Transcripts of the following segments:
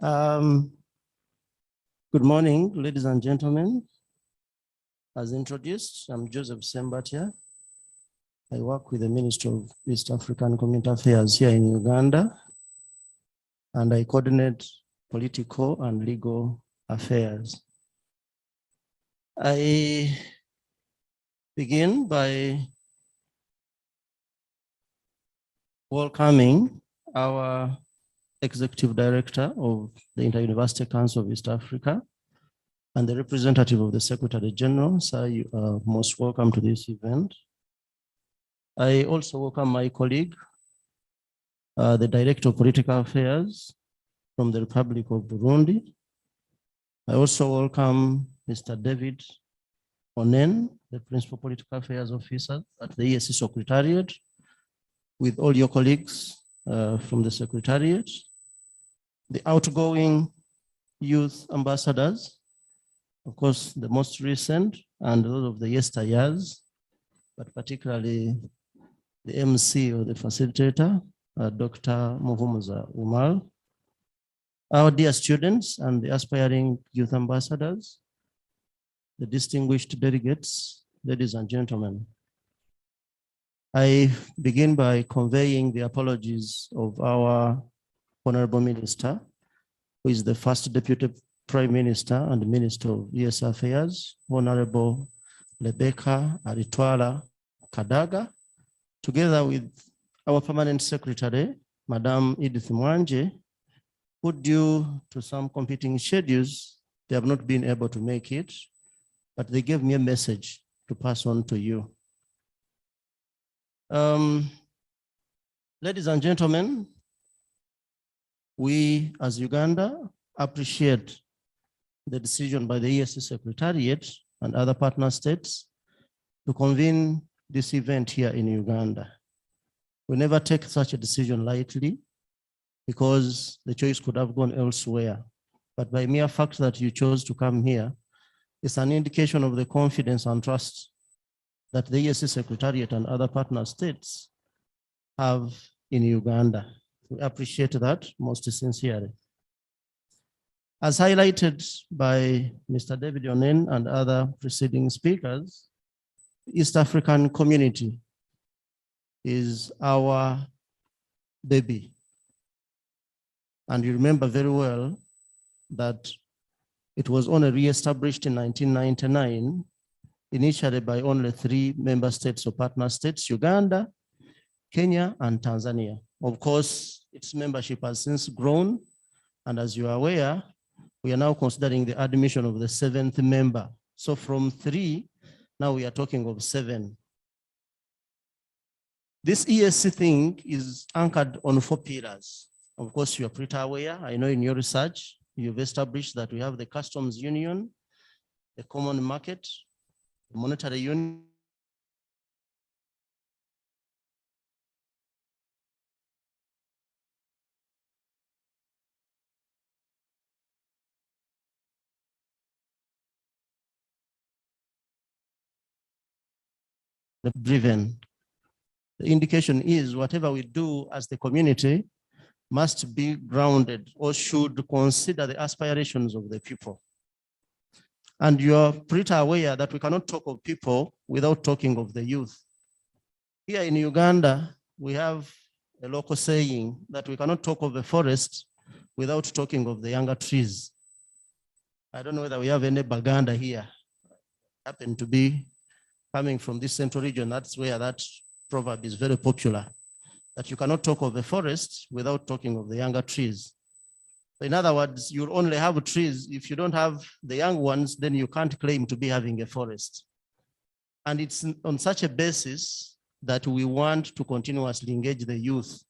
Good morning, ladies and gentlemen. As introduced, I'm Joseph Sembatia. I work with the Ministry of East African Community Affairs here in Uganda, and I coordinate political and legal affairs. I begin by welcoming our Executive Director of the Inter-University Council of East Africa and the representative of the Secretary General. Sir, you are most welcome to this event. I also welcome my colleague, the Director of Political Affairs from the Republic of Burundi. I also welcome Mr. David Onen, the Principal Political Affairs Officer at the EAC Secretariat, with all your colleagues from the Secretariat, the outgoing youth ambassadors, of course, the most recent and those of the yesteryears, but particularly the MC or the facilitator, Dr. Muhumuza Umar, our dear students and the aspiring youth ambassadors, the distinguished delegates, ladies and gentlemen. I begin by conveying the apologies of our Honorable Minister, who is the first Deputy Prime Minister and Minister of EAC Affairs, Honorable Rebecca Aritwala Kadaga, together with our Permanent Secretary, Madam Edith Mwanje, who due to some competing schedules, they have not been able to make it, but they gave me a message to pass on to you. Ladies and gentlemen, we as Uganda appreciate the decision by the EAC Secretariat and other partner states to convene this event here in Uganda. We never take such a decision lightly because the choice could have gone elsewhere. But by mere fact that you chose to come here, it's an indication of the confidence and trust that the EAC Secretariat and other partner states have in Uganda. We appreciate that most sincerely. As highlighted by Mr. David Onen and other preceding speakers, the East African community is our baby. And you remember very well that it was only re-established in 1999, initially by only 3 member states or partner states, Uganda, Kenya, and Tanzania. Of course, its membership has since grown, and as you are aware, we are now considering the admission of the 7th member. So from 3, now we are talking of 7. This EAC thing is anchored on 4 pillars. Of course, you are pretty aware. I know in your research, you've established that we have the customs union, the common market, the monetary union, driven. The indication is whatever we do as the community must be grounded or should consider the aspirations of the people. And you're pretty aware that we cannot talk of people without talking of the youth. Here in Uganda, we have a local saying that we cannot talk of a forest without talking of the younger trees. I don't know whether we have any Baganda here. Happen to be coming from this central region, that's where that proverb is very popular, that you cannot talk of a forest without talking of the younger trees. In other words, you'll only have trees. If you don't have the young ones, then you can't claim to be having a forest. And it's on such a basis that we want to continuously engage the youth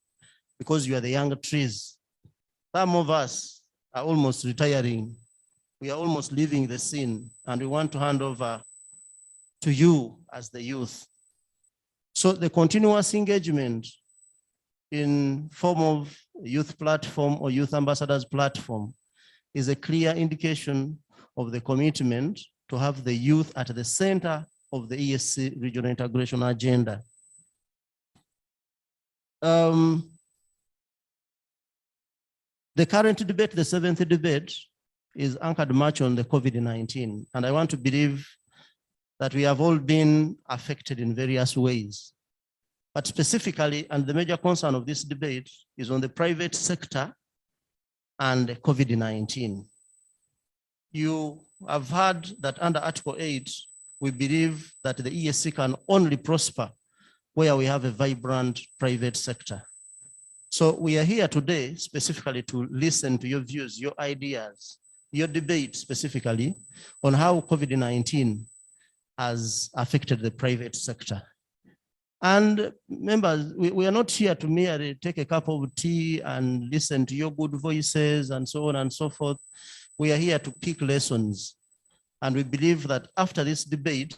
because you are the younger trees. Some of us are almost retiring. We are almost leaving the scene, and we want to hand over to you as the youth. So the continuous engagement in form of youth platform or youth ambassadors platform is a clear indication of the commitment to have the youth at the center of the EAC regional integration agenda. The current debate, the seventh debate, is anchored much on the COVID-19. And I want to believe that we have all been affected in various ways. But specifically, and the major concern of this debate is on the private sector and COVID-19. You have heard that under Article 8, we believe that the EAC can only prosper where we have a vibrant private sector. So we are here today specifically to listen to your views, your ideas, your debate specifically on how COVID-19 has affected the private sector. And members, we are not here to merely take a cup of tea and listen to your good voices and so on and so forth. We are here to pick lessons. And we believe that after this debate,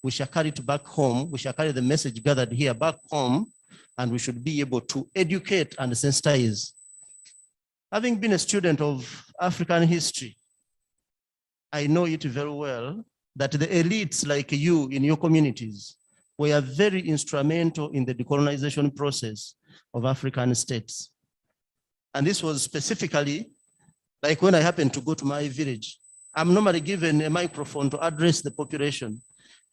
we shall carry it back home. We shall carry the message gathered here back home, and we should be able to educate and sensitize. Having been a student of African history, I know it very well that the elites like you in your communities were very instrumental in the decolonization process of African states. And this was specifically like when I happened to go to my village. I'm normally given a microphone to address the population.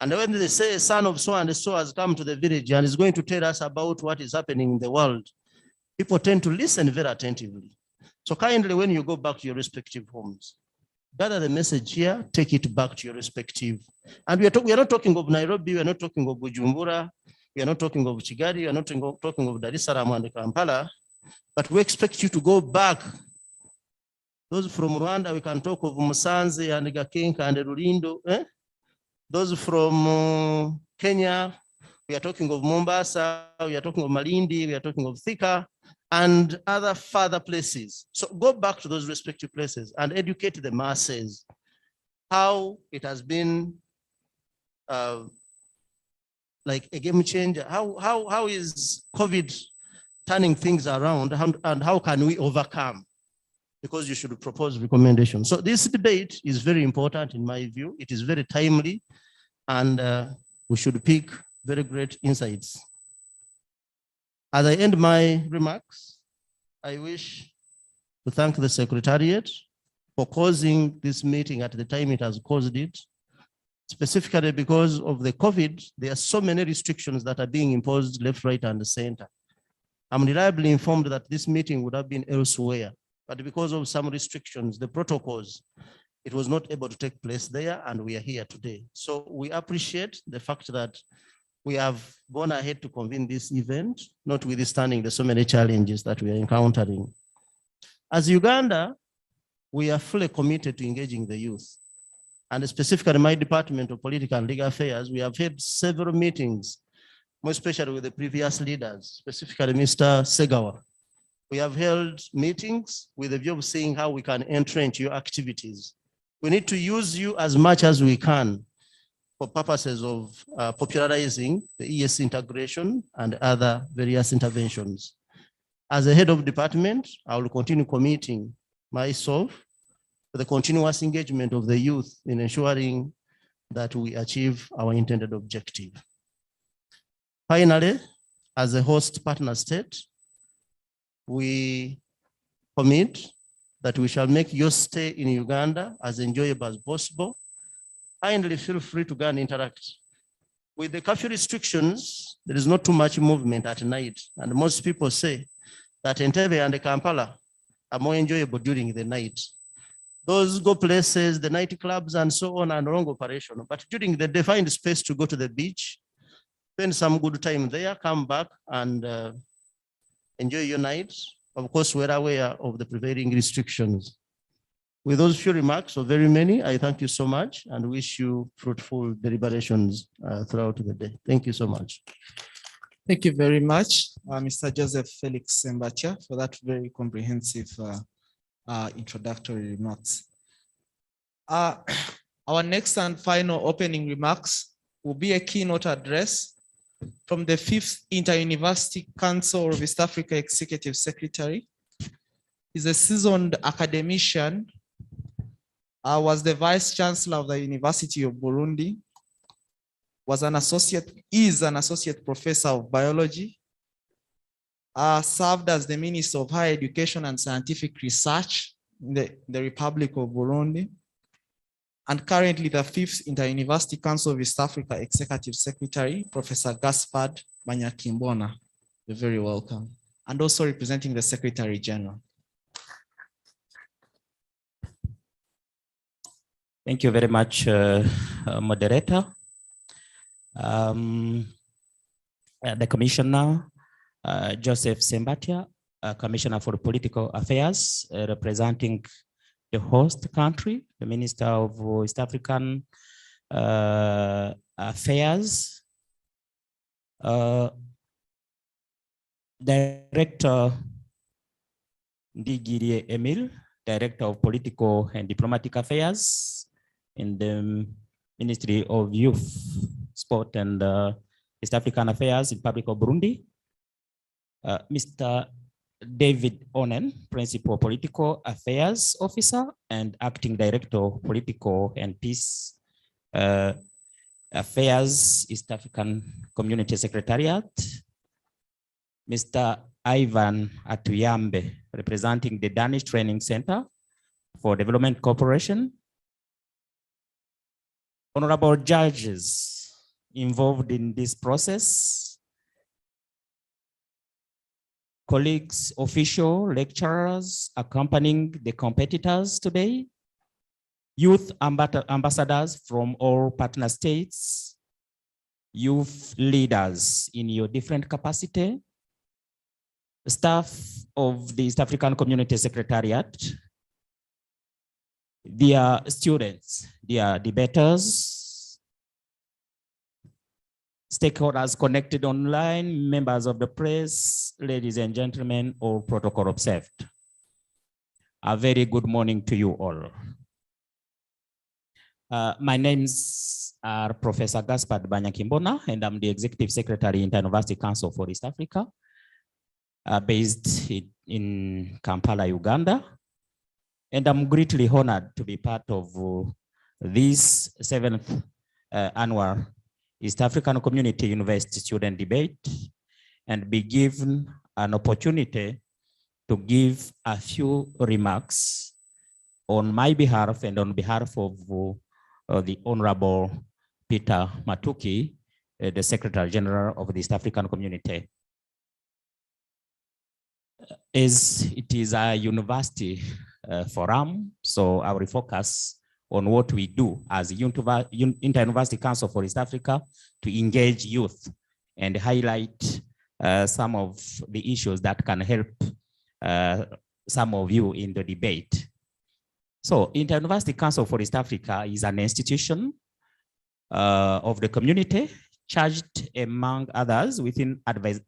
And when they say a son of so and so has come to the village and is going to tell us about what is happening in the world, people tend to listen very attentively. So kindly, when you go back to your respective homes, gather the message here, take it back to your respective. And we are not talking of Nairobi, we are not talking of Bujumbura, we are not talking of Kigali, we are not talking of Dar es Salaam and Kampala, but we expect you to go back. Those from Rwanda, we can talk of Musanze and Gakenka and Rulindo. Those from Kenya, we are talking of Mombasa, we are talking of Malindi, we are talking of Thika, and other further places. So go back to those respective places and educate the masses how it has been like a game changer. How is COVID turning things around, and how can we overcome? Because you should propose recommendations. So this debate is very important in my view. It is very timely, and we should pick very great insights. As I end my remarks, I wish to thank the Secretariat for causing this meeting at the time it has caused it. Specifically because of the COVID, there are so many restrictions that are being imposed left, right, and center. I'm reliably informed that this meeting would have been elsewhere, but because of some restrictions, the protocols, it was not able to take place there, and we are here today. So we appreciate the fact that we have gone ahead to convene this event, notwithstanding the so many challenges that we are encountering. As Uganda, we are fully committed to engaging the youth. And specifically my Department of Political and Legal Affairs, we have had several meetings, more especially with the previous leaders, specifically Mr. Segawa. We have held meetings with the view of seeing how we can entrench your activities. We need to use you as much as we can for purposes of popularizing the EAC integration and other various interventions. As a head of department, I will continue committing myself to the continuous engagement of the youth in ensuring that we achieve our intended objective. Finally, as a host partner state, we commit that we shall make your stay in Uganda as enjoyable as possible. Kindly feel free to go and interact. With the curfew restrictions, there is not too much movement at night. And most people say that Entebbe and Kampala are more enjoyable during the night. Those go places, the night clubs and so on, and long operation. But during the day, find space to go to the beach, spend some good time there, come back and enjoy your night. Of course, we're aware of the prevailing restrictions. With those few remarks, or very many, I thank you so much and wish you fruitful deliberations throughout the day. Thank you so much. Thank you very much, Mr. Joseph Felix Sembacha, for that very comprehensive introductory remarks. Our next and final opening remarks will be a keynote address from the 5th Inter-University Council of East Africa Executive Secretary. He's a seasoned academician, was the Vice Chancellor of the University of Burundi, is an associate professor of biology, served as the Minister of Higher Education and Scientific Research in the Republic of Burundi, and currently the 5th Inter-University Council of East Africa Executive Secretary, Professor Gaspard Banyakimbona. You're very welcome. And also representing the Secretary General. Thank you very much, moderator. The Commissioner, Joseph Sembatia, Commissioner for Political Affairs, representing the host country, the Minister of East African Affairs, Director Ndigirie Emil, Director of Political and Diplomatic Affairs in the Ministry of Youth, Sport and East African Affairs in Republic of Burundi. Mr. David Onen, Principal Political Affairs Officer and Acting Director of Political and Peace Affairs, East African Community Secretariat. Mr. Ivan Atuyambe, representing the Danish Training Center for Development Cooperation. Honorable judges involved in this process, colleagues, official lecturers accompanying the competitors today, youth ambassadors from all partner states, youth leaders in your different capacity, staff of the East African Community Secretariat, dear students, dear debaters, stakeholders connected online, members of the press, ladies and gentlemen, all protocol observed. A very good morning to you all. My names are Professor Gaspard Banyakimbona, and I'm the Executive Secretary in the Inter-University Council for East Africa, based in Kampala, Uganda. And I'm greatly honored to be part of this 7th annual East African Community University Student Debate and be given an opportunity to give a few remarks on my behalf and on behalf of the Honorable Peter Matuki, the Secretary General of the East African Community. As it is a university forum, so I will focus on what we do as Inter-University Council for East Africa to engage youth and highlight some of the issues that can help some of you in the debate. So Inter-University Council for East Africa is an institution of the community charged, among others, within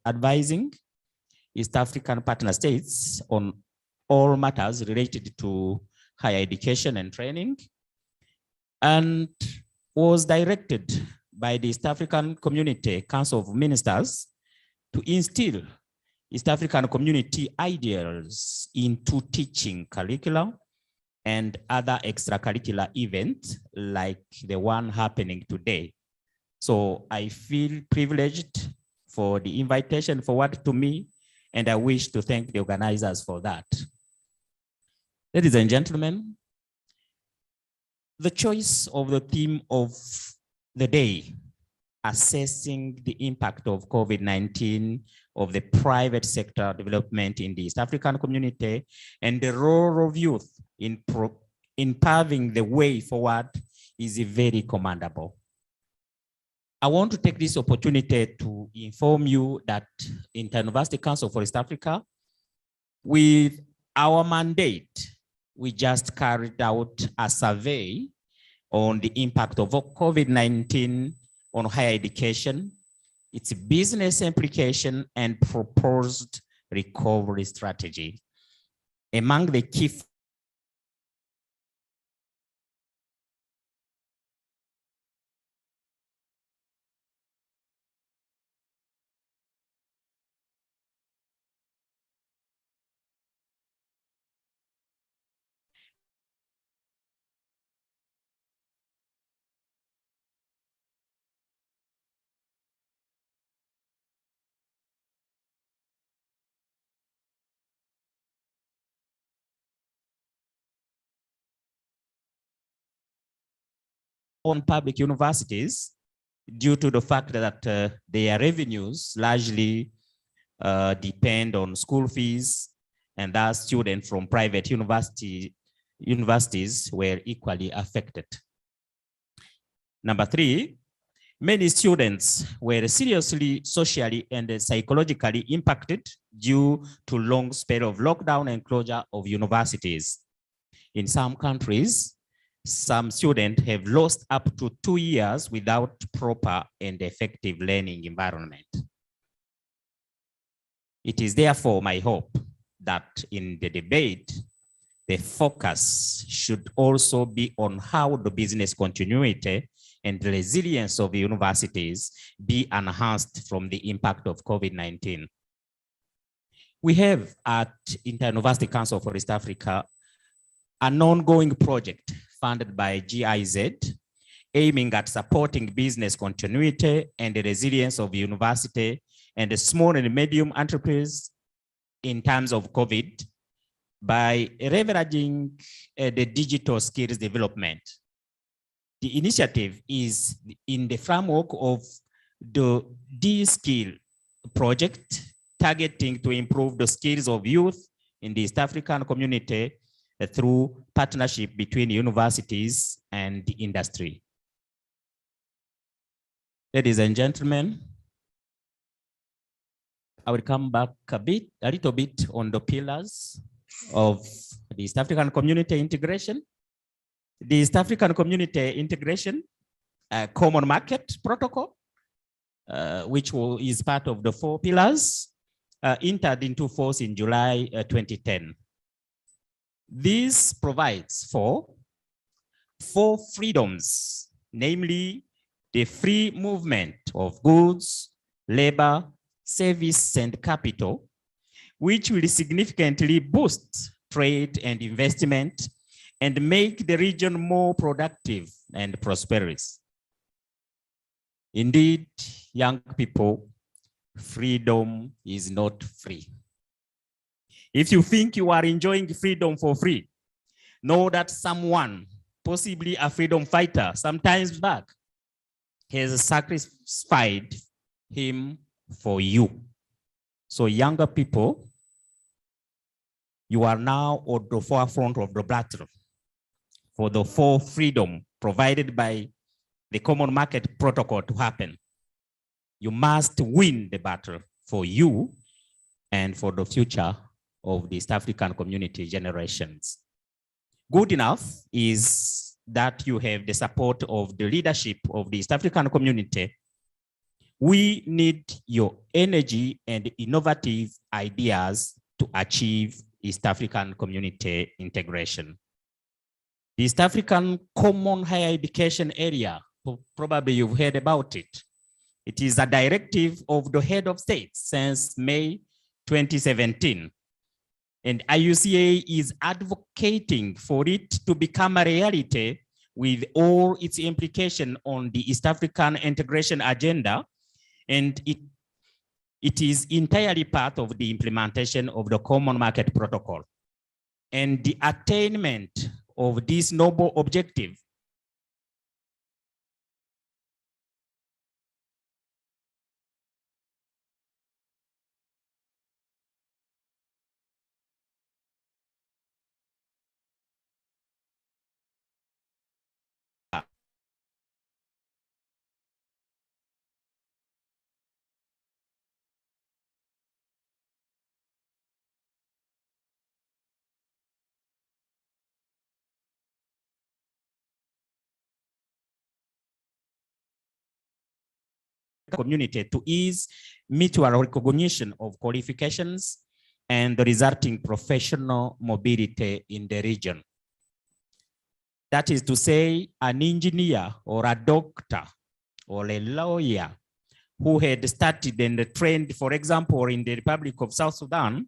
advising East African partner states on all matters related to higher education and training, and was directed by the East African Community Council of Ministers to instill East African community ideals into teaching curricula and other extracurricular events like the one happening today. So I feel privileged for the invitation forwarded to me, and I wish to thank the organizers for that. Ladies and gentlemen, the choice of the theme of the day, assessing the impact of COVID-19 of the private sector development in the East African community and the role of youth in paving the way forward, is very commendable. I want to take this opportunity to inform you that Inter-University Council for East Africa, with our mandate, we just carried out a survey on the impact of COVID-19 on higher education, its business implication, and proposed recovery strategy. Among the key on public universities due to the fact that their revenues largely depend on school fees, and thus students from private universities were equally affected. Number three, many students were seriously socially and psychologically impacted due to long spell of lockdown and closure of universities. In some countries, some students have lost up to 2 years without proper and effective learning environment. It is therefore my hope that in the debate, the focus should also be on how the business continuity and resilience of universities be enhanced from the impact of COVID-19. We have at Inter-University Council for East Africa an ongoing project funded by GIZ aiming at supporting business continuity and the resilience of university and the small and medium enterprise in terms of COVID by leveraging the digital skills development. The initiative is in the framework of the D-Skill project, targeting to improve the skills of youth in the East African community through partnership between universities and the industry. Ladies and gentlemen, I will come back a little bit on the pillars of the East African community integration. The East African community integration common market protocol, which is part of the 4 pillars, entered into force in July 2010. This provides for 4 freedoms, namely the free movement of goods, labor, service, and capital, which will significantly boost trade and investment and make the region more productive and prosperous. Indeed, young people, freedom is not free. If you think you are enjoying freedom for free, know that someone, possibly a freedom fighter, sometimes back, has sacrificed him for you. So younger people, you are now on the forefront of the battle for the 4 freedom provided by the common market protocol to happen. You must win the battle for you and for the future of the East African community generations. Good enough is that you have the support of the leadership of the East African community. We need your energy and innovative ideas to achieve East African community integration. The East African Common Higher Education Area, probably you've heard about it. It is a directive of the head of state since May 2017. And IUCA is advocating for it to become a reality with all its implication on the East African integration agenda. And it is entirely part of the implementation of the Common Market Protocol. And the attainment of this noble objective community to ease mutual recognition of qualifications and the resulting professional mobility in the region. That is to say, an engineer or a doctor or a lawyer who had studied and trained, for example, in the Republic of South Sudan,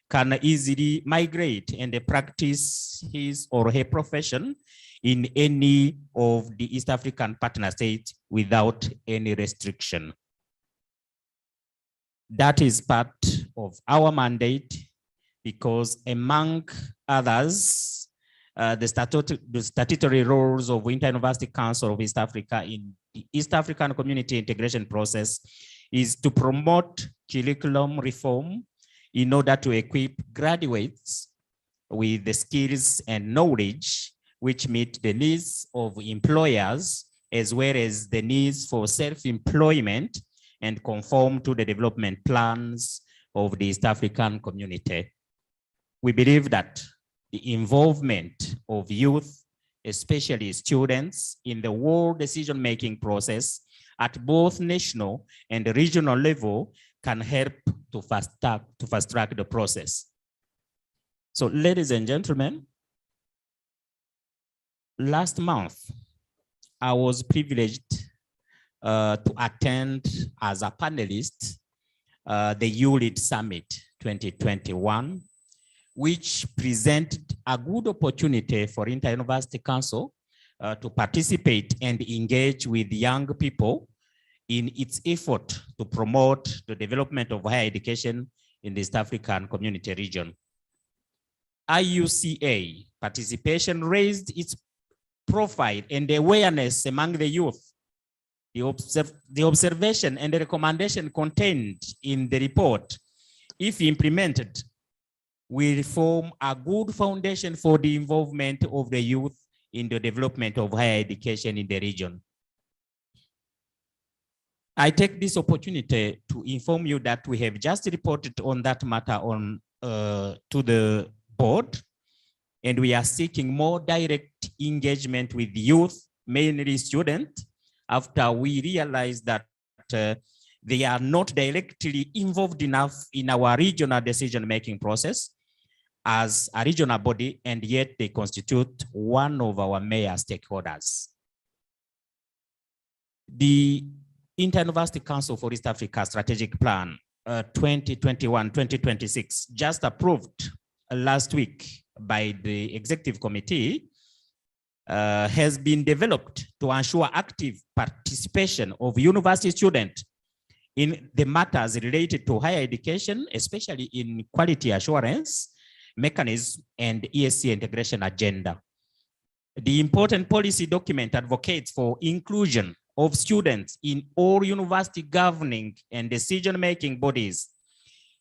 can easily migrate and practice his or her profession in any of the East African partner states without any restriction. That is part of our mandate because, among others, the statutory roles of Inter-University Council of East Africa in the East African community integration process is to promote curriculum reform in order to equip graduates with the skills and knowledge which meet the needs of employers as well as the needs for self-employment and conform to the development plans of the East African community. We believe that the involvement of youth, especially students, in the whole decision-making process at both national and regional level can help to fast-track the process. So, ladies and gentlemen, last month, I was privileged to attend as a panelist the ULEAD Summit 2021, which presented a good opportunity for Inter-University Council to participate and engage with young people in its effort to promote the development of higher education in the East African community region. IUCA participation raised its profile and awareness among the youth. The observation and the recommendation contained in the report, if implemented, will form a good foundation for the involvement of the youth in the development of higher education in the region. I take this opportunity to inform you that we have just reported on that matter to the board, and we are seeking more direct engagement with youth, mainly students, after we realize that they are not directly involved enough in our regional decision-making process as a regional body, and yet they constitute one of our major stakeholders. The Inter-University Council for East Africa Strategic Plan 2021-2026, just approved last week by the Executive Committee, has been developed to ensure active participation of university students in the matters related to higher education, especially in quality assurance mechanism and EAC integration agenda. The important policy document advocates for inclusion of students in all university governing and decision-making bodies.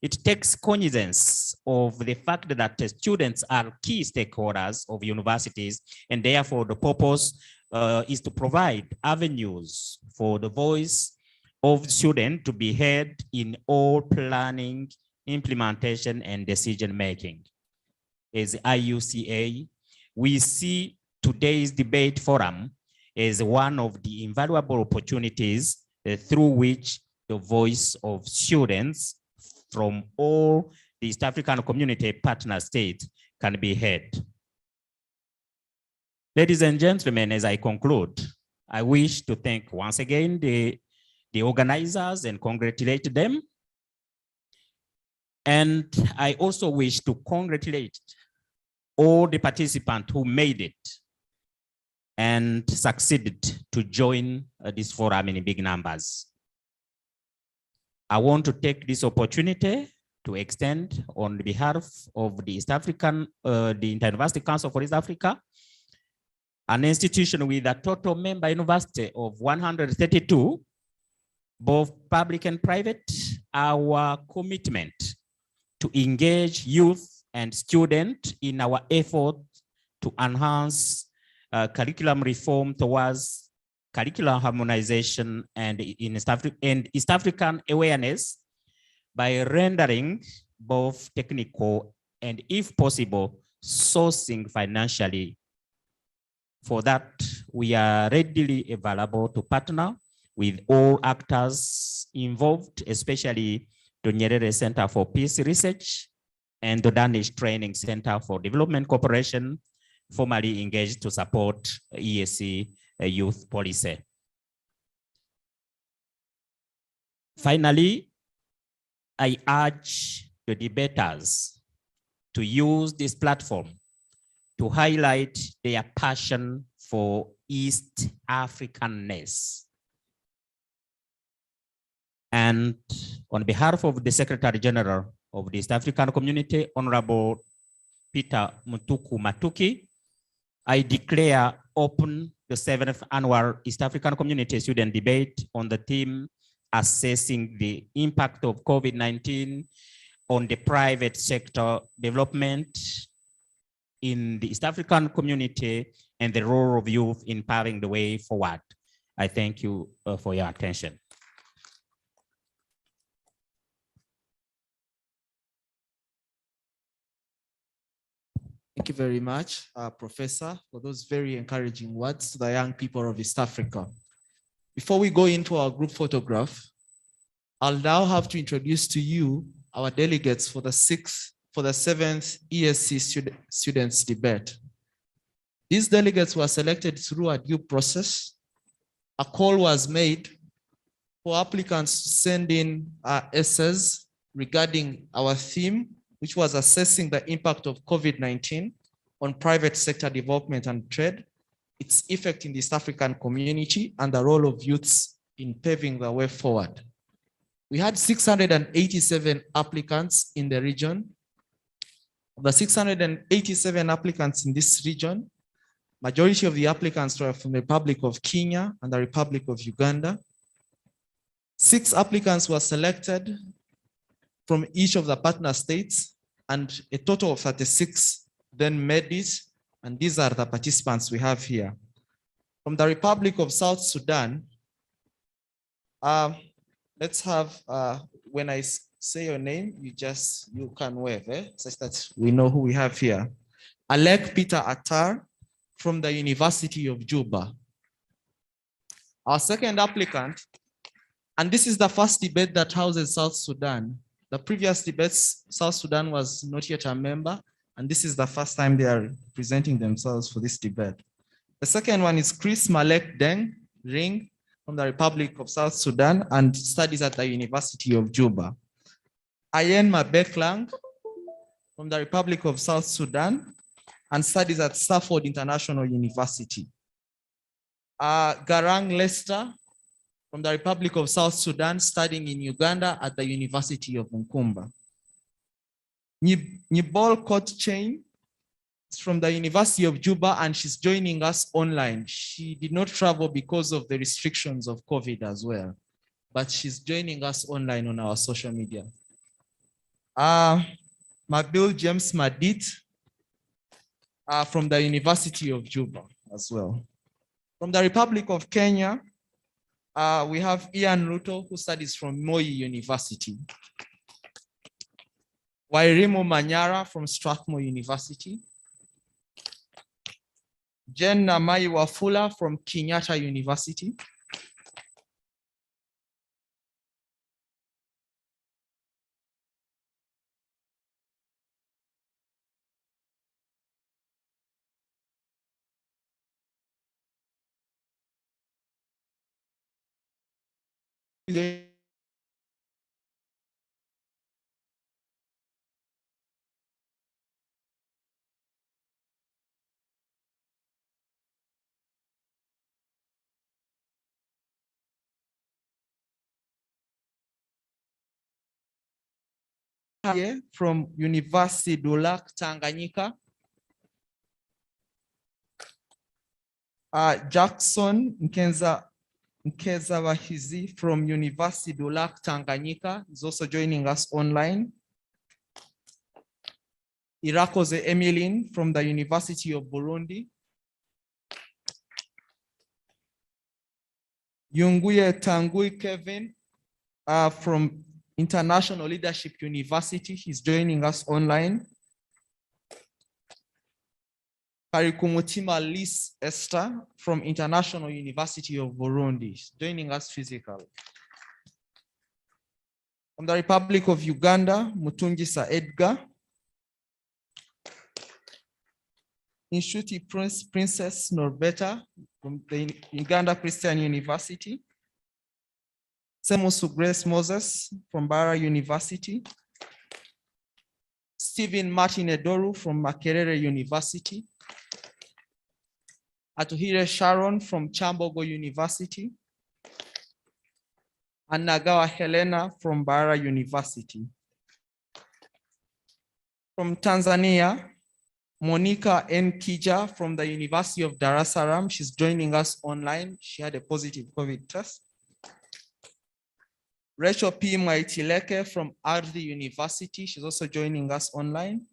It takes cognizance of the fact that students are key stakeholders of universities, and therefore the purpose is to provide avenues for the voice of students to be heard in all planning, implementation, and decision-making. As IUCA, we see today's debate forum as one of the invaluable opportunities through which the voice of students from all the East African community partner states can be heard. Ladies and gentlemen, as I conclude, I wish to thank once again the organizers and congratulate them. And I also wish to congratulate all the participants who made it and succeeded to join this forum in big numbers. I want to take this opportunity to extend on behalf of the East African, the Inter-University Council for East Africa, an institution with a total member university of 132, both public and private, our commitment to engage youth and students in our effort to enhance curriculum reform towards curriculum harmonization and in East African awareness by rendering both technical and, if possible, sourcing financially. For that, we are readily available to partner with all actors involved, especially the Nyerere Center for Peace Research and the Danish Training Center for Development Cooperation, formally engaged to support EAC youth policy. Finally, I urge the debaters to use this platform to highlight their passion for East Africanness. And on behalf of the Secretary General of the East African Community, Honorable Peter Mutuku Matuki, I declare open the 7th annual East African Community Student Debate on the theme assessing the impact of COVID-19 on the private sector development in the East African community and the role of youth in paving the way forward. I thank you for your attention. Thank you very much, Professor, for those very encouraging words to the young people of East Africa. Before we go into our group photograph, I'll now have to introduce to you our delegates for the 7th EAC Students Debate. These delegates were selected through a due process. A call was made for applicants to send in essays regarding our theme, which was assessing the impact of COVID-19 on private sector development and trade, its effect in the East African community, and the role of youths in paving the way forward. We had 687 applicants in the region. Of the 687 applicants in this region, majority of the applicants were from the Republic of Kenya and the Republic of Uganda. 6 applicants were selected from each of the partner states, and a total of 36 then made it, and these are the participants we have here. From the Republic of South Sudan, let's have, when I say your name, you can wave, such that we know who we have here. Alec Peter Attar from the University of Juba. Our second applicant, and this is the first debate that houses South Sudan. The previous debates, South Sudan was not yet a member, and this is the first time they are presenting themselves for this debate. The second one is Chris Malek Deng Ring from the Republic of South Sudan and studies at the University of Juba. Ayen Mabeklang from the Republic of South Sudan and studies at Stafford International University. Garang Lester from the Republic of South Sudan, studying in Uganda at the University of Nkumba. Nyibol Kotchain is from the University of Juba, and she's joining us online. She did not travel because of the restrictions of COVID as well, but she's joining us online on our social media. Mabil James Madit from the University of Juba as well. From the Republic of Kenya, we have Ian Ruto, who studies from Moi University. Wairimu Manyara from Strathmore University. Jen Namai Wafula from Kenyatta University. From University Dulac, Tanganyika. Jackson Nkeza Wahizi from University Dulac, Tanganyika is also joining us online. Irakoze Emmeline from the University of Burundi. Yunguye Tangui Kevin from International Leadership University, he's joining us online. Karikumutima Liz Esther from International University of Burundi, joining us physically. From the Republic of Uganda, Mutungisa Edgar. Inshuti Princess Norbeta from the Uganda Christian University. Semusu Grace Moses from Bara University. Stephen Martin Edoru from Makerere University. Atuhire Sharon from Chambogo University. And Nagawa Helena from Bara University. From Tanzania, Monica N. Kija from the University of Dar es Salaam. She's joining us online. She had a positive COVID test. Rachel P. Mwaitileke from Ardhi University. She's also joining us online.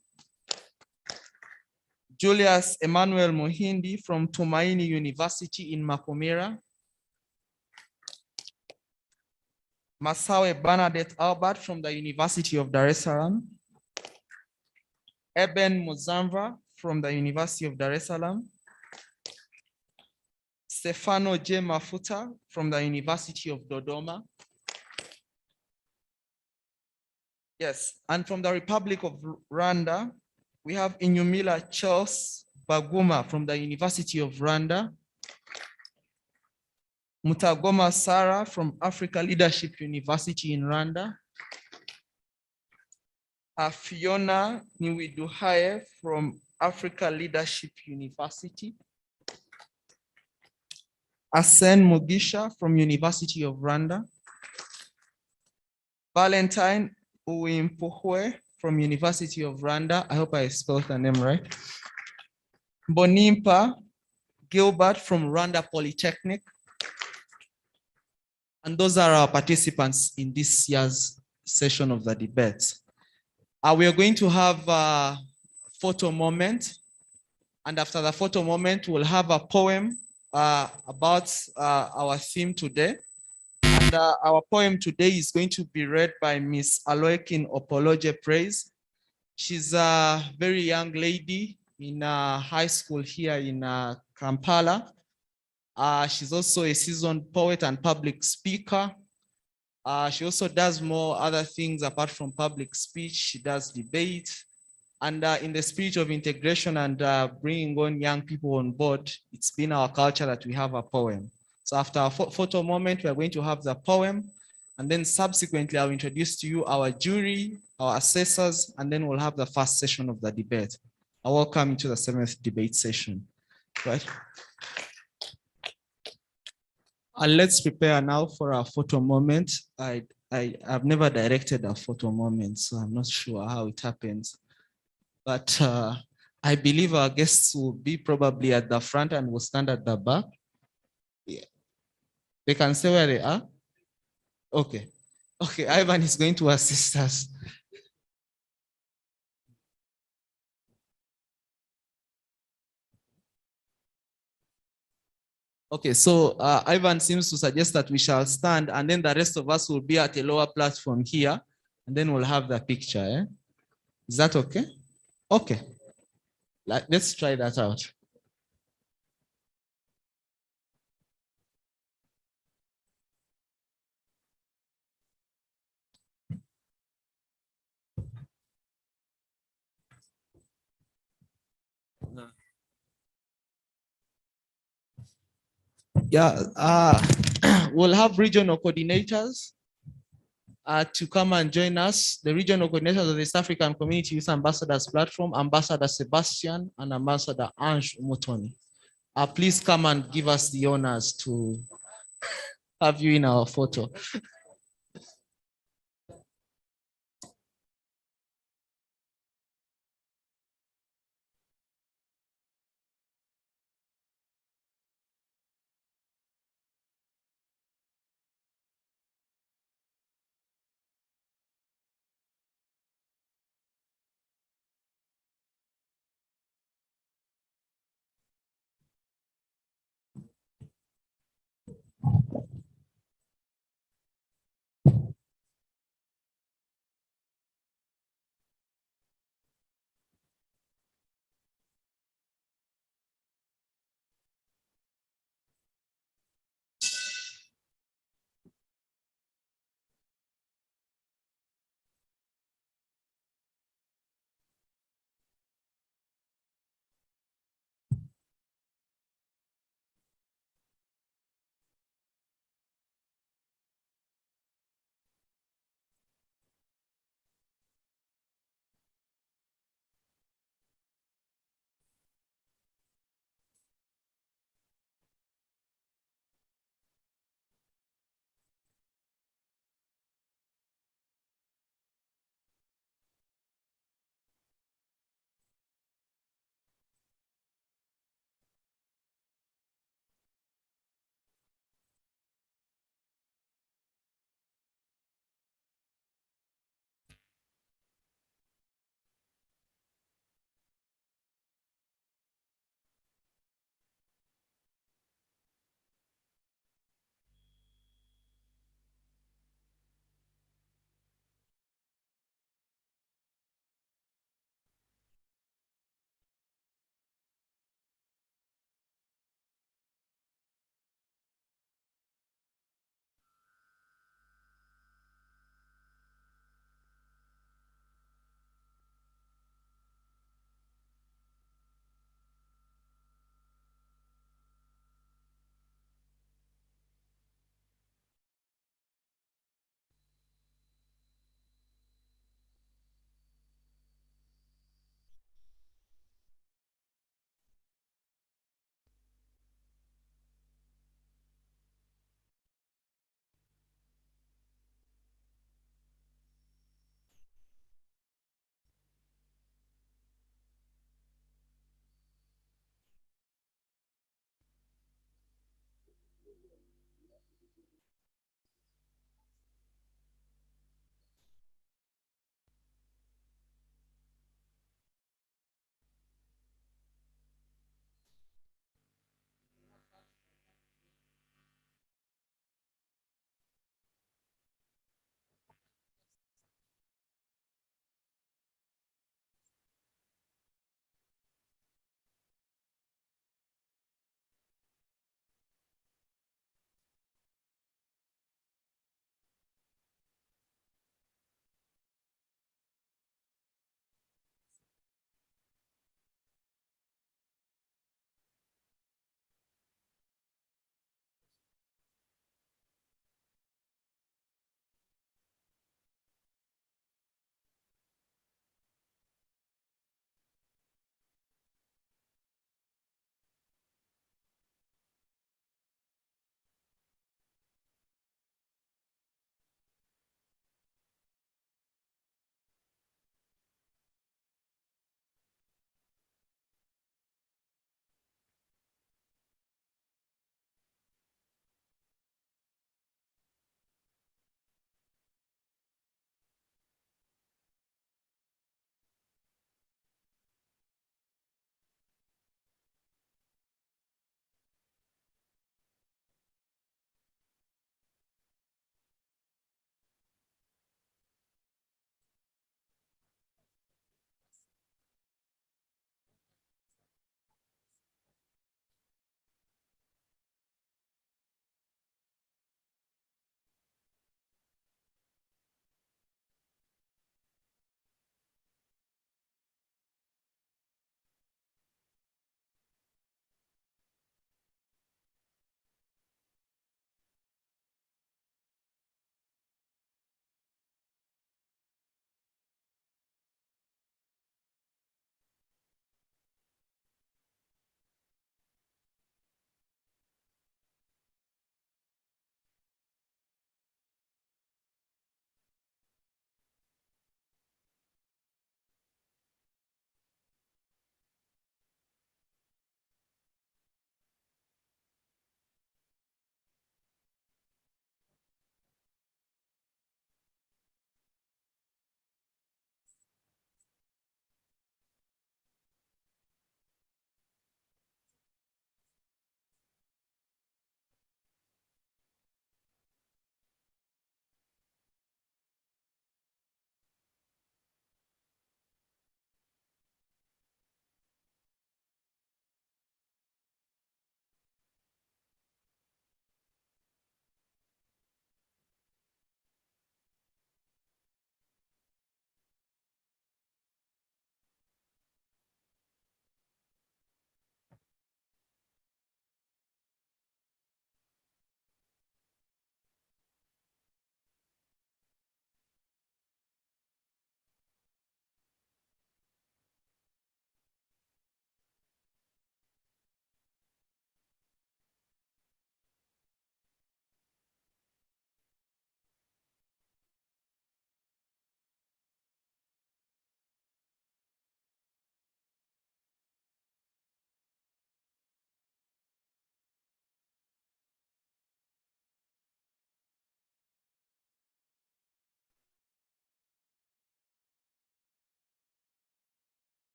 Julius Emmanuel Muhindi from Tumaini University in Makumira. Masawe Bernadette Albert from the University of Dar es Salaam. Eben Muzamva from the University of Dar es Salaam. Stefano J. Mafuta from the University of Dodoma. Yes, and from the Republic of Rwanda, we have Inyumila Charles Baguma from the University of Rwanda. Mutagoma Sarah from Africa Leadership University in Rwanda. Fiona Niwiduhaye from Africa Leadership University. Asen Mugisha from University of Rwanda. Valentine Uwimpuhwe from University of Rwanda. I hope I spelled her name right. Bonimpa Gilbert from Rwanda Polytechnic. And those are our participants in this year's session of the debate. We are going to have a photo moment. And after the photo moment, we'll have a poem about our theme today. And our poem today is going to be read by Miss Aloekin Opoloje Praise. She's a very young lady in high school here in Kampala. She's also a seasoned poet and public speaker. She also does more other things apart from public speech. She does debate. And in the spirit of integration and bringing on young people on board, it's been our culture that we have a poem. So after our photo moment, we're going to have the poem. And then subsequently, I'll introduce to you our jury, our assessors, and then we'll have the first session of the debate. I welcome you to the 7th debate session. Right? And let's prepare now for our photo moment. I've never directed a photo moment, so I'm not sure how it happens. But I believe our guests will be probably at the front and will stand at the back. Yeah. They can say where they are. Okay. Okay, Ivan is going to assist us. Okay, so Ivan seems to suggest that we shall stand and then the rest of us will be at a lower platform here and then we'll have the picture. Eh? Is that okay? Okay. Let's try that out. Yeah, we'll have regional coordinators to come and join us. The regional coordinators of the East African Community Youth Ambassadors Platform, Ambassador Sebastian and Ambassador Ange Umutoni. Please come and give us the honors to have you in our photo.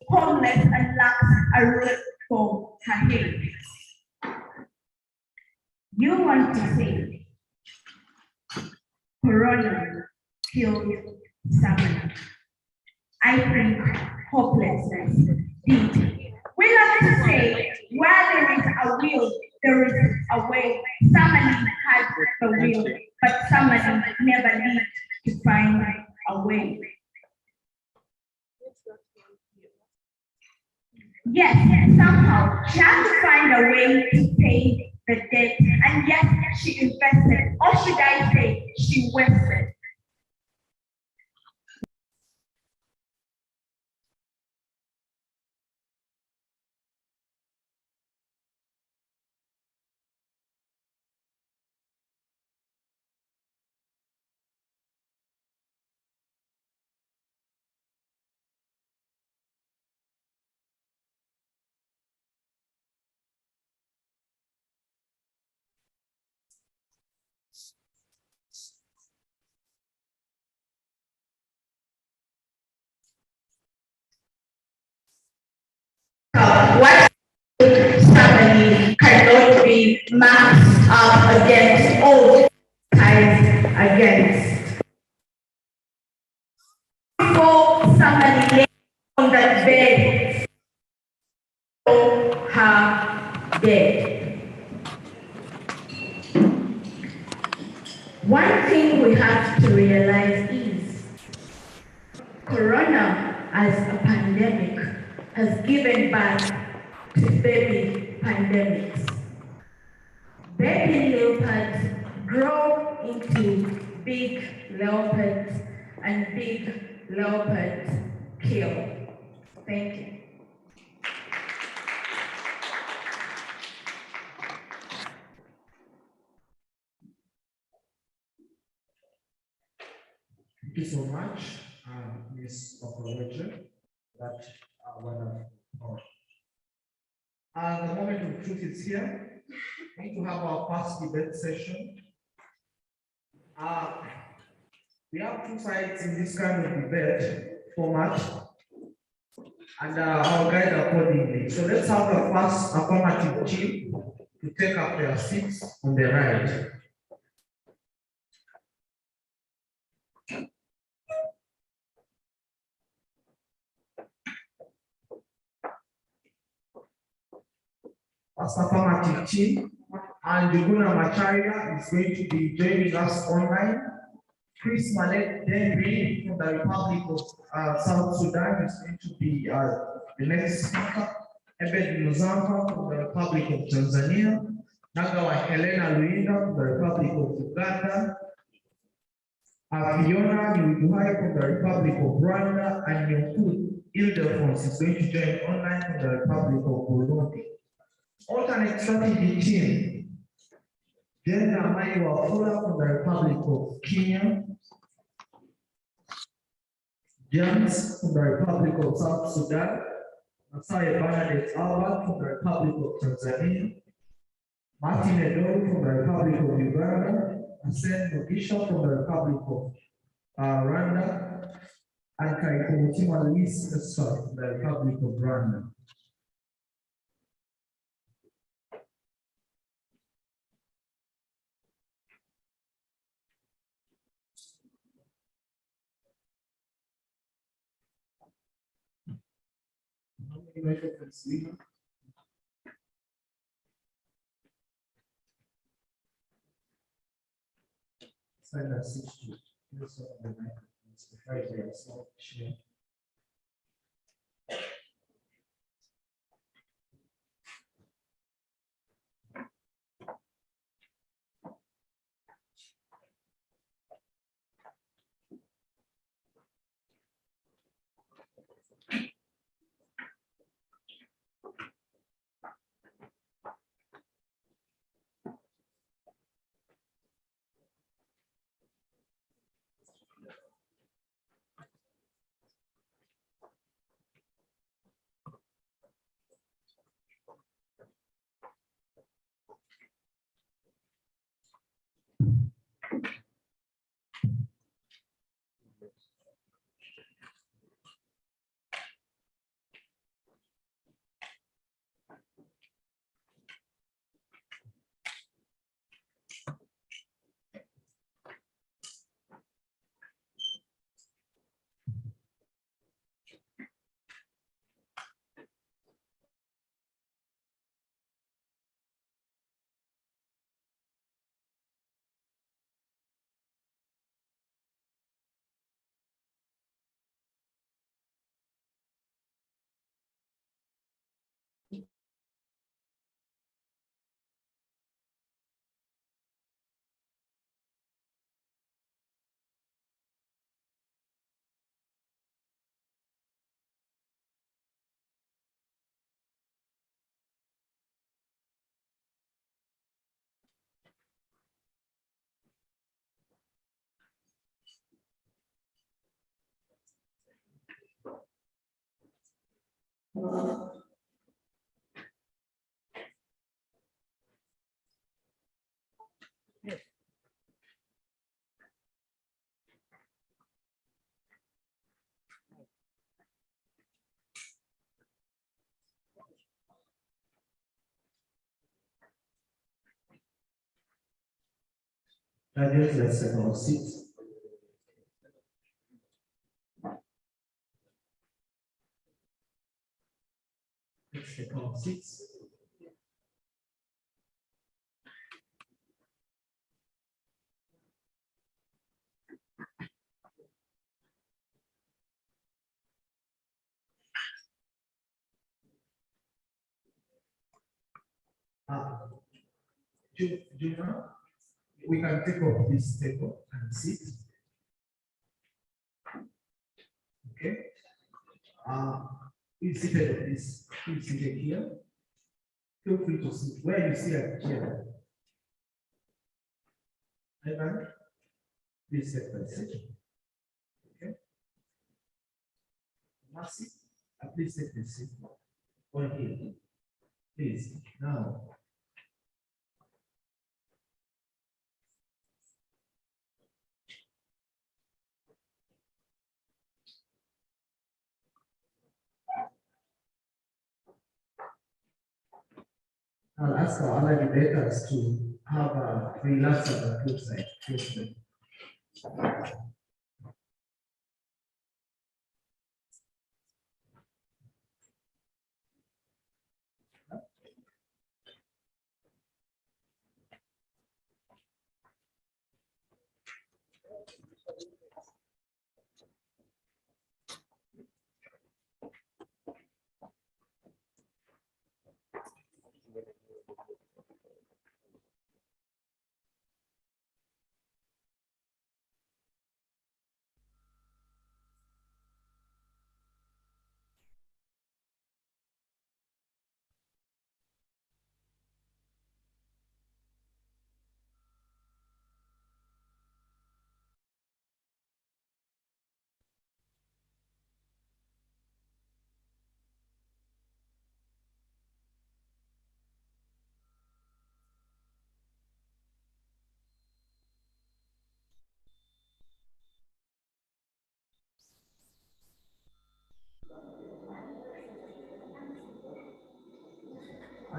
homeless, and lacks a roof for her head. You want to say Corona killed someone. I think hopelessness did. We love to say, where there is a will, there is a way. Somebody had the will, but somebody never lived to find a way. Yes, somehow she had to find a way to pay the debt, and yes, she invested, or should I say, she wasted. What somebody cannot be matched up against all ties against. Before somebody lay on that bed, her dead. One thing we have to realize is Corona as a pandemic has given birth to baby pandemics. Baby leopards grow into big leopards, and big leopards kill. Thank you. Thank you so much, Ms. Okoroche. That wonderful talk. The moment of truth is here. We need to have our first debate session. We have two sides in this kind of debate format, and I'll guide accordingly. So let's have the first affirmative team to take up their seats on the right. First affirmative team, and Juguna Macharia is going to be joining us online. Chris Malek Denby from the Republic of South Sudan is going to be the next speaker. Ebed Muzamba from the Republic of Tanzania. Nagawa Helena Luinda from the Republic of Uganda. Fiona Nyuguhai from the Republic of Rwanda, and Nyokut Ildefonse is going to join online from the Republic of Burundi. Alternate strategy team, Jenda Amai Wafula from the Republic of Kenya, James from the Republic of South Sudan, Masai Bernadette Albert from the Republic of Tanzania, Martin Edo from the Republic of Uganda, Asen Mugisha from the Republic of Rwanda, and Kaikumutima Lis from the Republic of Rwanda. Send a switch to this one the microphones right there, so share. Judges, let's take our seats. Let's take our seats. Juna, we can take off this table and sit. Okay. Please seated on this. Please seated here. Feel free to sit where you see a chair. Ivan, please take the seat. Okay. Mercy, please take the seat. On here. Please, now. I'll ask our other debaters to have a relax at the website.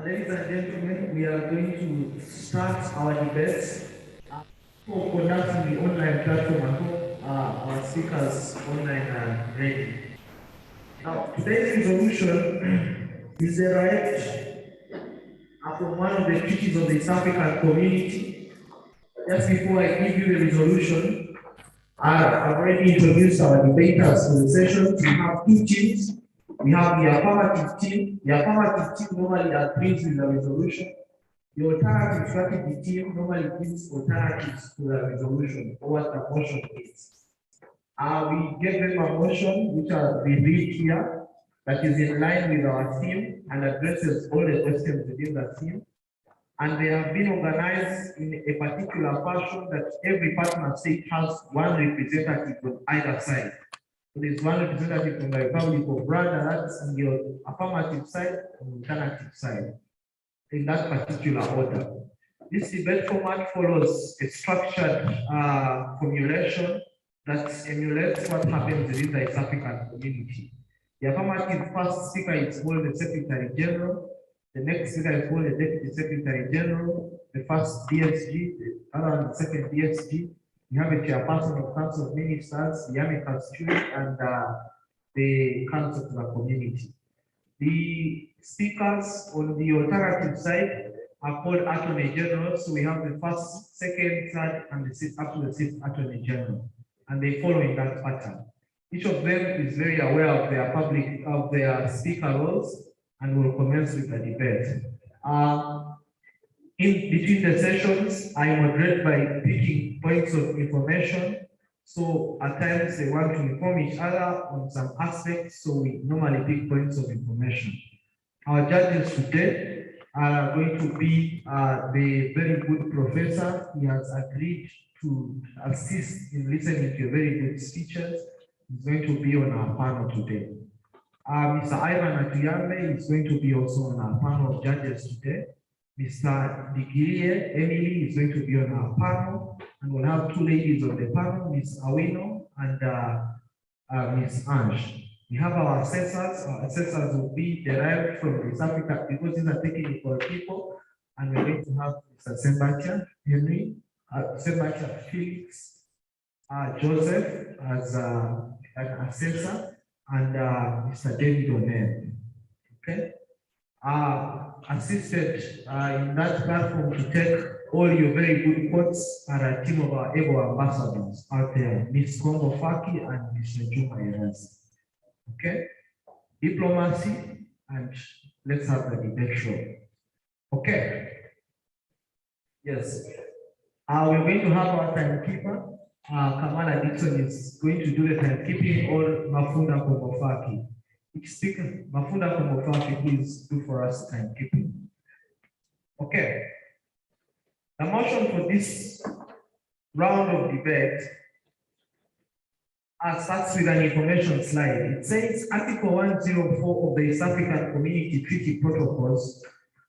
Ladies and gentlemen, we are going to start our debates. For conducting the online platform, I hope our speakers online are ready. Now, today's resolution is derived from one of the treaties of the East African community. Just before I give you the resolution, I've already introduced our debaters for the session. We have two teams. We have the affirmative team. The affirmative team normally agrees with the resolution. The alternative strategy team normally gives alternatives to the resolution or what the motion is. We give them a motion which has been read here that is in line with our theme and addresses all the questions within the theme. And they have been organized in a particular fashion that every partner state has one representative on either side. So there's one representative from the Republic of Rwanda, that's on the affirmative side and alternative side, in that particular order. This debate format follows a structured formulation that emulates what happens within the East African community. The affirmative first speaker is called the Secretary General. The next speaker is called the Deputy Secretary General. The first DSG, the other and the second DSG. We have a chairperson of Council of Ministers, the Army Constituent, and the Council of the Community. The speakers on the alternative side are called Attorney Generals. So we have the first, second, third, and the sixth, up to the sixth Attorney General, and they follow in that pattern. Each of them is very aware of their speaker roles, and will commence with the debate. In between the sessions, I moderate by picking points of information. So at times they want to inform each other on some aspects, so we normally pick points of information. Our judges today are going to be the very good professor. He has agreed to assist in listening to very good speeches. He's going to be on our panel today. Mr. Ivan Atuyambe is going to be also on our panel of judges today. Mr. Digirie Emily is going to be on our panel, and we'll have two ladies on the panel, Ms. Awino and Ms. Ange. We have our assessors. Our assessors will be derived from East Africa because these are technical people, and we're going to have Mr. Sembacha Henry, Sembacha Felix, Joseph as an assessor, and Mr. David O'Neill. Okay. Assisted in that platform to take all your very good quotes are a team of our able ambassadors out there, Ms. Kongo Faki and Ms. Njuma Yerasi. Okay. Diplomacy, and let's have the debate show. Okay. Yes. We're going to have our timekeeper. Kamala Dixon is going to do the timekeeping, or Mafunda Komofaki. Speaker, Mafunda Komofaki, please do for us timekeeping. Okay. The motion for this round of debate starts with an information slide. It says Article 104 of the East African Community Treaty Protocols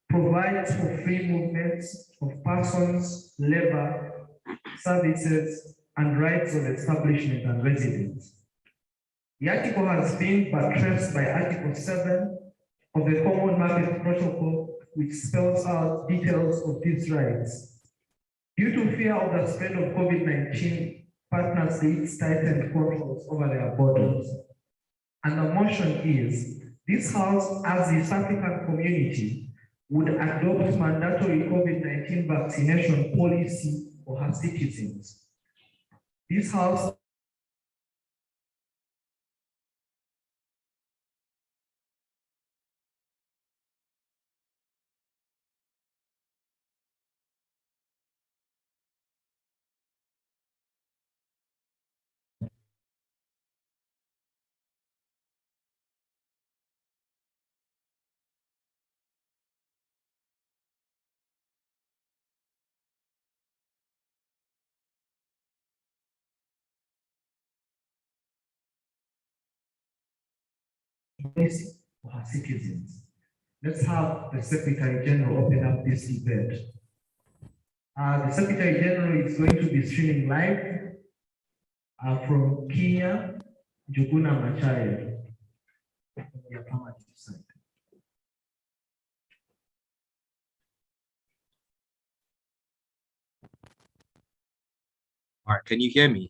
provides for free movement of persons, labor, services, and rights of establishment and residence. The article has been buttressed by Article 7 of the Common Market Protocol, which spells out details of these rights. Due to fear of the spread of COVID-19, partner states tightened controls over their borders. And the motion is, this House, as the East African community, would adopt mandatory COVID-19 vaccination policy for her citizens. This House policy for her citizens. Let's have the Secretary General open up this event. The Secretary General is going to be streaming live from Kenya, Njuguna Macharia. All right, can you hear me?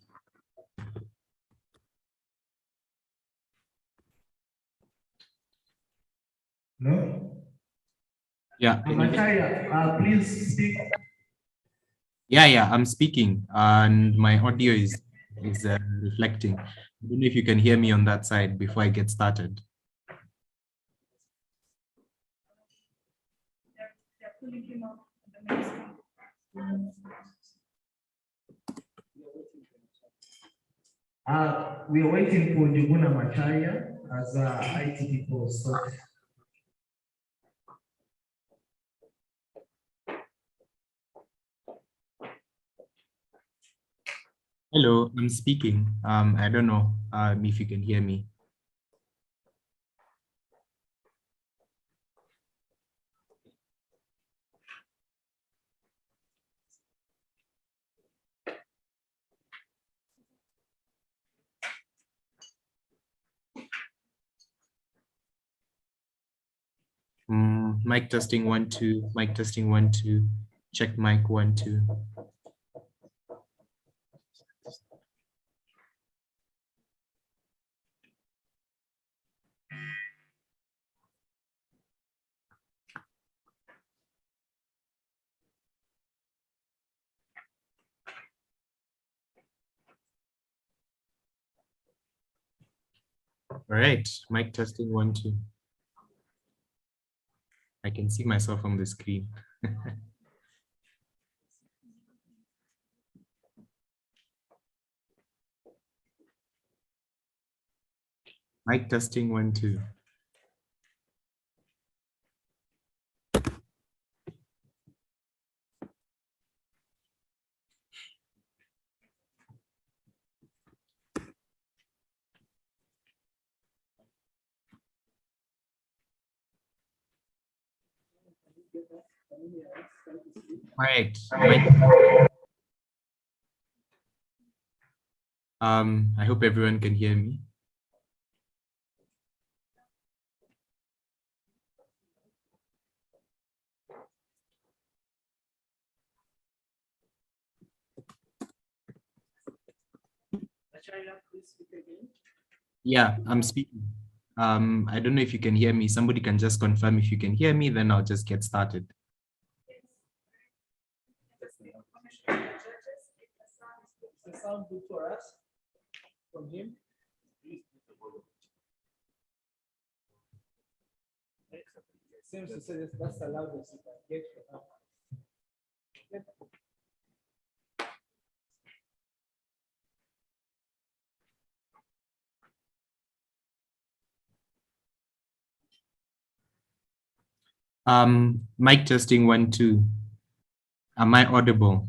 No? Yeah. Macharia, please speak. Yeah, I'm speaking, and my audio is reflecting. I don't know if you can hear me on that side before I get started. We are waiting for Njuguna Macharia as IT people sort. Hello, I'm speaking. I don't know if you can hear me. Mic testing 1 2, mic testing 1 2, check mic 1 2. All right, mic testing 1 2. I can see myself on the screen. Mic testing 1 2. All right. I hope everyone can hear me. Yeah, I'm speaking. I don't know if you can hear me. Somebody can just confirm if you can hear me, then I'll just get started. Sound good for us from him? Seems to say that's the loudest you can get for now. Mic testing 1, 2. Am I audible?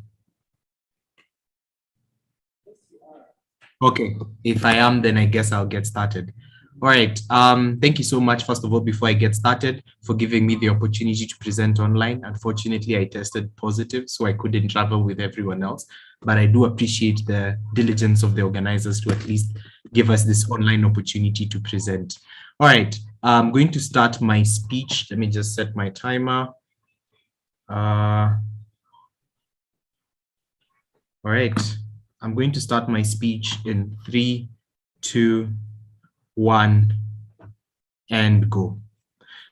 Okay, if I am, then I guess I'll get started. All right, thank you so much, first of all, before I get started, for giving me the opportunity to present online. Unfortunately, I tested positive, so I couldn't travel with everyone else, but I do appreciate the diligence of the organizers to at least give us this online opportunity to present. All right, I'm going to start my speech. Let me just set my timer. All right, I'm going to start my speech in 3, 2, 1, and go.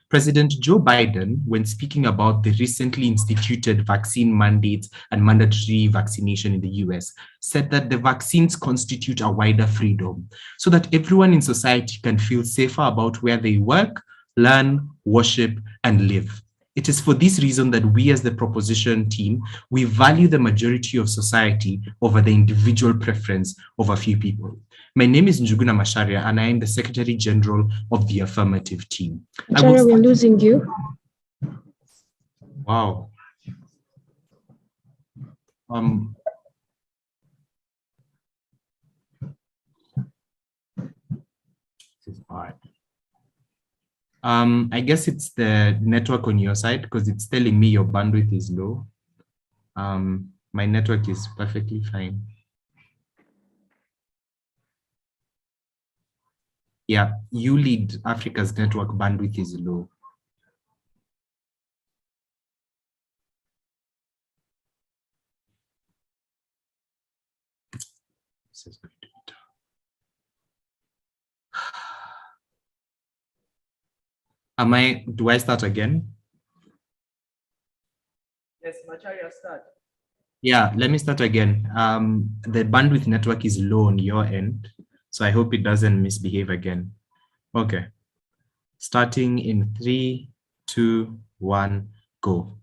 President Joe Biden, when speaking about the recently instituted vaccine mandates and mandatory vaccination in the US, said that the vaccines constitute a wider freedom so that everyone in society can feel safer about where they work, learn, worship, and live. It is for this reason that we as the proposition team, we value the majority of society over the individual preference of a few people. My name is Njuguna Macharia, and I am the Secretary General of the Affirmative Team. Macharia, we're losing you. Wow. This is hard. I guess it's the network on your side because it's telling me your bandwidth is low. My network is perfectly fine. Yeah, you lead Africa's network bandwidth is low. This is going to be tough. Do I start again? Yes, Macharia, start. Yeah, let me start again. The bandwidth network is low on your end, so I hope it doesn't misbehave again. Okay. Starting in 3, 2, 1, go.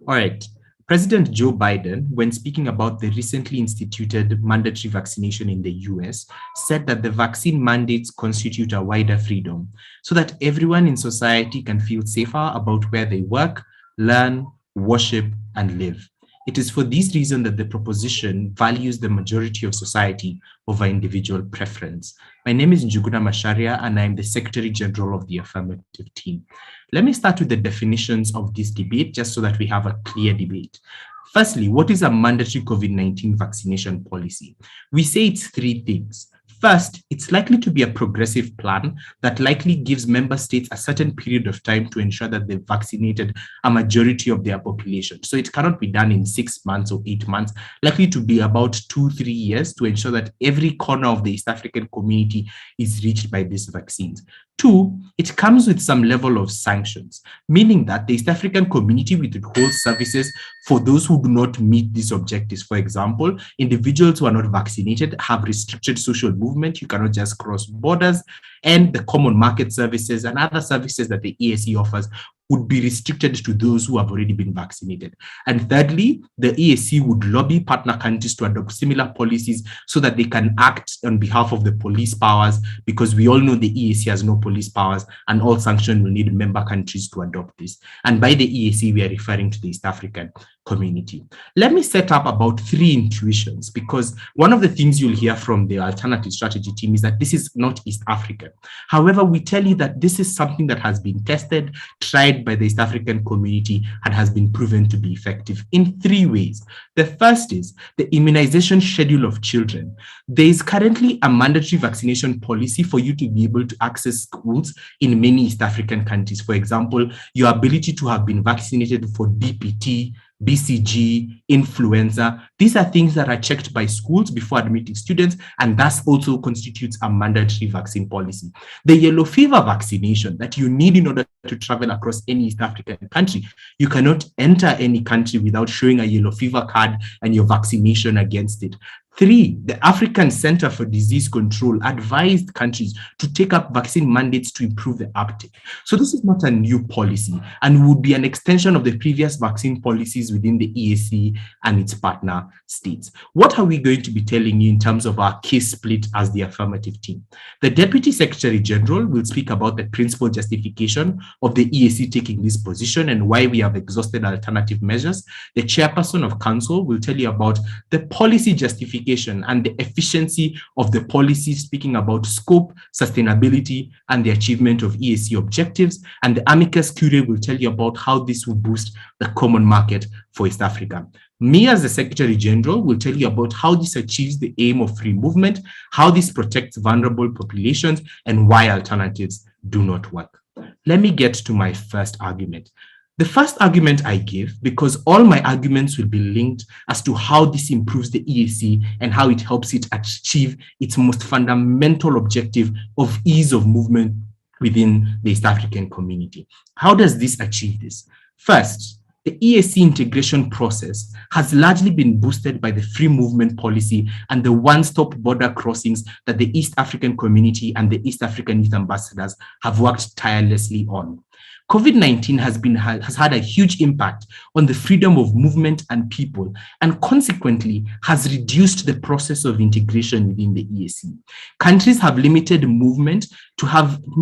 All right. President Joe Biden, when speaking about the recently instituted mandatory vaccination in the US, said that the vaccine mandates constitute a wider freedom so that everyone in society can feel safer about where they work, learn, worship, and live. It is for this reason that the proposition values the majority of society over individual preference. My name is Njuguna Macharia, and I'm the Secretary General of the Affirmative Team. Let me start with the definitions of this debate, just so that we have a clear debate. Firstly, what is a mandatory COVID-19 vaccination policy? We say it's 3 things. First, it's likely to be a progressive plan that likely gives member states a certain period of time to ensure that they've vaccinated a majority of their population. So it cannot be done in 6 months or 8 months, likely to be about 2-3 years to ensure that every corner of the East African community is reached by these vaccines. 2, it comes with some level of sanctions, meaning that the East African community will withhold services for those who do not meet these objectives. For example, individuals who are not vaccinated have restricted social movement. You cannot just cross borders, and the common market services and other services that the EAC offers would be restricted to those who have already been vaccinated. And thirdly, the EAC would lobby partner countries to adopt similar policies so that they can act on behalf of the police powers, because we all know the EAC has no police powers and all sanctions will need member countries to adopt this. And by the EAC, we are referring to the East African community. Let me set up about 3 intuitions, because one of the things you'll hear from the alternative strategy team is that this is not East Africa. However, we tell you that this is something that has been tested, tried by the East African community, and has been proven to be effective in 3 ways. The first is the immunization schedule of children. There is currently a mandatory vaccination policy for you to be able to access schools in many East African countries. For example, your ability to have been vaccinated for DPT, BCG, influenza. These are things that are checked by schools before admitting students, and thus also constitutes a mandatory vaccine policy. The yellow fever vaccination that you need in order to travel across any East African country. You cannot enter any country without showing a yellow fever card and your vaccination against it. 3, the African Center for Disease Control advised countries to take up vaccine mandates to improve the uptake. So this is not a new policy and would be an extension of the previous vaccine policies within the EAC and its partner states. What are we going to be telling you in terms of our case split as the affirmative team? The Deputy Secretary General will speak about the principal justification of the EAC taking this position and why we have exhausted alternative measures. The Chairperson of Council will tell you about the policy justification and the efficiency of the policy, speaking about scope, sustainability, and the achievement of EAC objectives. And the amicus curiae will tell you about how this will boost the common market for East Africa. Me, as the Secretary General, will tell you about how this achieves the aim of free movement, how this protects vulnerable populations, and why alternatives do not work. Let me get to my first argument. The first argument I give, because all my arguments will be linked as to how this improves the EAC and how it helps it achieve its most fundamental objective of ease of movement within the East African community. How does this achieve this? First, the EAC integration process has largely been boosted by the free movement policy and the one-stop border crossings that the East African community and the East African youth ambassadors have worked tirelessly on. COVID-19 has had a huge impact on the freedom of movement and people, and consequently has reduced the process of integration within the EAC. Countries have limited movement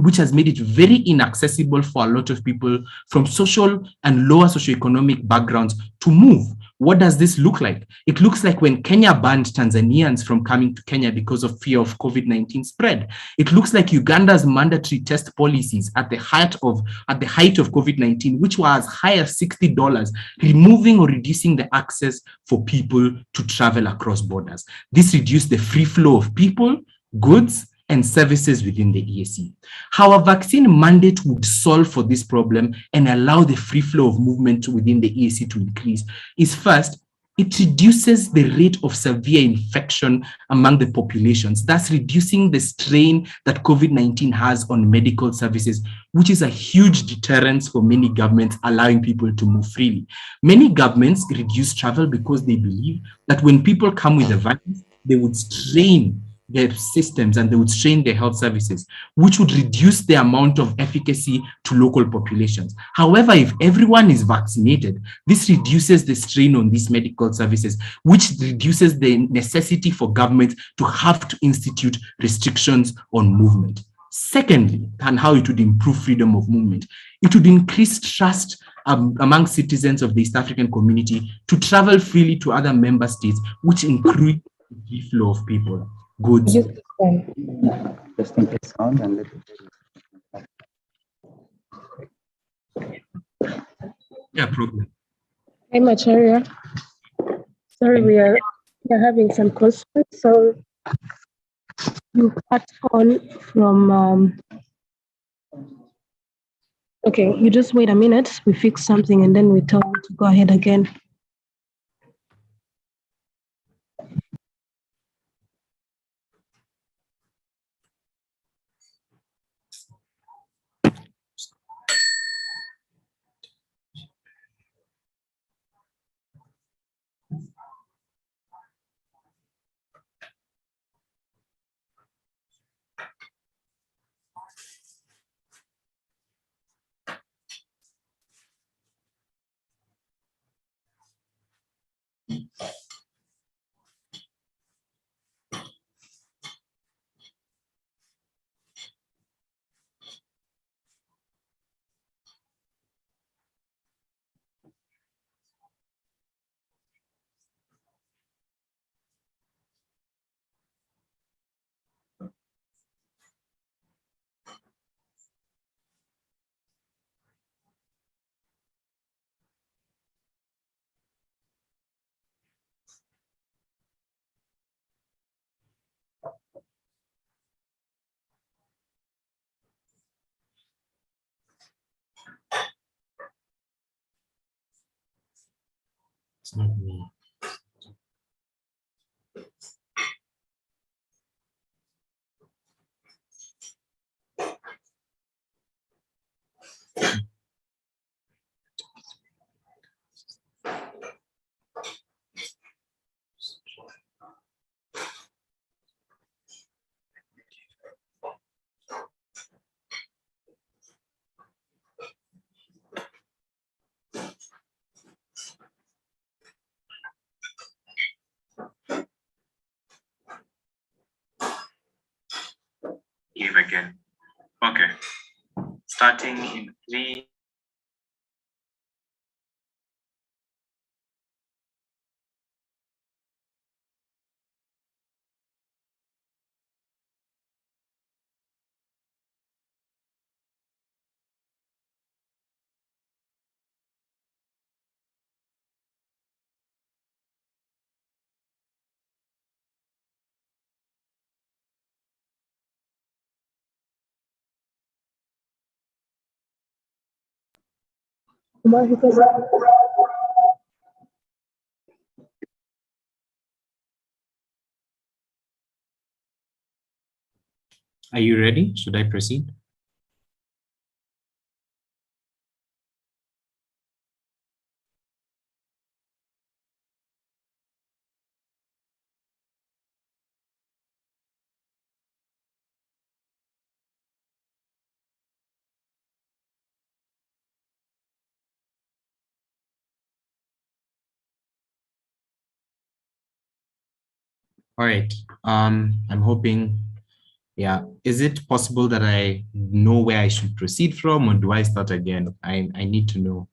which has made it very inaccessible for a lot of people from social and lower socioeconomic backgrounds to move. What does this look like? It looks like when Kenya banned Tanzanians from coming to Kenya because of fear of COVID-19 spread. It looks like Uganda's mandatory test policies at the height of COVID-19, which was as high as $60, removing or reducing the access for people to travel across borders. This reduced the free flow of people, goods, and services within the EAC. How a vaccine mandate would solve for this problem and allow the free flow of movement within the EAC to increase is, first, it reduces the rate of severe infection among the populations, thus reducing the strain that COVID-19 has on medical services, which is a huge deterrence for many governments, allowing people to move freely. Many governments reduce travel because they believe that when people come with the virus, they would strain their systems and they would strain their health services, which would reduce the amount of efficacy to local populations. However, if everyone is vaccinated, this reduces the strain on these medical services, which reduces the necessity for government to have to institute restrictions on movement. Secondly, and how it would improve freedom of movement, it would increase trust among citizens of the East African community to travel freely to other member states, which increase the free flow of people, goods. Just think it sound and let it. Yeah, problem. Hey, Macharia. Sorry, we are having some questions. So you cut on from. Okay, you just wait a minute. We fix something and then we tell you to go ahead again. It's not me. Give again. Okay. Starting in 3. Are you ready? Should I proceed? All right. I'm hoping, yeah. Is it possible that I know where I should proceed from, or do I start again? I need to know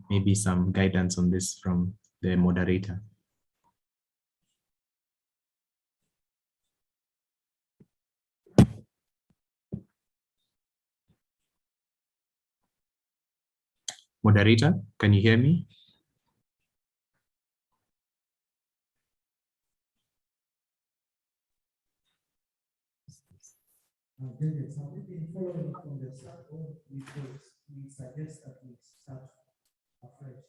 maybe some guidance on this from the moderator. Moderator, can you hear me? David, have we been following from the start, or we suggest that we start afresh?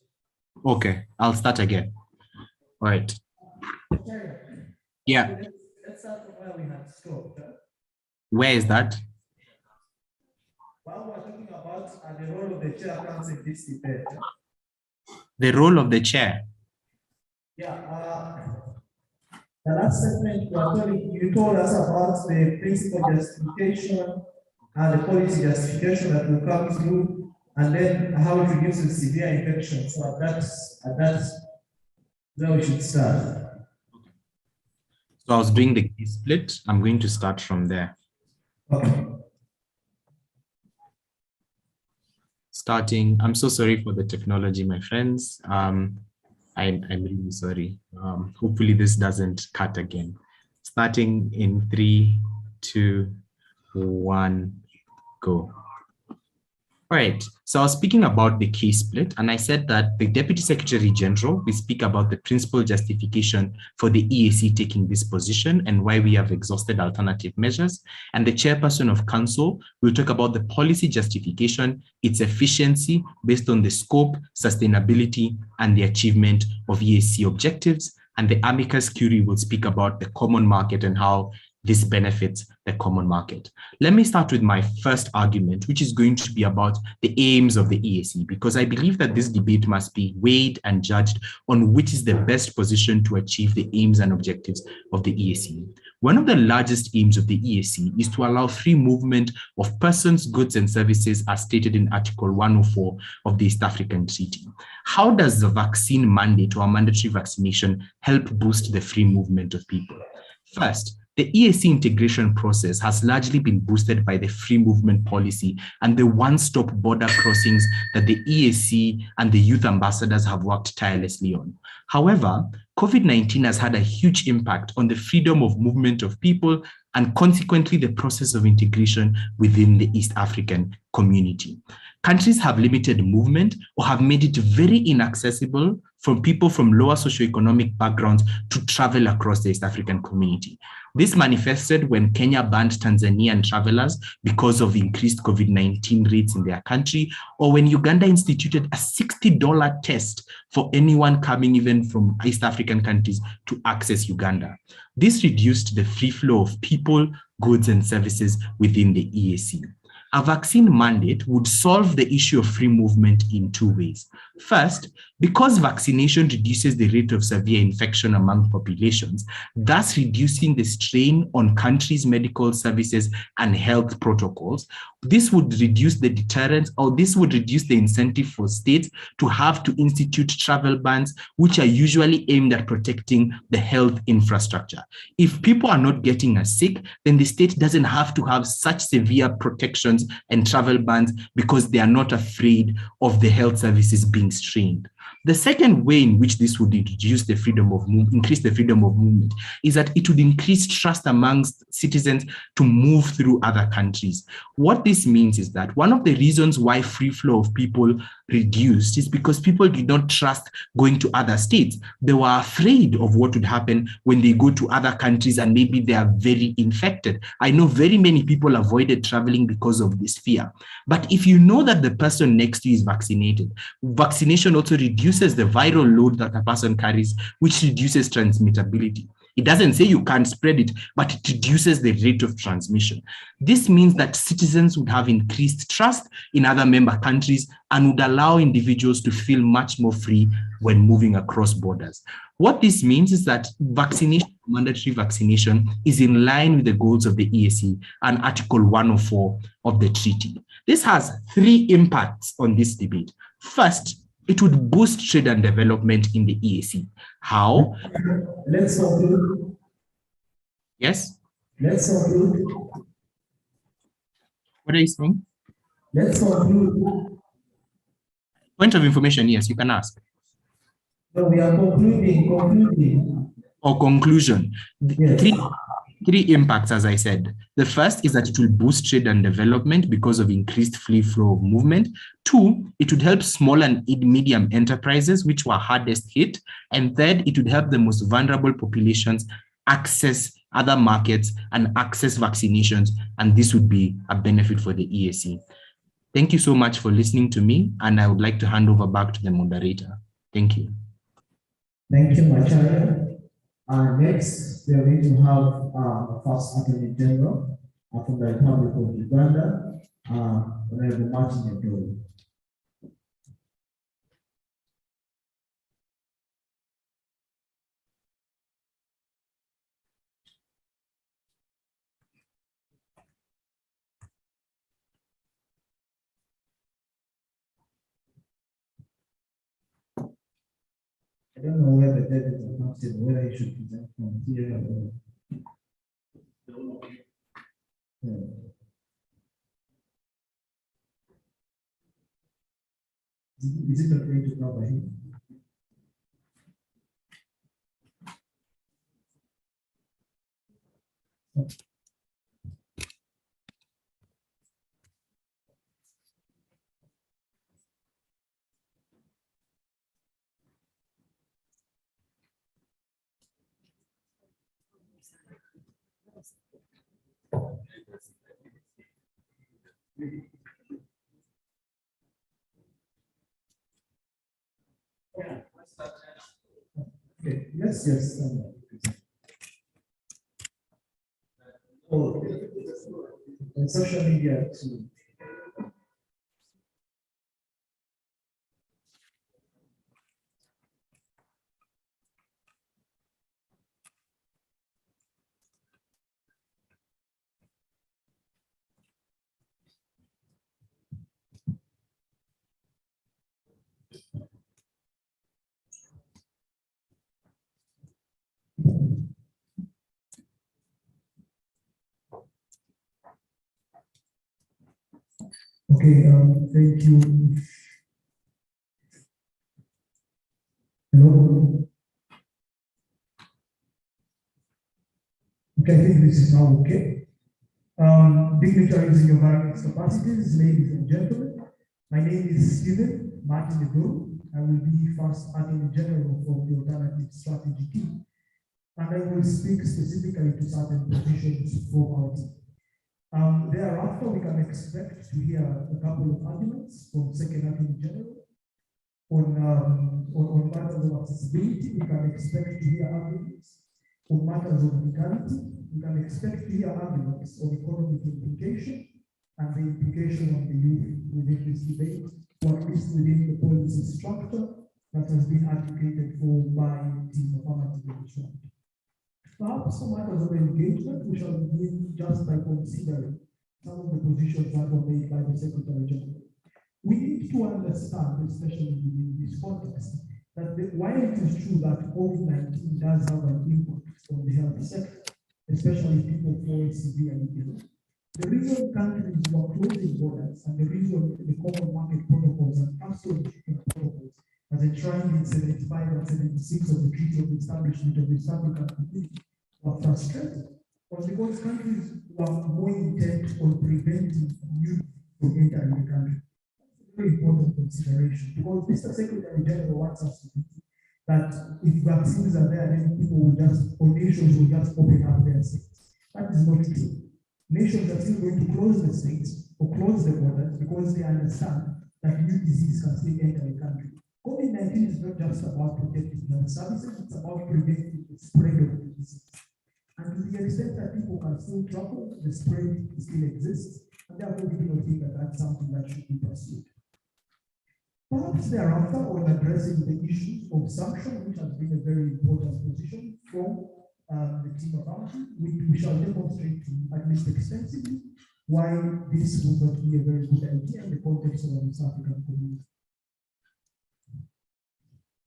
Okay, I'll start again. All right. Yeah. Let's start from where we had stopped. Where is that? While we're talking about the role of the chair comes in this debate. The role of the chair. Yeah. The last segment you told us about the principal justification and the policy justification that will come through, and then how it reduces severe infection. So that's where we should start. So I was doing the key split. I'm going to start from there. Okay. Starting, I'm so sorry for the technology, my friends. I'm really sorry. Hopefully this doesn't cut again. Starting in 3, 2, 1, go. All right, so I was speaking about the key split, and I said that the Deputy Secretary General will speak about the principal justification for the EAC taking this position and why we have exhausted alternative measures. And the Chairperson of Council will talk about the policy justification, its efficiency based on the scope, sustainability, and the achievement of EAC objectives. And the amicus curiae will speak about the common market and how this benefits the common market. Let me start with my first argument, which is going to be about the aims of the EAC, because I believe that this debate must be weighed and judged on which is the best position to achieve the aims and objectives of the EAC. One of the largest aims of the EAC is to allow free movement of persons, goods, and services as stated in Article 104 of the East African Treaty. How does the vaccine mandate or mandatory vaccination help boost the free movement of people? First, the EAC integration process has largely been boosted by the free movement policy and the one-stop border crossings that the EAC and the youth ambassadors have worked tirelessly on. However, COVID-19 has had a huge impact on the freedom of movement of people and consequently the process of integration within the East African community. Countries have limited movement or have made it very inaccessible for people from lower socioeconomic backgrounds to travel across the East African community. This manifested when Kenya banned Tanzanian travelers because of increased COVID-19 rates in their country, or when Uganda instituted a $60 test for anyone coming even from East African countries to access Uganda. This reduced the free flow of people, goods, and services within the EAC. A vaccine mandate would solve the issue of free movement in two ways. First, because vaccination reduces the rate of severe infection among populations, thus reducing the strain on countries' medical services and health protocols, this would reduce the deterrence, or this would reduce the incentive for states to have to institute travel bans, which are usually aimed at protecting the health infrastructure. If people are not getting as sick, then the state doesn't have to have such severe protections and travel bans because they are not afraid of the health services being strained. The second way in which this would reduce the freedom of increase the freedom of movement is that it would increase trust amongst citizens to move through other countries. What this means is that one of the reasons why free flow of people reduced is because people did not trust going to other states. They were afraid of what would happen when they go to other countries and maybe they are very infected. I know very many people avoided traveling because of this fear. But if you know that the person next to you is vaccinated, vaccination also reduces the viral load that a person carries, which reduces transmittability. It doesn't say you can't spread it, but it reduces the rate of transmission. This means that citizens would have increased trust in other member countries and would allow individuals to feel much more free when moving across borders. What this means is that vaccination, mandatory vaccination, is in line with the goals of the EAC and Article 104 of the treaty. This has three impacts on this debate. First, it would boost trade and development in the EAC. How? Let's conclude. Yes? Let's conclude. What are you saying? Let's conclude. Point of information, yes, you can ask. No, we are concluding. Or conclusion. Yes. Three impacts, as I said. The first is that it will boost trade and development because of increased free flow of movement. Two, it would help small and medium enterprises, which were hardest hit. And third, it would help the most vulnerable populations access other markets and access vaccinations. And this would be a benefit for the EAC. Thank you so much for listening to me. And I would like to hand over back to the moderator. Thank you. Thank you, Macharia. Next, we are going to have First Attorney General from the Republic of Uganda, Honorable Martin Edoli. I don't know where the debate is announced, whether you should present from here or. Is it okay to cover him? Okay, yes. Oh, and social media too. Okay, thank you. Hello. Okay. Okay, I think this is now okay. Dignitaries in your various capacities, ladies and gentlemen, my name is Stephen Martin Neguru. I will be first Attorney General for the Alternative Strategy team, and I will speak specifically to certain positions from our team. Thereafter, we can expect to hear a couple of arguments from Second Attorney General on matters of accessibility. We can expect to hear arguments on matters of legality. We can expect to hear arguments on economic implication and the implication on the youth within this debate, or at least within the policy structure that has been advocated for by the team of affirmative action. Perhaps for matters of engagement, we shall begin just by considering some of the positions that were made by the Secretary General. We need to understand, especially in this context, that while it is true that COVID-19 does have an impact on the health sector, especially people fall severely ill, the reason countries were closing borders and the reason the common market protocols and customs protocols, as enshrined in 75 and 76 of the Treaty of Establishment of the East African Community, were frustrated was because countries were more intent on preventing youth from entering the country. Very important consideration, because Mr. Secretary General wants us to think that if vaccines are there, then people will just, or nations will just open up their states. That is not true. Nations are still going to close the states or close the borders because they understand that new disease can still enter the country. COVID-19 is not just about protecting health services, it's about preventing the spread of the disease. And to the extent that people can still travel, the spread still exists, and therefore we do not think that that's something that should be pursued. Perhaps thereafter, on addressing the issues of sanction, which has been a very important position from the team of ours, we shall demonstrate at least extensively why this would not be a very good idea in the context of the South African community.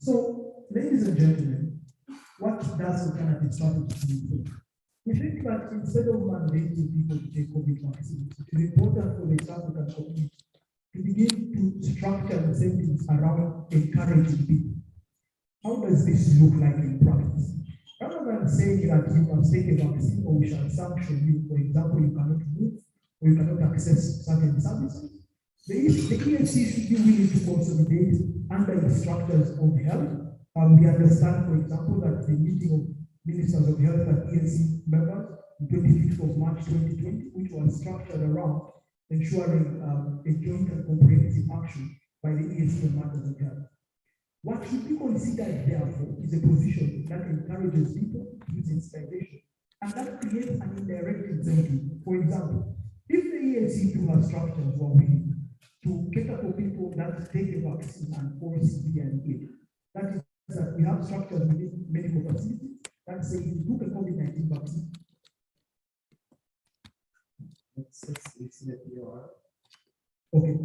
So, ladies and gentlemen, what does alternative strategy mean? We think that instead of mandating people to take COVID vaccines, it is important for the South African community to begin to structure the incentives around encouraging people. How does this look like in practice? Rather than saying that you must take a vaccine or we shall sanction you, for example, you cannot move or you cannot access certain services, the EAC should be willing to consolidate under the structures of health. We understand, for example, that the meeting of Ministers of Health and EAC members on 25th of March 2020, which was structured around ensuring a joint and comprehensive action by the EAC on matters of health. What should be considered, therefore, is a position that encourages people to use inspiration and that creates an indirect incentive. For example, if the EAC through our structures were willing to cater for people that take a vaccine and fall severely ill, that is that we have structures within medical facilities that say if you took a COVID-19 vaccine, let's let you are. Okay.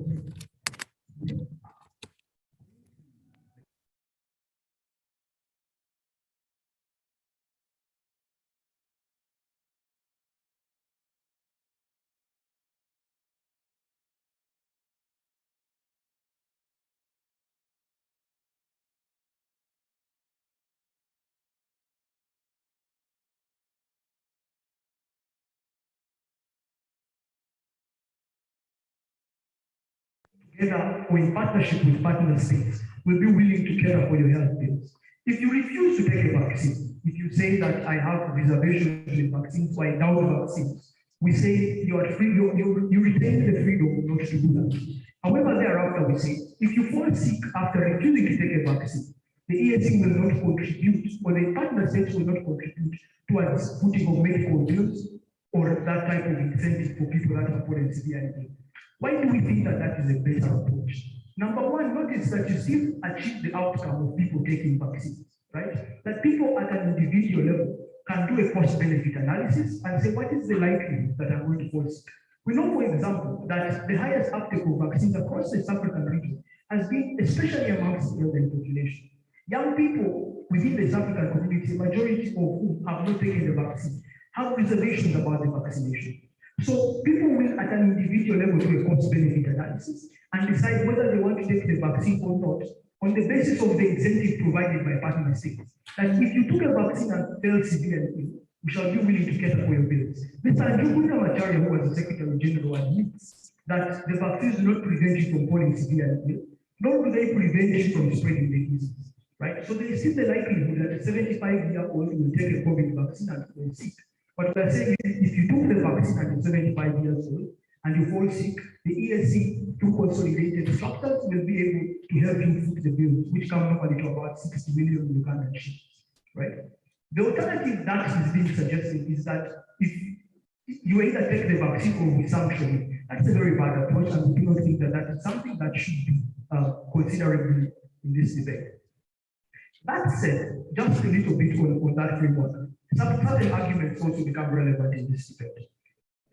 Together or in partnership with partner states, will be willing to care for your health bills. If you refuse to take a vaccine, if you say that I have reservations with vaccines or I doubt vaccines, we say you are free, you retain the freedom not to do that. However, thereafter we say, if you fall sick after refusing to take a vaccine, the EAC will not contribute, or the partner states will not contribute towards putting of medical bills or that type of incentive for people that have fallen severely. Why do we think that that is a better approach? Number one, notice that you still achieve the outcome of people taking vaccines, right? That people at an individual level can do a cost-benefit analysis and say, what is the likelihood that I'm going to fall sick? We know, for example, that the highest uptake of vaccines across the South African region has been especially amongst the elderly population. Young people within the South African community, the majority of whom have not taken the vaccine, have reservations about the vaccination. So people will at an individual level do a cost-benefit analysis and decide whether they want to take the vaccine or not on the basis of the incentive provided by partner states. That if you took a vaccine and fell severely ill, we shall be willing to cater for your bills. Mr. Njuguna Macharia, who was the Secretary General, admits that the vaccines do not prevent you from falling severely ill, nor do they prevent you from spreading the disease, right? So there is still the likelihood that a 75-year-old will take a COVID vaccine and fall sick. But we are saying if you took the vaccine and you're 75 years old and you fall sick, the EAC through consolidated structures will be able to help you foot the bills, which come normally to about 60 million Ugandan shillings, right? The alternative that is being suggested is that if you either take the vaccine or we sanction it, that's a very bad approach, and we do not think that that is something that should be considerably in this debate. That said, just a little bit on that framework, some certain arguments also become relevant in this debate.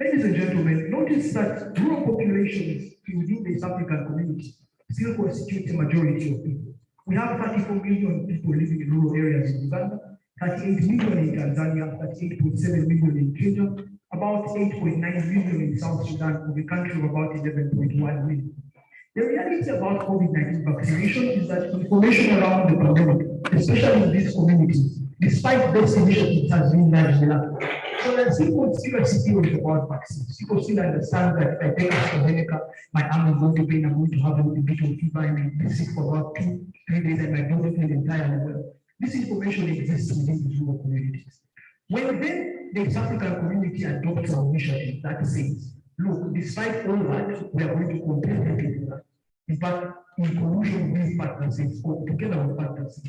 Ladies and gentlemen, notice that rural populations within the East African community still constitute the majority of people. We have 34 million people living in rural areas in Uganda, 38 million in Tanzania, 38.7 million in Kenya, about 8.9 million in South Sudan, with a country of about 11.1 million. The reality about COVID-19 vaccination is that information around the pandemic, especially in these communities, despite best initiatives, has been largely lacking. So there's still security about vaccines. People still understand that if I take AstraZeneca, my arm is going to pain, I'm going to have a bit of fever, and be sick for about 2-3 days, and my body feel entirely well. This information exists within the rural communities. When then the East African community adopts an initiative that says, look, despite all that, we are going to completely do that. In fact, in collusion with partners or together with partners,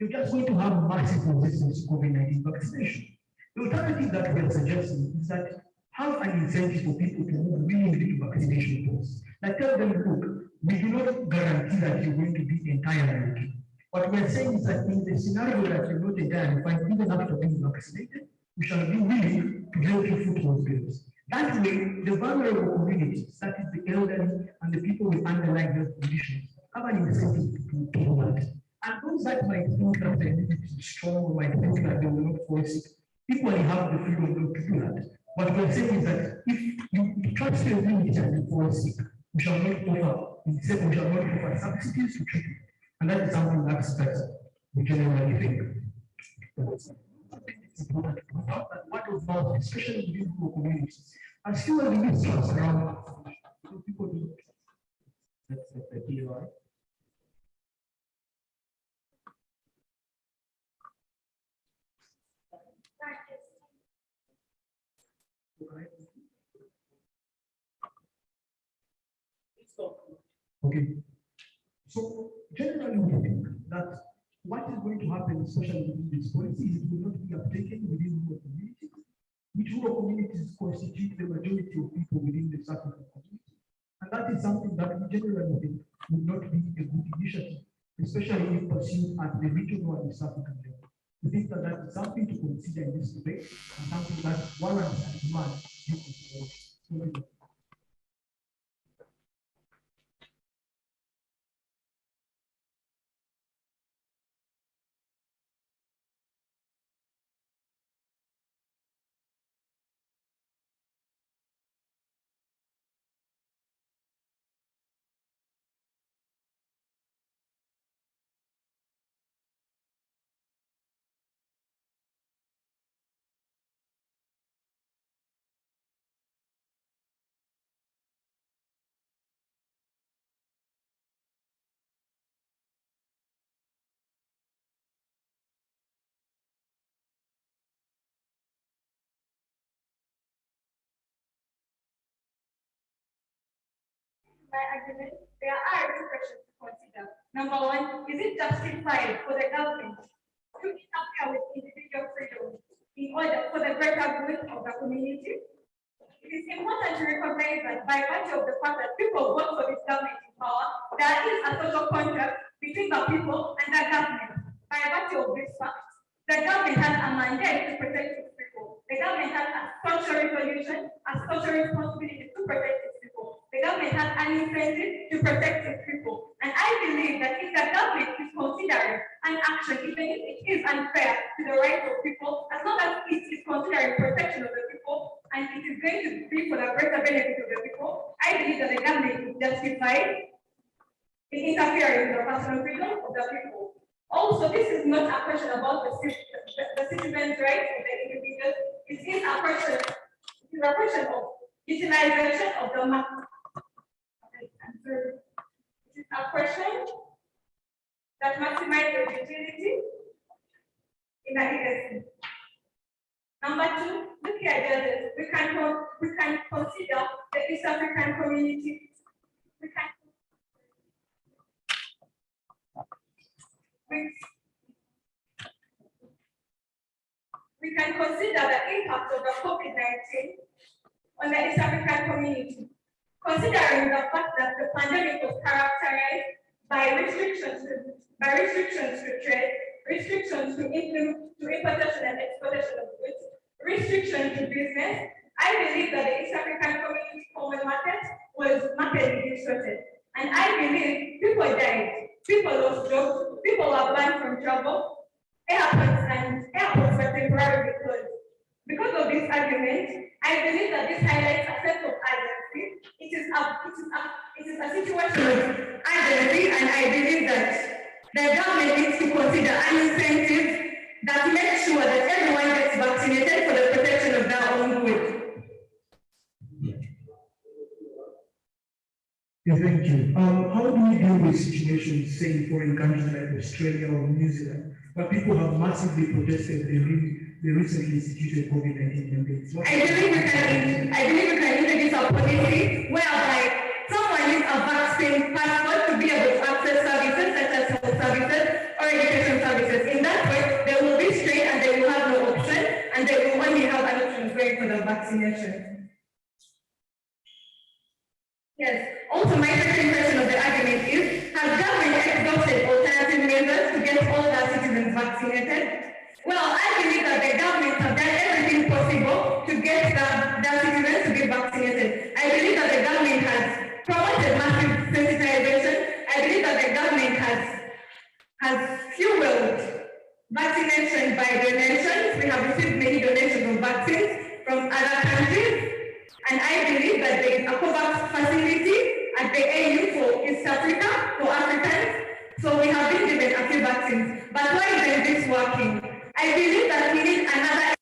you're just going to have massive resistance to COVID-19 vaccination. The alternative that we are suggesting is that have an incentive for people to move willingly to vaccination posts. Like tell them, look, we do not guarantee that you're going to be entirely okay. What we are saying is that in the scenario that you're not entirely fine, even after being vaccinated, we shall be willing to help you foot those bills. That way, the vulnerable communities, that is the elderly and the people with underlying health conditions, have an incentive to do that. And those that might think that their immunity is strong or might think that they will not fall sick, equally have the freedom not to do that. What we're saying is that if you trust your immunity and you fall sick, we shall not offer, instead we shall not offer subsidies to treatment. And that is something that's better, we generally think. It's important to point out that what of now, especially within rural communities, as few as the mistrust around people do. That's the key, right? Okay. So generally, we think that what is going to happen, especially within this policy, is it will not be uptaken within rural communities, which rural communities constitute the majority of people within the South African community. And that is something that we generally think would not be a good initiative, especially if pursued at the regional and South African level. We think that that is something to consider in this debate and something that warrants and demands due consideration. My argument, there are two questions to consider. Number one, is it justified for the government to interfere with individual freedom in order for the greater good of the community? It is important to recognize that by virtue of the fact that people vote for this government in power, there is a social contract between the people and the government. By virtue of this fact, the government has a mandate to protect its people. The government has a social resolution, a social responsibility to protect its people. The government has an incentive to protect its people. And I believe that if the government is considering an action, even if it is unfair to the rights of people, as long as it is considering protection of the people, and it is going to be for the greater benefit of the people, I believe that the government is justified in interfering in the personal freedom of the people. Also, this is not a question about the the citizens' rights of the individual. It is a question of utilization of the map. It is a question that maximizes the utility in the EAC. Number two, look at judges. We can consider the East African community. We can consider the impact of the COVID-19 on the East African community, considering the fact that the pandemic was characterized by restrictions to trade, restrictions to importation and exportation of goods, restrictions to business. I believe that the East African community common market was markedly distorted. And I believe people died, people lost jobs, people were banned from travel, airports were temporarily closed. Because of this argument, I believe that this highlights a sense of urgency. It is a situation of urgency, and I believe that the government needs to consider an incentive that makes sure that everyone gets vaccinated for the protection of their own good. Yeah, thank you. How do we deal with situations, say, in foreign countries like Australia or New Zealand, where people have massively protested the recently instituted COVID-19 mandates? I believe we can introduce a policy whereby someone needs a vaccine passport to be able to access services such as health services or education services. In that way, they will be straight and they will have no option, and they will only have an option going for the vaccination. Yes. Also, my second question of the argument is, has government exhausted alternative measures to get all their citizens vaccinated? Well, I believe that the government have done everything possible to get their citizens to get vaccinated. I believe that the government has promoted massive sensitization. I believe that the government has fueled vaccination by donations. We have received many donations of vaccines from other countries. And I believe that there is a COVAX facility at the AU for East Africa, for Africans. So we have been given a few vaccines. But why isn't this working? I believe that we need another.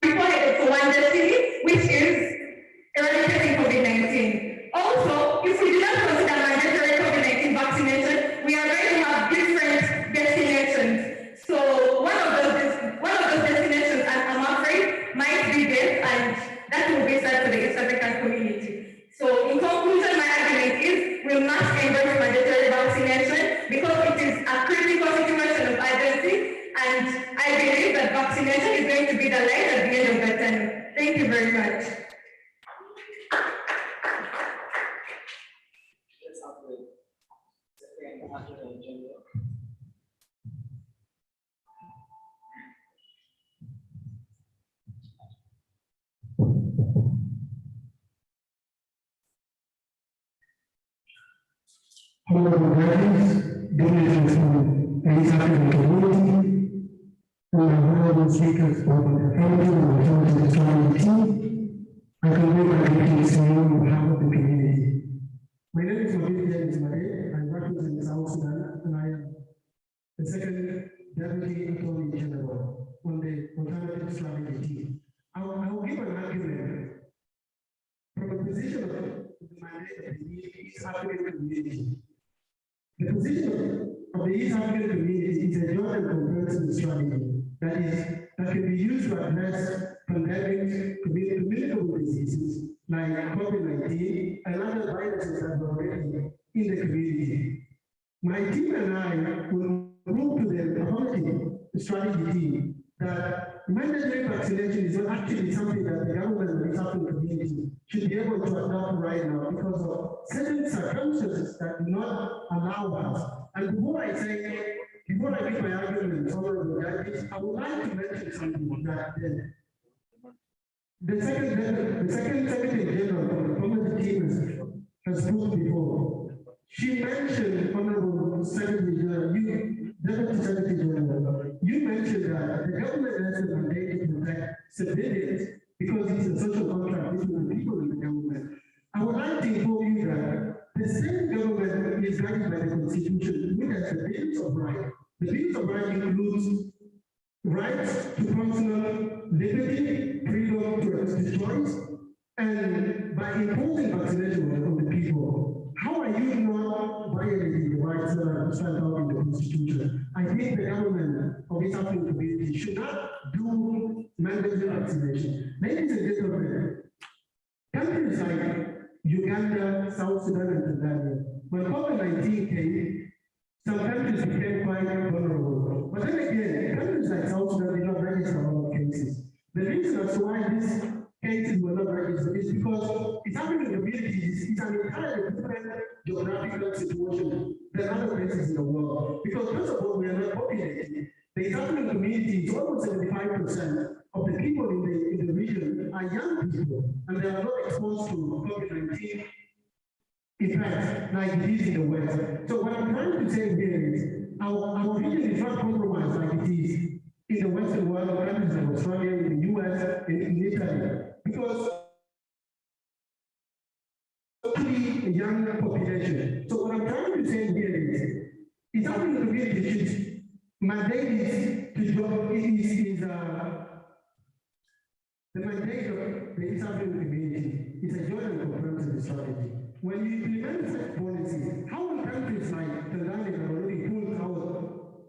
For one destiny, which is eradicating COVID-19. Also, if we do not consider mandatory COVID-19 vaccination, we are going to have different destinations. So one of those destinations, I'm afraid, might be death, and that will be sad for the East African community. So in conclusion, my argument is we must embrace mandatory vaccination because it is a critical situation of urgency. And I believe that vaccination is going to be the light at the end of the tunnel. Thank you very much. Honorable guardians, delegates from the East African community, honorable speakers of the family and the authority team, I convey my greetings to you on behalf of the community. My name is Mabidi Ismail. I represent South Sudan, and I am the second Deputy Attorney General on the alternative strategy team. I will give an argument from the position of the mandate of the East African African community. The position of the East African community is a joint and comprehensive strategy that can be used to address pandemics, communicable diseases like COVID-19 and other viruses that are already in the community. My team and I will prove to the pathology strategy team that mandatory vaccination is not actually something that the government of the East African community should be able to adopt right now because of certain circumstances that do not allow us. And before I make my argument over that, I would like to mention something that the second Secretary General of the Community team has spoken before. She mentioned, Honorable Secretary General, Deputy Secretary General, you mentioned that the government has the mandate to protect civilians because it's a social contract between the people and the government. I would like to inform you that the same government is guided by the Constitution, which has the Bills of Rights. The Bills of Rights includes rights to personal liberty, freedom to choice, and by imposing vaccination on the people, how are you not violating the rights that are set out in the Constitution? I think the government of East African community should not do mandatory vaccination. Ladies and gentlemen, countries like Uganda, South Sudan, and Tanzania, when COVID-19 came, some countries became quite vulnerable. But then again, countries like South Sudan did not register a lot of cases. The reason as to why these cases were not registered is because East African communities is an entirely different geographical situation than other places in the world. Because first of all, we are not populated. The East African community is almost 75% of the people in the region are young people, and they are not exposed to COVID-19 effects like it is in the West. So what I'm trying to say here is our region is not compromised like it is in the Western world, countries like Australia, in the US, and in Italy, because only a young population. So what I'm trying to say here is East African community should mandate is to join the mandate of the East African community is a joint and comprehensive strategy. When you implement such policies, how will countries like Tanzania that already pulled out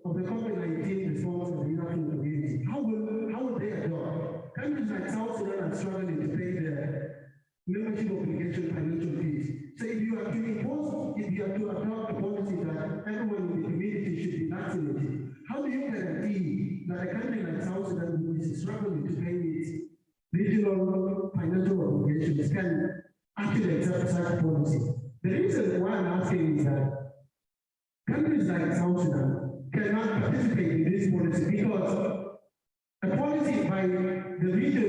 of the COVID-19 response of the East African community, how will they adopt? Countries like South Sudan are struggling to pay their membership obligation financial fees. So if you are to adopt a policy that everyone in the community should be vaccinated, how do you guarantee that a country like South Sudan is struggling to pay its regional financial obligations can actually accept such policy? The reason why I'm asking is that countries like South Sudan cannot participate in this policy because a policy by the region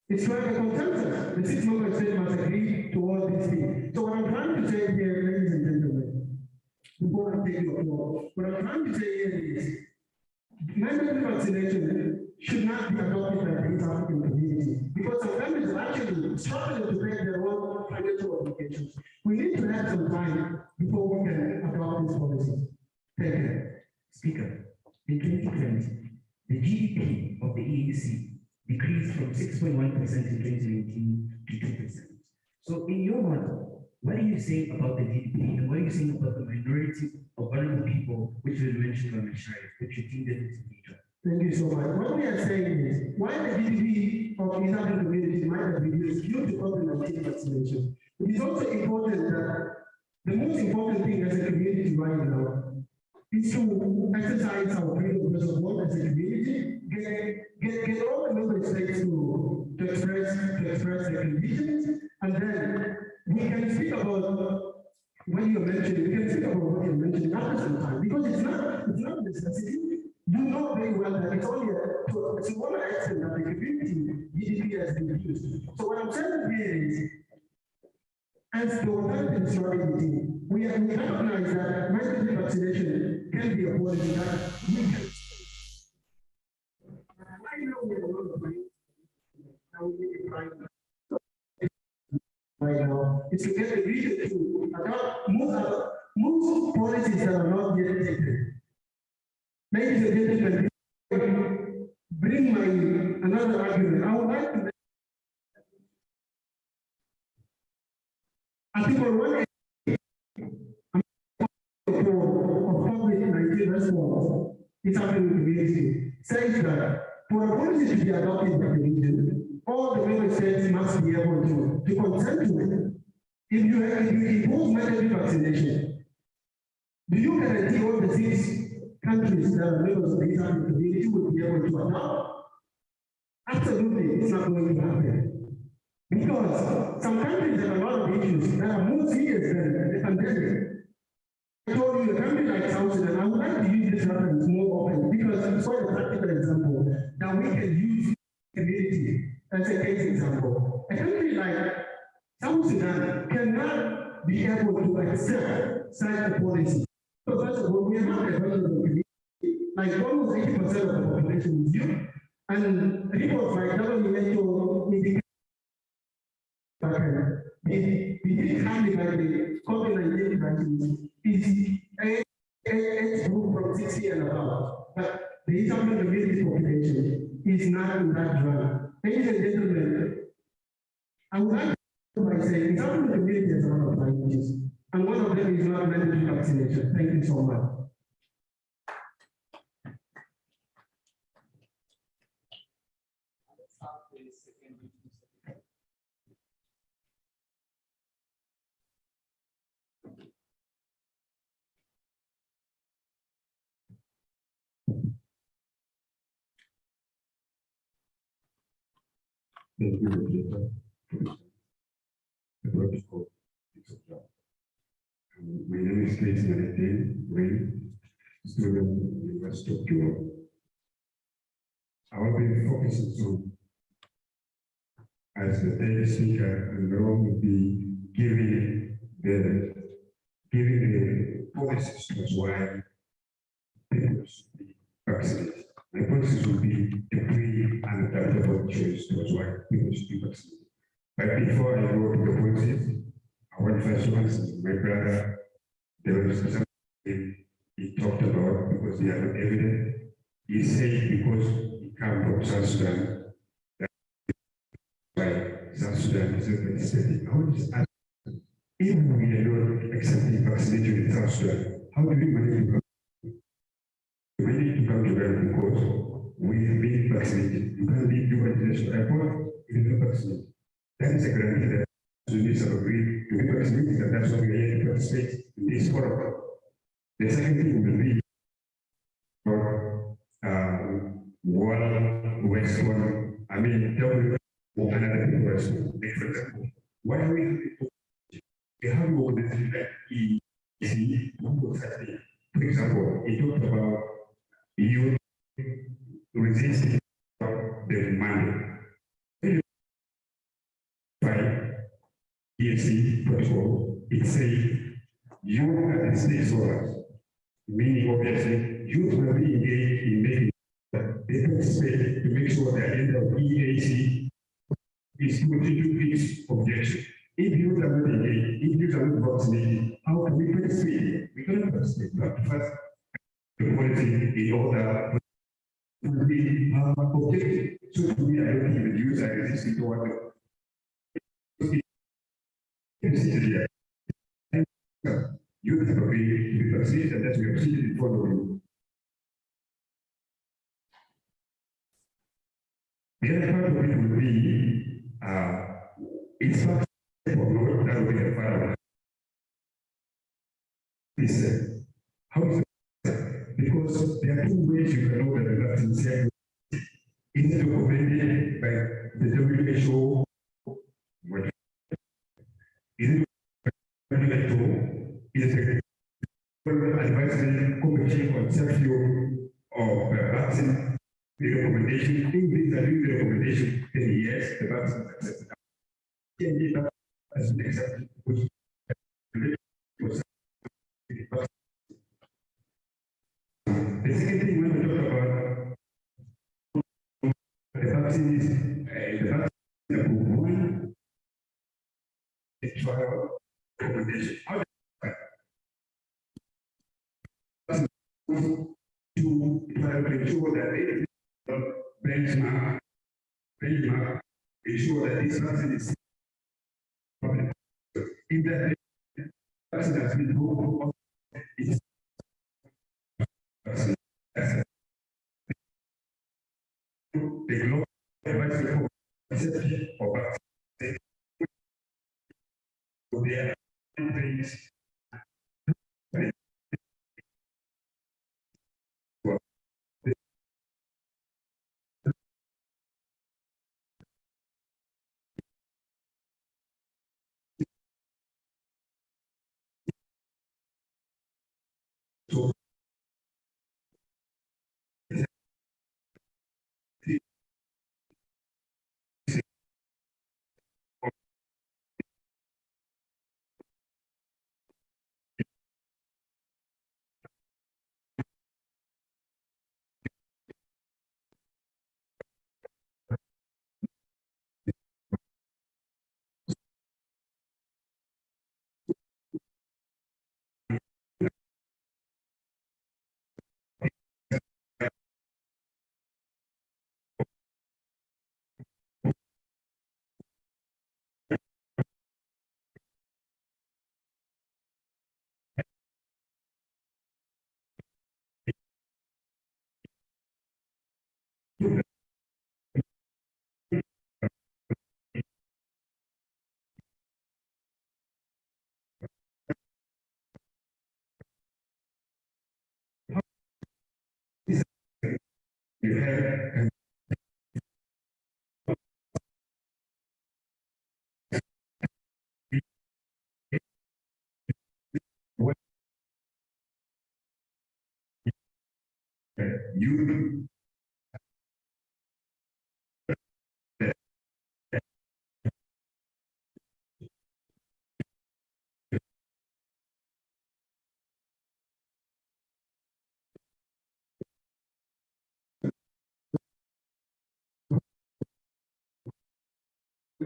is trying a consensus. The 6 member states must agree to all these things. So what I'm trying to say here, ladies and gentlemen, before I take your floor, what I'm trying to say here is mandatory vaccination should not be adopted by the East African community because some countries are actually struggling to pay their own financial obligations. We need to have some time before we can adopt this policy. Thank you. Speaker, in 2020, the GDP of the EAC decreased from 6.1% in 2019 to 2%. So in your model, what do you say about the GDP and what are you saying about the minority of vulnerable people, which was mentioned by Mashari, which you think that is major? Thank you so much. What we are saying is, why the GDP of East African communities might have reduced due to COVID-19 vaccination. It is also important that the most important thing as a community right now is to exercise our freedom of support as a community, get all the member states to express their conditions, and then we can speak about what you mentioned, after some time, because it's not a necessity. You know very well that it's only to a smaller extent that the community GDP has been reduced. So what I'm saying here is, as the alternative strategy, we recognize that mandatory vaccination can be a policy that we can. I know we are not right now is to get the region to adopt most policies that are not yet taken. Ladies and gentlemen, bring my another argument. I would like to Article 1 East African Community says that for a policy to be adopted by the region, all the member states must be able to consent to it. If you impose mandatory vaccination, do you guarantee all the 6 countries that are members of the East African Community will be able to adopt? Absolutely, it's not going to happen. Because some countries have a lot of issues that are more serious than the pandemic. I told you, a country like South Sudan, I would like to use this reference more often because it's quite a practical example that we can use community as a case example. A country like South Sudan cannot be able to accept such a policy. So first of all, we are not a vulnerable community. Like almost 80% of the population is youth. And reports like WHO indicate that the disease handling like the COVID-19 vaccines is age group from 60 and above. But the East African community population is not in that drug. Ladies and gentlemen, I would like to by saying East African community has a lot of challenges, and one of them is not mandatory vaccination. Thank you so much. Thank you, my name is Chris Ray, student at the University of Europe. I will be focusing on, as the third speaker, and Ron will be giving the policies as why people should be vaccinated. My policies will be the free and adaptable choice towards why people should be vaccinated. But before I go to the policies, I want first to answer my brother. There was something he talked about because he had no evidence. He said because he came from South Sudan, that's why South Sudan is not participating. I want to ask, if we are not accepting vaccination in South Sudan, how do we manage to come? We need to come together because we have been vaccinated. You can't leave your international airport if you're not vaccinated. That is a guarantee that Sudanese have agreed to be vaccinated, and that's why we are here to participate in this forum. The second thing will be for one Western, I mean, another people response. For example, why do we have more than that EAC debates? For example, he talked about you resisting the money. EAC protocol, it says you are the stakeholders, meaning obviously you will be engaged in making they participate to make sure the agenda of EAC is to continue its objection. If you are not engaged, if you are not vaccinated, how can we participate? We cannot participate. We have to first the policy in order to be objective. So to me, I don't even use I resist to what you have to be vaccinated, and that's we have seen in front of you. The other part of it will be it's not for no that we have found. How is it? Because there are two ways you can know that the vaccine is safe. It's recommended by the WHO. Is a advisory committee on safety of vaccine. The recommendation, if these are the recommendation, then yes, the vaccine is accepted. As an example, the second thing when we talk about the vaccine is the vaccine the trial recommendation. How to try to ensure that they benchmark, ensure that this vaccine is public. If that vaccine has been approved, it's the global advisory concept of vaccine. So there are things. So you have what you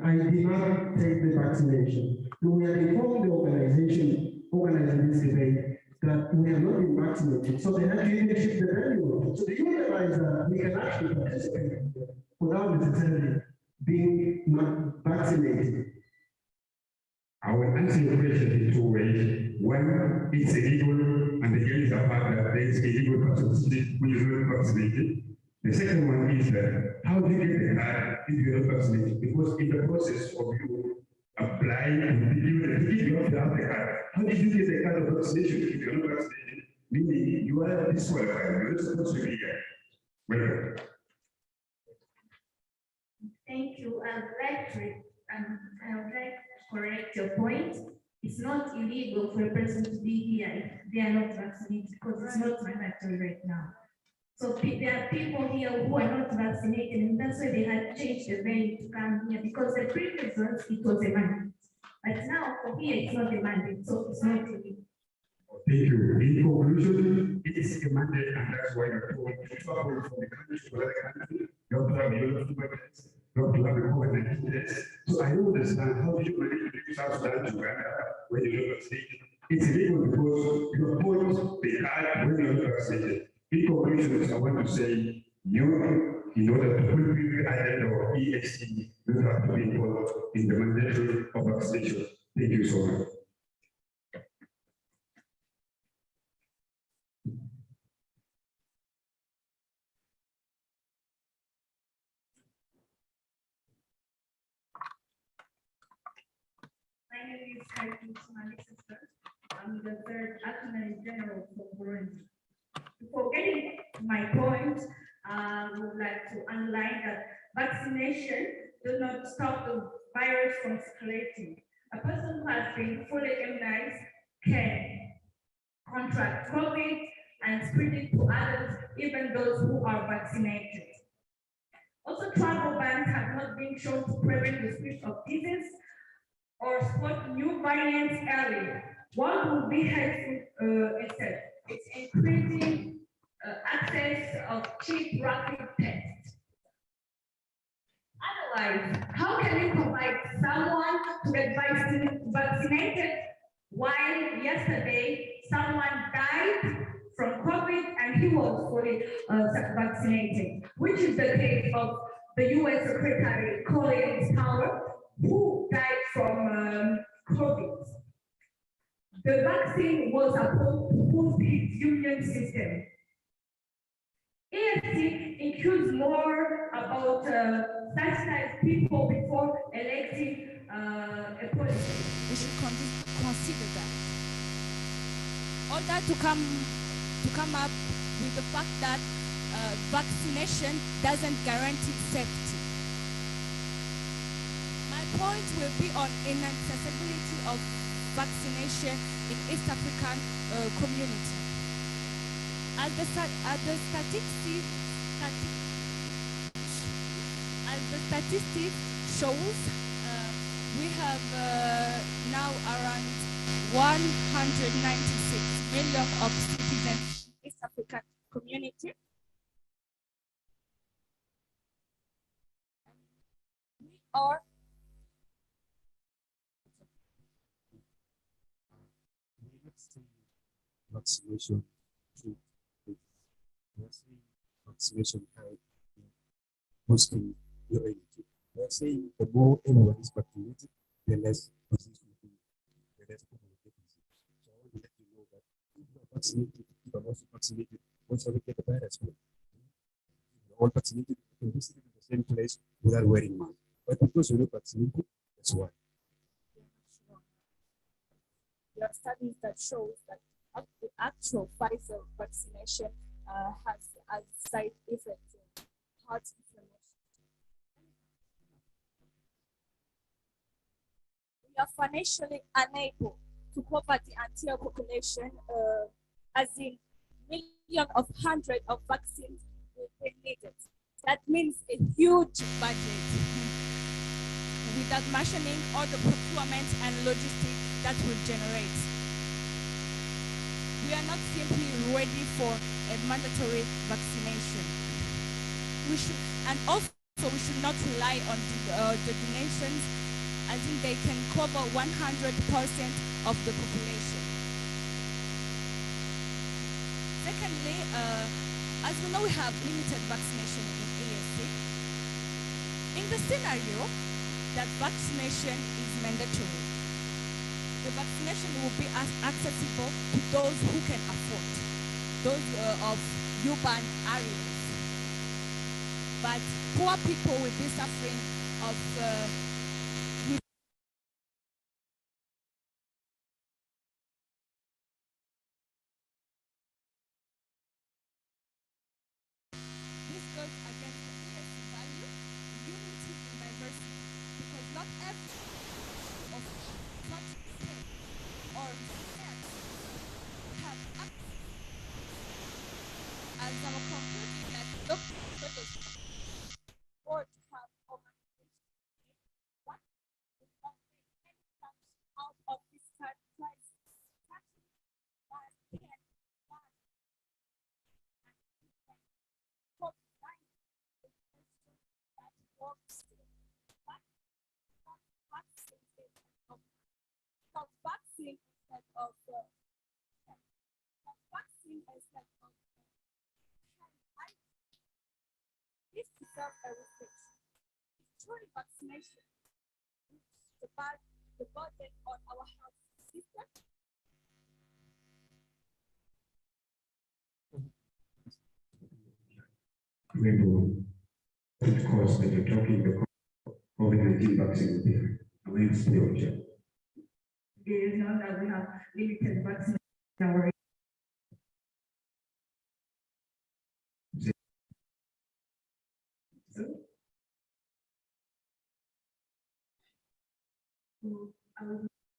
I did not take the vaccination. We have informed the organization organizing this debate that we have not been vaccinated, so they had to even shift the venue. So do you realize that we can actually participate without necessarily being not vaccinated? I will answer your question in two ways. One, it's illegal, and the gains are part that there is illegal participation when you're not vaccinated. The second one is that how do you get the card if you're not vaccinated? Because in the process of you applying and you have to have the card. How did you get the card of vaccination if you're not vaccinated? Meaning you are disqualified. You're not supposed to be here. Welcome. Thank you. I would like to correct your point. It's not illegal for a person to be here if they are not vaccinated because it's not mandatory right now. So there are people here who are not vaccinated, and that's why they had changed the venue to come here, because the previous ones, it was a mandate. But now for here, it's not a mandate, so it's not illegal. Thank you. In conclusion, it is a mandate, and that's why you're told to travel from the country to another country. You have to have your documents, you have to have the COVID-19 test. So I don't understand how you manage to do South Sudan to Uganda when you're not vaccinated. It's illegal because you appoint the card when you're not vaccinated. In conclusion, I want to say, you, in order to fulfill the agenda of EAC, you have to be involved in the mandatory of vaccination. Thank you so much. My name is I'm the third Attorney General for Burundi. Before getting to my point, I would like to underline that vaccination does not stop the virus from circulating. A person who has been fully immunized can contract COVID and spread it to others, even those who are vaccinated. Also, travel bans have not been shown to prevent the spread of disease or spot new variants early. What would be helpful instead? It's increasing access of cheap rapid tests. Otherwise, how can we provide someone to get vaccinated while yesterday someone died from COVID and he was fully vaccinated, which is the case of the US Secretary Colin Powell, who died from COVID. The vaccine was supposed to boost his immune system. EAC includes more about sensitize people before electing a policy. We should consider that. All that to come up with the fact that vaccination doesn't guarantee safety. My point will be on inaccessibility of vaccination in East African community. As the statistics shows, we have now around 196 million of citizens in East African community. We are vaccination to vaccination help boosting your immunity. Let's say the more anyone is vaccinated, the less disease will be, the less people will get disease. So I want to let you know that if you are vaccinated, you are also vaccinated, once you get the virus, you're all vaccinated, you can visit in the same place without wearing mask. But because you're not vaccinated, that's why. There are studies that shows that the actual Pfizer vaccination has a side effect of heart inflammation. We are financially unable to cover the entire population, as in millions of hundreds of vaccines will be needed. That means a huge budget, without mentioning all the procurement and logistics that will generate. We are not simply ready for a mandatory vaccination. We should not rely on the donations, as in they can cover 100% of the population. Secondly, as we know, we have limited vaccination in EAC. In the scenario that vaccination is mandatory, the vaccination will be accessible to those who can afford, those of urban areas. But poor people will be suffering of this goes against the EAC value, unity in diversity, because not every of such state or sense have access. As our conclusion that look or to have what will not make any sense out of this crisis. Vaccine instead of this deserves a reflection. Truly vaccination the burden on our health system. Of course, that you're talking the COVID-19 vaccine will be against the object. There is now that we have limited vaccine in our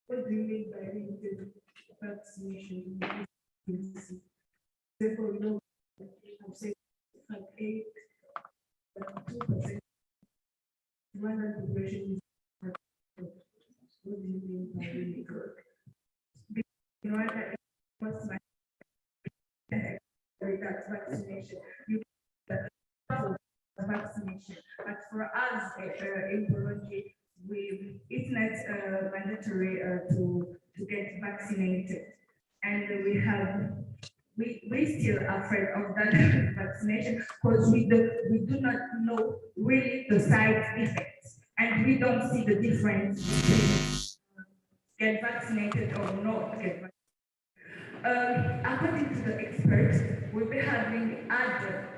what do you mean by limited vaccination? Therefore, no, I'm saying like 8, 2%. One population is what do you mean by limited? You know, what's my that's vaccination? You vaccination, but for us in Burundi, it's not mandatory to get vaccinated, and we still afraid of that vaccination because we do not know really the side effects, and we don't see the difference between get vaccinated or not get vaccinated. According to the experts, we'll be having other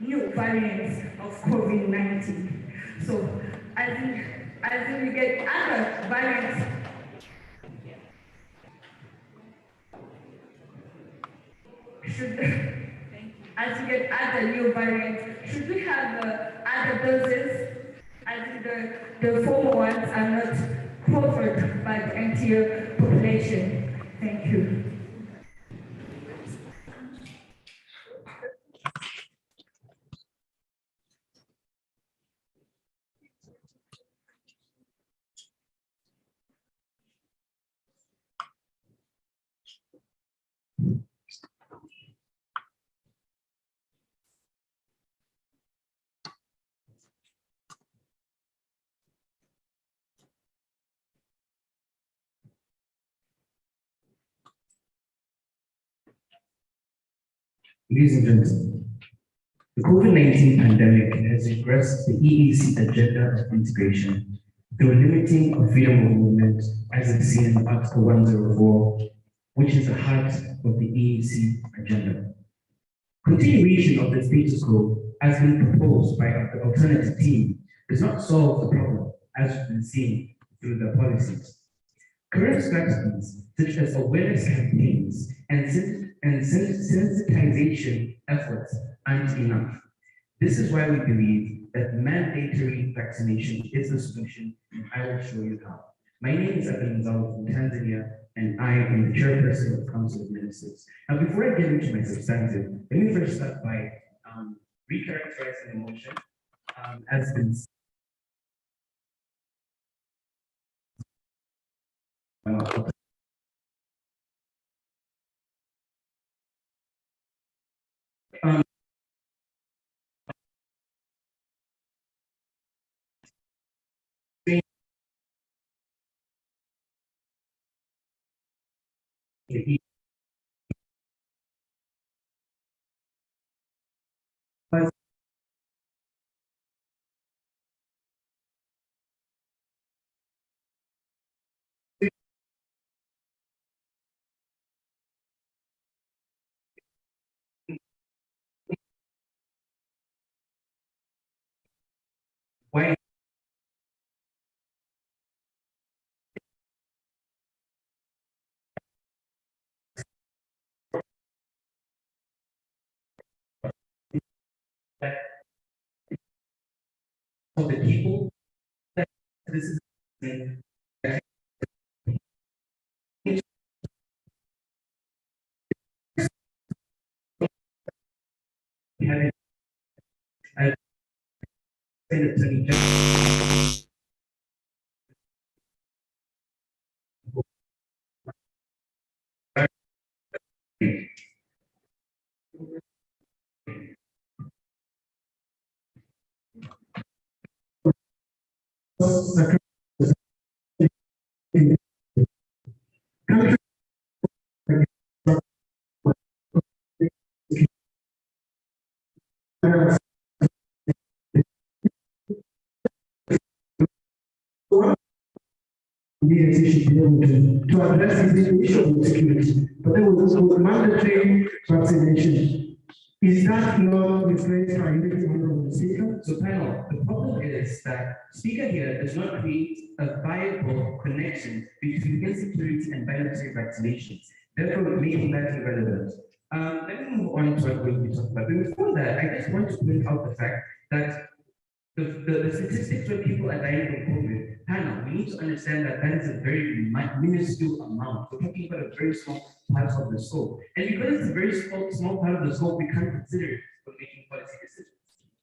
new variants of COVID-19. So as we get other variants, as we get other new variants, should we have other doses? As in the former ones are not covered by the entire population. Thank you. Ladies and gentlemen, the COVID-19 pandemic has regressed the EAC agenda of integration through limiting of freedom of movement, as is seen in Article 104, which is the heart of the EAC agenda. Continuation of the status quo, as been proposed by the alternative team, does not solve the problem, as has been seen through the policies. Current strategies, such as awareness campaigns and sensitization efforts, aren't enough. This is why we believe that mandatory vaccination is the solution, and I will show you how. My name is Abdul from Tanzania, and I am the chairperson of the Council of Ministers. Now, before I get into my substantive, let me first start by recharacterizing the motion as been why of the people that this is to address the issue of security, but there was also mandatory vaccination. Is that not replaced by the speaker? So panel, the problem is that speaker here does not create a viable connection between insecurity and mandatory vaccinations, therefore making that irrelevant. Let me move on to what we'll be talking about. But before that, I just want to point out the fact that the statistics where people are dying from COVID, panel, we need to understand that that is a very minuscule amount. We're talking about a very small part of the scope. And because it's a very small part of the scope, we can't consider it for making policy decisions.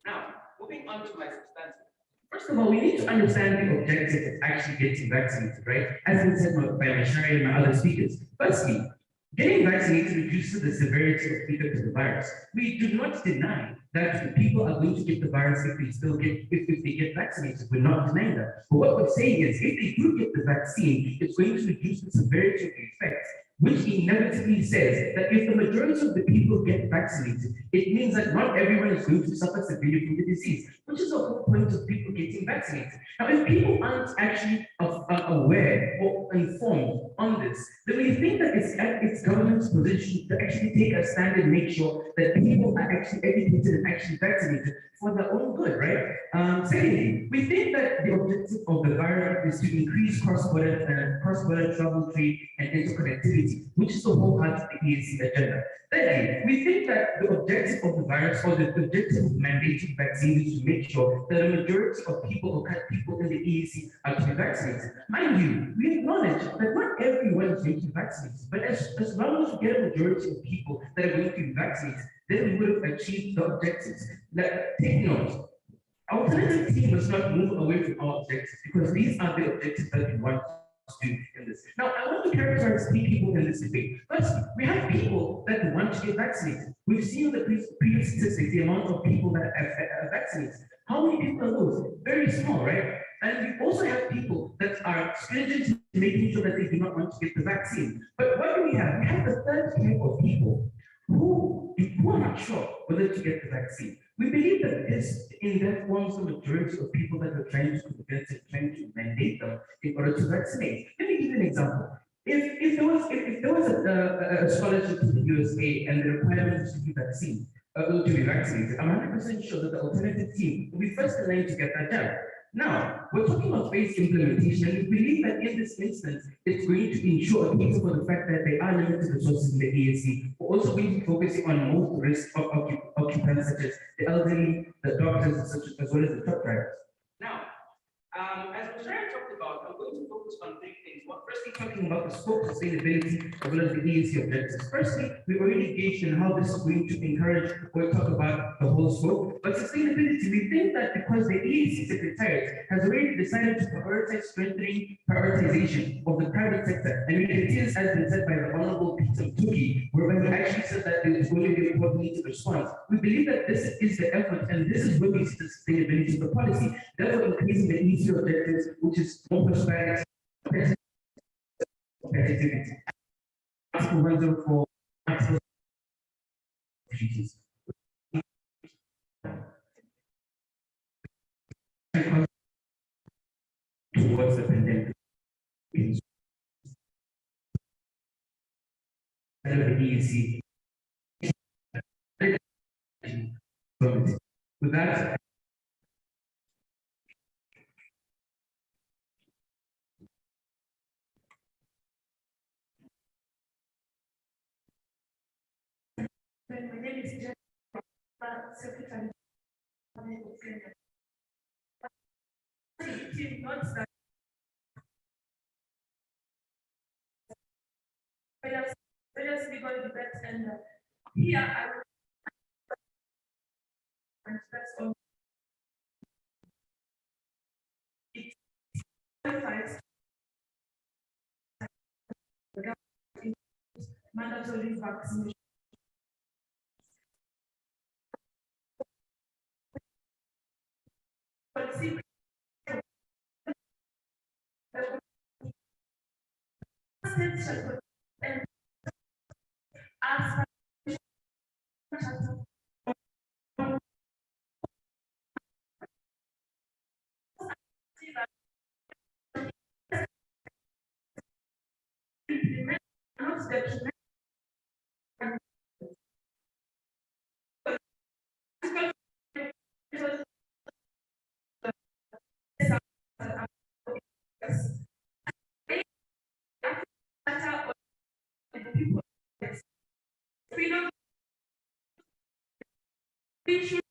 Now, moving on to my substantive. First of all, we need to understand the objective of actually getting vaccinated, right? As been said by my Shari and my other speakers. Firstly, getting vaccinated reduces the severity of people to the virus. We do not deny that the people are going to get the virus if they get vaccinated. We're not denying that. But what we're saying is, if they do get the vaccine, it's going to reduce the severity of the effects, which inevitably says that if the majority of the people get vaccinated, it means that not everyone is going to suffer severely from the disease. which is the whole point of people getting vaccinated. Now, if people aren't actually aware or informed on this, then we think that it's government's position to actually take a stand and make sure that people are actually educated and actually vaccinated for their own good, right? Secondly, we think that the objective of the virus is to increase cross-border travel, trade, and interconnectivity, which is the whole heart of the EAC agenda. Thirdly, we think that the objective of the virus or the objective of mandating vaccines is to make sure that a majority of people in the EAC are to be vaccinated. Mind you, we acknowledge that not everyone is going to be vaccinated, but as long as we get a majority of people that are going to be vaccinated, then we would have achieved the objectives. Take note, our alternative team must not move away from our objectives because these are the objectives that we want to do in this. Now, I want to characterize three people in this debate. First, we have people that want to get vaccinated. We've seen the previous statistics, the amount of people that are vaccinated. How many people are those? Very small, right? And we also have people that are stringent in making sure that they do not want to get the vaccine. But what do we have? We have the third type of people who are not sure whether to get the vaccine. We believe that this, in that forms the majority of people that are trying to convince and trying to mandate them in order to vaccinate. Let me give you an example. If there was a scholarship to the USA and the requirement was to be vaccinated, I'm 100% sure that the alternative team will be first in line to get that done. Now, we're talking about phased implementation, and we believe that in this instance, it's going to ensure, because for the fact that they are limited resources in the EAC, we're also going to be focusing on most risk of occupants, such as the elderly, the doctors, as well as the truck drivers. Now, as Mr. talked about, I'm going to focus on three things. Well, firstly, talking about the scope, sustainability, as well as the EAC objectives. Firstly, we already gauged in how this is going to encourage or talk about the whole scope. But sustainability, we think that because the EAC Secretariat has already decided to prioritize strengthening prioritization of the private sector, and it is, as been said by the Honorable Peter Tuki, whereby he actually said that there is going to be a coordinated response. We believe that this is the effort, and this is where we see the sustainability of the policy. Therefore, increasing the EAC objectives, which is more prosperity, competitivity. Article 104, towards the pandemic. With that, my name is Secretary. Team notes that various legal debates, and here I will manifest on it qualifies mandatory vaccination. Policy states shall and as not detrimental. We should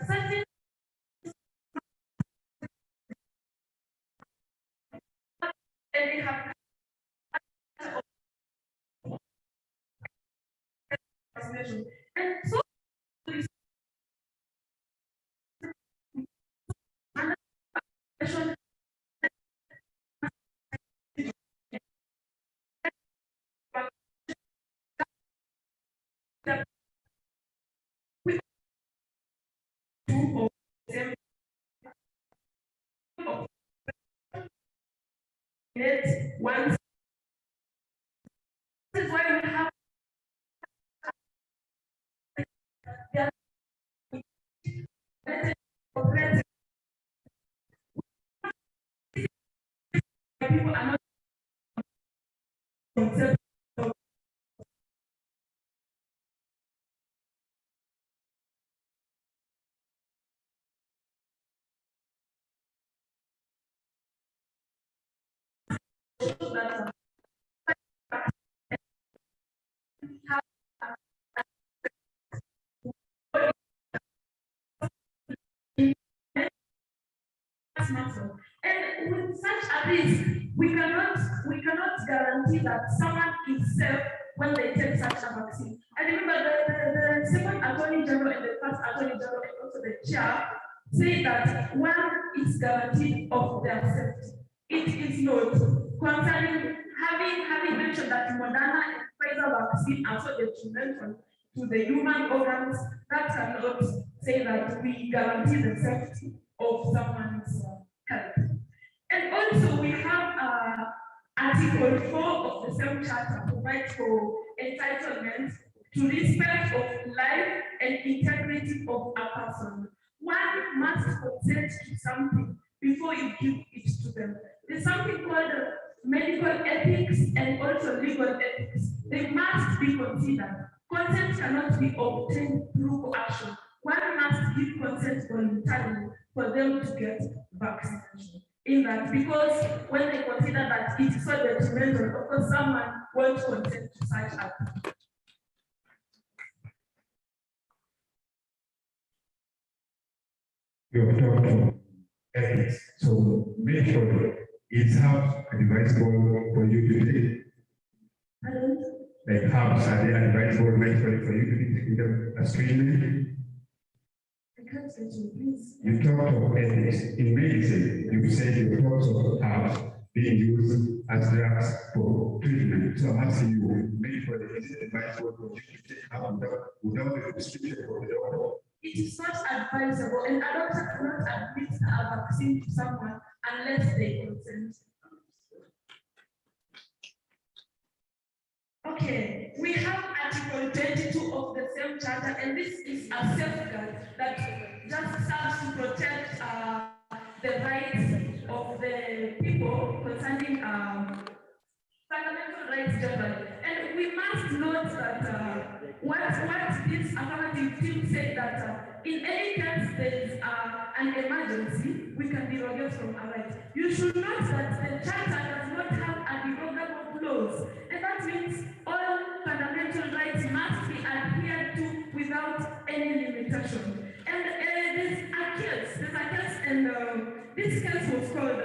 certain and they have and so once this is why we have operate that and with such a risk, we cannot guarantee that someone is safe when they take such a vaccine. I remember the second Attorney General and the first Attorney General and also the chair say that one is guaranteed of their safety. It is not concerning having mentioned that Moderna and Pfizer vaccine are so detrimental to the human organs. That cannot say that we guarantee the safety of someone's health. And also we have Article 4 of the same charter provides for entitlement to respect of life and integrity of a person. One must consent to something before you give it to them. There's something called medical ethics and also legal ethics. They must be considered. Consent cannot be obtained through coercion. One must give consent voluntarily for them to get vaccination. In that, because when they consider that it is so detrimental, of course, someone won't consent to such act. You have talked about ethics, so make sure it's herbs advisable for you to take. Like herbs, are they advisable medically for you to be taking them as treatment? You talked of ethics. In medicine, you said you talked of herbs being used as drugs for treatment. So I'm asking you, medically, is it advisable for you to take herbs without the prescription for the doctor? It is not advisable, and a doctor cannot administer a vaccine to someone unless they consent. Okay, we have Article 22 of the same charter, and this is a safeguard that just serves to protect the rights of the people concerning fundamental rights generally. And we must note that what this affirmative team said that in any case there is an emergency, we can derogate from a right. You should note that the charter does not have a derogable clause, and that means all fundamental rights must be adhered to without any limitation. And there's a case, and this case was called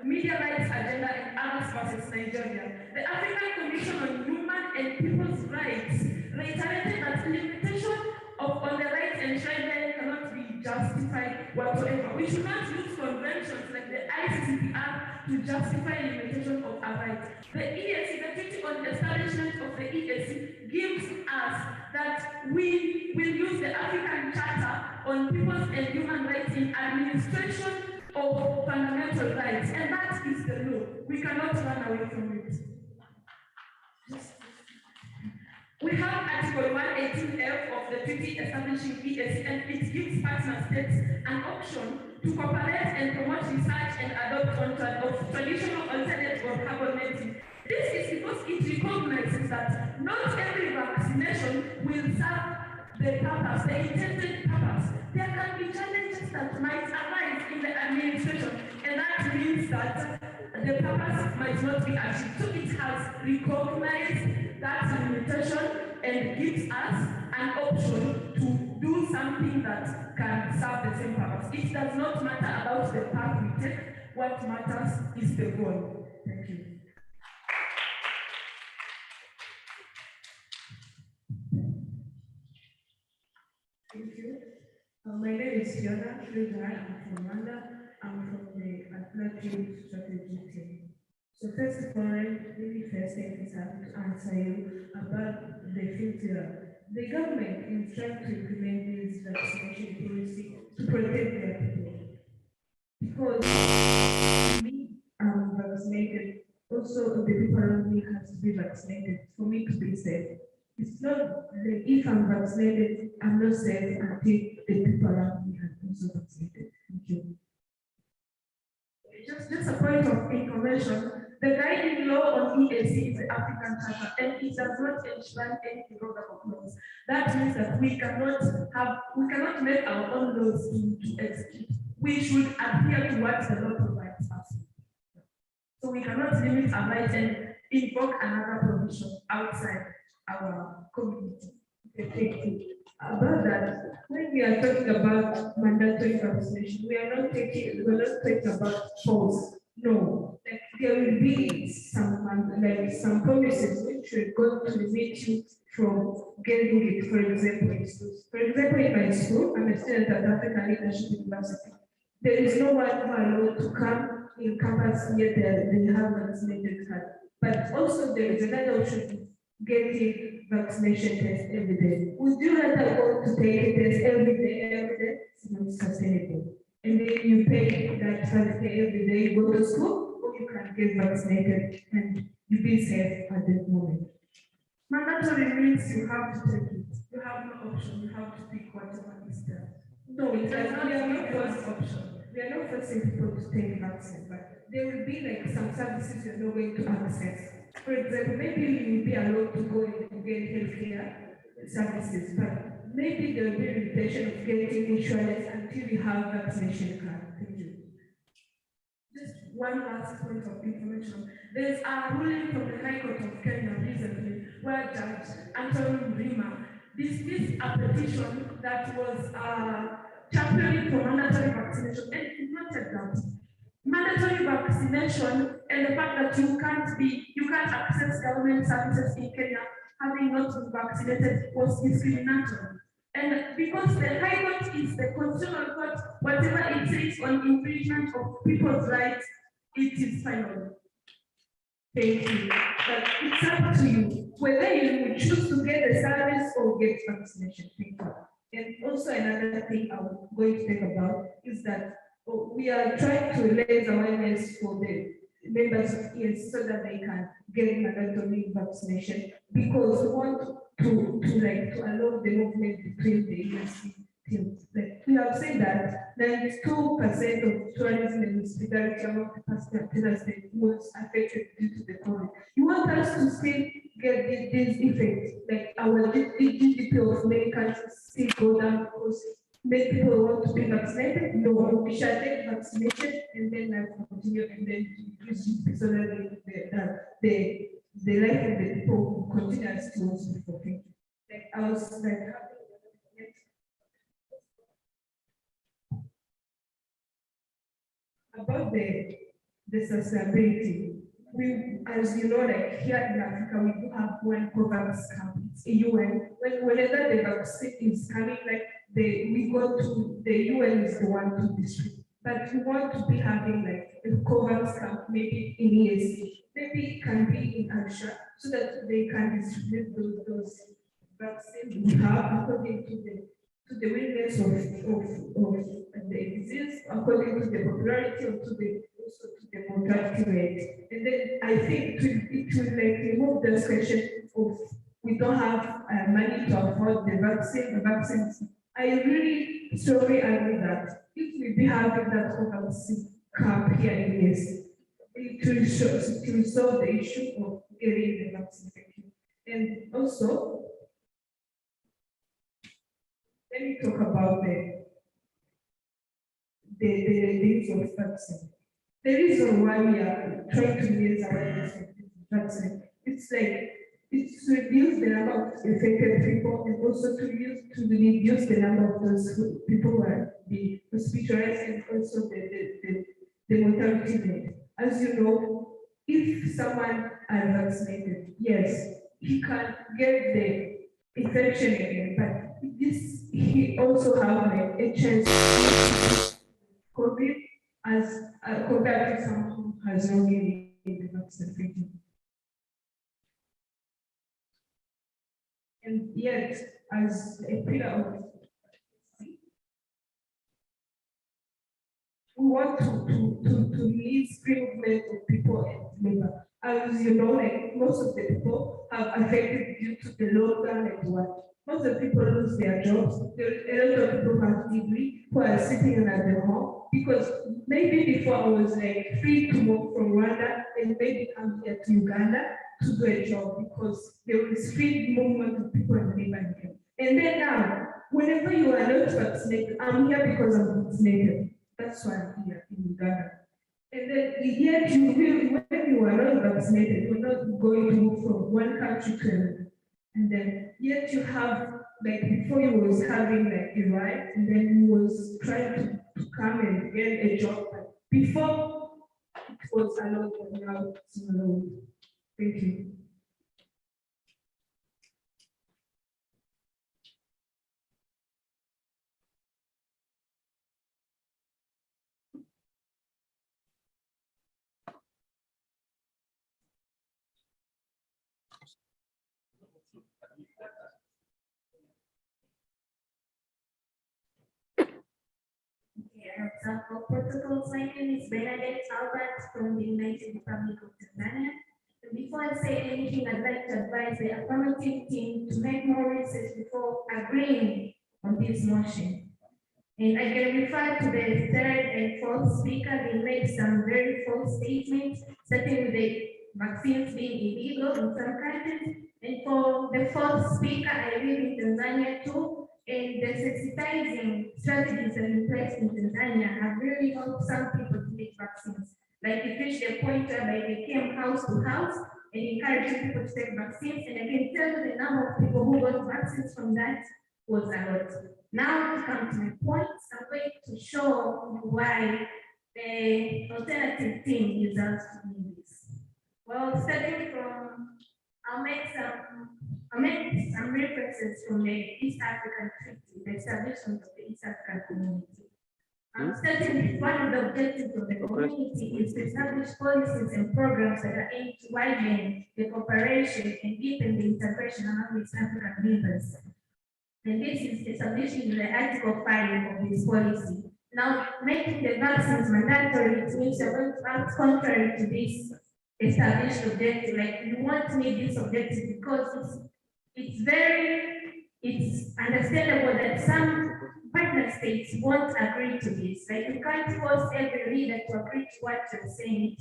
Media Rights Agenda and Others versus Nigeria. The African Commission on Human and People's Rights reiterated that limitation on the rights enshrined cannot be justified whatsoever. We should not use conventions like the ICCPR to justify limitation of a right. The EAC, the Treaty on Establishment of the EAC, gives us that we will use the African Charter on People's and Human Rights in administration of fundamental rights, and that is the law. We cannot run away from it. We have Article 118F of the treaty establishing EAC, and it gives partner states an option to cooperate and promote research and adopt of traditional alternate or carbon medicine. This is because it recognizes that not every vaccination will serve the purpose, the intended purpose. There can be challenges that might arise in the administration, and that means that the purpose might not be achieved. So it has recognized that limitation and gives us an option to do something that can serve the same purpose. It does not matter about the path we take. What matters is the goal. Thank you. Thank you. My name is Fiona Shridhar. I'm from Rwanda. I'm from the Atlantic Strategy team. So first of all, really first thing is I have to answer you about the future. The government is trying to implement this vaccination policy to protect their people. Because me, I'm vaccinated. Also, the people around me have to be vaccinated for me to be safe. It's not that if I'm vaccinated, I'm not safe until the people around me have also vaccinated. Thank you. Just a point of information, the guiding law on EAC is the African Charter, and it does not enshrine any derogable clause. That means that we cannot make our own laws to execute. We should adhere to what the law provides us. So So we cannot limit our rights and invoke another provision outside our community. Okay. About that, when we are talking about mandatory vaccination, we're not talking about force. No, like there will be some promises which are going to limit you from getting it. For example, in schools. For example, in my school, I'm a student at African Leadership University. There is no one who are allowed to come in campus yet they have vaccinated card. But also there is another option, getting vaccination test every day. Would you rather go to take a test every day? It's not sustainable. And then you pay that every day, you go to school, or you can get vaccinated and you be safe at that moment. Mandatory means you have to take it. You have no option. You have to pick whatever is there. No, it does not. We are not first option. We are not forcing people to take vaccine, but there will be like some services you're not going to access. For example, maybe you will be allowed to go and get healthcare services, but maybe there will be a limitation of getting insurance until you have vaccination card. Thank you. Just one last point of information. There's a ruling from the High Court of Kenya recently where Judge Anthony Mrima dismissed a petition that was championing for mandatory vaccination, and he noted that mandatory vaccination and the fact that you can't access government services in Kenya having not been vaccinated was discriminatory. And because the High Court is the constitutional court, whatever it says on infringement of people's rights, it is final. Thank you. But it's up to you whether you will choose to get the service or get vaccination. Thank you. And also another thing I'm going to talk about is that we are trying to raise awareness for the members of EAC so that they can get mandatory vaccination, because we want to allow the movement between the EAC teams. Like we have said that 92% of tourism and hospitality among the Pastor State was affected due to the COVID. You want us to still get these effects, like our GDP of many countries still go down because many people want to be vaccinated? No, we shall take vaccination and then life continue and then increase GDP so that the life of the people will continue as it was before. Like I was like about the sustainability. We, as you know, like here in Africa, we do have one COVAX camp. It's a UN. Whenever the vaccine is coming, like we go to the UN is the one to distribute. But we want to be having like a COVAX camp, maybe in EAC. Maybe it can be in Asia, so that they can distribute those vaccines we have according to the willingness of the disease, according to the popularity, or also to the mortality rate. And then I think it will like remove the question of we don't have money to afford the vaccines. I really strongly agree that if we be having that vaccine camp here in EAC, it will solve the issue of getting the vaccine. And also, let me talk about the use of vaccine. The reason why we are trying to raise awareness of vaccine, it's like it's to reduce the number of infected people and also to reduce the number of those people who are being hospitalized and also the mortality rate. As you know, if someone is vaccinated, yes, he can get the infection again, but he also have like a chance of COVID as compared to someone who has not given the vaccine. And yet, as a pillar of we want to release free movement of people and labor. As you know, like most of the people have affected due to the lockdown and what. Most of the people lose their jobs. There are a lot of people who have degree who are sitting at their home because maybe before I was like free to move from Rwanda and maybe come here to Uganda to do a job because there is free movement of people in labor here. And then now, whenever you are not vaccinated, I'm here because I'm vaccinated. That's why I'm here in Uganda. And then yet you will, when you are not vaccinated, you're not going to move from one country to another. And then yet you have, like before you was having like a right, and then you was trying to come and get a job. Before it was allowed, but now it's not allowed. Thank you. Example protocols. My name is Bernadette Albert from the United Republic of Tanzania. And before I say anything, I'd like to advise the affirmative team to make more research before agreeing on this motion. And I can refer to the third and fourth speaker. They made some very false statements, starting with the vaccines being illegal in some countries. And for the fourth speaker, I live in Tanzania too. And the sensitizing strategies that in place in Tanzania have really helped some people to take vaccines. Like it reached a point where they came house to house and encouraging people to take vaccines. And I can tell you the number of people who got vaccines from that was a lot. Now to come to my points, I'm going to show why the alternative team deserves to win this. Well, starting from, I'll make some references from the East African Treaty, the establishment of the East African Community. Starting with one of the objectives of the community is to establish policies and programs that are aimed to widen the cooperation and deepen the integration among East African members. And this is established in the Article 5 of this policy. Now, making the vaccines mandatory, it means you're going to act contrary to this established objective. Like, you want to meet this objective because it's understandable that some partner states won't agree to this. Like, you can't force every leader to agree to what you're saying.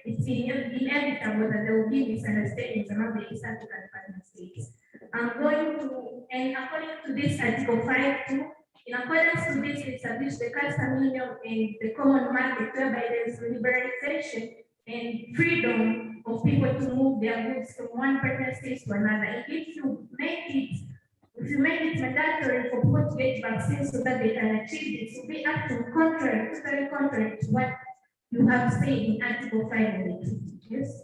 It's inevitable that there will be misunderstandings among the East African partner states. I'm going to, and according to this Article 5 too, in accordance to this, we establish the custom union and the common market, whereby there's liberalization and freedom of people to move their goods from one partner state to another. If you make it mandatory for people to get vaccines so that they can achieve this, will be acting contrary, totally contrary to what you have said in Article 5 of the treaty. Yes?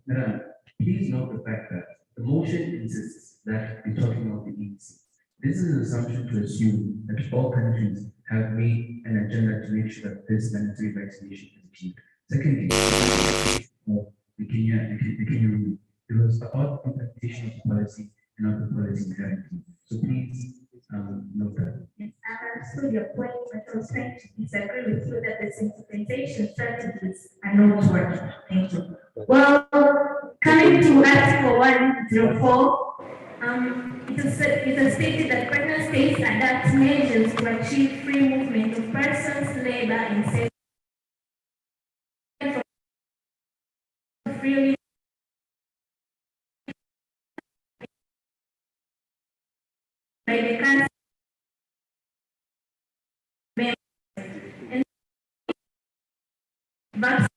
Madam, please note the fact that the motion insists that we're talking about the EAC. This is an assumption to assume that all countries have made an agenda to make sure that this mandatory vaccination is achieved. Secondly, the Kenya rule, it was about the implementation of the policy and not the policy guarantee. So please note that. Yes, I understood your point, but I was trying to disagree with you that the sensitization strategies are not working. Thank you. Well, coming to Article 104, it is stated that partner states adapt measures to achieve free movement of persons, labor, and services freely by the country and vaccine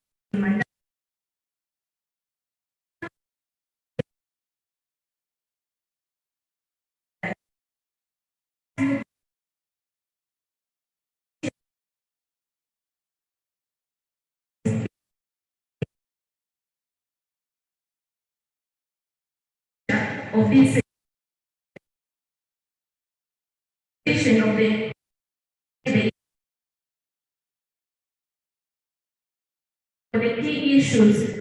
of this of the key issues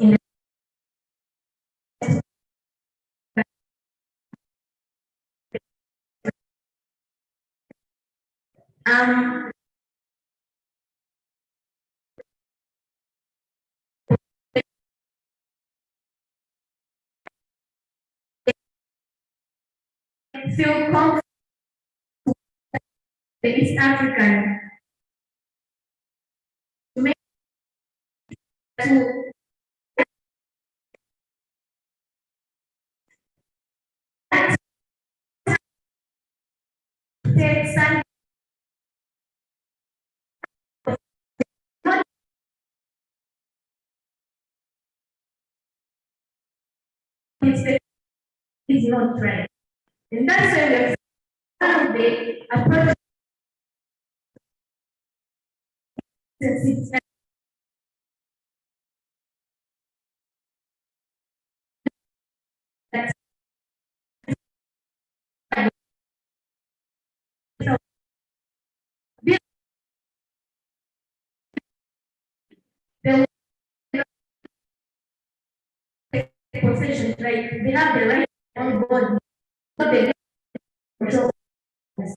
in the feel comfortable the East African to make to sun is not right. And that's why one of the approach possession, right? They have the right on board, but they control this.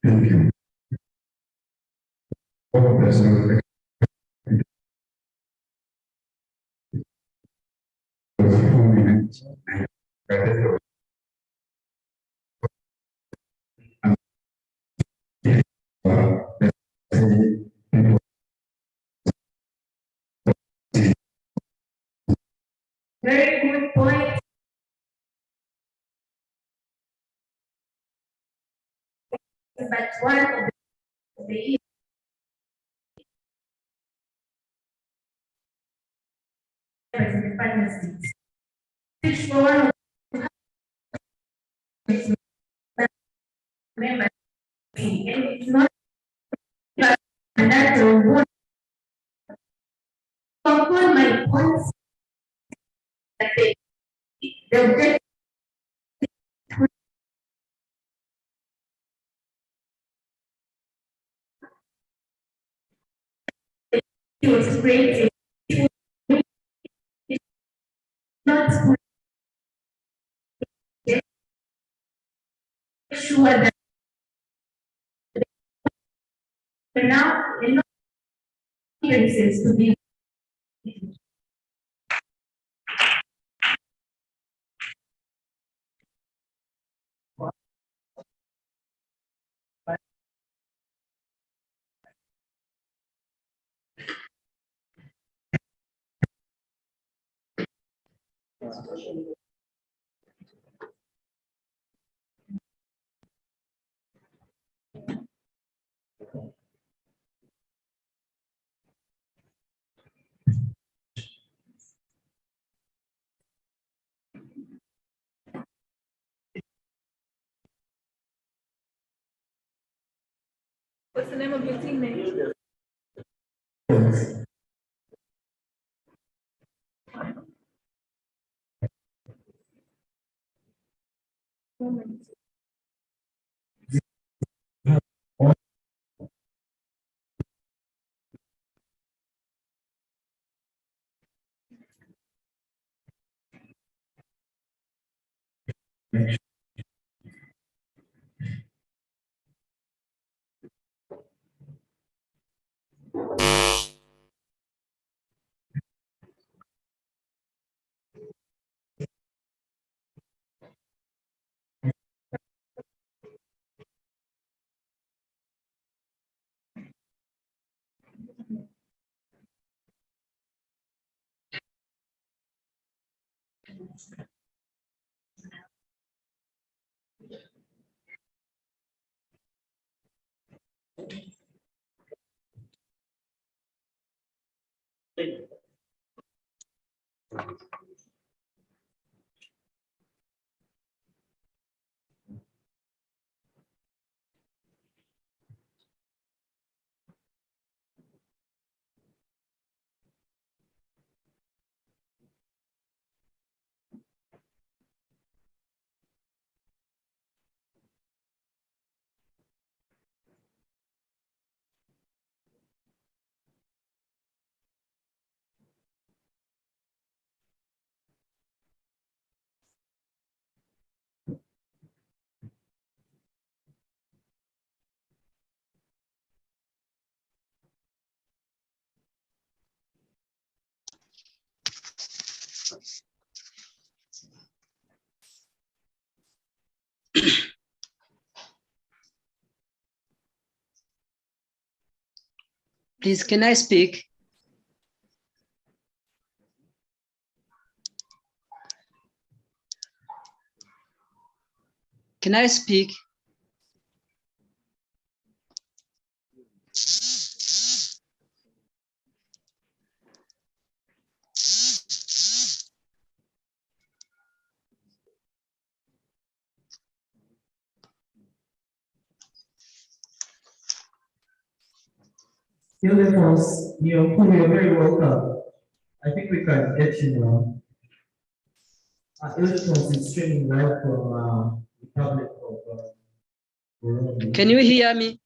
Thank you. All personnel Very good point. But one of the partner states. Which one member and it's not and that's what conclude my points that the objective was created not sure that now enough experiences to be What's the name of your teammate? Please, can I speak? Can I speak? Ildefonso, you're very welcome. I think we can get you now. Ildefonso is streaming live from Republic of Burundi. Can you hear me?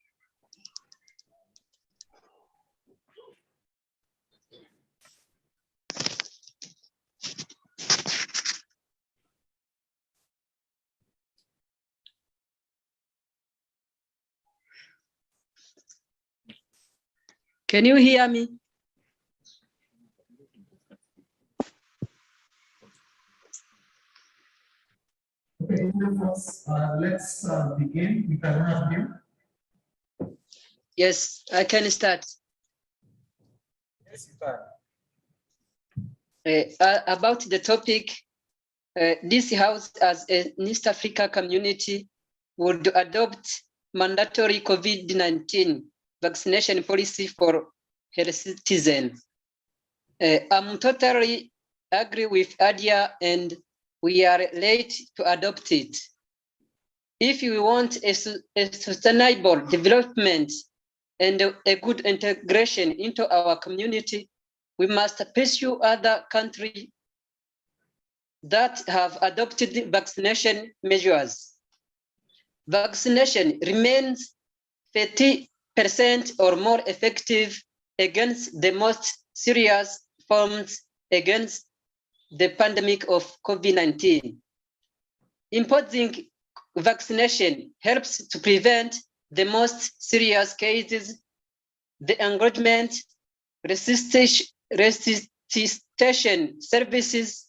Can you hear me? Okay, let's begin. We can have you. Yes, I can start. Yes, you can. About the topic, this house as an East Africa community would adopt mandatory COVID-19 vaccination policy for her citizens. I'm totally agree with Adia, and we are late to adopt it. If we want a sustainable development and a good integration into our community, we must pursue other countries that have adopted vaccination measures. Vaccination remains 30% or more effective against the most serious forms against the pandemic of COVID-19. Imposing vaccination helps to prevent the most serious cases, the engagement, resuscitation services,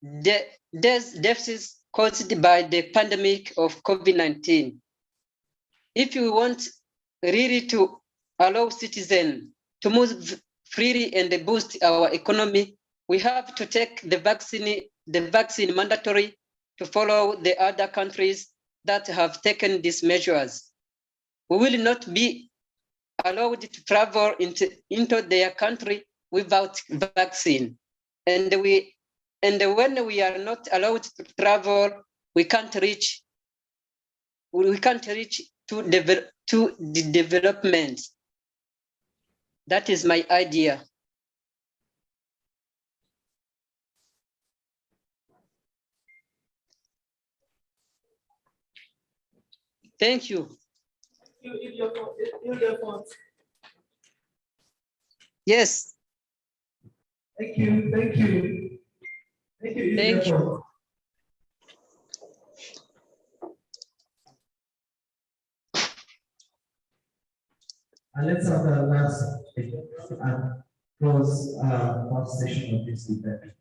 the deaths caused by the pandemic of COVID-19. If we want really to allow citizens to move freely and boost our economy, we have to take the vaccine mandatory to follow the other countries that have taken these measures. We will not be allowed to travel into their country without vaccine. And when we are not allowed to travel, we can't reach to the development. That is my idea. Thank you. Yes. Thank you. Thank you. Thank you. Thank you. And let's have the last and close one session of this event.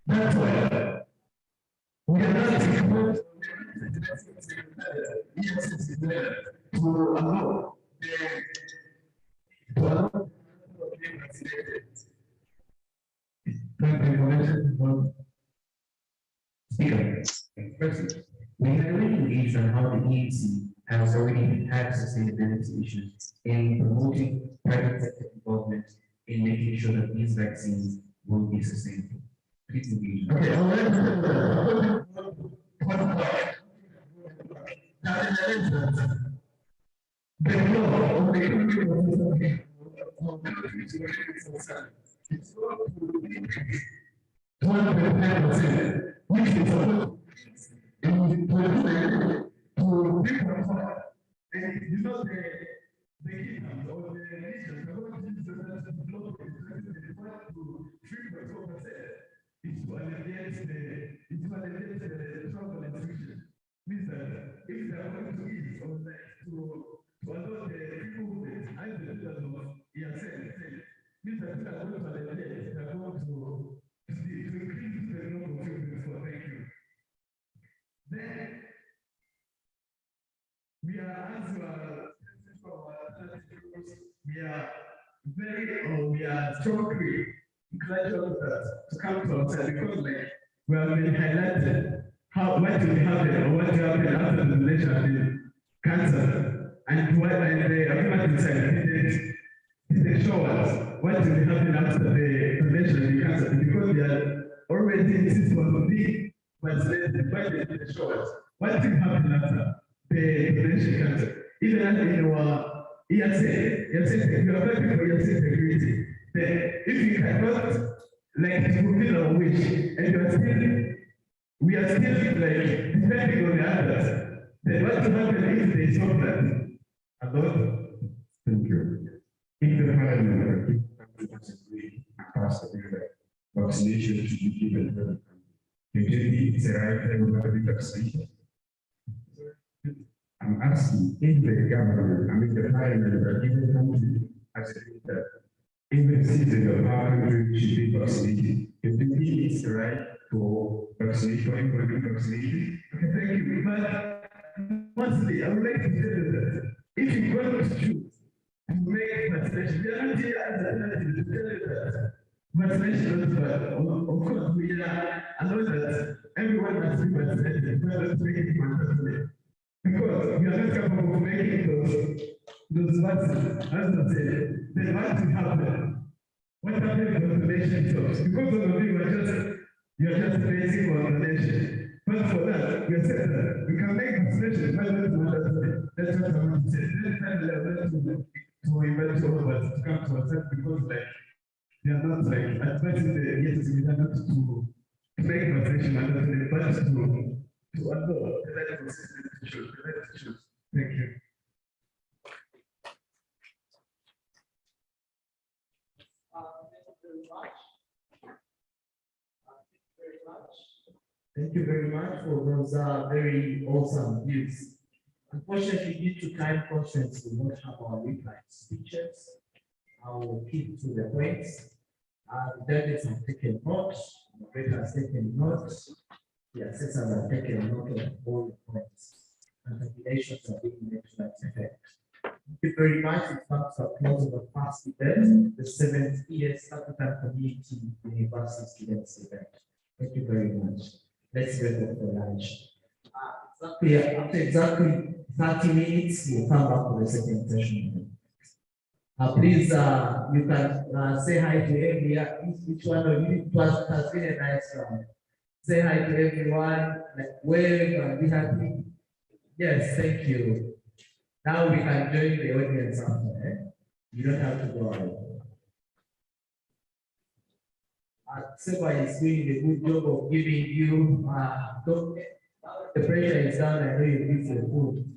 That's why we are not to allow we have already engaged on how the EAC has already had sustainability issues in promoting private sector involvement in making sure that these vaccines will be sustainable. Please engage. Okay, we are strongly encouraged to come to outside because like we have been highlighted how what will happen or what will happen after the relation of cancer and what the argument inside didn't show us what will happen after the relation of cancer because they are already insist on the vaccinated by the show us what will happen after the relation cancer. Even in our EAC, we are fighting for EAC security. If we cannot like fulfill our wish, and we are still like depending on the others, then what will happen if they stop that? About? Thank you. If the parliament agree across the board, vaccination should be given. Usually, it's a right to everybody vaccination. I'm asking if the government, I mean the parliament, are given country as a that every citizen of our country should be vaccinated. If the people is the right for vaccination, employment vaccination, okay, thank you. But mostly, I would like to tell you that if you want to choose to make vaccination, we are not here as an alternative to tell you that vaccination is bad. Of course, we are aware that everyone must be vaccinated, but let's make it mandatory. Because we are not capable of making those vaccines, as I said, then what will happen? What happens to the nation jobs? Because of the people you're just basic on the nation. But for that, we said that we can make vaccination, but that's what I want to say. Then finally, I want to invite all of us to come to ourselves because like they are not like advising the yes, we are not to make vaccination mandatory, but to adopt the right consistent issues. Thank you. Thank you very much for those very awesome views. Unfortunately, due to time constraints, we won't have our reply speeches. I will keep to the points. The delegates have taken notes. Moderator has taken notes. The assessors have taken note of all the points. And calculations are being made to that effect. Thank you very much. It comes to a close of the first event, the 7th EAC African Community University Students event. Thank you very much. Let's go for lunch. After exactly 30 minutes, we'll come back for the second session. Please, you can say hi to everyone. Each one of you, it has been a nice round. Say hi to everyone, like wave and be happy. Yes, thank you. Now we can join the audience after. You don't have to go out. Seba is doing a good job of giving you, the pressure is down, I know you give the food.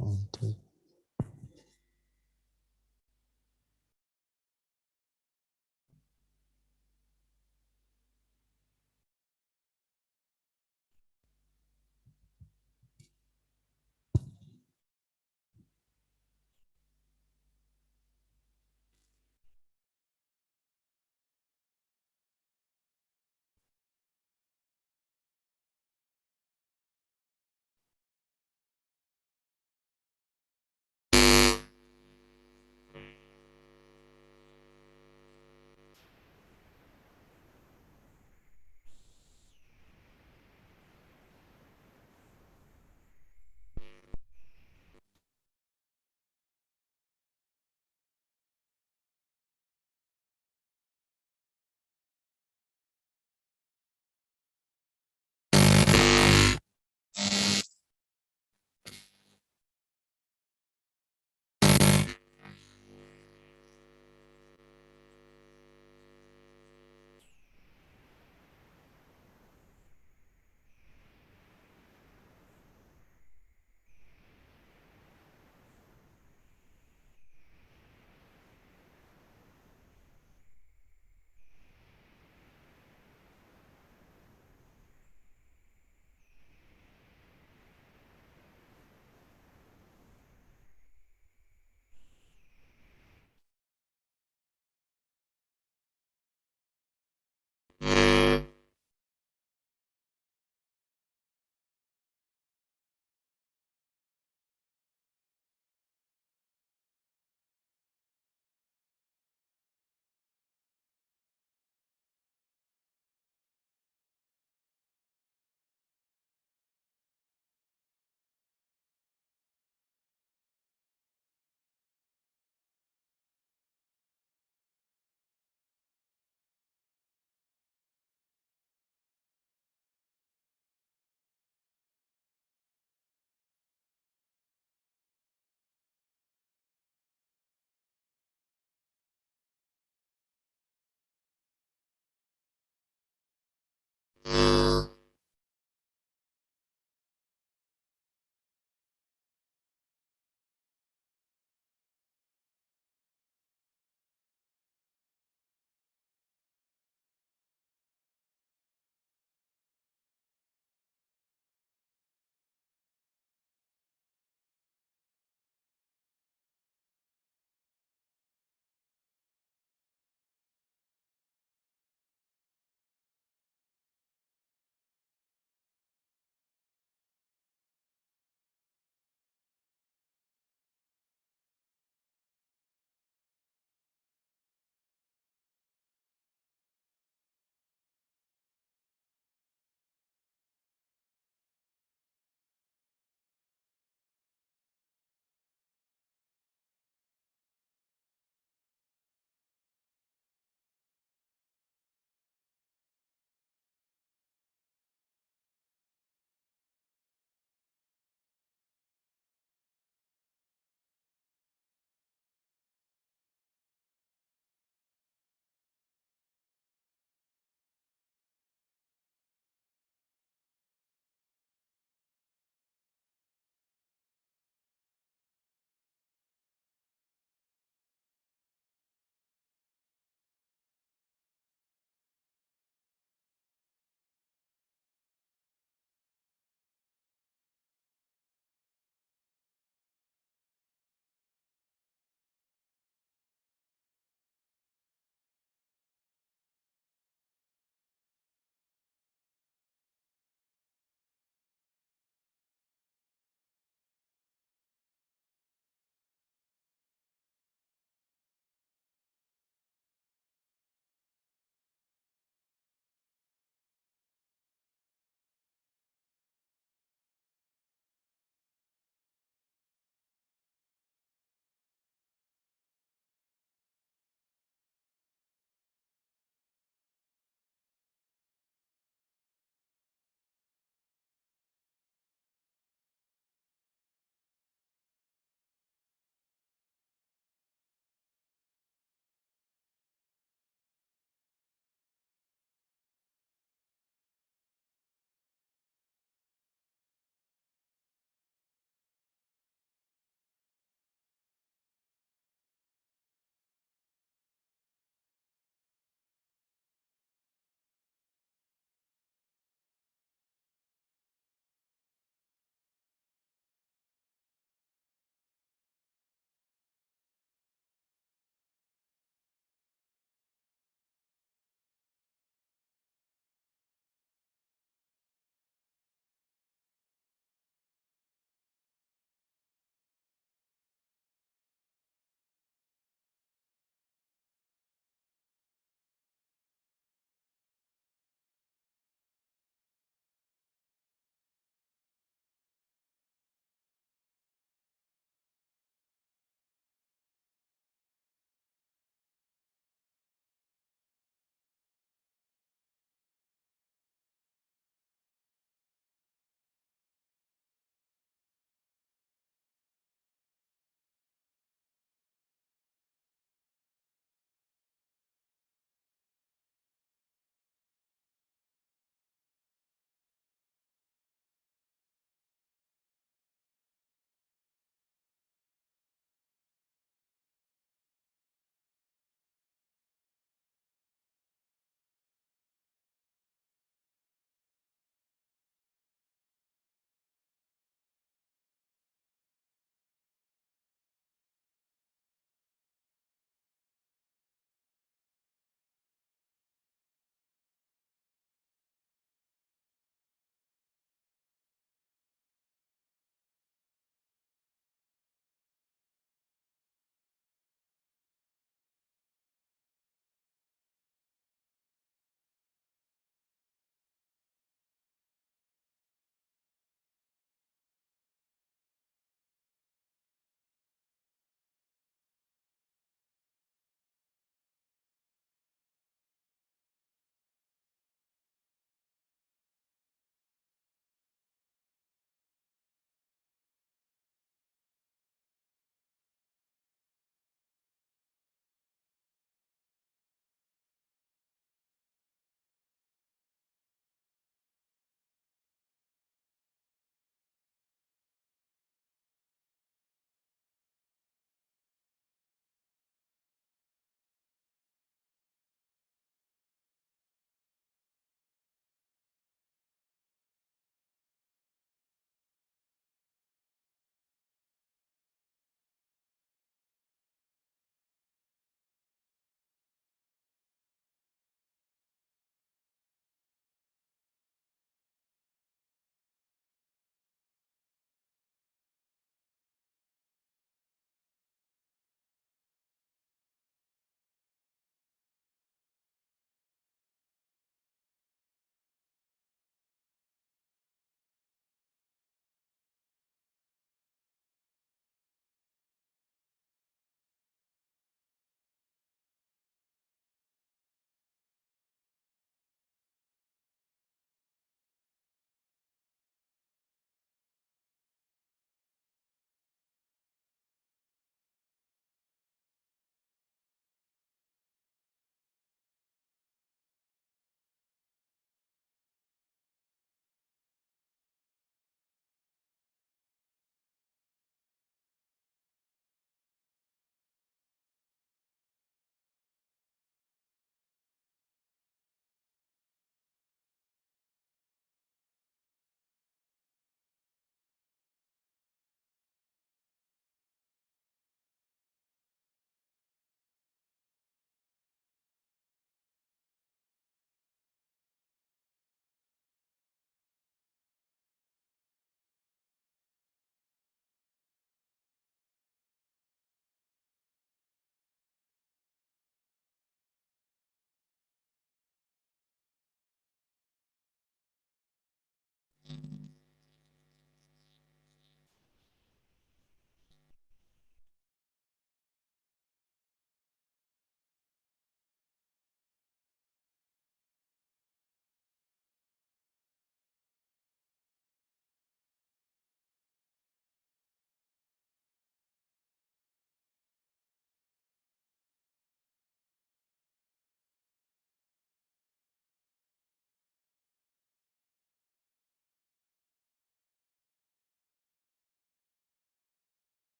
Okay.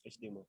HDMI.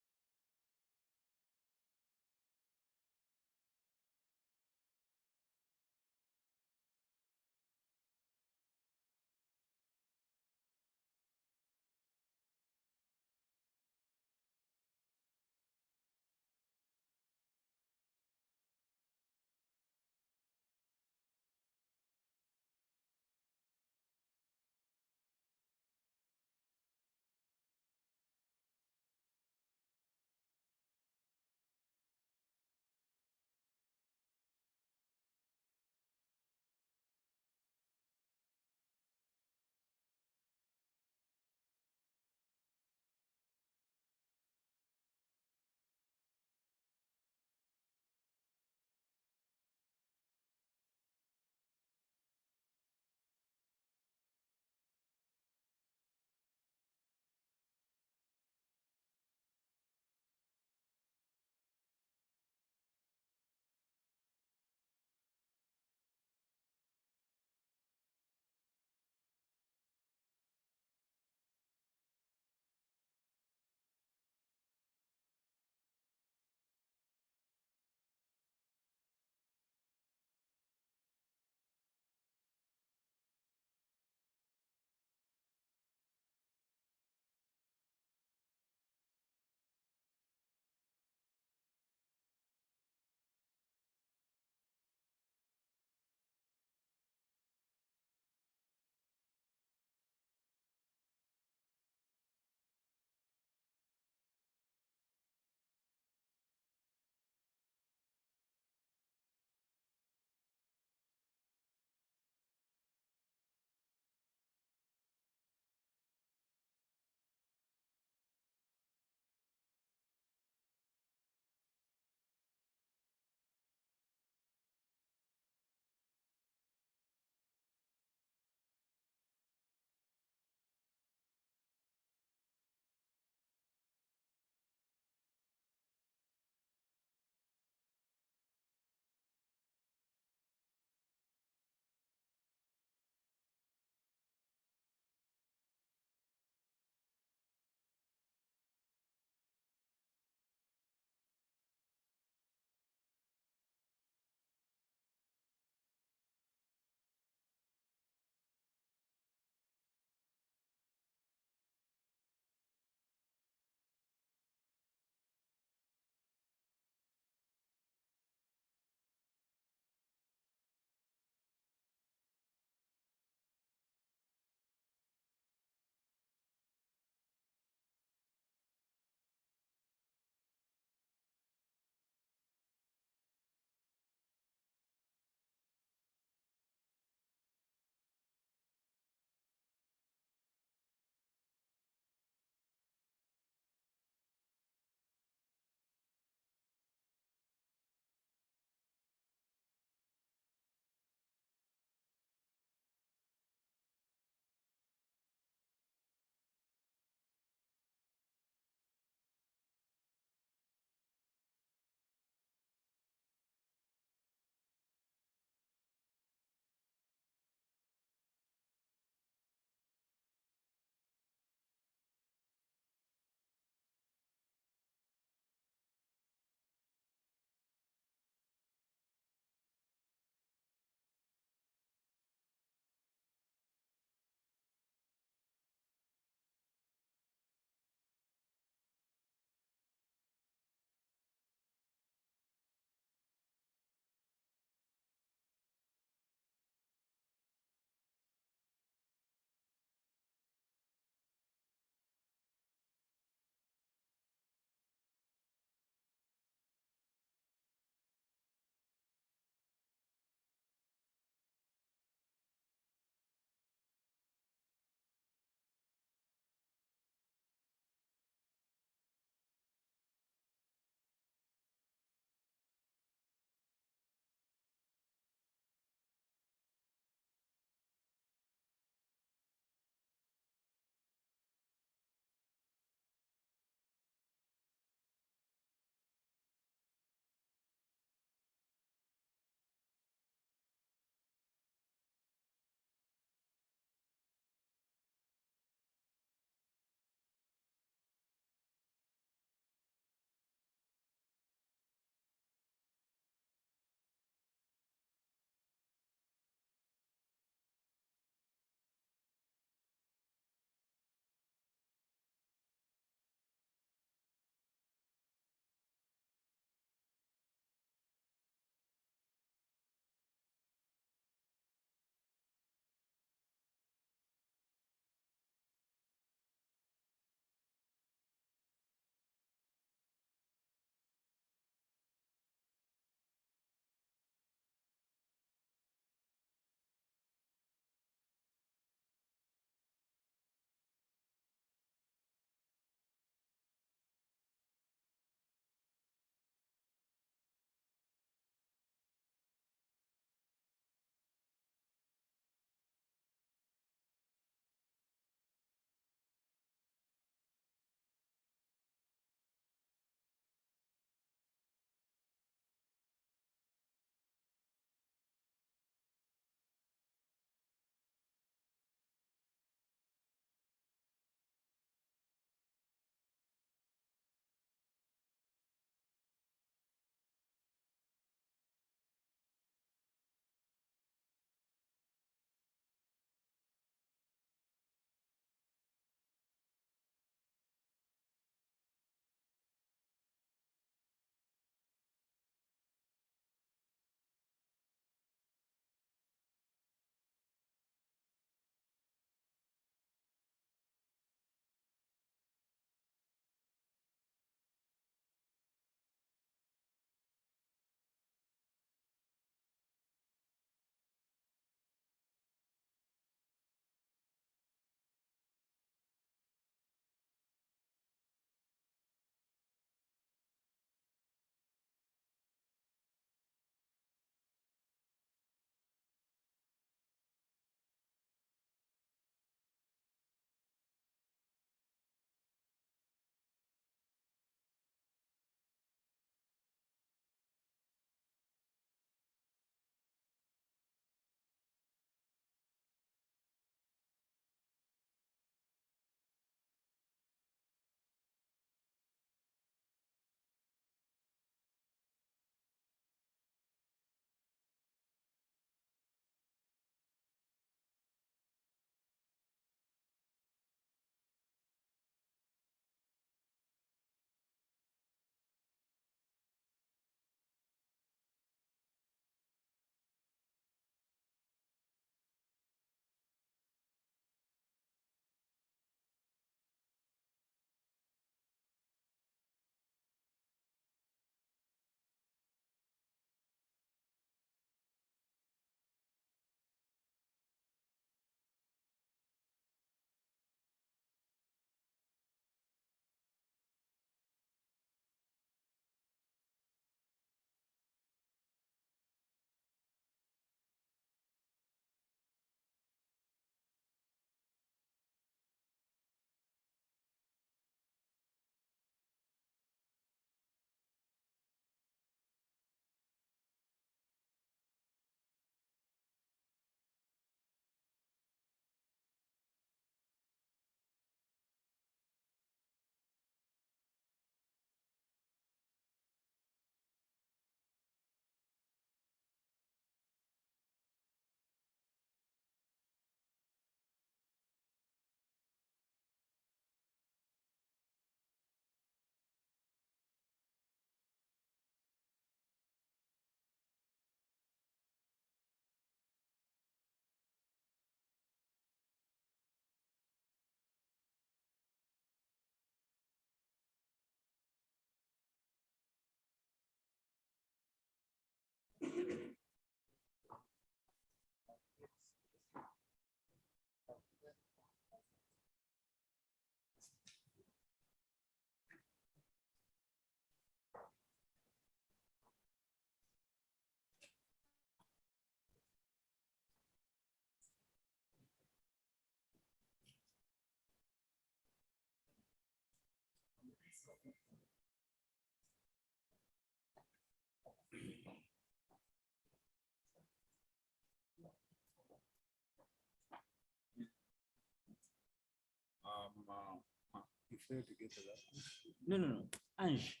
failed to get the laptop. No. Ange,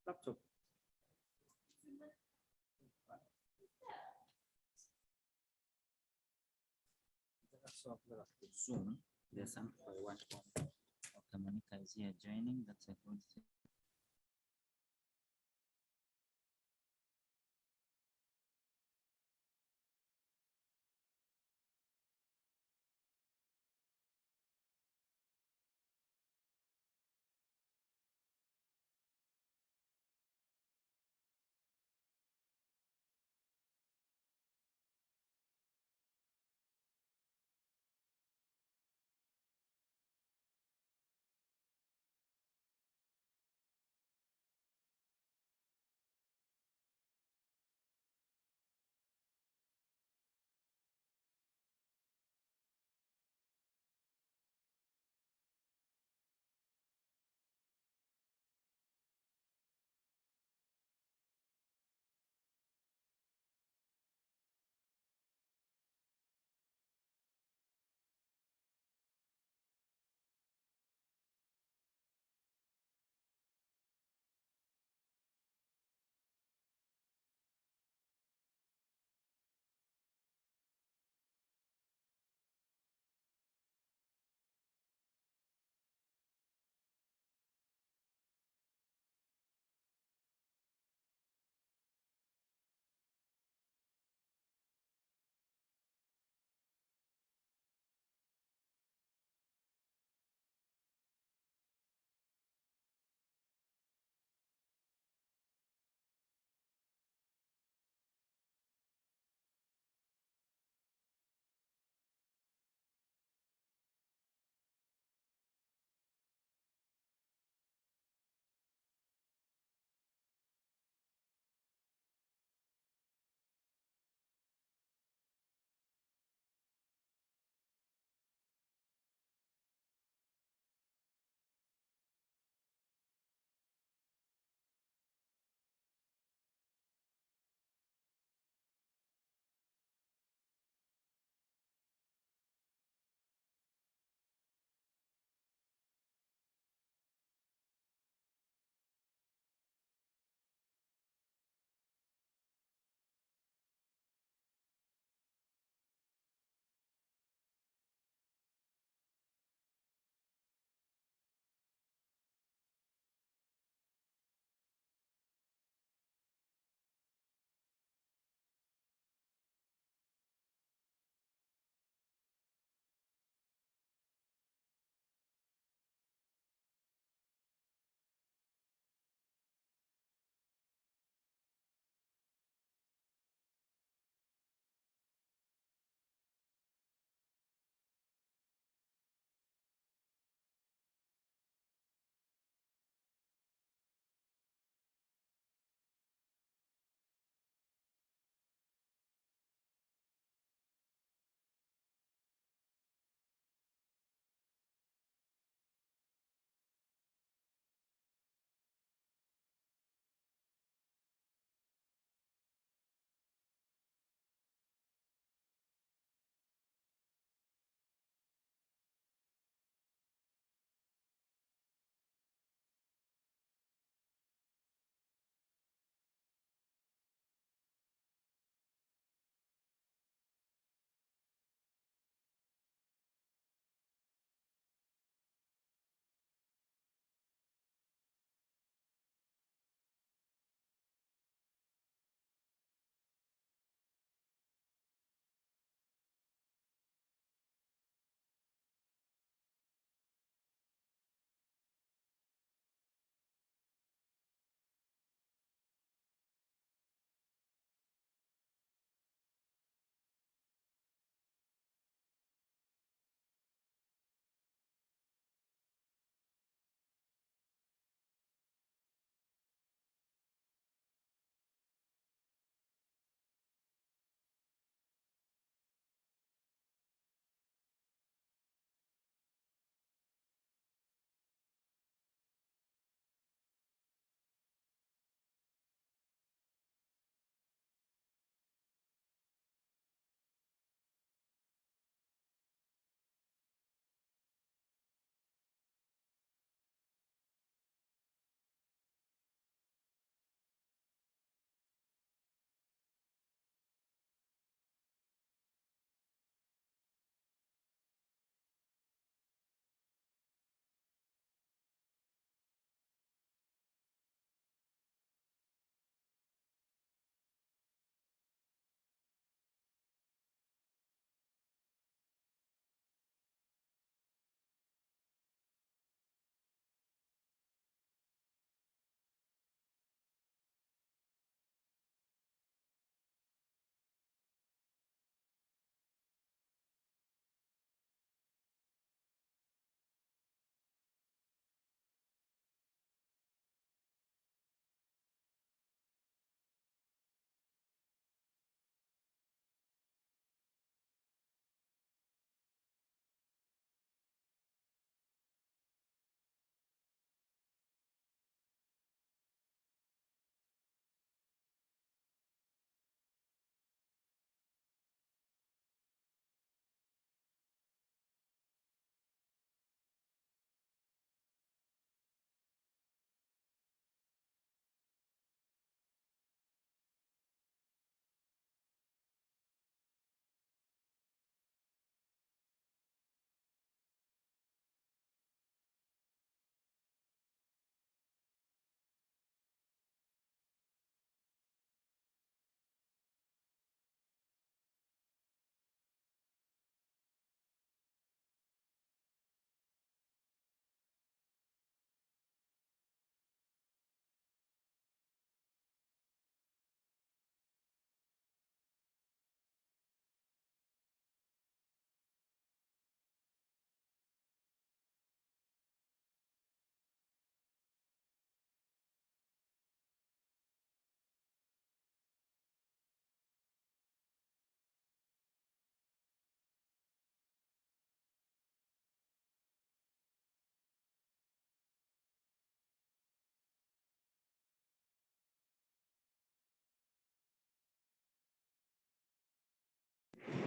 laptop. So Zoom, there's some for one. Okay, Monica is here joining. That's a good thing.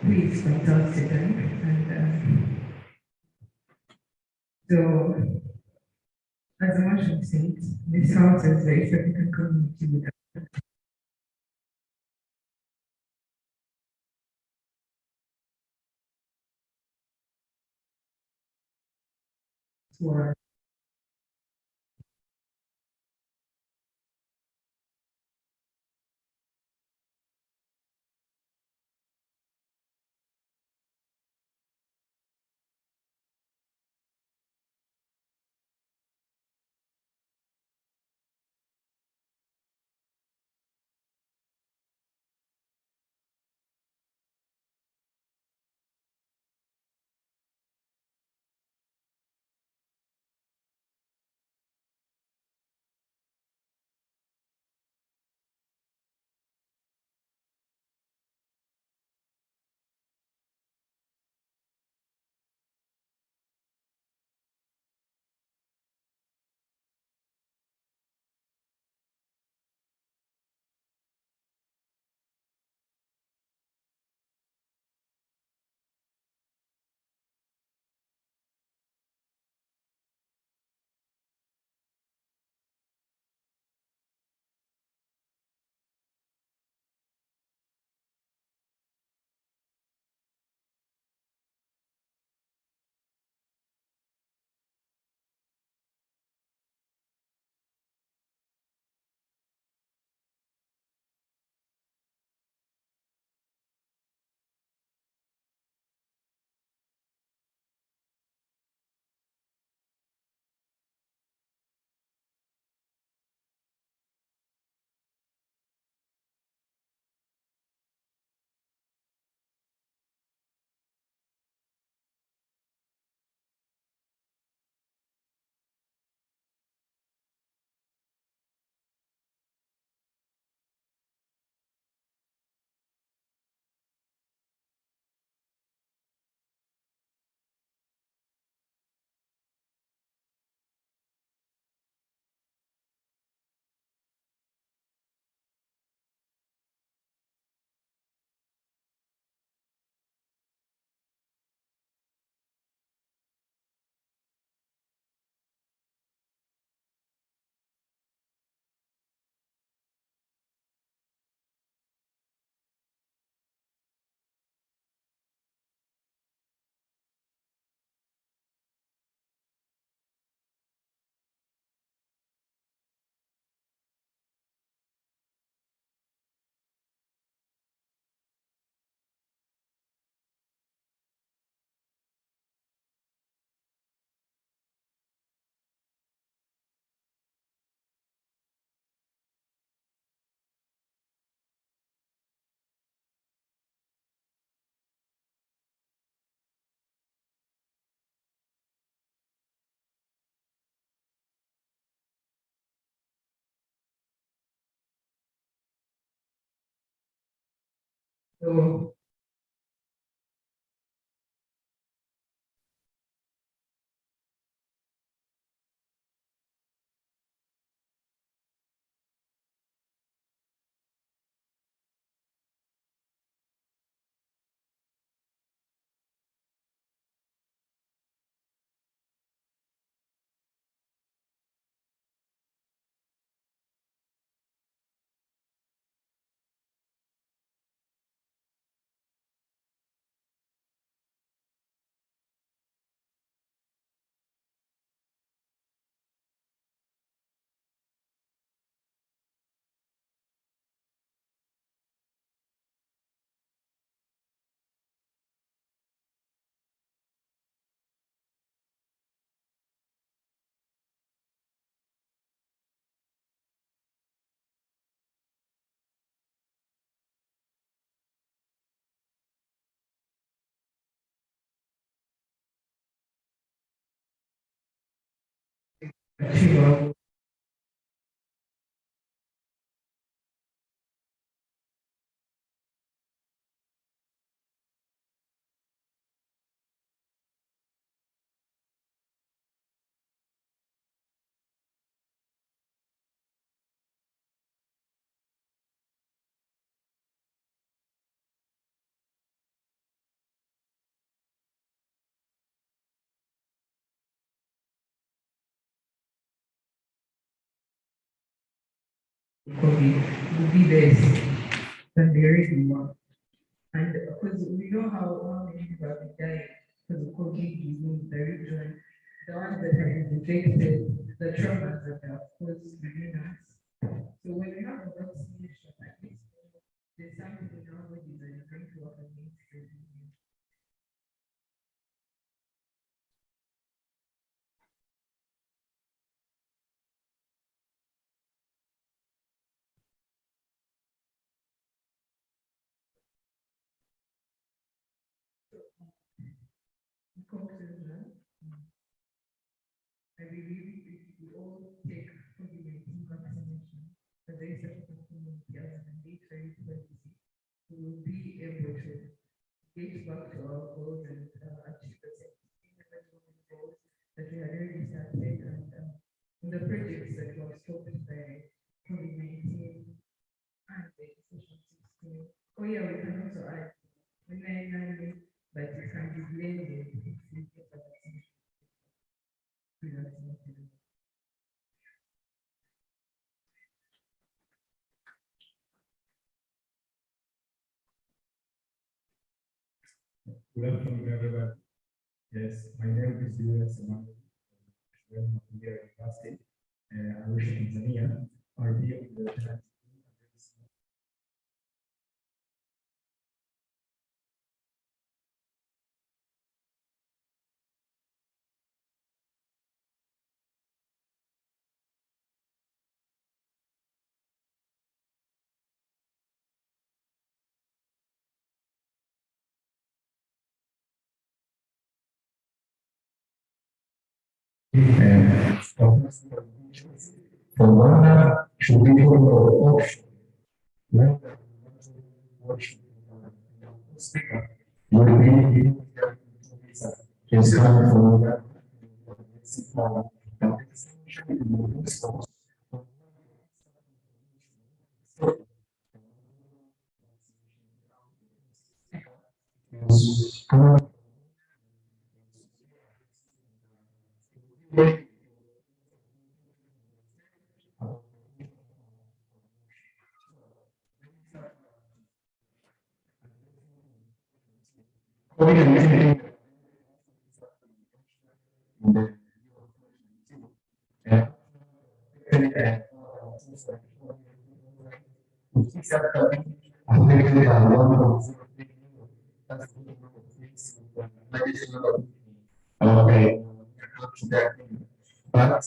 please consult them. And so, as the motion states, this house is the East African community with for so COVID will be less than the original one. And because we know how many people have been dying because of COVID in the region, the ones that have been infected, the traumas that have caused within us. So when we have a vaccination, at least there's something in our bodies that is going to work against the disease. In conclusion, I believe if we all take COVID-19 vaccination as a second community as a mandatory policy, we will be able to get back to our goals and achieve the same goals that we had already started and the projects that were stopped by COVID-19 and the decision 16. Oh yeah, we can also add online, but it can be blended if we get a vaccination. Good afternoon, everyone. Yes, my name is Julius Emmanuel. I'm here at University. I wish Tanzania. I'll be on the for one should be for option. When watch speaker will be is coming from that. Okay. But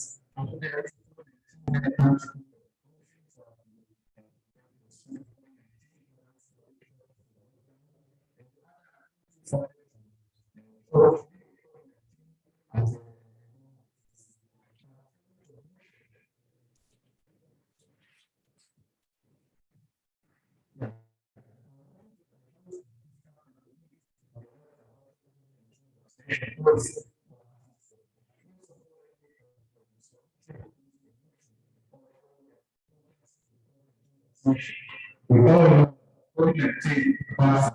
we all know COVID-19 pass.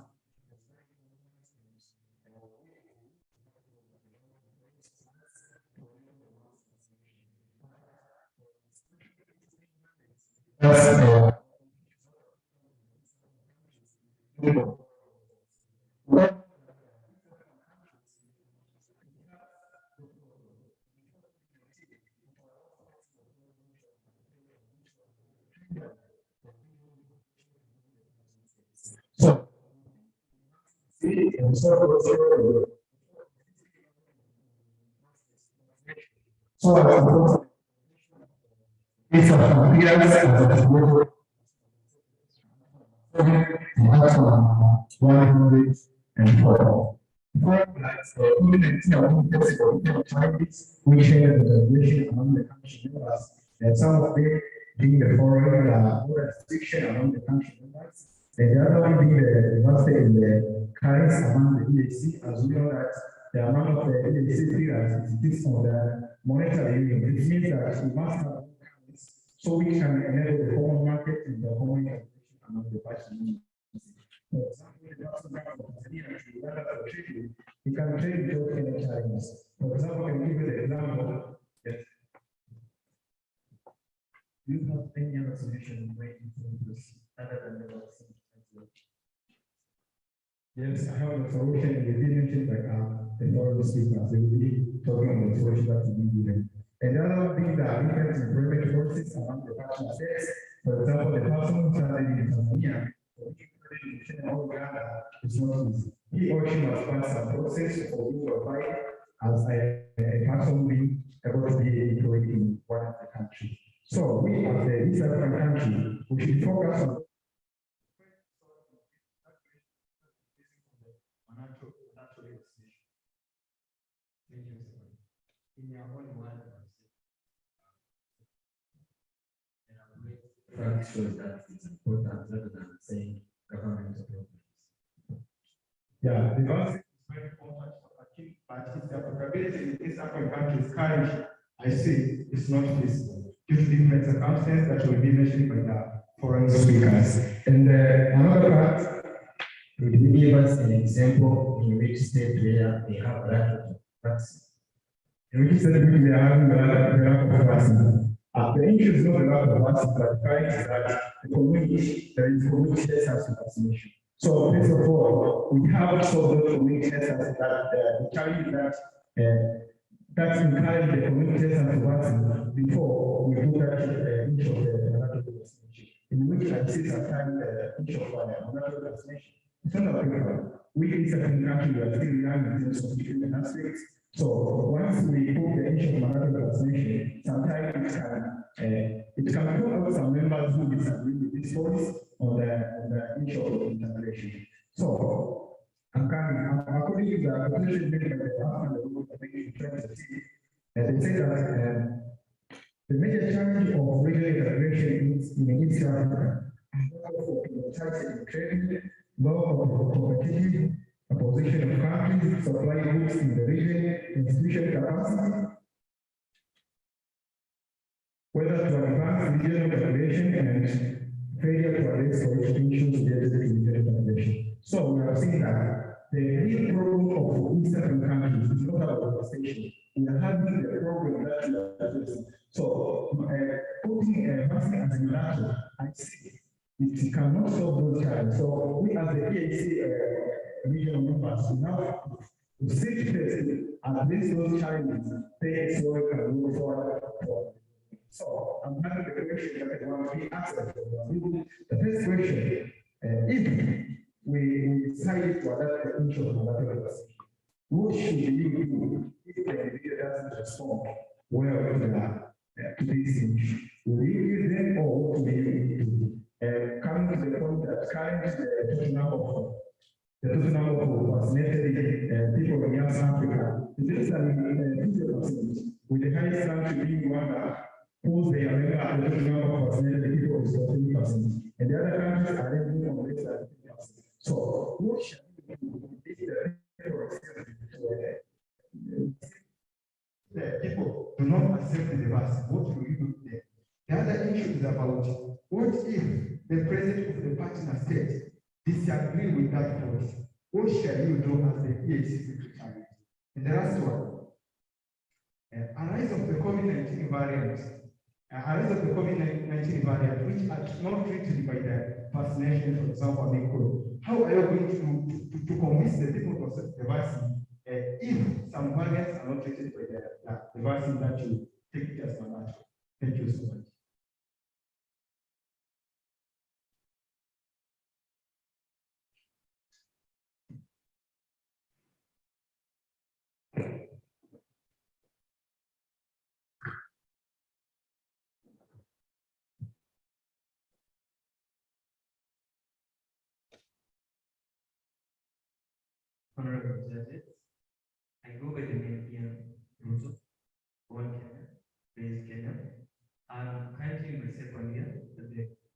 So, it's a appearance of the global 104. We share the relation among the country members, and some of them being the foreign restriction among the country members, and the other one being the diversity in the currency among the EAC, as well as the amount of the EAC figures is based on the monetary union, which means that we must have so we can enable the common market and the common among the parties. For example, you can trade without any charges. For example, I can give you the example. Yes. Do you have any other solution way to solve this other than the vaccine? Yes, I have a solution, and they mentioned like the foreign speakers, they will be talking about the solution that will be given. And the other thing that different employment policies among the partner states, for example, the person who started in Tanzania, or Uganda, is not easy. He or she must pass a process for being qualified as a person being able to be employed in one of the countries. So we as the East African country, we should focus on In your own words, shows that it's important rather than saying government programs. yeah, the vaccine is very important for acute, but its applicability in East African countries currently, I see, is not feasible due to different circumstances that will be mentioned by the foreign speakers. And another part, could you give us an example in which state where they have lack of vaccine? in which state they are having a lack of vaccine. The issue is not a lack of vaccine, but the fact is that the community, there is community access to vaccination. So first of all, we have solved the community access that the challenge that encourage the community access to vaccine before we do that issue of the mandatory vaccination. In which I see sometimes the issue of mandatory vaccination. It's not applicable. We in certain countries are still young in terms of different aspects. So once we put the issue of mandatory vaccination, sometimes it can put out some members who disagree with this policy on the issue of integration. So according to the application made by the government, they say that the major challenge of regional integration in East Africa is for trade, law of competitive, a position of countries, supply goods in the region, institutional capacity, whether to advance regional integration and failure to address social issues related to regional integration. So we have seen that the real problem of East African countries is not about devastation. We are having the problem that we are addressing. So putting vaccine as a mandatory, I see it cannot solve those challenges. So we as the EAC regional members, we now to seek first and address those challenges, they so we can move forward. So I'm having the question that I want to be asked. The first question, if we decided to adapt the issue of mandatory vaccination, what should you do if the individual doesn't respond well to this issue? Will you use them or what will you do? Coming to the point that currently the total number of vaccinated people in South Africa is less than 50%, with the highest country being Rwanda, whose they are the total number of vaccinated people is 14%, and the other countries are ranging from less than 50%. So, what should we do if the people do not accept the vaccine? What will we do there? The other issue is about what if the president of the partner state disagree with that policy? What shall you do as the EAC secretary? And the last one, arise of the COVID-19 variants, which are not treated by the vaccination, for example, how are you going to convince the people to accept the vaccine if some variants are not treated by the vaccine that you take it as mandatory? Thank you so much. Honorable judges, I go by the name Ian Russo, born Kenya, raised Kenya. I'm currently in my second year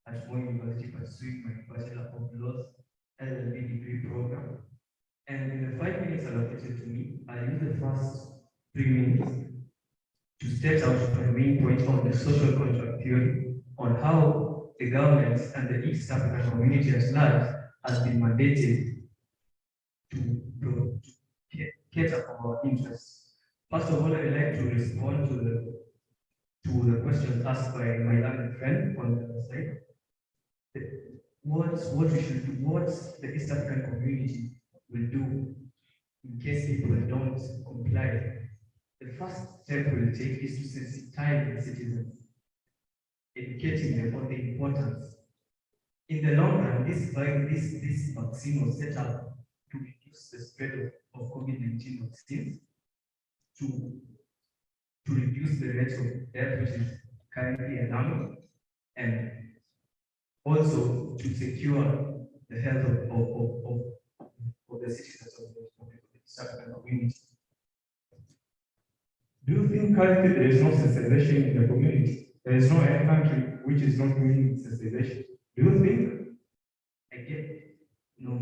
at Moi University pursuing my Bachelor of Laws LLB degree program. And in the 5 minutes allocated to me, I use the first 3 minutes to state out my main point on the social contract theory on how the governments and the East African community at large has been mandated to cater for our interests. First of all, I'd like to respond to to the questions asked by my learned friend on the other side, what we should do, what the East African community will do in case people don't comply. The first step we'll take is to sensitize the citizens, educating them on the importance. In the long run, this vaccine was set up to reduce the spread of COVID-19 vaccines, to reduce the rate of death, which is currently alarming, and also to secure the health of the citizens of the East African community. Do you think currently there is no sensitization in the community? There is no any country which is not doing sensitization. Do you think? Again, no,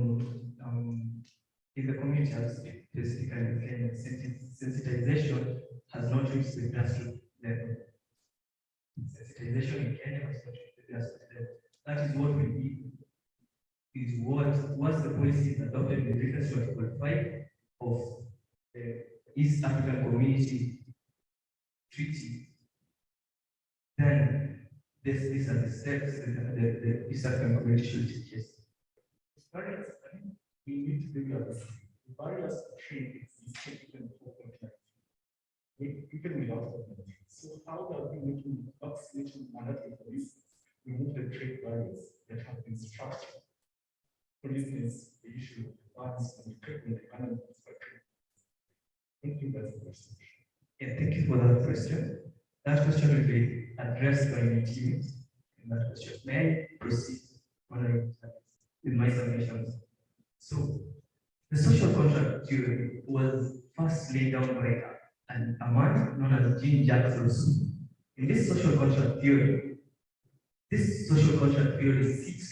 in the community, specifically in Kenya, sensitization has not reached the grassroots level. Sensitization in Kenya has not reached the grassroots level. That is what we need. Is what's the policies adopted in the reference to Article 5 of the East African Community Treaty. Then these are the steps that the East African Community should take. Yes. Barriers, I think we need to figure out the barriers to trade exist even before contract, even without government. So how are we making vaccination mandatory for this? Remove the trade barriers that have been structured. For instance, the issue of funds and equipment economies for trade. I don't think that's the question. Yeah, thank you for that question. That question will be addressed by my team in that question. May I proceed with my submissions? So, the social contract theory was first laid down by a man known as Jean-Jacques Rousseau. In this social contract theory, seeks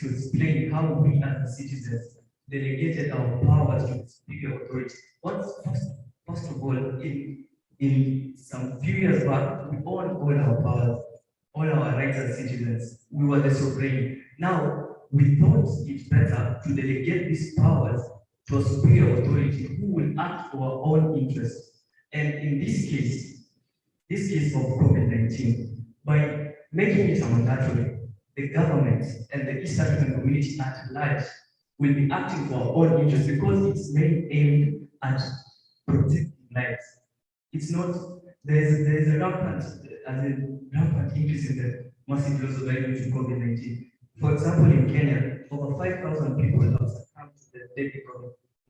to explain how we as citizens delegated our powers to superior authority. First of all, in some few years back, we owned all our powers, all our rights as citizens. We were the sovereign. Now, we thought it better to delegate these powers to a superior authority who will act for our own interests. And in this case of COVID-19, by making it a mandatory, the government and the East African community at large will be acting for our own interests because it's mainly aimed at protecting lives. It's not, there's a rampant increase in the massive loss of life due to COVID-19. For example, in Kenya, over 5,000 people have succumbed to the deadly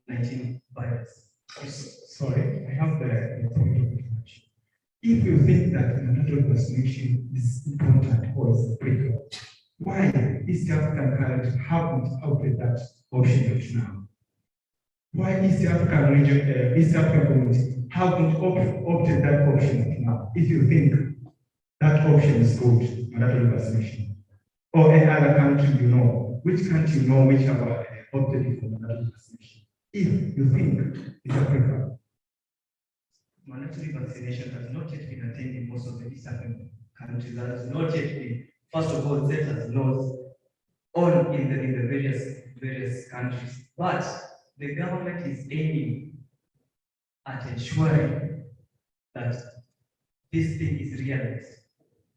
COVID-19 virus. Sorry, I have the point of information. If you think that mandatory vaccination is important or is a breakthrough, why East African countries haven't opted that option up to now? Why East African region, East African community haven't opted that option up to now? If you think that option is good, mandatory vaccination, or any other country you know, which country you know which have opted for mandatory vaccination? If you think it's a preference. Mandatory vaccination has not yet been attained in most of the East African countries. That has not yet been, first of all, set as laws on in the various countries. But the government is aiming at ensuring that this thing is realized.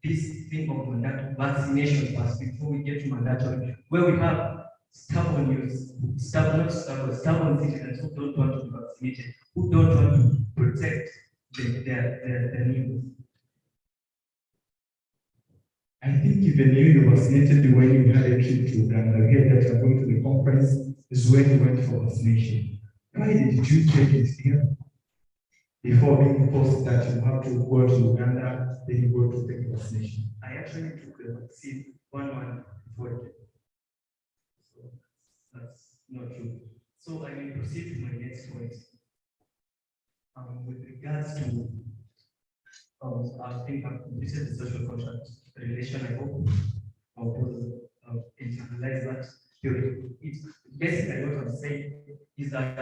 This thing of mandatory vaccination first before we get to mandatory, where we have stubborn citizens who don't want to be vaccinated, who don't want to protect their needs. I think even you vaccinated when you had a trip to Uganda, we heard that you're going to the conference is when you went for vaccination. Why did you take it here? Before being forced that you have to go to Uganda, then you go to take vaccination. I actually took the vaccine 1 month before. So that's not true. So I will proceed to my next point. With regards to, I think I've completed the social contract relation. I hope I'll internalize that theory. It's basically what I'm saying is that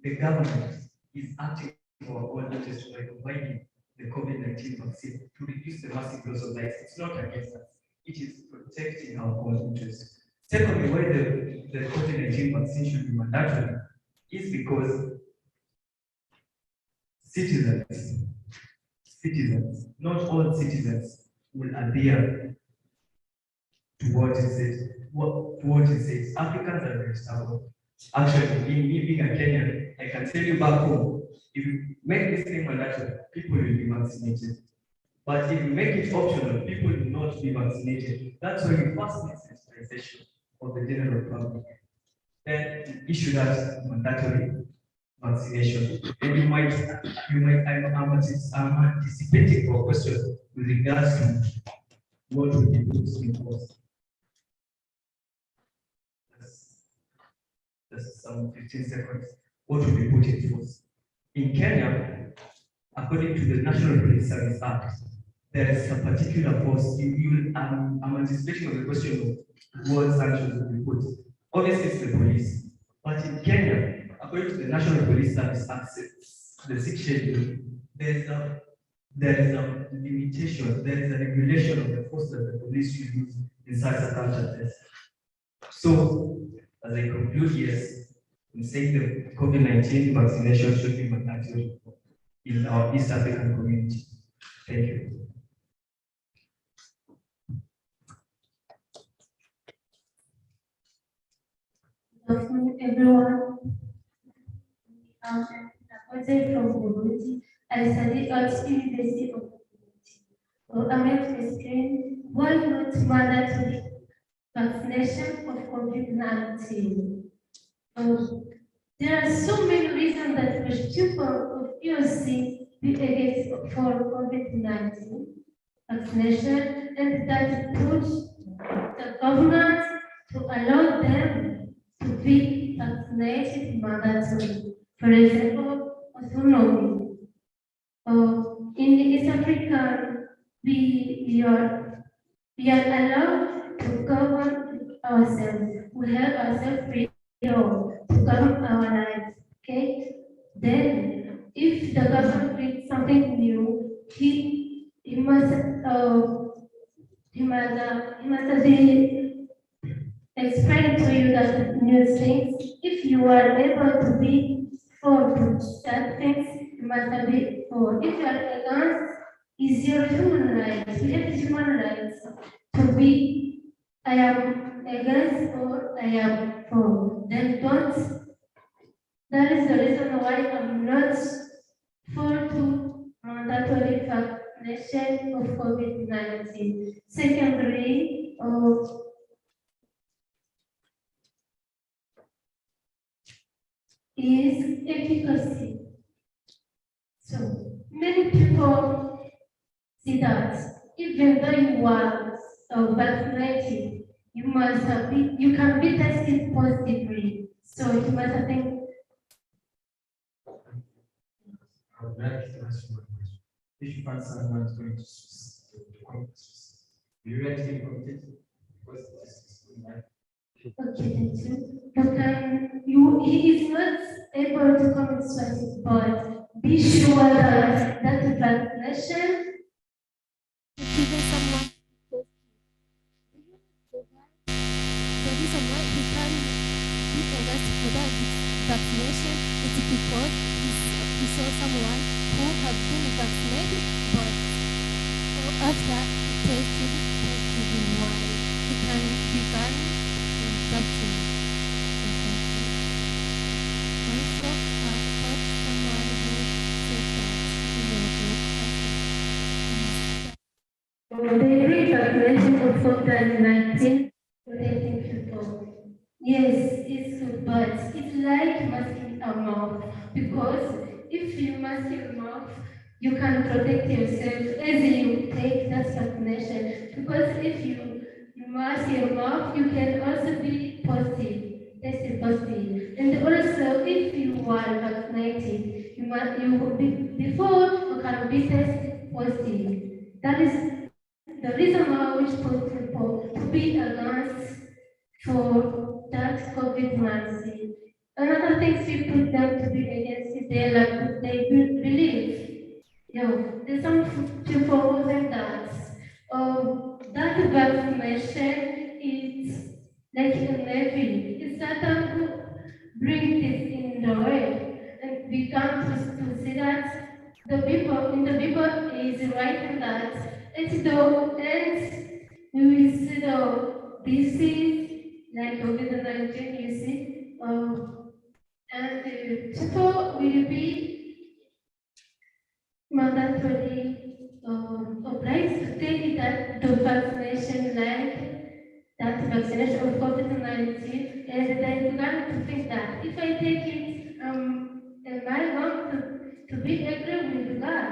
the government is acting for our own interest by providing the COVID-19 vaccine to reduce the massive loss of lives. It's not against us. It is protecting our own interest. Secondly, why the COVID-19 vaccine should be mandatory is because citizens, not all citizens, will adhere to what it says. What it says. Africans are very stubborn. Actually, being a Kenyan, I can tell you back home, if you make this thing mandatory, people will be vaccinated. But if you make it optional, people will not be vaccinated. That's why you first need sensitization of the general public. Then issue that mandatory vaccination. And I'm anticipating for a question with regards to what will be put in force. That's some 15 seconds. What will be put in force? In Kenya, according to the National Police Service Act, there is a particular force. I'm anticipating on the question of what sanctions will be put. Obviously, it's the police. But in Kenya, according to the National Police Service Act, the 6th schedule, there is a limitation, there is a regulation of the force that the police should use in such circumstances. So, as I conclude, yes, I'm saying the COVID-19 vaccination should be mandatory in our East African community. Thank you. Good afternoon, everyone. I'm appointed from Burundi. I study at University of Burundi. So I'm going to explain why not mandatory vaccination of COVID-19. There are so many reasons that the people of EAC be against for COVID-19 vaccination, and that push the government to allow them to be vaccinated mandatory. For example, autonomy. In East Africa, we are allowed to govern ourselves. We have ourselves freedom to govern our lives. Okay. Then, if the government brings something new, he must be explain to you that new things. If you are able to be for that things, you must be for. If you are against, is your human rights. We have human rights to be. I am against or I am for. Then don't. That is the reason why I'm not for to mandatory vaccination of COVID-19. Secondly, is efficacy. So many people see that even though you are vaccinated, you can be tested positively. So you must think. I would like to ask you a question. If you find someone is going to do you like to be committed? Because this is my Okay, thank you. But he is not able to commit suicide, but be sure that the vaccination Even someone the reason why he can be arrested without vaccination is because he saw someone who has been vaccinated, but after he tested why he can be banned from vaccine. Also, I've taught someone who said that in your book. the revaccination of COVID-19 protecting people. Yes, it's good, but it's like masking a mouth, because if you mask your mouth, you can protect yourself as you take that vaccination. Because if you mask your mouth, you can also be positive, tested positive. And also, if you are vaccinated, before you can be tested positive. That is the reason why we put people to be against for that COVID-19. Another thing we put them to be against is they believe. There's some people who think that that vaccination is like a navy. It's Satan who brings this in the way, and we come to see that the people is writing that we will see the disease like COVID-19, you see, and people will be mandatory obliged to take that the vaccination like that vaccination of COVID-19, and they began to think that if I take it, am I going to be agree with God?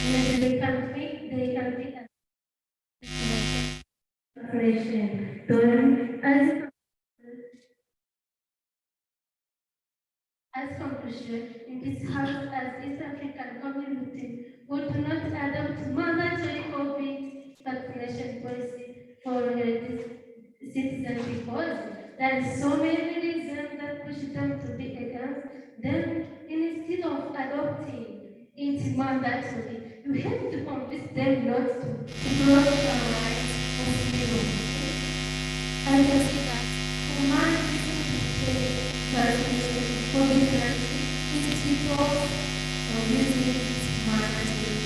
And they can think they can be vaccination. Then as conclusion, in this house as East African community, we do not adopt mandatory COVID vaccination policy for this citizens because there are so many reasons that push them to be against them. Instead of adopting it mandatory, you have to convince them not to block our rights of freedom. And I see that human COVID-19 is people using mandatory.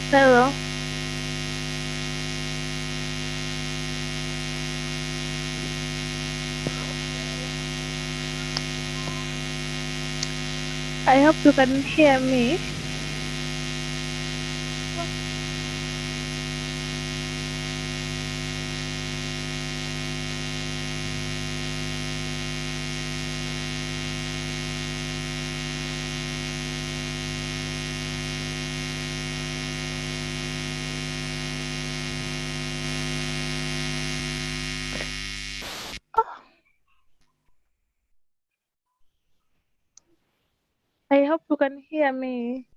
Hello. I hope you can hear me. I hope you can hear me.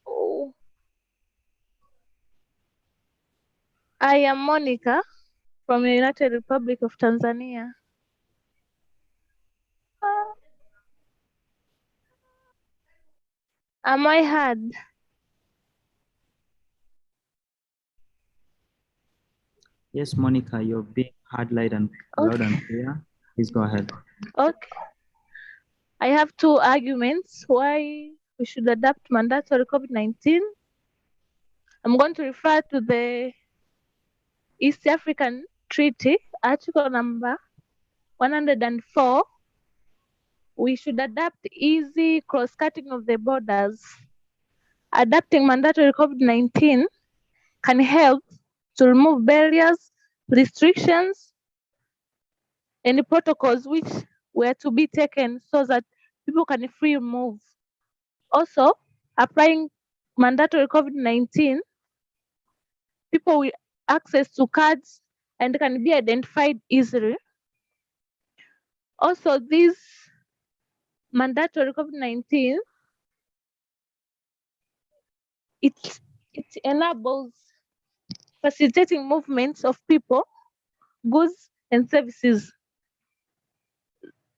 Oh. I am Monica from the United Republic of Tanzania. Am I heard? Yes, Monica, you're being heard loud and clear. Please go ahead. Okay. I have two arguments why we should adopt mandatory COVID-19. I'm going to refer to the East African Treaty, article number 104. We should adapt easy cross-cutting of the borders. Adapting mandatory COVID-19 can help to remove barriers, restrictions, and protocols which were to be taken so that people can free move. Also, applying mandatory COVID-19, people with access to cards and can be identified easily. Also, this mandatory COVID-19, it enables facilitating movements of people, goods, and services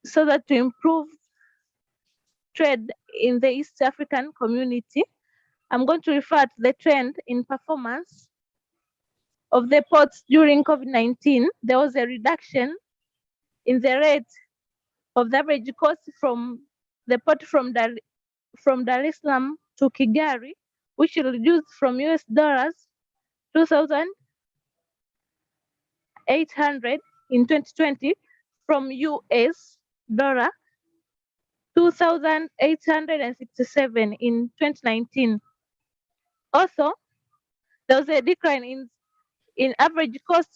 so that to improve trade in the East African community. I'm going to refer to the trend in performance of the ports during COVID-19. There was a reduction in the rate of the average cost from the port from Dar es Salaam to Kigali, which reduced from US dollars 2,800 in 2020 from US dollar 2,867 in 2019. Also, there was a decline in average cost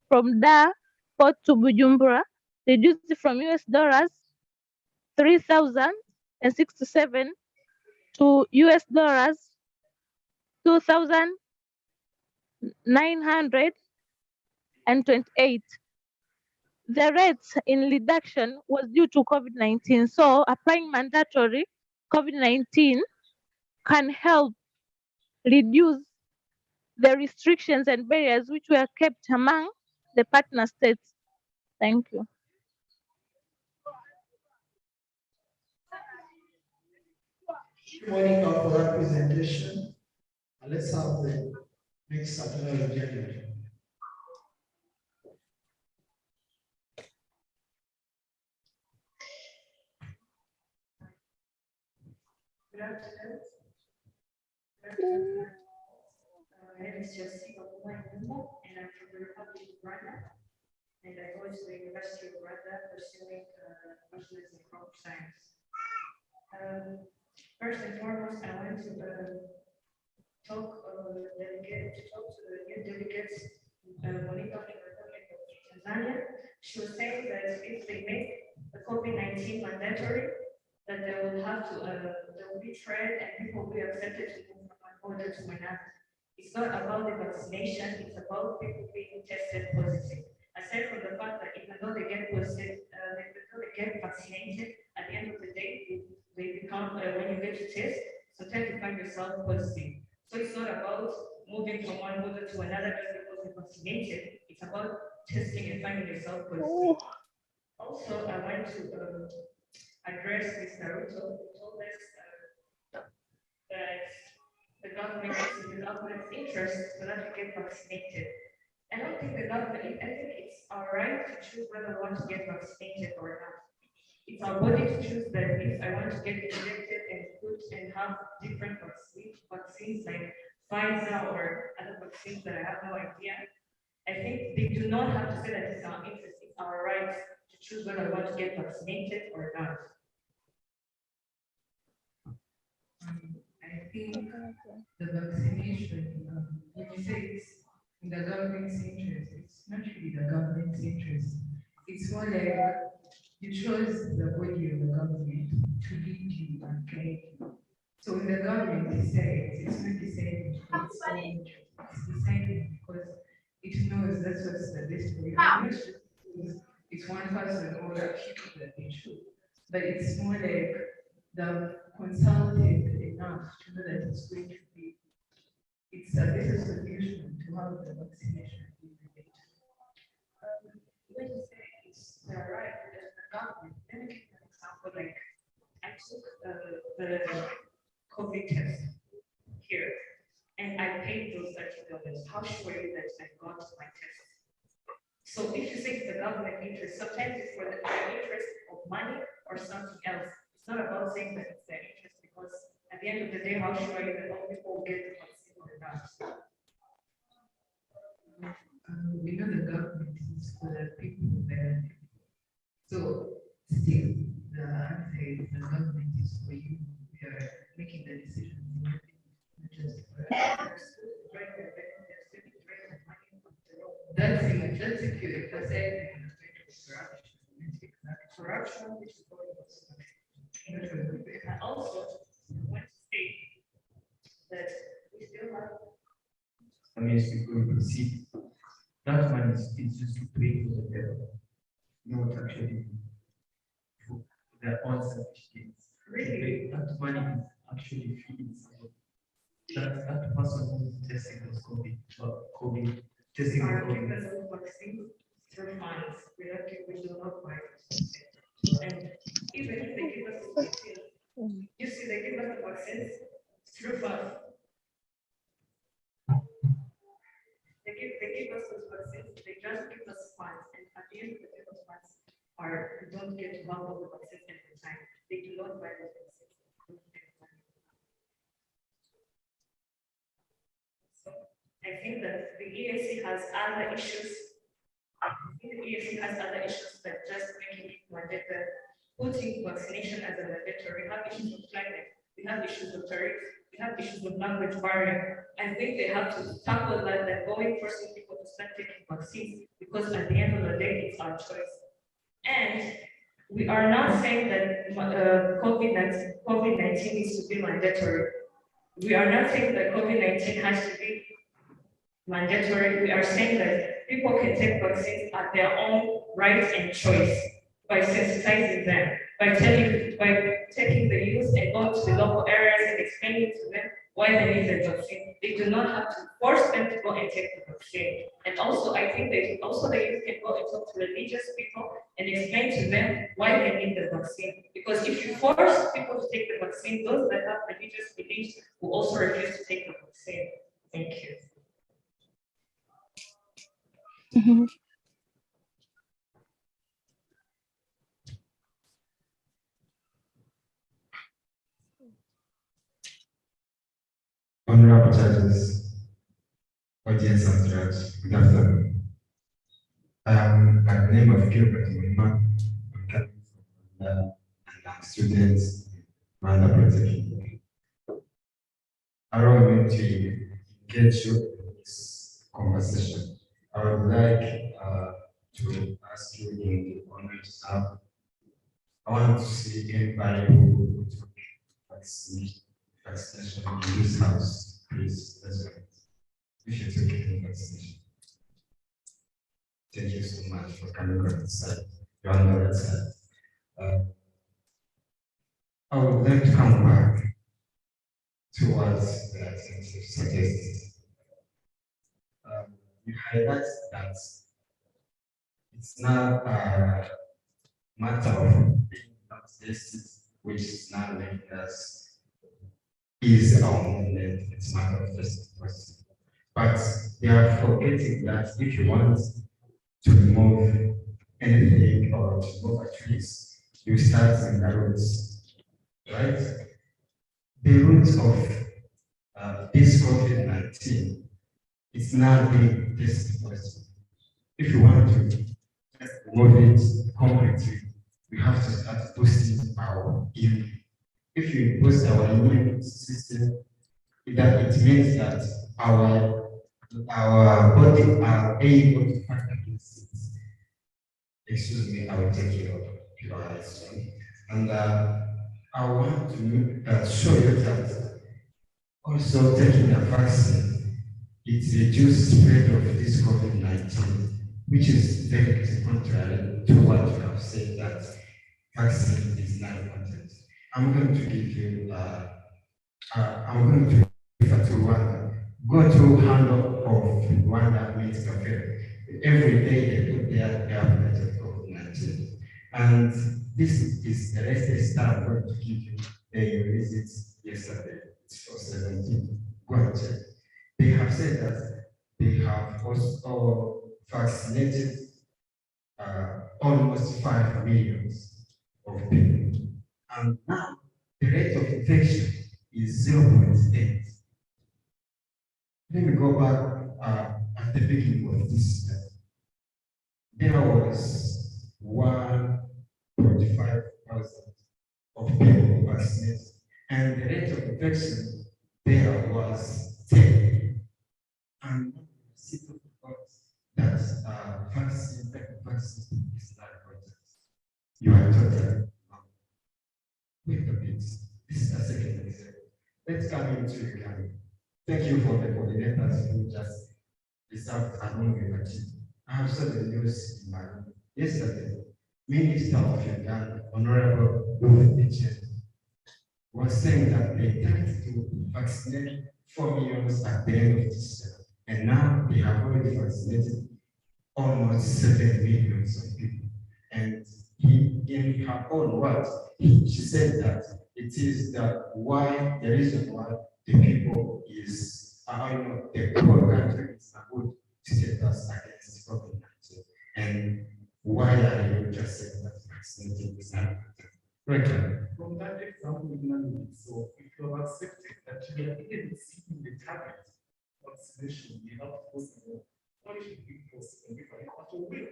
from Dar port to Bujumbura, reduced from US dollars 3,067 to US dollars 2,928. The rates in reduction was due to COVID-19. So applying mandatory COVID-19 can help reduce the restrictions and barriers which were kept among the partner states. Thank you. Monica for that presentation. And let's have the next secretary agenda. Good afternoon. My name is Jessica and I'm from the Republic of Rwanda. And I go to the University of Rwanda pursuing bachelor's in crop science. First and foremost, I want to talk to the new delegates, Monica from the Republic of Tanzania. She was saying that if they make the COVID-19 mandatory, that they will have to, there will be trade and people will be accepted to move from one border to another. It's not about the vaccination, it's about people being tested positive. Aside from the fact that even though they get positive, even though they get vaccinated, at the end of the day, they become, when you get to test, sometimes you find yourself positive. So it's not about moving from one border to another just because you're vaccinated, it's about testing and finding yourself positive. Also, I want to address Ms. Naruto, who told us that the government is in the government's interest so that we get vaccinated. I don't think the government, I think it's our right to choose whether we want to get vaccinated or not. It's our body to choose that if I want to get injected and put and have different vaccines like Pfizer or other vaccines that I have no idea. I think they do not have to say that it's our interest, it's our right to choose whether we want to get vaccinated or not. I think the vaccination, when you say it's in the government's interest, it's not really the government's interest. It's more like you chose the body of the government to lead you and guide you. So when the government decides, it's not deciding for its own interest, it's deciding because it knows that's what's the best for you. Not just because it's one person or a people that they choose, but it's more like they've consulted enough to know that it's going to be, it's a better solution to have the vaccination be made. When you say it's the right of the government, let me give you an example. Like I took the COVID test here and I paid those $30. How sure are you that I got my test? So if you say it's the government interest, sometimes it's for the interest of money or something else. It's not about saying that it's their interest because at the end of the day, how sure are you that all people get the vaccine or not? We know the government is for the people there. So still, the answer is the government is for you. We are making the decision. Not just for us. corruption, which is going on. I also want to say that we still have. I mean, it's going to see that money is just to pay for the devil, not actually for their own selfish gains. Really? That money is actually feeding someone. That person who is testing for COVID, testing for Are given COVID. those vaccines through funds. We do not buy it. And even if they give us the vaccine, you see, they give us the vaccines through funds. They give us those vaccines, they just give us funds, and at the end of the day, those funds we don't get to have all the vaccines at the time. They do not buy the vaccines. So I think that the EAC has other issues. I think the EAC has other issues that just making it mandatory, putting vaccination as a mandatory. We have issues of climate, we have issues of tariffs, we have issues of language barrier. I think they have to tackle that than going forcing people to start taking vaccines, because at the end of the day, it's our choice. And we are not saying that COVID-19 needs to be mandatory. We are not saying that COVID-19 has to be mandatory. We are saying that people can take vaccines at their own right and choice by sensitizing them, by taking the youth and going to the local areas and explaining to them why they need the vaccine. They do not have to force them to go and take the vaccine. And also, I think the youth can go and talk to religious people and explain to them why they need the vaccine. Because if you force people to take the vaccine, those that have religious beliefs will also refuse to take the vaccine. Thank you. Honorable judges, audience and judge, good afternoon. By the name of Gilbert Mwima, I'm coming from Rwanda, and I'm students in Rwanda Polytechnic. Allow me to engage you in this conversation. I would like to ask you in the honor to have. I want to see anybody who took vaccination in this house. Please, let's go. If you took any vaccination. Thank you so much for coming on the side. You're on the right side. I would like to come back towards the alternative suggested. You highlight that it's not a matter of being suggested, which is not making us is our movement, it's a matter of just question. But they are forgetting that if you want to remove anything or to remove a trees, you start in the roots, right? The roots of this COVID-19, it's not being tested first. If you want to remove it completely, we have to start boosting our immune. If you boost our immune system, that it means that our body are able to fight against it. Excuse me, I will take your eyes. And I want to show you that also taking the vaccine, it reduces spread of this COVID-19, which is very contrary to what you have said that vaccine is not important. I'm going to give you, I'm going to refer to Rwanda. Go to handle of Rwanda Medical Fair. Every day they put their update of COVID-19. And this is the latest that I'm going to give you. They released it yesterday. It's for 17. Go and check. They have said that they have also vaccinated almost 5 million of people. And now the rate of infection is 0.8. Let me go back at the beginning of this year. There was 1.5 thousand of people vaccinated, and the rate of infection there was 10. And that vaccine is not important. you are totally wait a bit. This is a second example. Let's come into Uganda. Thank you for the coordinators who just reserved among the team. I have saw the news in my room yesterday. Minister of Uganda, Honorable Louis was saying that they intend to vaccinate 4 million at the end of this year. And now they have already vaccinated almost 7 million of people. And in her own words, she said that it is the reason why the people is, the poor country is a good status against COVID-19. And why are you just saying that vaccinating is not right? From that example, so if you have accepted that you are even seeking the target vaccination, you have to possible, why should be possible if I want to will?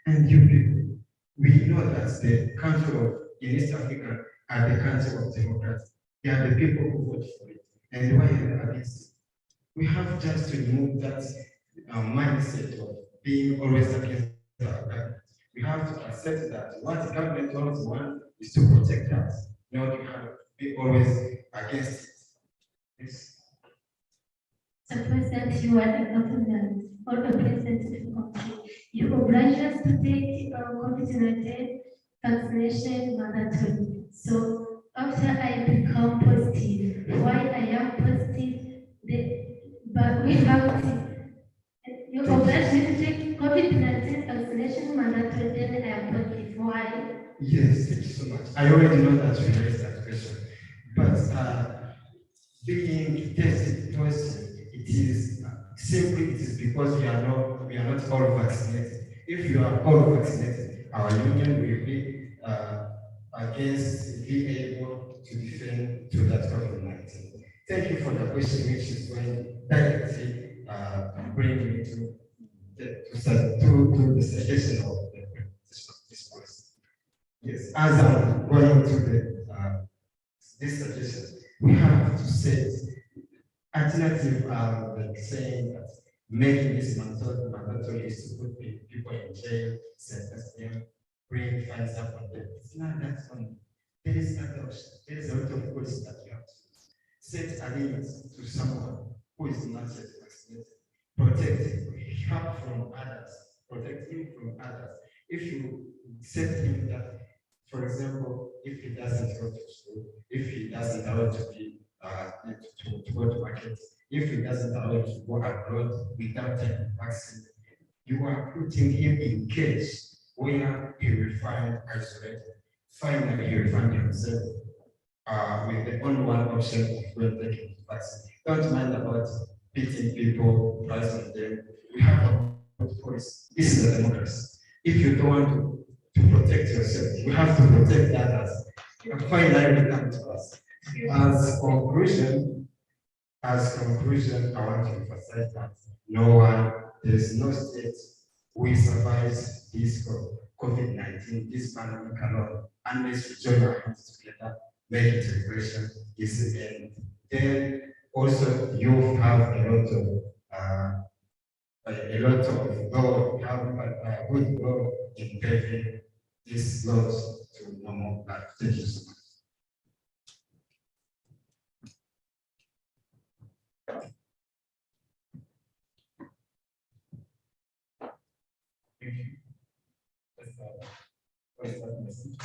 And you people, we know that the country of in East Africa are the country of democracy. They are the people who vote for it. And why are they against it? We have just to remove that mindset of being always against our government. We have to accept that what the government always wants is to protect us, not to have be always against it. Yes. The President, you are the government or the President of the country. You oblige us to take COVID-19 vaccination mandatory. So after I become positive, why I am positive, but we have to, you oblige me to take COVID-19 vaccination mandatory, then I am positive. Why? Yes, thank you so much. I already know that you raised that question, but being tested positive, it is simply it is because we are not all vaccinated. If you are all vaccinated, our union will be be able to defend to that COVID-19. Thank you for the question, which is going directly bring me to the suggestion of this question. Yes, as I'm going to this suggestion, we have to set alternative like saying that making this mandatory is to put people in jail, sentence them, bring fines up on them. It's not that only. There is a lot of policy that you have to set a limit to someone who is not yet vaccinated. Protect him, help from others, protect him from others. If you set him that, for example, if he doesn't go to school, if he doesn't allow to be to go to market, if he doesn't allow to go abroad without taking vaccine, you are putting him in cage where he will find isolated. Finally, he will find himself with the only one option of going taking vaccine. Don't mind about beating people, pricing them. We have a choice. This is a democracy. If you don't want to protect yourself, you have to protect others. And finally, we come to us. As conclusion, I want to emphasize that there is no state who survives this COVID-19, this pandemic alone, unless we join our hands together, make integration is the end. Then also you have a good goal in paving this road to normal life. Thank you so much. Thank you. Let's start the message.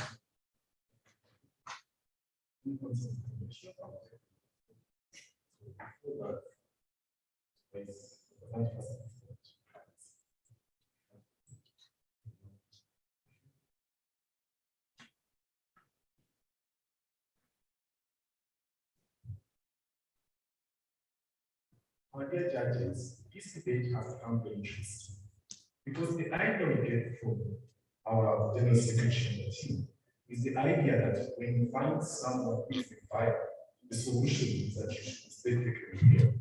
Our dear judges, this debate has become very interesting because the idea we get from our general secretary team is the idea that when you find someone who is the fire, the solution is that you should stay taken care.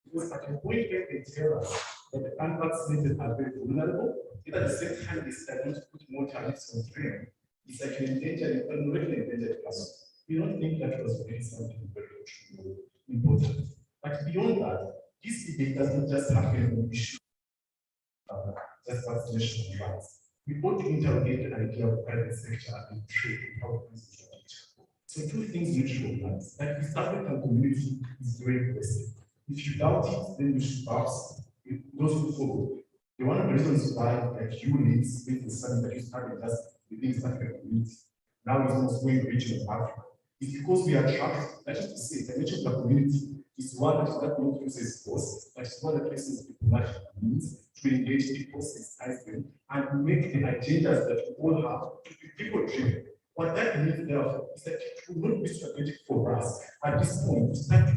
Because at a point when they tell us that the unvaccinated are very vulnerable, yet at the same time they starting to put more tariffs on them, it's like an endangered, already endangered person. We don't think that was very something very important. But beyond that, this debate doesn't just happen on issues just vaccination rights. we ought to interrogate the idea of private sector and trade and how it is strategic. So two things need to recognize that the East African community is very progressive. If you doubt it, then you should perhaps, those who follow. One of the reasons why like you need business study that you started just within the East African community, now it's almost going to region of Africa, is because we attract, that is to say, the nature of the community is one that is not going to use force, but it's one that places diplomatic means to engage people, sensitize them, and make the agendas that we all have to be people-driven. What that means, therefore, is that it will not be strategic for us at this point to start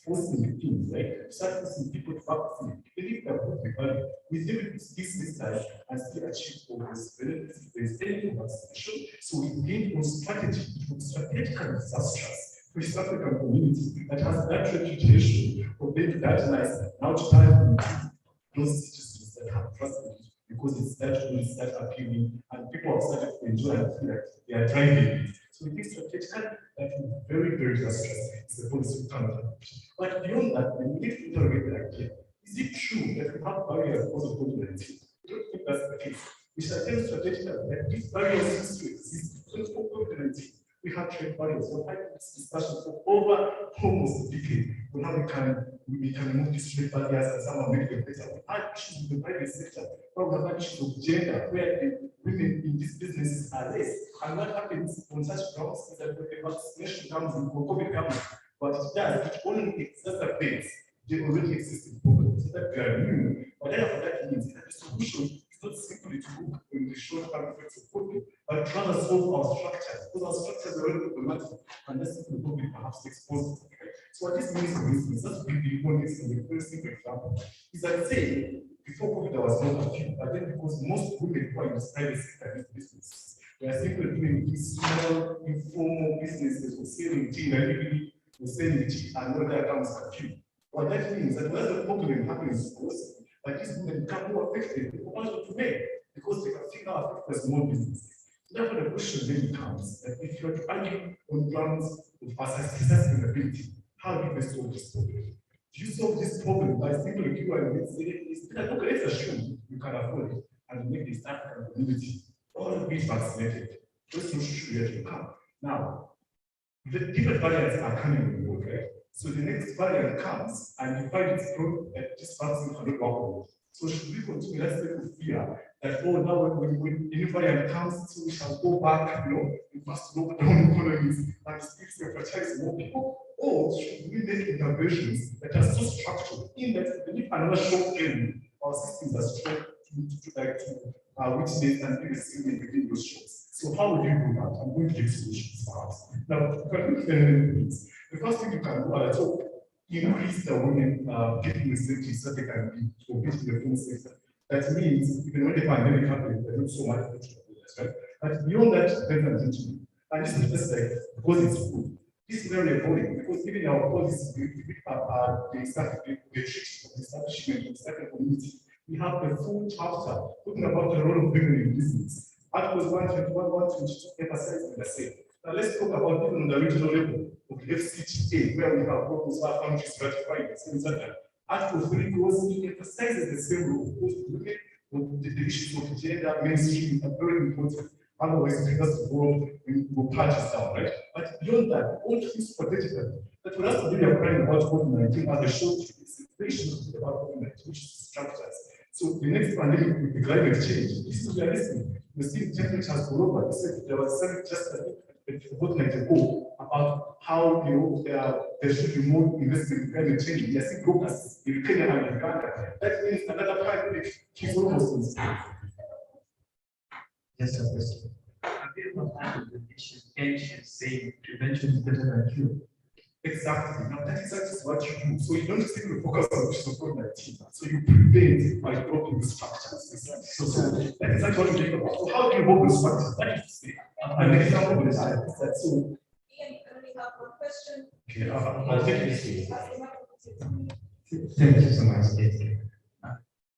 forcing the things, right? Start forcing people to vaccine. Believe that what we value, we think this time and still achieve all this benefits. There's any vaccination. So we think on strategy, it would strategically disastrous for East African community that has that reputation of being that nice, now to turn into those citizens that have trusted it because it's that good, it's that appealing, and people have started to enjoy and feel like they are driving it. So we think strategically that would be very, very disastrous. It's a policy we cannot adopt. But beyond that, we need to interrogate the idea. Is it true that we have barriers because of COVID-19? We don't think that's the case. We should attempt strategically that these barriers used to exist before COVID-19. We have trade barriers. We've had this discussion for over almost a decade on how we can remove these trade barriers and somehow make them better. We had issues with the private sector, where we have issues of gender, where the women in these businesses are less. And what happens on such grounds is that when the vaccination comes in, when COVID comes, but it does, it only exacerbates the already existing problems that we are new. Whatever that means is that the solution is not simply to look in the short-term effects of COVID, but rather solve our structures, because our structures are already problematic, and that's simply COVID perhaps exposed. So what this means, for instance, just to give you one very simple example, is that say, before COVID there was not a few, but then because most women who are in the private sector in business, they are simply doing these small, informal businesses of selling tea and or selling tea and all that comes a few. What that means that when the problem happens, of course, but these women become more affected, they want to make because they can figure out if there's more business. So therefore, the question then becomes that if you're to argue on grounds of sustainability, how do you solve this problem? Do you solve this problem by simply queuing and saying, okay, let's assume you can afford it and make the East African community all be vaccinated? Those solutions should come. Now, the different variants are coming on board, right? So the next variant comes and you find it's true that this vaccine cannot work on it. So should we continue, let's say, with fear that, oh, now when any variant comes, so we shall go back, we must lock down economies and still advertise more people? Or should we make interventions that are so structured in that if another shock came, our systems are strong to witness and be resilient within those shocks? So how would you do that? I'm going to give solutions perhaps. Now, you can look at things. The first thing you can do at the top, increase the women getting incentives so they can be compete in the food sector. That means even when the pandemic happened, there was so much right? But beyond that, there's an engagement. And this is just like because it's food. This is very important because even our policies, the establishment of the second community, we have the full chapter talking about the role of women in business. Articles 121, 122 emphasize the same. Now let's talk about even on the regional level of the FCTA, where we have workers who are countries ratified the same center. Article 3 goes, it emphasizes the same role of women with the issues of gender mainstream are very important. Otherwise, it has to go patches down, right? But beyond that, all things political, that for us to be crying about COVID-19 as a short situation about COVID-19, which is structures. So the next pandemic with the climate change, this is realistic. The sea temperatures go over. There was something just a fortnight ago about how there should be more investment in climate change. We are seeing progress in Kenya and Uganda. That means another pandemic is almost in space. Yes, sir. Have you ever heard of the ancient saying prevention is better than cure? Exactly. Now that is exactly what you do. So you don't simply focus on COVID-19. So you prevent by blocking the structures. So that is exactly what you think about. So how do you block the structures? That is to say, an example is that so. Ian, we have one question. Okay, I'll take this way. Thank you so much.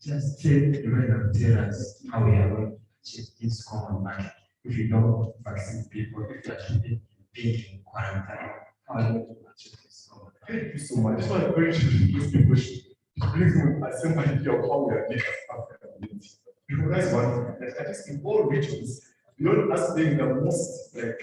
Just tell us how we are going to achieve this common market. If you don't vaccine people, if you actually being in quarantine, how are you going to achieve this common market? Thank you so much. This was a very interesting question. It brings me a simple idea of how we are making African community. recognize one thing, that at least in all regions, beyond us being the most the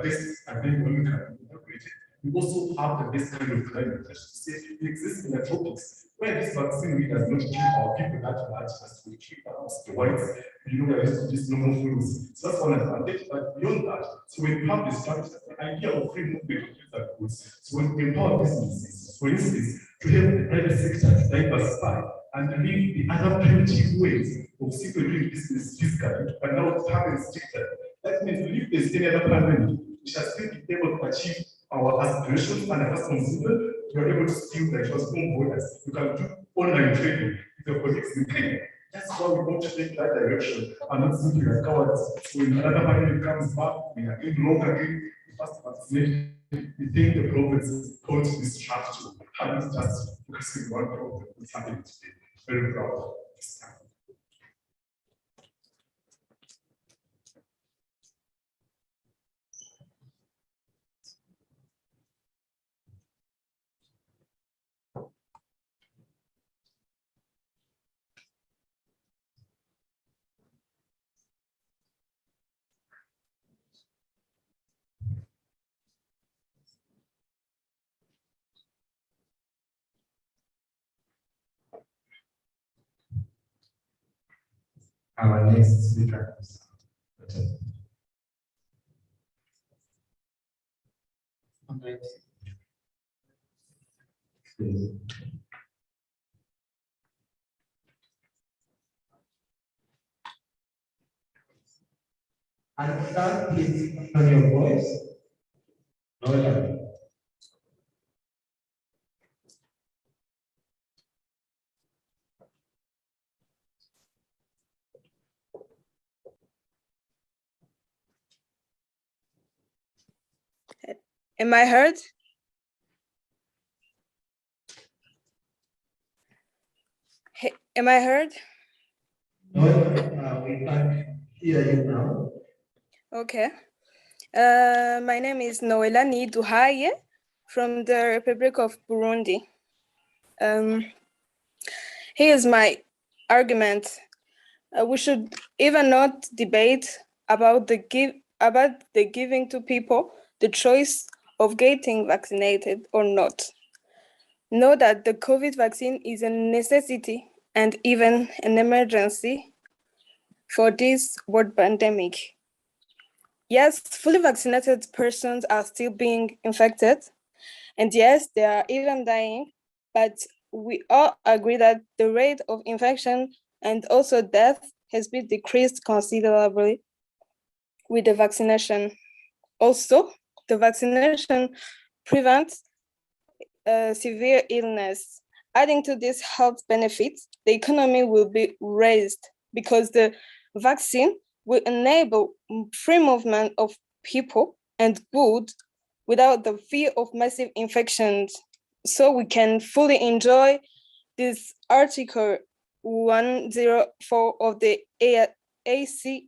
best and being only country in the region, we also have the best kind of climate. That is to say, it exists in the tropics, where this vaccine really does not kill our people that much as we kill perhaps the whites, we are used to these normal flus. So that's one advantage. But beyond that, so when you have this structure, the idea of free movement of goods and goods, so when we empower businesses, for instance, to help the private sector to diversify and leave the other primitive ways of simply doing business physically, but now it happens stricter. That means if there's any other pandemic, we shall still be able to achieve our aspirations and as consumers, we are able to still transform borders. You can do online trading with your colleagues in Kenya. That's why we want to take that direction and not simply like cowards. So when another pandemic comes back, we are in long again, the first vaccination. We think the provinces going to this structure, and it's just focusing on one problem that's happening today. Very proud of this time. Our next speaker is and start please on your voice. No, Am I heard? Hey, am I heard? No, we can't hear you now. Okay. My name is Noelani Duhaye from the Republic of Burundi. Here's my argument. We should even not debate about the giving to people the choice of getting vaccinated or not. Know that the COVID vaccine is a necessity and even an emergency for this world pandemic. Yes, fully vaccinated persons are still being infected, and yes, they are even dying, but we all agree that the rate of infection and also death has been decreased considerably with the vaccination. Also, the vaccination prevents severe illness. Adding to this health benefits, the economy will be raised because the vaccine will enable free movement of people and goods without the fear of massive infections. So we can fully enjoy this Article 104 of the EAC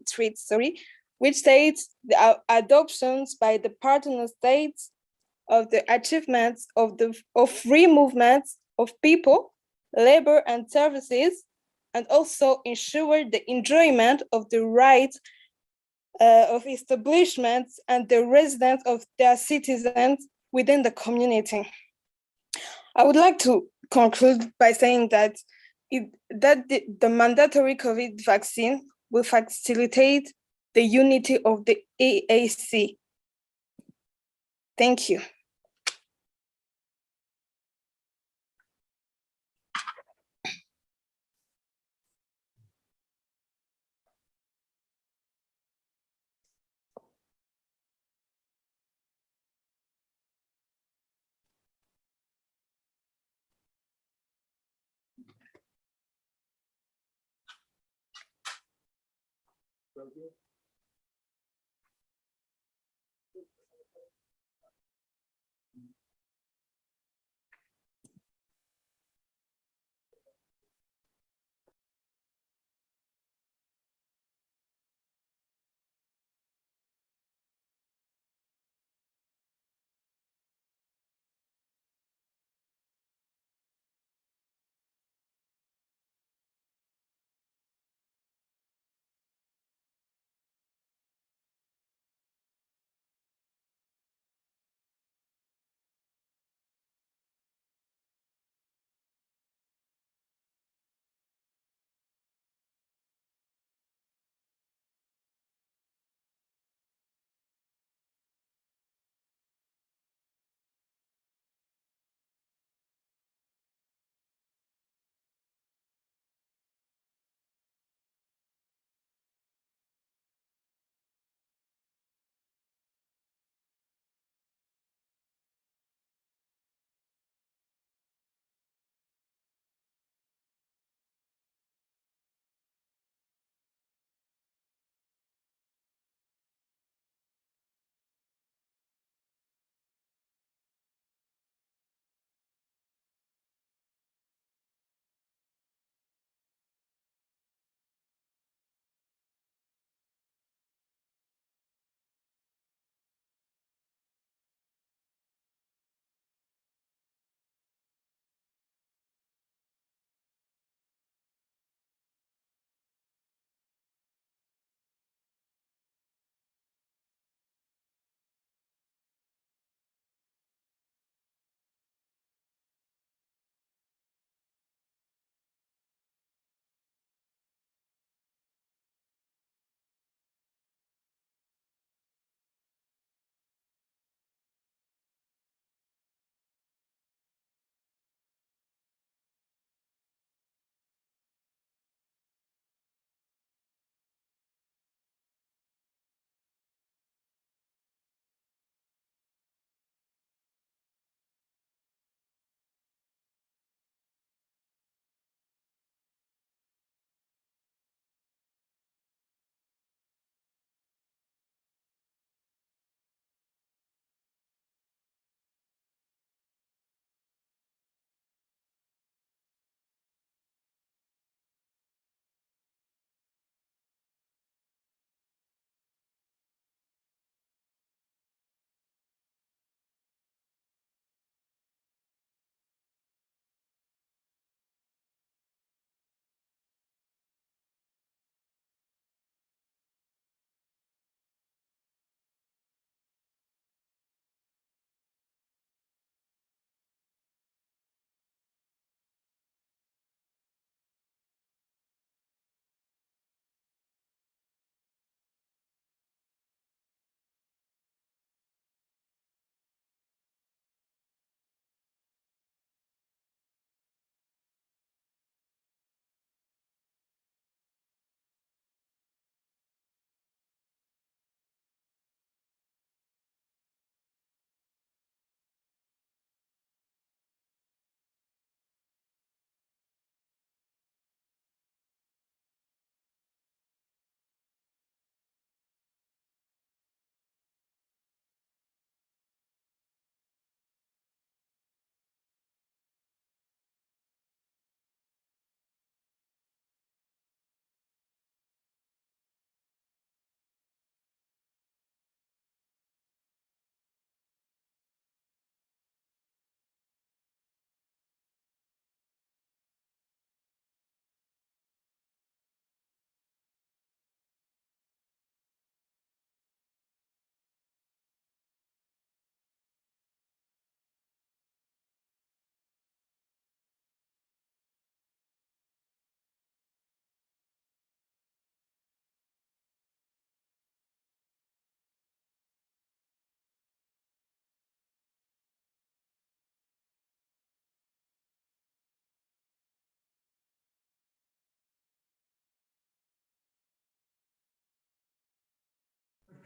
Treaty, which states the adoptions by the partner states of the achievements of free movements of people, labor, and services, and also ensure the enjoyment of the right of establishments and the residence of their citizens within the community. I would like to conclude by saying that the mandatory COVID vaccine will facilitate the unity of the EAC. Thank you.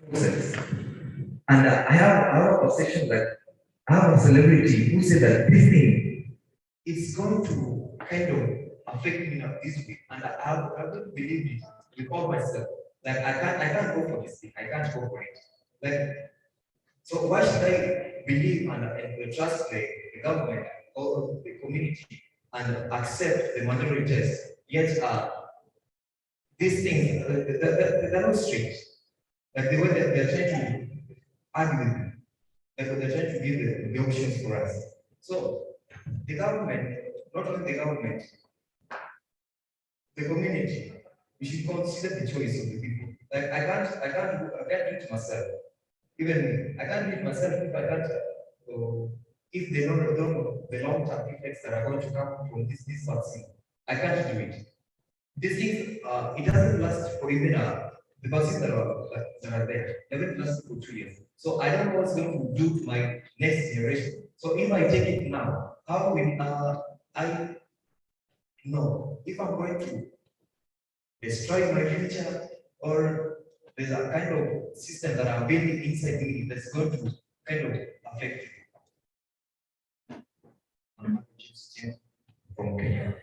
process. And I have a perception that I have a celebrity who said that this thing is going to kind of affect me in this way, and I don't believe it with all myself. Like I can't go for this thing. I can't go for it. Like, so why should I believe and trust the government or the community and accept the mandatory test? Yet these things they're not strict. Like the way that they're trying to argue with me, like they're trying to give the options for us. So the government, not only the government, the community, we should consider the choice of the people. Like I can't do it myself. Even I can't do it myself if I can't. If they don't know the long-term effects that are going to come from this vaccine, I can't do it. These things, it doesn't last for even the vaccines that are there. They don't last for 2 years. So I don't know what's going to do to my next generation. So if I take it now, how will I know if I'm going to destroy my future, or there's a kind of system that I'm building inside me that's going to kind of affect you? From Kenya.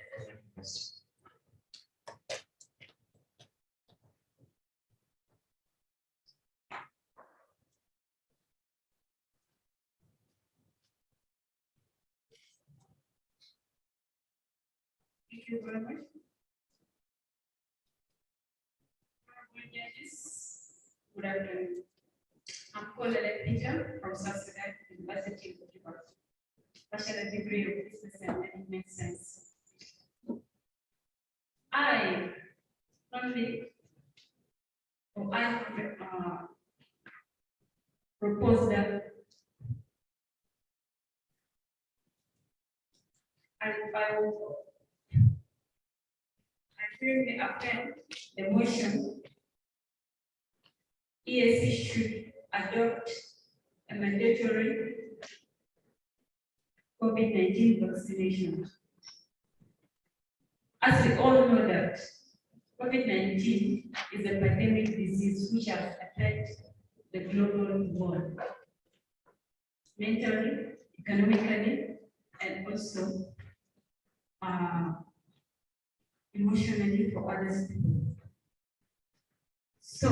Thank you very much. Good afternoon. I'm Colette Peter from South Sudan University of Juba. Bachelor degree of Business and Management Science. I propose that I firmly affirm the motion EAC should adopt a mandatory COVID-19 vaccination. As we all know that COVID-19 is a pandemic disease which has affected the global world, mentally, economically, and also emotionally for others. So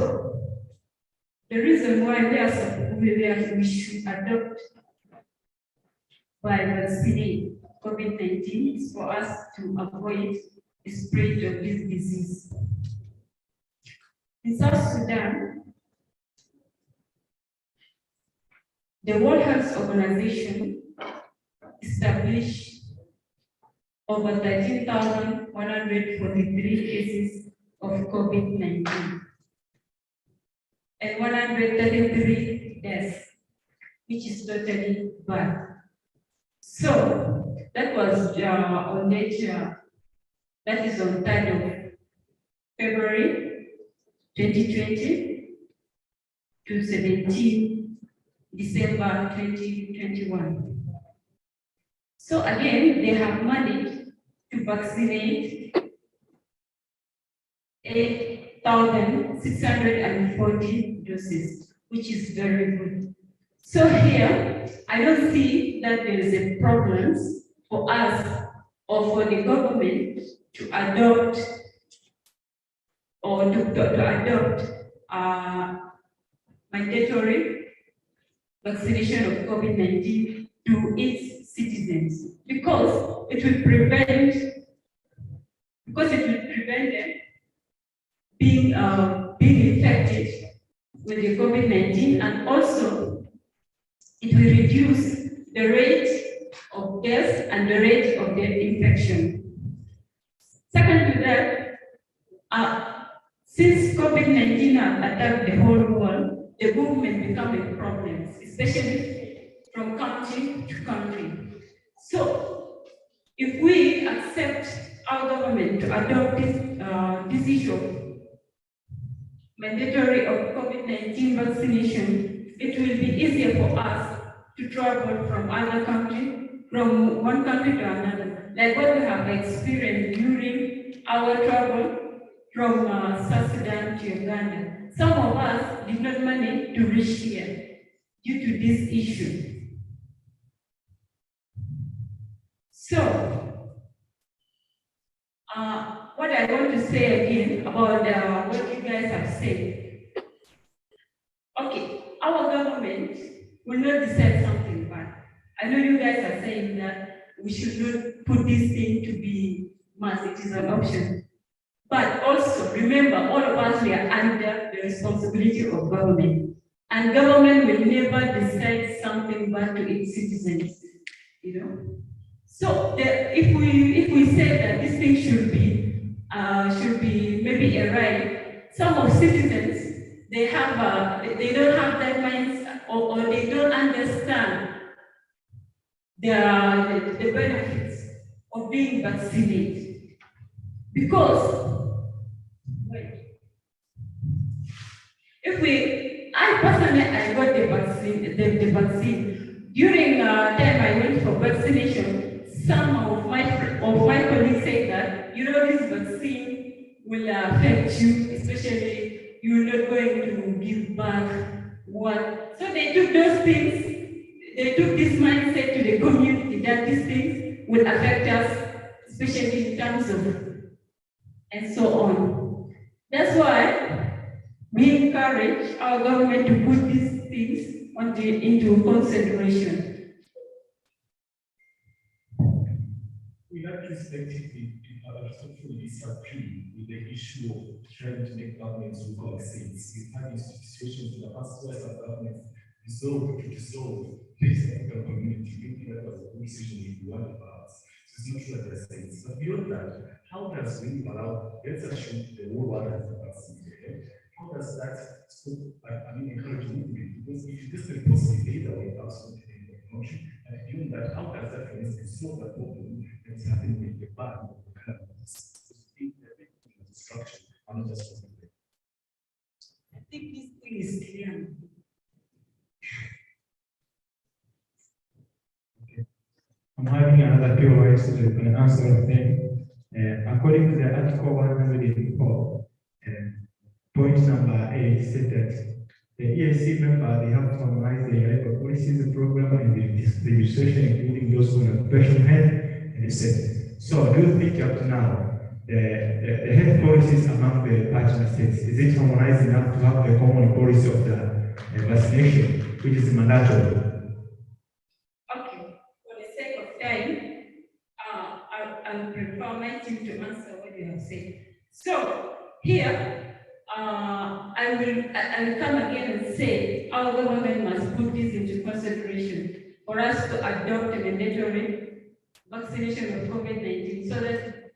the reason why we should adopt by vaccinating COVID-19 is for us to avoid the spread of this disease. In South Sudan, the World Health Organization established over 13,143 cases of COVID-19 and 133 deaths, which is totally bad. So that was on date, that is on 3rd of February 2020 to 17 December 2021. So again, they have managed to vaccinate 8,640 doses, which is very good. So here, I don't see that there is a problem for us or for the government to adopt or to adopt mandatory vaccination of COVID-19 to its citizens, because it will prevent them being infected with the COVID-19, and also it will reduce the rate of death and the rate of the infection. Second to that, since COVID-19 has attacked the whole world, the movement become a problem, especially from country to country. So, if we accept our government to adopt this issue of mandatory of COVID-19 vaccination, it will be easier for us to travel from other country, from one country to another, like what we have experienced during our travel from South Sudan to Uganda. Some of us did not manage to reach here due to this issue. So, what I want to say again about what you guys have said. Okay, our government will not decide something bad. I know you guys are saying that we should not put this thing to be mass, it is an option. But also, remember, all of us, we are under the responsibility of government. And government will never decide something bad to its citizens, you know. So if we say that this thing should be maybe a right, some of citizens, they don't have that mindset, or they don't understand the benefits of being vaccinated. Because, wait, I personally, I got the vaccine. During time I went for vaccination, some of my colleagues said that, you know, this vaccine will affect you, especially you're not going to give back what. So they took those things, they took this mindset to the community that these things will affect us, especially in terms of, and so on. That's why we encourage our government to put these things into consideration. We like to respectively disagree with the issue of trying to make governments do vaccines. We've had institutions in the past where some governments dissolve based on the community. We think that was a good decision if you want to pass. So it's not sure they're saying. But beyond that, how does we allow, let's assume the whole world has a vaccine, okay? How does that encourage movement? Because if you just take possibly either way, absolutely promotion, and beyond that, how does that, for instance, solve that problem that's happening with the bad kind of destruction and not just I think this thing is clear. I'm having another POI so that you can answer the thing. According to the Article 104, point number 8 said that the EAC member, they have to analyze the labor policies, the program, and the legislation, including those on occupational health and safety. So, do you think up to now, the health policies among the partner states, is it harmonized enough to have the common policy of the vaccination, which is mandatory? Okay, for the sake of time, I'll prefer my team to answer what you have said. So, here, I will come again and say our government must put this into consideration for us to adopt a mandatory vaccination of COVID-19 so that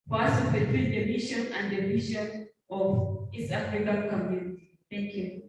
for us to fulfill the mission and the vision of East African community. Thank you.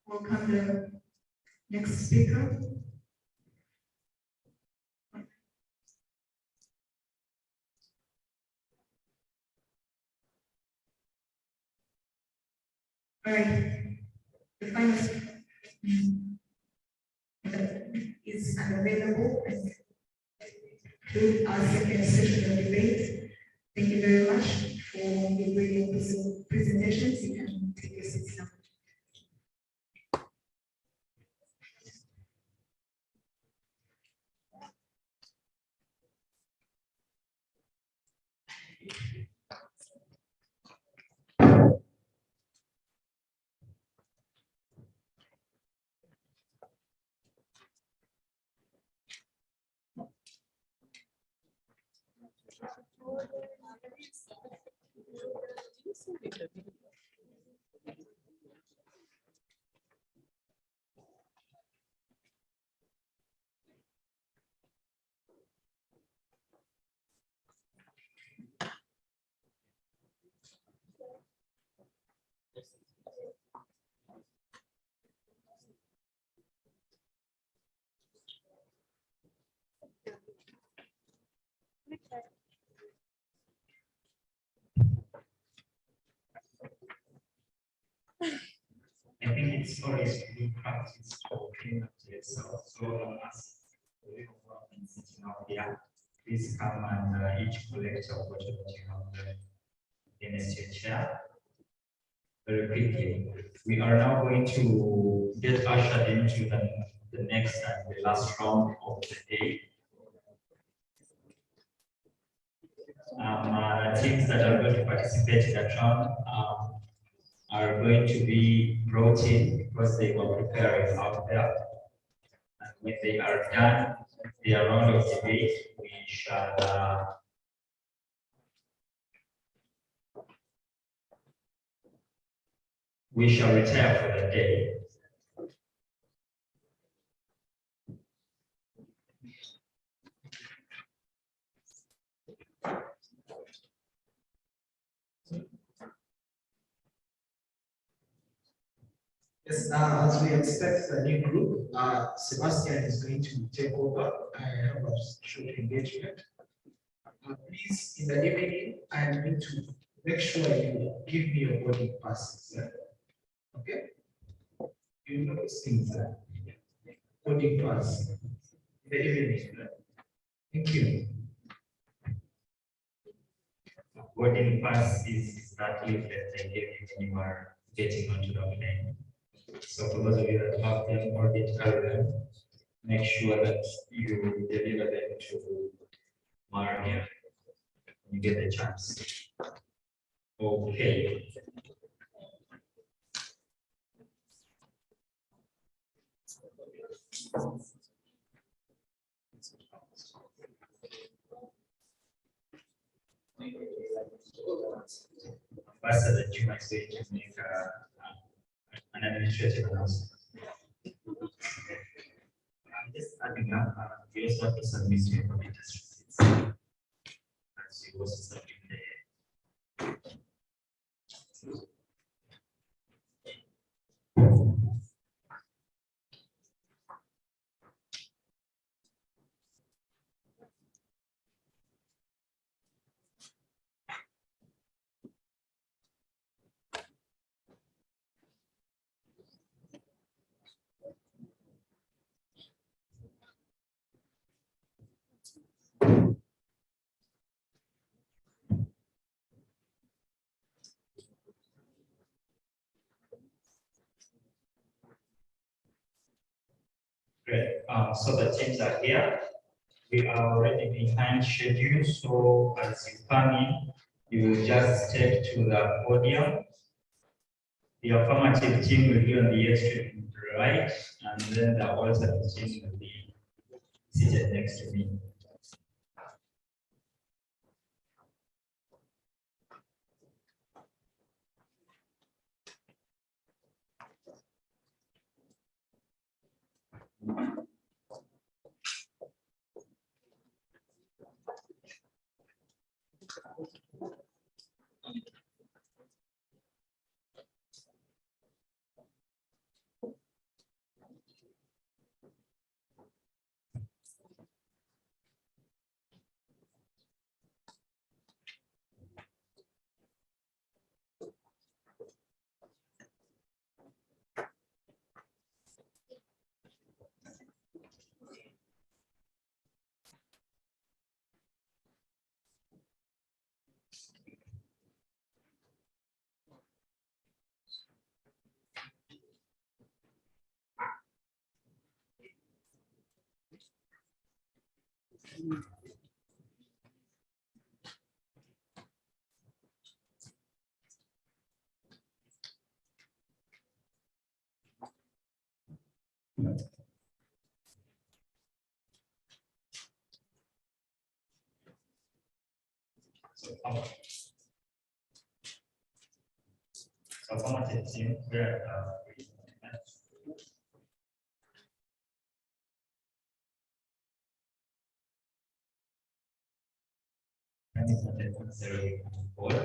Welcome the next speaker. All right, the final speaker is unavailable and do our second session of debate. Thank you very much for the brilliant presentations. You can take your seats now. I think it's always good practice to clean up yourself. So as the sitting out here, please come and each collect your water that you have against your chair. Very quickly, we are now going to get ushered into the next and the last round of the day. Teams that are going to participate in that round are going to be brought in because they were preparing out there. And when they are done their round of debate, we shall retire for the day. Yes, as we expect the new group, Sebastian is going to take over. I have a short engagement. Please, in the evening, I need to make sure you give me your boarding passes. Okay? You know those things. Boarding pass. In the evening. Thank you. Boarding pass is that leaflet they give you when you are getting onto the plane. So for those of you that have them or did carry them, make sure that you deliver them to Maria when you get the chance. Okay. Ambassador Juma is going to make an administrative announcement. I'm just adding up, you also have to submit your committee's receipts. As you also submit Great. So the teams are here. We are already behind schedule. So as you come in, you just step to the podium. The affirmative team will be on the extreme right, and then the alternate team will be seated next to me. So affirmative team, we're and it's not necessarily board.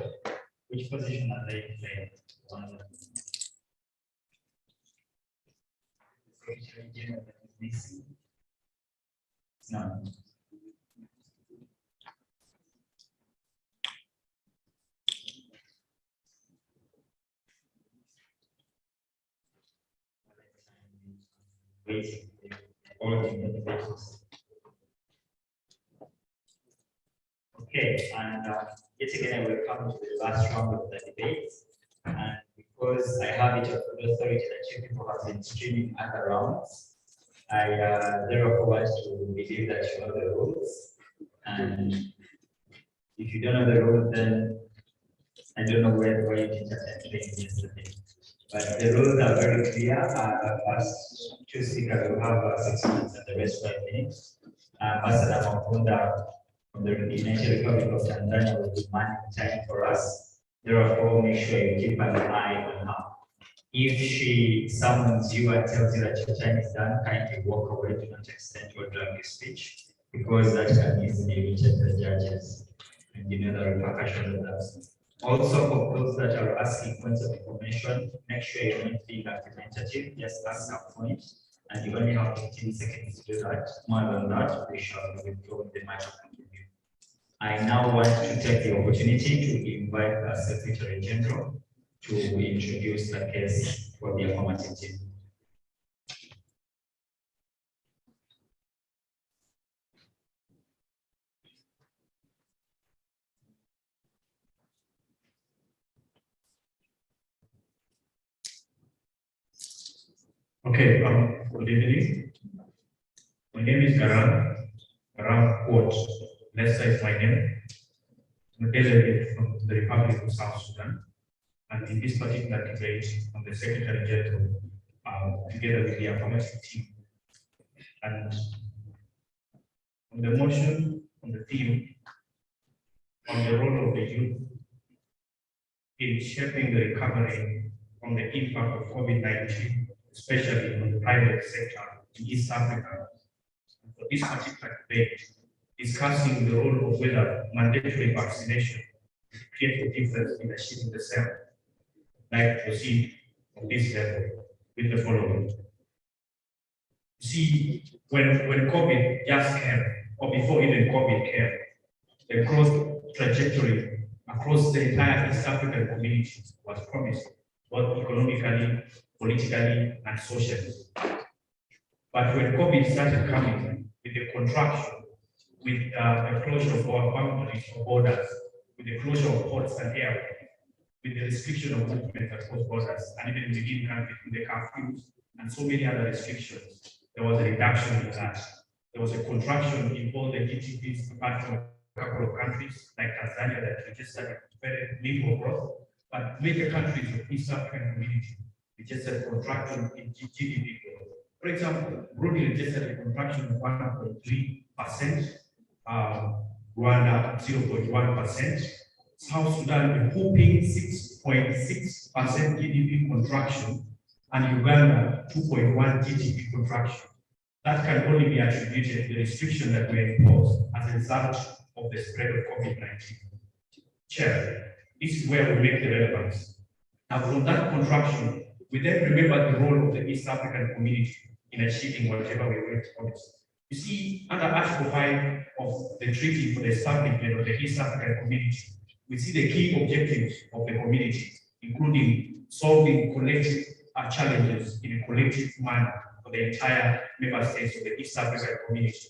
Which position are they playing? One. Secretary General that is missing. None. waiting all the debates. Okay, and yet again, I will come to the last round of the debate. And because I have it of authority that you people have been streaming other rounds, I therefore want to believe that you know the rules. And if you don't know the rules, then I don't know where you did that playing yesterday. But the rules are very clear. First, two speakers will have 6 minutes and the rest 5 minutes. Ambassador Mapunda from the United Republic of Tanzania will be managing time for us. Therefore, make sure you keep an eye on her. If she summons you and tells you that your time is done, kindly walk away, do not extend or drag your speech, because that can easily reach the judges, and you know the repercussions of that. Also, for those that are asking points of information, make sure you're not being argumentative, just ask a point, and you only have 15 seconds to do that. More than that, we shall withdraw the microphone from you. I now want to take the opportunity to invite the Secretary General to introduce the case for the affirmative team. Okay, good evening. My name is Garam Quote. Lester is my name. I'm a delegate from the Republic of South Sudan. And in this particular debate, I'm the Secretary General, together with the affirmative team. And on the motion, on the theme, on the role of the youth in shaping the recovery from the impact of COVID-19, especially on the private sector in East Africa. And for this particular debate, discussing the role of whether mandatory vaccination creates a difference in achieving the same. Like proceed from this level with the following. See, when COVID just came, or before even COVID came, the growth trajectory across the entire East African community was promising, both economically, politically, and socially. But when COVID started coming with the contraction, with the closure of our boundaries or borders, with the closure of ports and airways, with the restriction of movement across borders, and even within countries with the curfews and so many other restrictions, there was a reduction in that. There was a contraction in all the GDPs, apart from a couple of countries like Tanzania that registered very minimal growth, but major countries of East African community registered contraction in GDP growth. For example, Burundi registered a contraction of 1.3%, Rwanda 0.1%, South Sudan a whopping 6.6% GDP contraction, and Uganda 2.1 GDP contraction. That can only be attributed to the restriction that were imposed as a result of the spread of COVID-19. Chair, this is where we make the relevance. Now, from that contraction, we then remember the role of the East African community in achieving whatever we were promised. You see, under Article 5 of the Treaty for the Establishment of the East African Community, we see the key objectives of the community, including solving collective challenges in a collective manner for the entire member states of the East African community.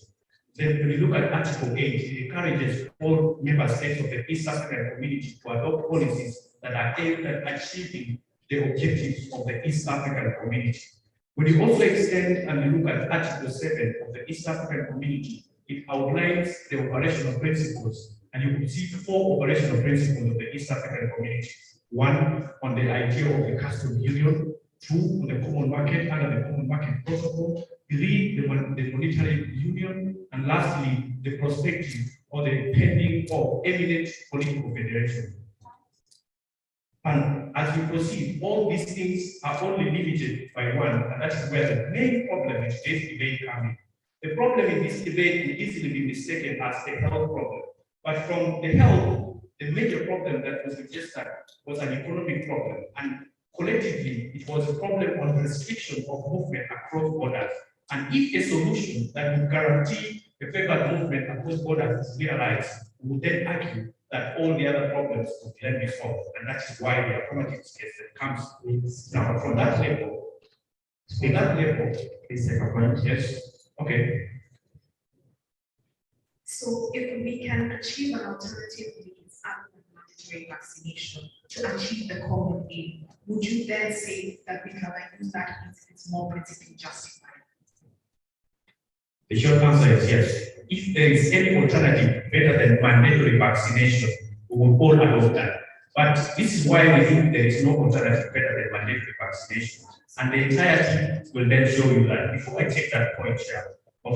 Then when you look at Article 8, it encourages all member states of the East African community to adopt policies that are aimed at achieving the objectives of the East African community. When you also extend and you look at Article 7 of the East African community, it outlines the operational principles, and you can see 4 operational principles of the East African community. 1, on the idea of the customs union. 2, on the common market under the common market protocol. 3, the monetary union. And lastly, the prospective or the pending or imminent political federation. And as we proceed, all these things are only limited by one, and that is where the main problem in today's debate comes in. The problem in this debate will easily be mistaken as a health problem. But from the health, the major problem that was registered was an economic problem. And collectively, it was a problem on restriction of movement across borders. And if a solution that would guarantee the favored movement across borders is realized, we would then argue that all the other problems would then be solved. And that is why the affirmative case that comes with now from that level. The second point, yes. Okay. So if we can achieve an alternative means other than mandatory vaccination to achieve the common aim, would you then say that we can use that means it's more politically justified? The short answer is yes. If there is any alternative better than mandatory vaccination, we will all adopt that. But this is why we think there is no alternative better than mandatory vaccination. And the entire team will then show you that. Before I take that point here, but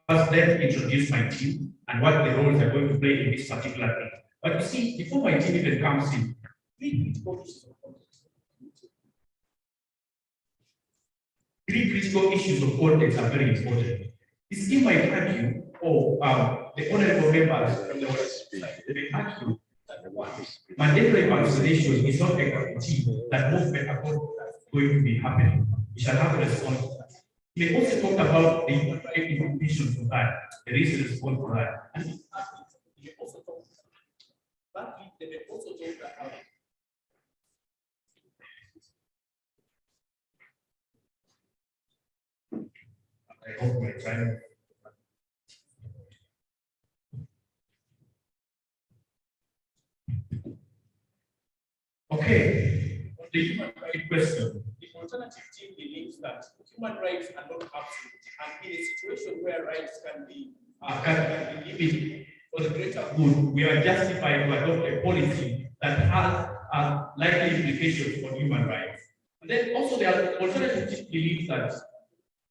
first let me introduce my team and what the roles are going to play in this particular thing. But you see, before my team even comes in, three critical issues of context are very important. The scheme might argue, or the honorable members from the West may argue that mandatory vaccination is not a guarantee that movement are going to be happening. We shall have a response to that. We may also talk about the implications of that, the reason to respond for that. And we also talk about that. They may also talk about I hope my time. Okay, the human rights question. The alternative team believes that human rights are not absolute, and in a situation where rights can be limited for the greater good, we are justified to adopt a policy that has likely implications for human rights. And then also the alternative team believes that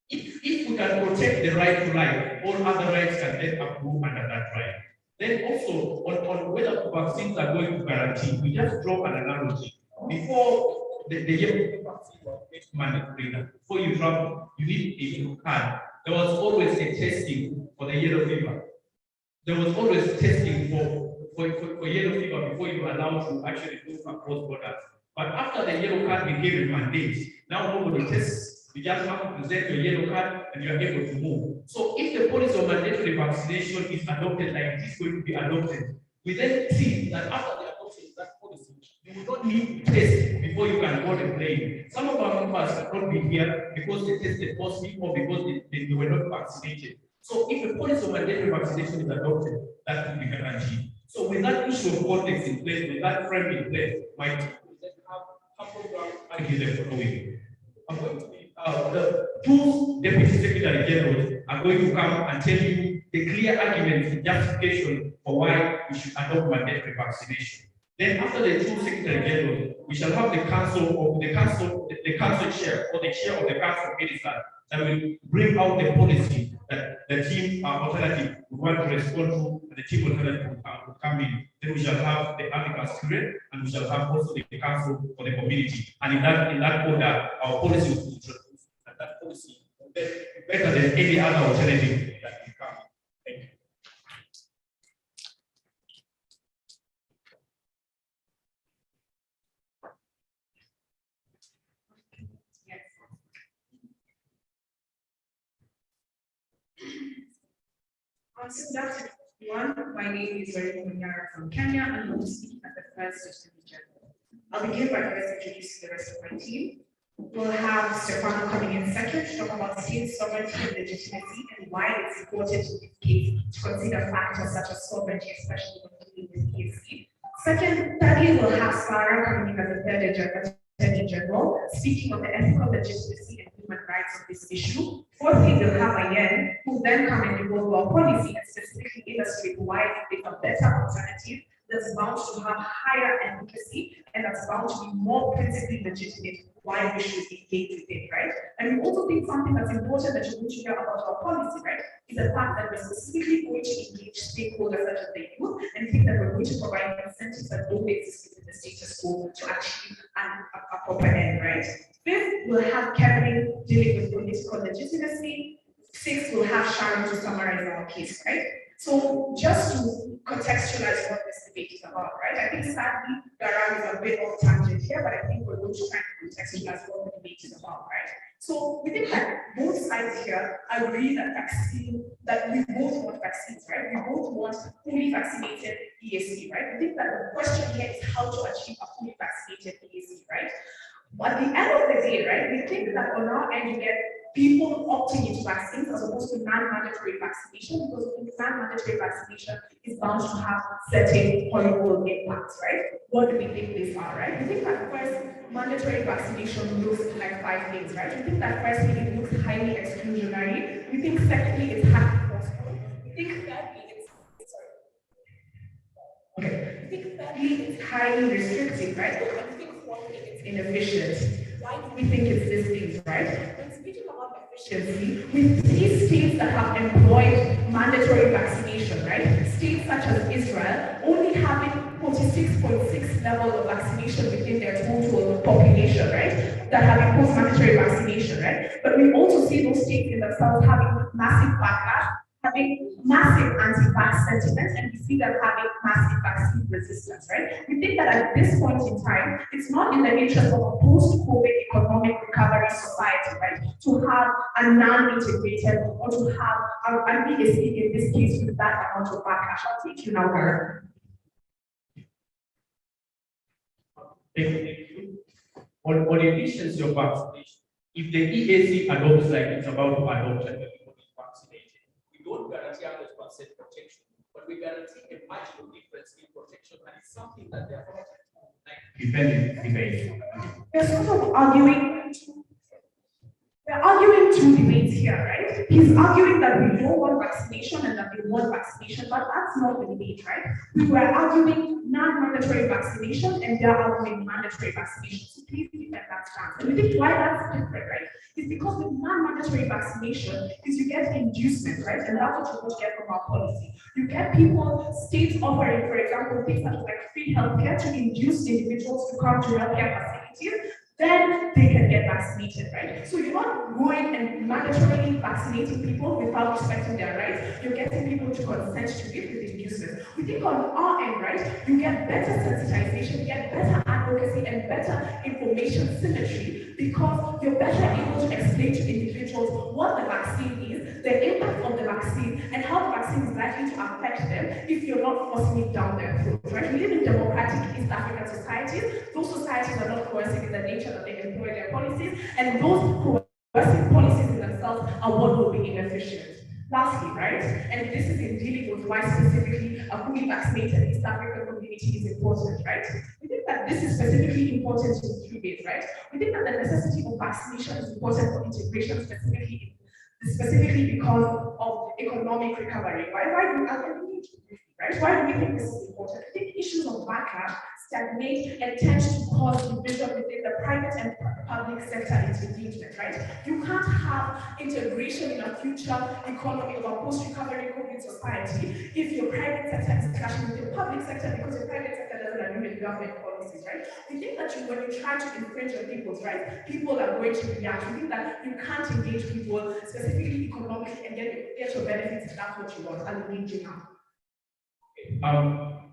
if we can protect the right to life, all other rights can then accrue under that right. Then also on whether vaccines are going to guarantee, we just draw an analogy. Before the yellow vaccine was mandatory, before you travel, you need a yellow card. There was always a testing for the yellow fever. There was always testing for yellow fever before you were allowed to actually move across borders. But after the yellow card became a mandate, now nobody tests. You just have to present your yellow card and you are able to move. So if the policy of mandatory vaccination is adopted like it is going to be adopted, we then see that after the adoption of that policy, you will not need to test before you can board a plane. Some of our members have not been here because they tested positive or because they were not vaccinated. So if the policy of mandatory vaccination is adopted, that will be guaranteed. So with that issue of context in place, with that frame in place, my team will then have program argue the following. I'm going to be the two deputy secretary generals are going to come and tell you the clear arguments and justification for why we should adopt mandatory vaccination. Then after the two secretary generals, we shall have the council chair or the chair of the council of ministers that will bring out the policy that the team alternative we want to respond to, and the team alternative will come in. Then we shall have the advocacy period, and we shall have also the council for the community. And in that order, our policy will be introduced. And that policy will be better than any other alternative that will come. Thank you. So that's one. My name is Verity Munyara from Kenya, and I'm speaking at the first Attorney General. I'll begin by first introducing the rest of my team. We'll have Stefano coming in second to talk about state sovereignty and legitimacy and why it's important in this case to consider factors such as sovereignty, especially when dealing with EAC. Thirdly, we'll have Sarah coming in as the third Attorney General, speaking on the ethical legitimacy and human rights of this issue. Fourthly, we'll have Ayen, who will then come and involve our policy and specifically illustrate why it is a better alternative that's bound to have higher efficacy and that's bound to be more principally legitimate why we should engage with it, right? And we also think something that's important that you're going to hear about our policy, right, is the fact that we're specifically going to engage stakeholders such as the youth and think that we're going to provide incentives that don't exist within the status quo to achieve a proper end, right? Fifth, we'll have Kevin dealing with political legitimacy. Sixth, we'll have Sharon to summarize our case, right? So just to contextualize what this debate is about, right? I think sadly, Garam is a bit off tangent here, but I think we're going to try and contextualize what the debate is about, right? So we think that both sides here agree that we both want vaccines, right? We both want fully vaccinated EAC, right? I think that the question here is how to achieve a fully vaccinated EAC, right? But at the end of the day, right, we think that on our end you get people opting into vaccines as opposed to non-mandatory vaccination, because non-mandatory vaccination is bound to have certain horrible impacts, right? What do we think these are, right? We think that first, mandatory vaccination looks like 5 things, right? We think that firstly, it looks highly exclusionary. We think secondly, it's highly forceful. We think thirdly, it's highly restrictive, right? And we think fourthly, it's inefficient. Why do we think it's these things, right? When speaking about efficiency, we see states that have employed mandatory vaccination, right? States such as Israel only having 46.6 level of vaccination within their total population, right? That have imposed mandatory vaccination, right? But we also see those states in themselves having massive backlash, having massive anti-vax sentiment, and we see them having massive vaccine resistance, right? We think that at this point in time, it's not in the interest of a post-COVID economic recovery society, right, to have a non-integrated or to have an EAC in this case with that amount of backlash. I'll take you now, Gara. On the efficiency of vaccination, if the EAC adopts like it's about to adopt and everybody is vaccinated, we don't guarantee 100% protection, but we guarantee a marginal difference in protection, and it's something that they are not like defending debate. We're sort of arguing. We're arguing 2 debates here, right? He's arguing that we don't want vaccination and that we want vaccination, but that's not the debate, right? We were arguing non-mandatory vaccination and they're arguing mandatory vaccination. So please defend that stance. And we think why that's different, right? It's because with non-mandatory vaccination is you get inducement, right? And that's what you won't get from our policy. You get people, states offering, for example, things such as like free healthcare to induce individuals to come to healthcare facilities. Then they can get vaccinated, right? So you're not going and mandatorily vaccinating people without respecting their rights. You're getting people to consent to it with inducement. We think on our end, right, you get better sensitization, you get better advocacy and better information symmetry because you're better able to explain to individuals what the vaccine is, the impact of the vaccine, and how the vaccine is likely to affect them if you're not forcing it down their throat, right? We live in democratic East African societies. Those societies are not coercive in the nature that they employ their policies, and those coercive policies in themselves are what will be inefficient. Lastly, right, and this is in dealing with why specifically a fully vaccinated East African community is important, right? We think that this is specifically important in 3 ways, right? We think that the necessity of vaccination is important for integration specifically because of economic recovery. Why do we right? Why do we think this is important? I think issues of backlash stagnate and tend to cause division within the private and public sector engagement, right? You can't have integration in a future economy of a post-recovery COVID society if your private sector is clashing with the public sector because the private sector doesn't agree with government policies, right? We think that when you try to infringe on people's rights, people are going to react. We think that you can't engage people specifically economically and get your benefits if that's what you want. I'll engage you now.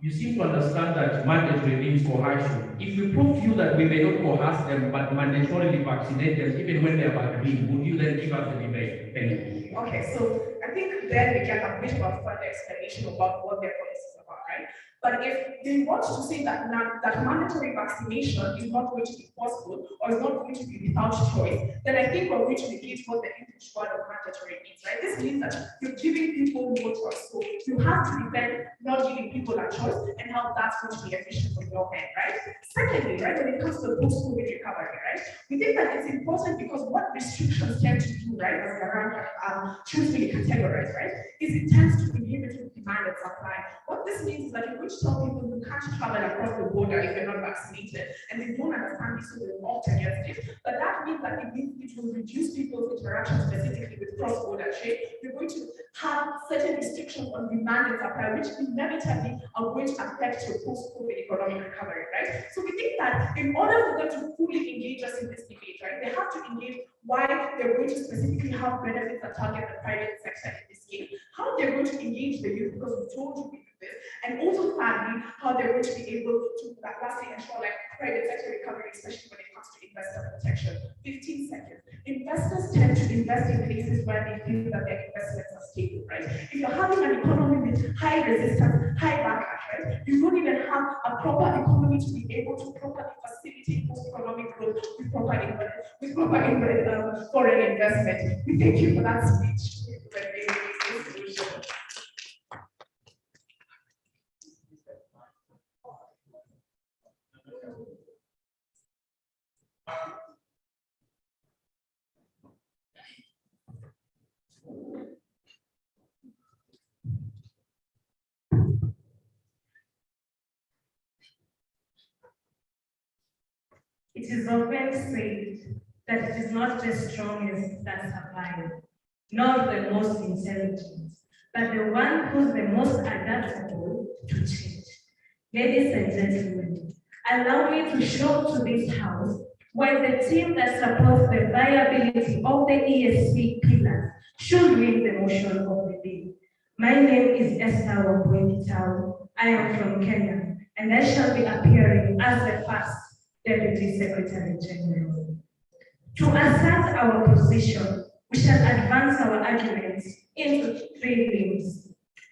You seem to understand that mandatory means coercion. If we prove to you that we may not coerce them, but mandatorily vaccinate them, even when they are agreeing, would you then give us the debate? Thank you. Okay, so I think then we get a bit of a further explanation about what their policy is about, right? But if they want to say that mandatory vaccination is not going to be possible or is not going to be without choice, then I think we're going to negate what the English word of mandatory means, right? This means that you're giving people no choice. So you have to defend not giving people a choice and how that's going to be efficient from your end, right? Secondly, right, when it comes to the post-COVID recovery, right, we think that it's important because what restrictions tend to do, right, as Garan truthfully categorized, right, is it tends to inhibit demand and supply. What this means is that you're going to tell people you can't travel across the border if you're not vaccinated, and they don't understand this, so they opt against it. But that means that it will reduce people's interactions specifically with cross-border trade. You're going to have certain restrictions on demand and supply, which inevitably are going to affect your post-COVID economic recovery, right? So we think that in order for them to fully engage us in this debate, right, they have to engage why they're going to specifically have benefits that target the private sector in this case, how they're going to engage the youth, because we told you we do this, and also thirdly, how they're going to be able to lastly ensure like private sector recovery, especially when it comes to investor protection. 15 seconds. Investors tend to invest in places where they feel that their investments are stable, right? If you're having an economy with high resistance, high backlash, right, you don't even have a proper economy to be able to properly facilitate post-economic growth with proper foreign investment. We thank you for that speech. It is often said that it is not the strongest that survive, nor the most intelligent, but the one who's the most adaptable to change. Ladies and gentlemen, allow me to show to this House why the team that supports the viability of the EAC pillars should win the motion of the day. My name is Esther Wabwekitao. I am from Kenya, and I shall be appearing as the first Deputy Secretary General. To assert our position, we shall advance our arguments into three themes.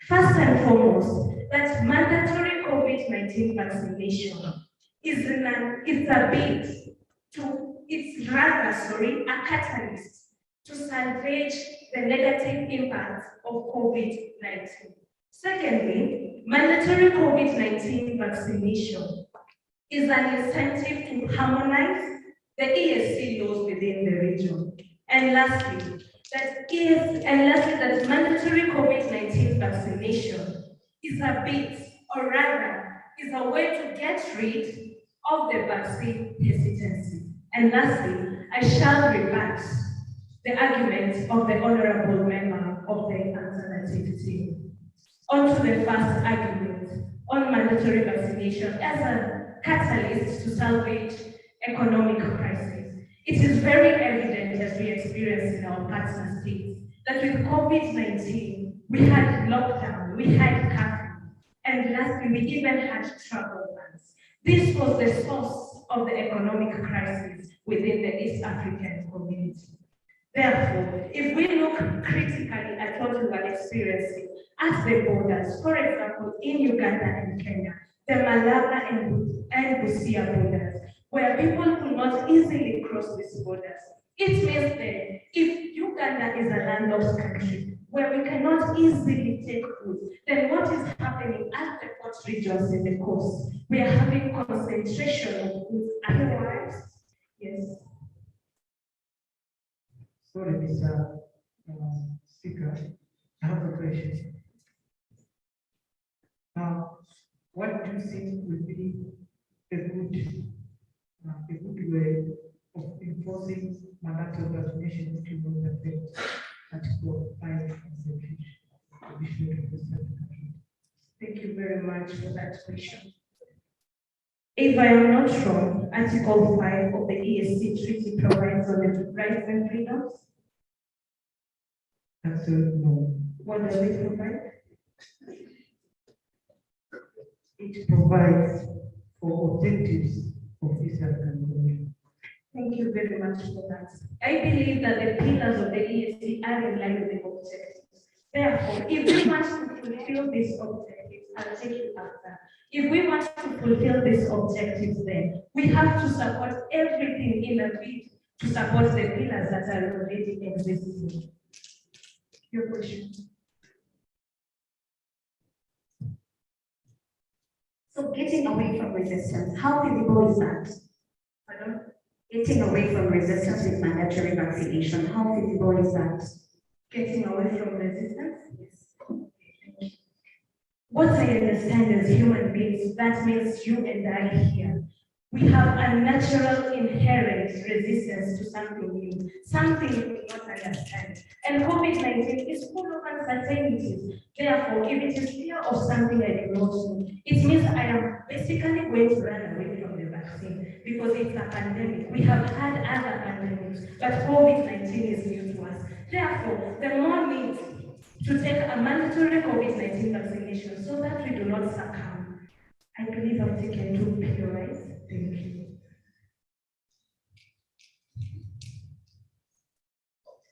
First and foremost, that mandatory COVID-19 vaccination is a catalyst to salvage the negative impact of COVID-19. Secondly, mandatory COVID-19 vaccination is an incentive to harmonize the EAC laws within the region. And lastly, that mandatory COVID-19 vaccination is a bit, or rather, is a way to get rid of the vaccine hesitancy. And lastly, I shall rebut the argument of the honorable member of the alternative team. On to the first argument on mandatory vaccination as a catalyst to salvage economic crisis. It is very evident, as we experience in our partner states, that with COVID-19, we had lockdown, we had curfew, and lastly, we even had travel bans. This was the source of the economic crisis within the East African community. Therefore, if we look critically at what we were experiencing at the borders, for example, in Uganda and Kenya, the Malaba and Busia borders, where people could not easily cross these borders. It means that if Uganda is a landlocked country where we cannot easily take goods, then what is happening at the port regions in the coast? We are having concentration of goods otherwise. Yes. Sorry, Mr. Speaker, I have a question. Now, what do you think would be a good way of enforcing mandatory vaccination to those that affect Article 5 of the Constitution of the country? Thank you very much for that question. If I am not wrong, Article 5 of the EAC Treaty provides on the rights and freedoms. No. What does it provide? It provides for objectives of this country. Thank you very much for that. I believe that the pillars of the EAC are in line with the objectives. Therefore, if we want to fulfill these objectives, I'll take you after. If we want to fulfill these objectives, then we have to support everything in a bid to support the pillars that are already existing. Your question. So getting away from resistance, how feasible is that? Pardon? Getting away from resistance with mandatory vaccination, how feasible is that? Getting away from resistance? Yes. What I understand as human beings, that means you and I here. We have a natural inherent resistance to something new, something we do not understand. And COVID-19 is full of uncertainties. Therefore, if it is fear of something I do not know, it means I am basically going to run away from the vaccine because it's a pandemic. We have had other pandemics, but COVID-19 is new to us. Therefore, the more need to take a mandatory COVID-19 vaccination so that we do not succumb. I believe I've taken 2 POIs. Thank you.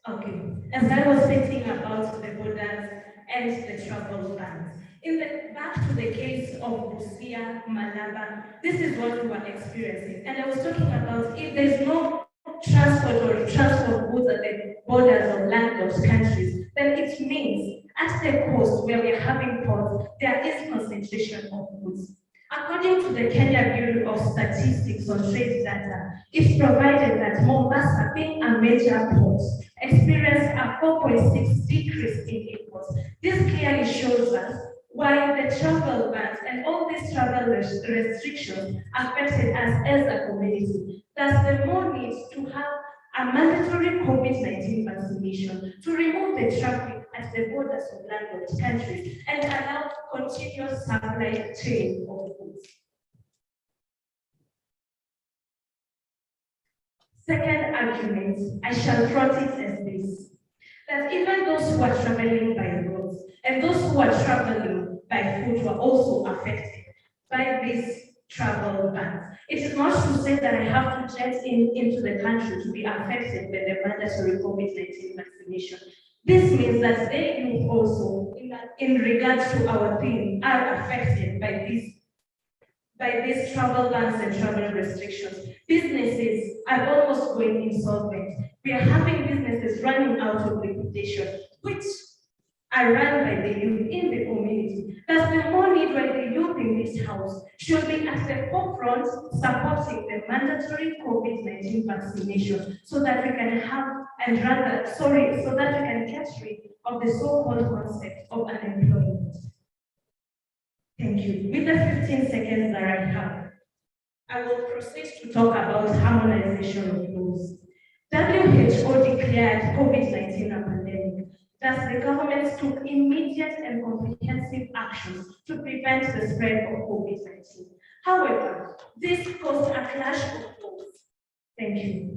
Okay, as I was thinking about the borders and the travel bans, Back to the case of Busia, Malaba, this is what we were experiencing. And I was talking about if there's no transport or transport goods at the borders of landlocked countries, then it means at the coast where we're having ports, there is concentration of goods. According to the Kenya Bureau of Statistics on trade data, it's provided that Mombasa, being a major port, experienced a 4.6 decrease in imports. This clearly shows us why the travel bans and all these travel restrictions affected us as a community. Thus, the more need to have a mandatory COVID-19 vaccination to remove the traffic at the borders of landlocked countries and allow continuous supply chain of goods. Second argument, I shall front it as this, that even those who are traveling by roads and those who are traveling by foot were also affected by this travel bans. It is not to say that I have to jet into the country to be affected by the mandatory COVID-19 vaccination. This means that they youth also, in regards to our theme, are affected by these travel bans and travel restrictions. Businesses are almost going insolvent. We are having businesses running out of liquidation, which are run by the youth in the community. Thus, the more need by the youth in this house should be at the forefront supporting the mandatory COVID-19 vaccination so that we can so that we can get rid of the so-called concept of unemployment. Thank you. With the 15 seconds that I have, I will proceed to talk about harmonization of laws. WHO declared COVID-19 a pandemic. Thus, the government took immediate and comprehensive actions to prevent the spread of COVID-19. However, this caused a clash of laws. Thank you.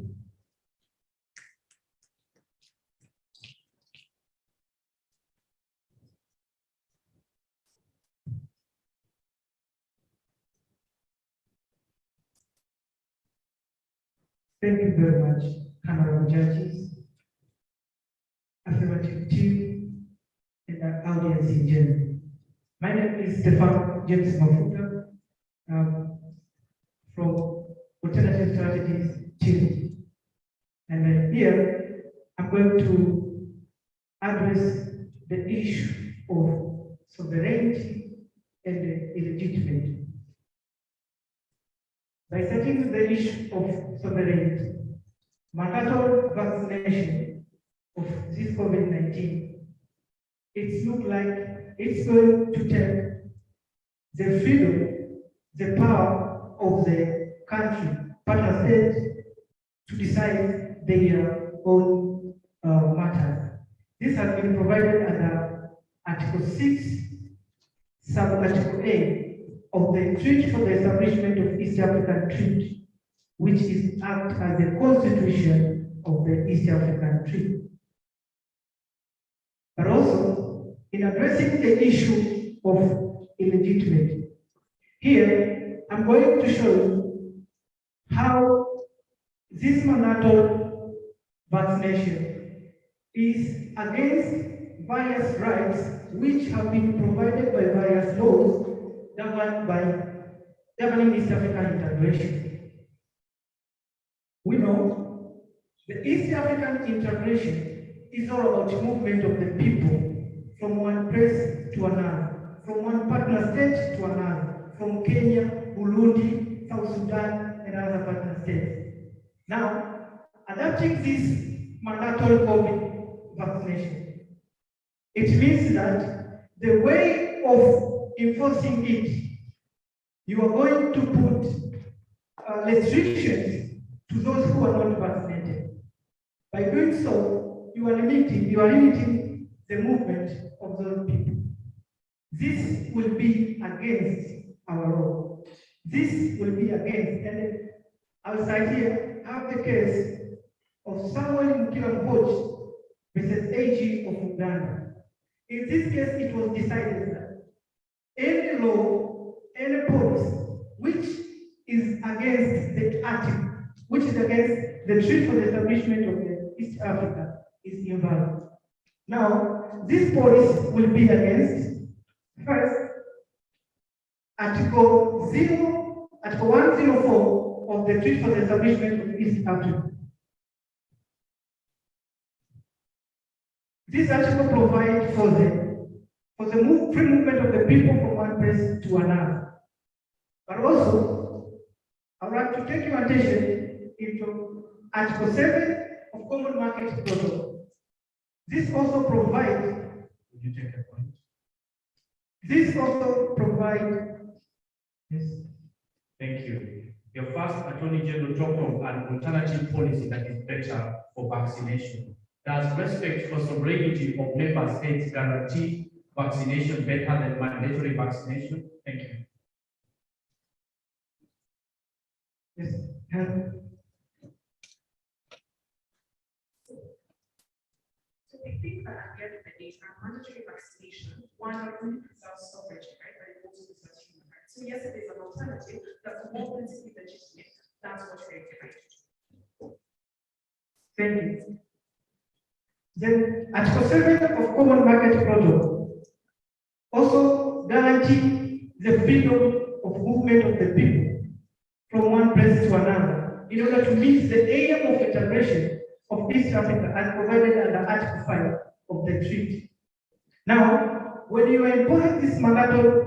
Thank you very much, honorable judges, affirmative team, and the audience in general. My name is Stefan James Mafuta from Alternative Strategies team. And here I'm going to address the issue of sovereignty and illegitimate. By starting with the issue of sovereignty, mandatory vaccination of this COVID-19, it looks like it's going to take the freedom, the power of the country, partner states, to decide their own matters. This has been provided under Article 6, Sub-Article A of the Treaty for the Establishment of East African Treaty, which is act as the constitution of the East African Treaty. But also, in addressing the issue of illegitimate, here I'm going to show you how this mandatory vaccination is against various rights which have been provided by various laws governing East African integration. We know the East African integration is all about movement of the people from one place to another, from one partner state to another, from Kenya, Burundi, South Sudan, and other partner states. Now, adopting this mandatory COVID vaccination, it means that the way of enforcing it, you are going to put restrictions to those who are not vaccinated. By doing so, you are limiting the movement of those people. This will be against our law. This will be against, and outside here, I have the case of Samuel Mukila versus AG of Uganda. In this case, it was decided that any law, any policy which is against the article, which is against the treaty for the establishment of the East Africa, is invalid. Now, this policy will be against First, Article 104 of the Treaty for the Establishment of East Africa. This article provides for the free movement of the people from one place to another. But also, I would like to take your attention into Article 7 of Common Market Protocol. This also provides. Would you take a point? This also provides. Yes. Thank you. Your first Attorney General talked of an alternative policy that is better for vaccination. Does respect for sovereignty of member states guarantee vaccination better than mandatory vaccination? Thank you. Yes. So I think that at the end of the day, mandatory vaccination, one not only preserves sovereignty, right, but it also preserves human rights. So yes, it is an alternative that's more politically legitimate. That's what we're implementing. Thank you. Then Article 7 of Common Market Protocol also guarantee the freedom of movement of the people from one place to another in order to meet the aim of integration of East Africa as provided under Article 5 of the treaty. Now, when you impose this mandatory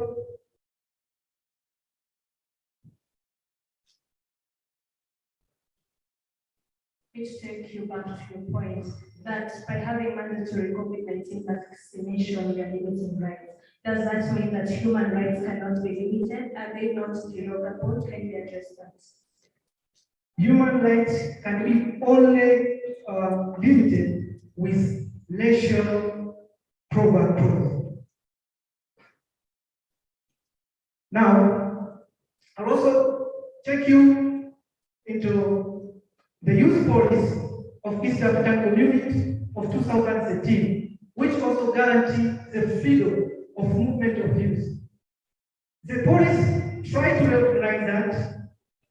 Which take you back to your point that by having mandatory COVID-19 vaccination, we are limiting rights. Does that mean that human rights cannot be limited? Are they not derogable? Can you address that? Human rights can be only limited with leisure program. Now, I'll also take you into the youth policy of East African Community of 2013, which also guarantees the freedom of movement of youth. The policy tried to recognize that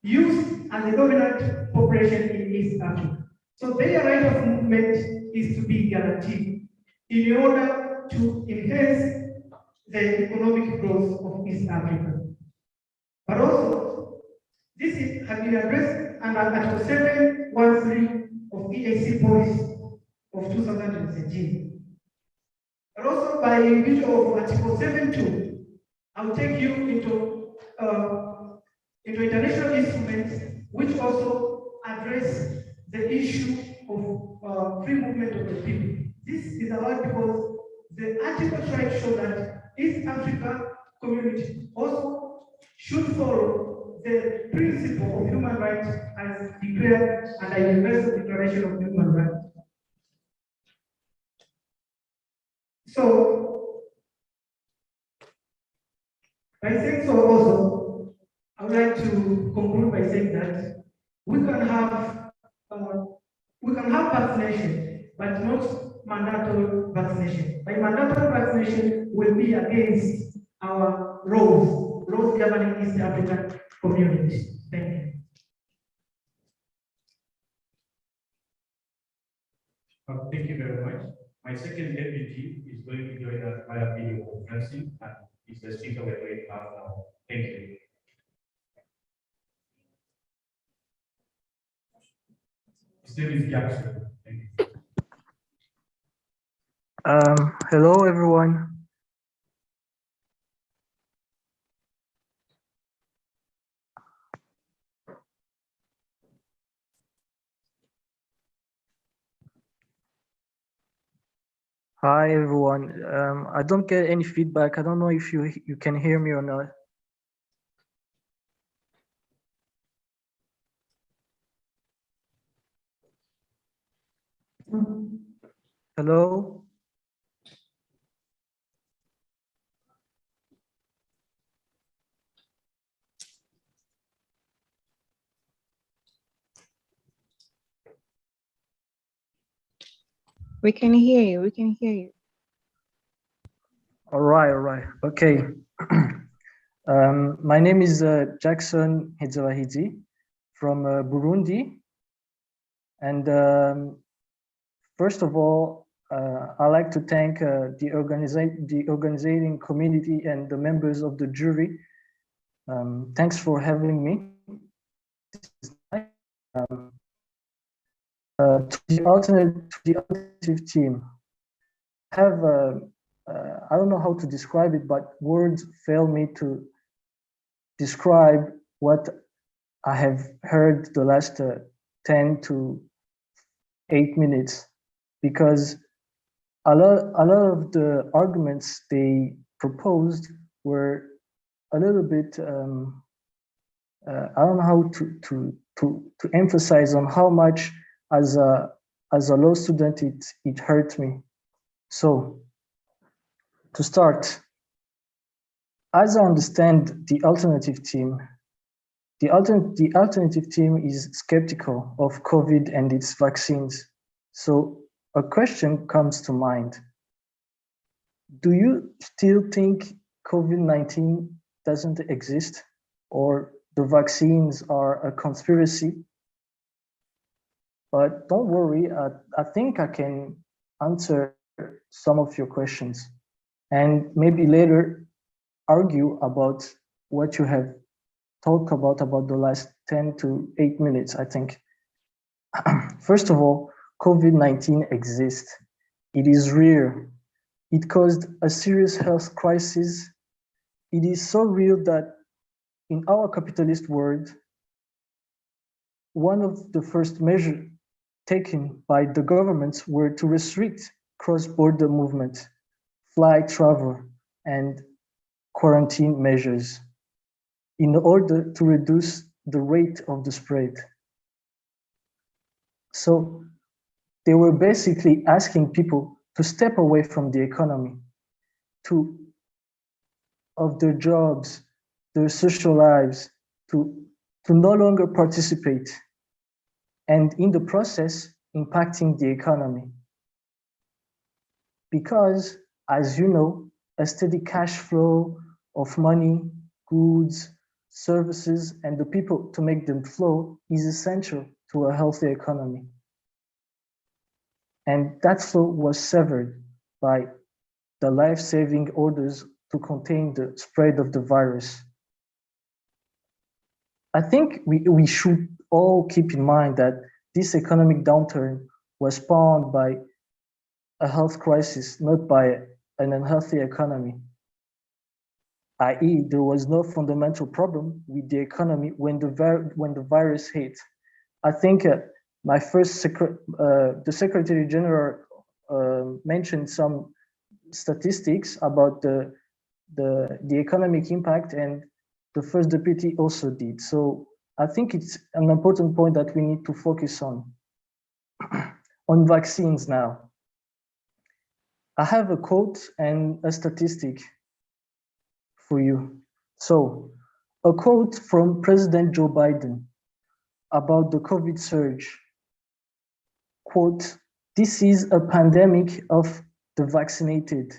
youth are the dominant population in East Africa. So their right of movement is to be guaranteed in order to enhance the economic growth of East Africa. But also, this has been addressed under Article 713 of EAC policy of 2013. But also by virtue of Article 7.2, I'll take you into international instruments which also address the issue of free movement of the people. This is allowed because the article tries to show that East Africa community also should follow the principle of human rights as declared under the Universal Declaration of Human Rights. So, by saying so also, I would like to conclude by saying that we can have vaccination, but not mandatory vaccination. By mandatory vaccination will be against our laws governing East African community. Thank you. Thank you very much. My second deputy is going to join us via video conferencing, and is the speaker we're going to have now. Thank you. His name is Jackson. Thank you. Hello, everyone. Hi, everyone. I don't get any feedback. I don't know if you can hear me or not. Hello? We can hear you. We can hear you. All right. Okay. My name is Jackson Hedzabahidzi from Burundi. And first of all, I'd like to thank the organizing community and the members of the jury. Thanks for having me. To the alternative team, I have I don't know how to describe it, but words fail me to describe what I have heard the last 10 to 8 minutes, because a lot of the arguments they proposed were a little bit I don't know how to emphasize on how much as a law student it hurt me. So to start, as I understand the alternative team, the alternative team is skeptical of COVID and its vaccines. So a question comes to mind. Do you still think COVID-19 doesn't exist, or the vaccines are a conspiracy? But don't worry, I think I can answer some of your questions and maybe later argue about what you have talked about the last 10 to 8 minutes, I think. First of all, COVID-19 exists. It is real. It caused a serious health crisis. It is so real that in our capitalist world, one of the first measures taken by the governments were to restrict cross-border movement, flight travel, and quarantine measures in order to reduce the rate of the spread. So they were basically asking people to step away from the economy, of their jobs, their social lives, to no longer participate, and in the process, impacting the economy. Because, as you know, a steady cash flow of money, goods, services, and the people to make them flow is essential to a healthy economy. And that flow was severed by the life-saving orders to contain the spread of the virus. I think we should all keep in mind that this economic downturn was spawned by a health crisis, not by an unhealthy economy. i.e., there was no fundamental problem with the economy when the virus hit. I think the Secretary General mentioned some statistics about the economic impact, and the first deputy also did. So I think it's an important point that we need to focus on. On vaccines now. I have a quote and a statistic for you. So, a quote from President Joe Biden about the COVID surge. Quote, "This is a pandemic of the vaccinated."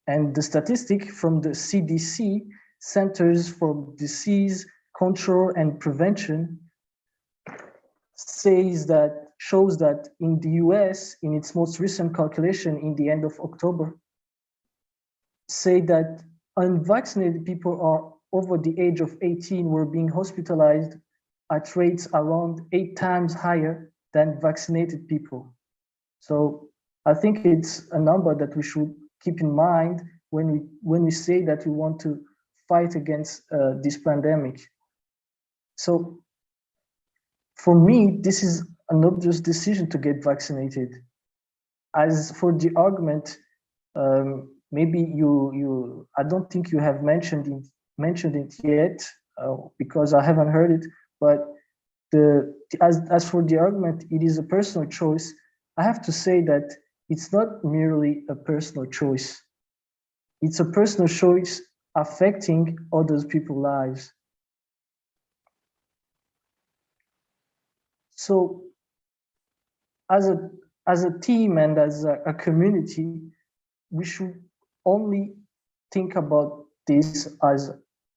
And the statistic from the CDC, Centers for Disease Control and Prevention, shows that in the US, in its most recent calculation in the end of October, say that unvaccinated people are over the age of 18 were being hospitalized at rates around 8 times higher than vaccinated people. So I think it's a number that we should keep in mind when we say that we want to fight against this pandemic. So for me, this is an obvious decision to get vaccinated. As for the argument, maybe I don't think you have mentioned it yet, because I haven't heard it, but as for the argument, it is a personal choice. I have to say that it's not merely a personal choice. It's a personal choice affecting other people's lives. So as a team and as a community, we should only think about this as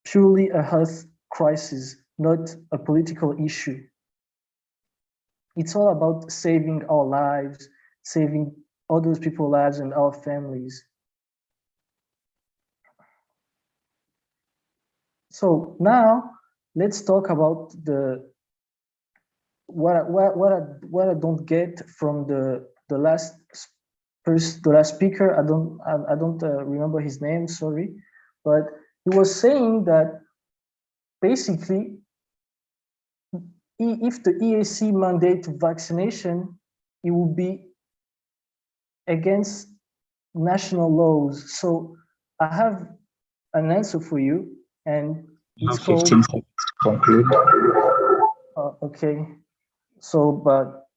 purely a health crisis, not a political issue. It's all about saving our lives, saving all those people's lives and our families. So now let's talk about what I don't get from the last speaker. I don't remember his name, sorry, but he was saying that basically, if the EAC mandate vaccination, it will be against national laws. So I have an answer for you, and it's called. 15 seconds to conclude. Okay, so but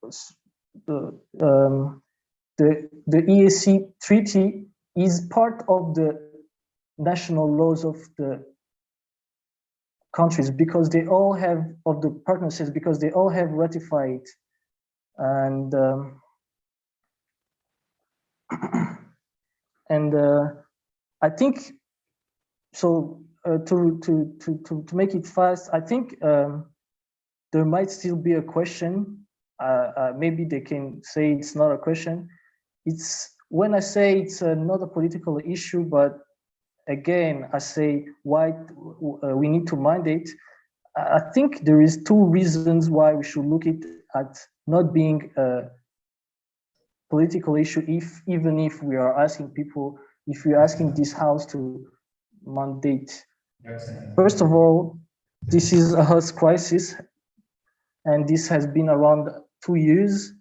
the EAC treaty is part of the national laws of the countries because they all have of the partnerships because they all have ratified, and I think so. To make it fast, I think there might still be a question. Maybe they can say it's not a question. It's when I say it's not a political issue, but again, I say why we need to mandate. I think there is two reasons why we should look at not being a political issue, even if we are asking people, if we're asking this house to mandate. First of all, this is a health crisis, and this has been around 2 years.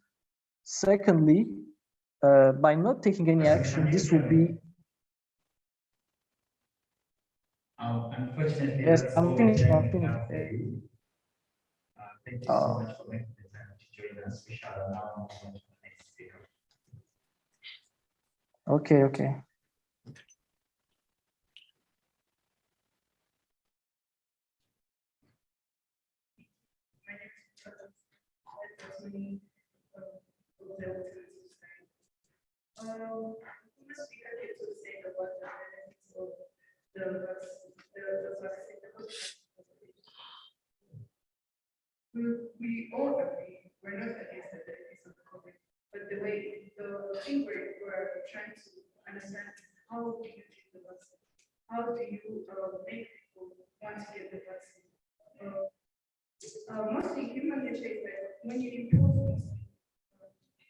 Secondly, by not taking any action, this will be. Unfortunately, Yes, that's I'm all the finished. time I'm we finished. have for you. Thank you so much for making the time to join us. We shall now move on to the next speaker. Okay, okay. We all agree we're not against the benefits of COVID, but the thing we're trying to understand is how do you take the vaccine? How do you make people want to get the vaccine? Mostly human nature is that when you impose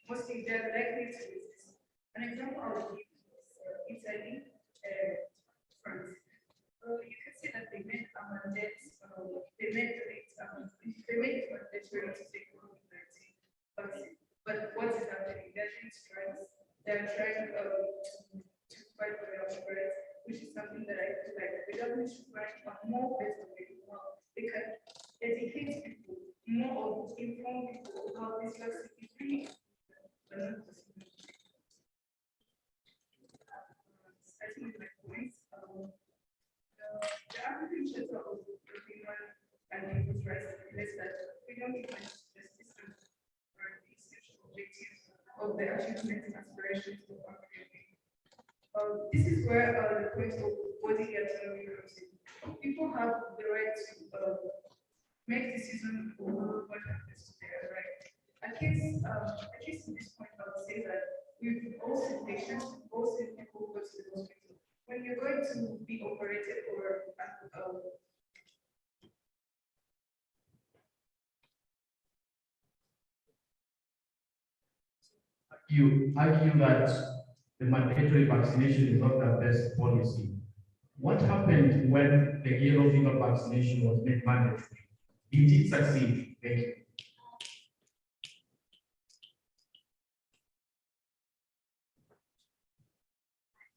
mostly they're likely to resist. An example I would give is Italy, France. You can see that they made a mandate, they made it mandatory to take COVID-19 vaccine. But what is happening? They're doing strikes. They're trying to fight for their rights, which is something that I feel like the government should write a more better way. They can educate people, more of inform people how this vaccine is really. I think my points. The African Charter of Human and People's Rights relates that freedom, justice, and are the essential objectives of the achievement and aspirations of African people. This is where the point of body autonomy comes in. People have the right to make decisions over what happens to their right. At least in this point, I would say that we've all seen patients, we've all seen people go to the hospital. When you're going to be operated or you argue that the mandatory vaccination is not the best policy. What happened when the yellow fever vaccination was made mandatory? Did it succeed? Thank you.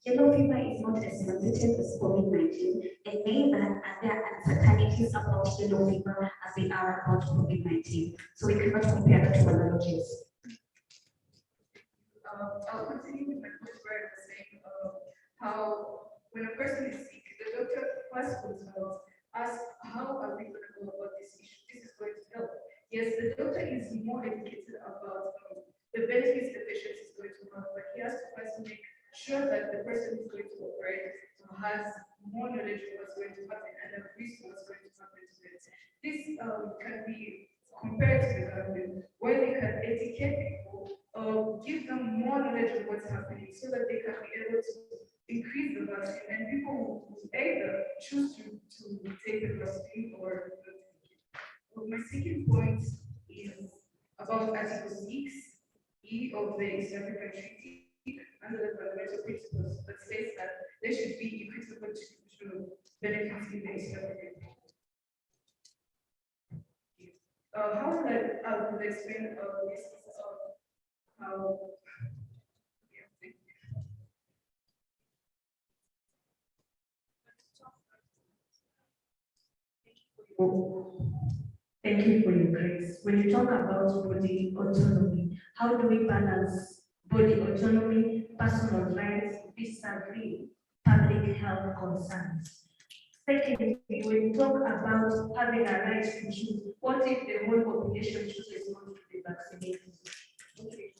Yellow fever is not as sensitive as COVID-19, and many that there are uncertainties about yellow fever as they are about COVID-19. So we cannot compare the two analogies. I'll continue with my point where I was saying how when a person is sick, the doctor first would ask how are we going to go about this issue? This is going to help. Yes, the doctor is more educated about the benefits the patient is going to have, but he has to first make sure that the person is going to operate has more knowledge of what's going to happen and a risk of what's going to happen to it. This can be compared to the government, where they can educate people give them more knowledge of what's happening so that they can be able to increase the vaccine, and people will either choose to take the vaccine or not take it. Well, my second point is about Article 6E of the East African Treaty under the fundamental principles that states that there should be equitable distribution of benefits in the East African Treaty. How would I would explain this how Thank you for your grace. When you talk about body autonomy, how do we balance body autonomy, personal rights, vis-a-vis public health concerns? Secondly, when you talk about having a right to choose, what if the whole population chooses not to be vaccinated? Okay,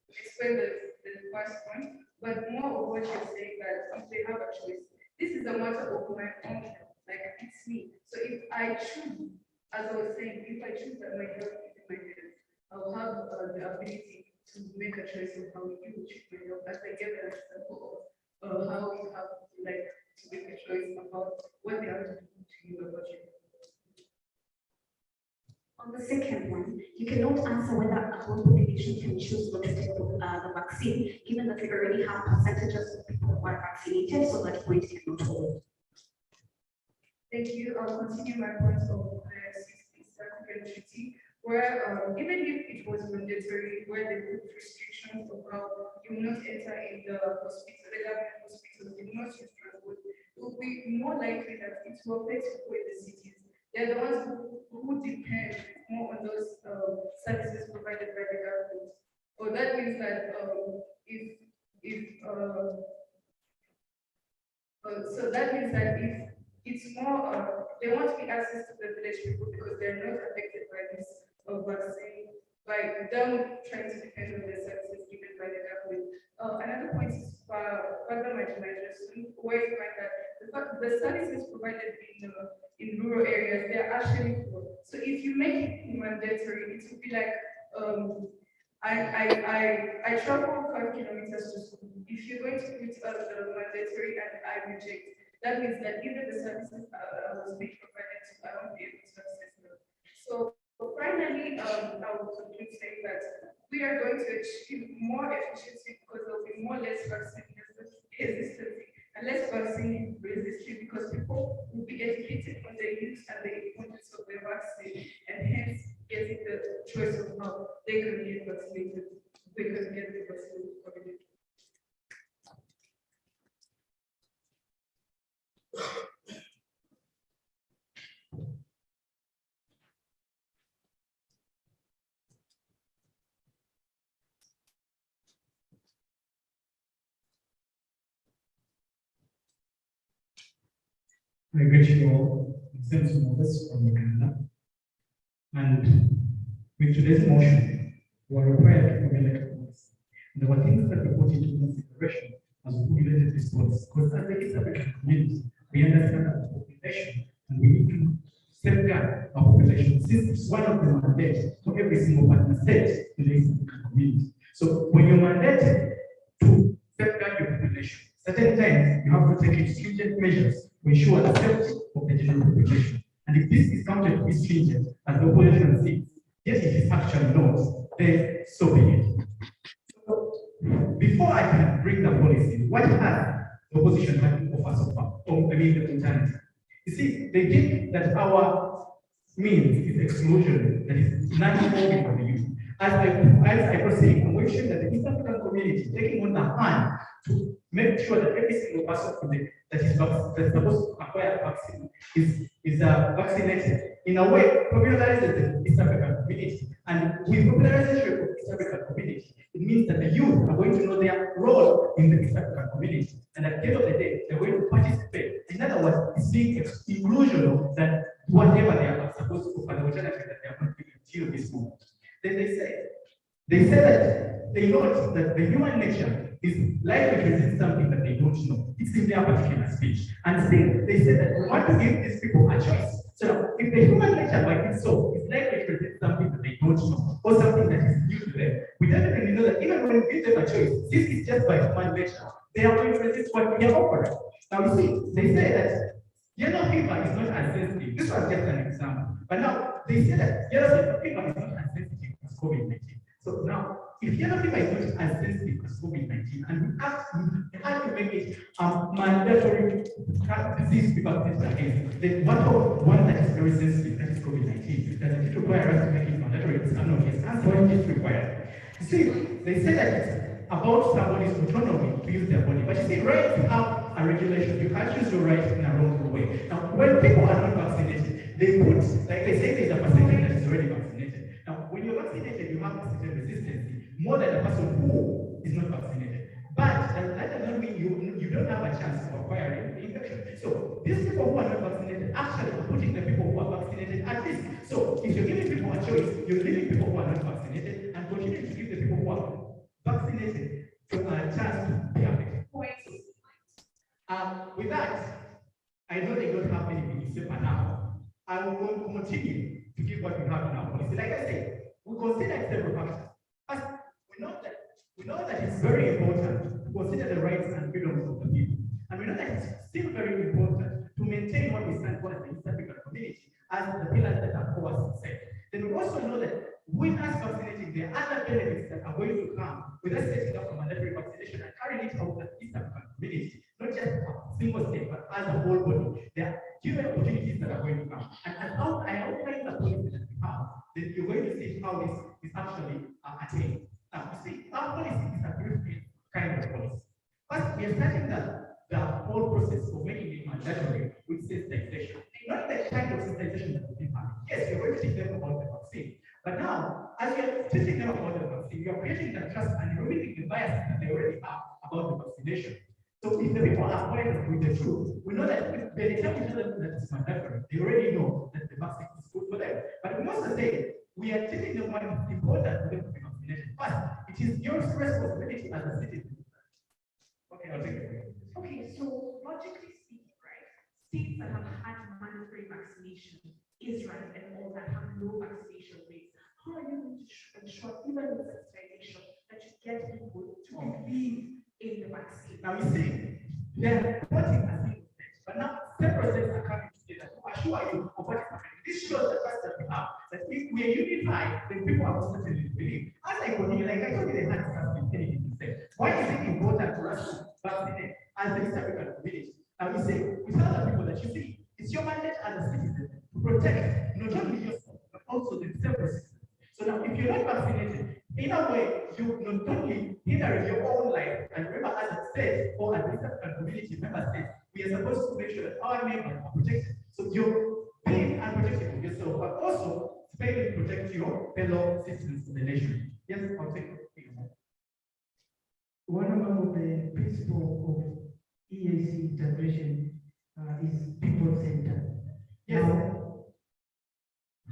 explain the first point, but more of what you're saying that if they have a choice, this is a matter of my own health, like it's me. So if I choose, as I was saying, if I choose that my health is in my hands, I'll have the ability to make a choice of how you treat my health. As I get an example of how you have like to make a choice about what they have to do to you about your health. On the second one, you cannot answer whether a whole population can choose not to take the vaccine, given that we already have percentages of people who are vaccinated, so that point cannot hold. Thank you. I'll continue my point of the East African Treaty, where even if it was mandatory, where they put restrictions of how you will not enter in the hospital, the government hospitals, you will not use transport, it will be more likely that it will affect people in the cities. They're the ones who depend more on those services provided by the government. Or that means that so that means that if it's more, they want to be access to the village people because they're not affected by this vaccine, by them trying to depend on the services given by the government. Another point is further marginalization, where you find that the services provided in rural areas, they're actually poor. So if you make it mandatory, it would be like I travel 5 kilometers to school. If you're going to put the mandatory and I reject, that means that even the services I was being provided to, I won't be able to access them. So finally, I will conclude saying that we are going to achieve more efficiency because there will be more less vaccine hesitancy and less vaccine resistance because people will be educated on the use and the importance of the vaccine and hence getting the choice of how they can get vaccinated. They can get the vaccine coordinated. I greet you all, sense members from Uganda. And with today's motion, we are required to formulate a policy. And there were things that we put into consideration as we formulated this policy. Because as the East African community, we understand that the population, and we need to safeguard our population. Since it's one of the mandates for every single partner state in the East African community. So when you're mandated to safeguard your population, certain times you have to take stringent measures to ensure the safety of the general population. And if this is counted to be stringent, as the opposition sees, yet it is actually not, then so be it. So, before I can bring the policy, what has the opposition had to offer so far? The alternative. You see, they think that our means is exclusion, that is non-involving for the youth. As I proceed, I'm going to show that the East African community taking on the hand to make sure that every single person that is supposed to acquire a vaccine is vaccinated. In a way, popularizes the East African community. And with popularization of the East African community, it means that the youth are going to know their role in the East African community. And at the end of the day, they're going to participate. In other words, it's being inclusional that whatever they are supposed to offer, the alternative that they are going to give until this moment. Then they say that they note that the human nature is likely to resist something that they don't know. It's in their particular speech. And still, they say that we want to give these people a choice. So if the human nature by itself is likely to resist something that they don't not know, or something that is new to them. We definitely know that even when we give them a choice, this is just by human nature. They are going to resist what we are offering. Now you see, they say that yellow fever is not as sensitive. This was just an example. But now they say that yellow fever is not as sensitive as COVID-19. So now, if yellow fever is not as sensitive as COVID-19, and we have to make it mandatory disease to be vaccinated against, then one that is very sensitive, that is COVID-19, does it require us to make it mandatory? It's not yes, and what is required. You see, they say that it's about somebody's autonomy to use their body. But you see, right, you have a regulation. You can't use your right in a wrongful way. Now, when people are not vaccinated, they put, like they say, there's a percentage that is already vaccinated. Now, when you're vaccinated, you have a certain resistance more than a person who is not vaccinated. But that does not mean you don't have a chance of acquiring the infection. So these people who are not vaccinated actually are putting the people who are vaccinated at risk. So if you're giving people a choice, you're giving people who are not vaccinated and continue to give the people who are vaccinated to a chance to be affected. With that, I know they don't have any minutes but now. I will continue to give what we have in our policy. Like I said, we consider several factors. First, we know that it's very important to consider the rights and freedoms of the people. And we know that it's still very important to maintain what we stand for as the East African community as the pillars that are for us said. Then we also know that with us vaccinating, there are other benefits that are going to come with us setting up a mandatory vaccination and carrying it out as the East African community, not just a single state, but as a whole body. There are human opportunities that are going to come. And as I outline the policy that we have, then you're going to see how this is actually attained. Now, you see, our policy is a very kind of policy. First, we are starting the whole process of making it mandatory with sensitization. Not the kind of sensitization that we've been having. Yes, you're going to teach them about the vaccine. But now, as you're teaching them about the vaccine, you're creating the trust and removing the bias that they already have about the vaccination. So if the people are quiet with the truth, we know that by the time we tell them that it's mandatory, they already know that the vaccine is good for them. But we also say we are teaching them what is important for them to be vaccinated. But it is your responsibility as a citizen. Okay, I'll take it. Okay, so logically speaking, right, states that have had mandatory vaccination, Israel and all that have low vaccination rates, how are you going to ensure, even with sensitization, that you get people to believe in the vaccine? Now you see, they are reporting as single states, but now several states are coming together to assure you of what is happening. This shows the trust that we have, that if we are unified, then people are most certainly to believe. As I continue, like I told you, they had something anything to say. Why is it important for us to vaccinate as the East African community? Now you see, we tell the people that you see, it's your mandate as a citizen to protect not only yourself, but also the several citizens. So now, if you're not vaccinated, in a way, you not only hinder your own life, and remember, as a state or as a East African community member state, we are supposed to make sure that our members are protected. So you're being unprotected yourself, but also to protect your fellow citizens of the nation. Yes, I'll take it. One of the principles of EAC integration is people-centered. Yes. Now,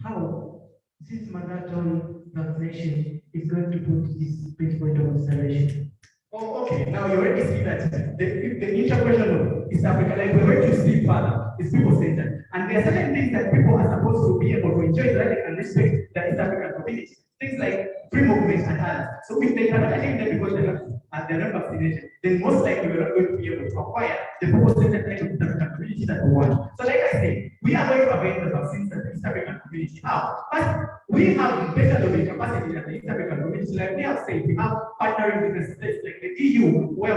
how this mandatory vaccination is going to put this principle into consideration? Oh, okay. Now you already see that the integration of East Africa, like we're going to see further, is people-centered. And there are certain things that people are supposed to be able to enjoy so that they can respect the East African community. Things like free movement and others. So if they cannot attain them because they're not vaccinated, then most likely we're not going to be able to acquire the people-centered kind of East African community that we want. So like I said, we are going to avail the vaccines that the East African community have. But we have better lobbying capacity than the East African community. Like we have said, we have partnering with the states like the EU, where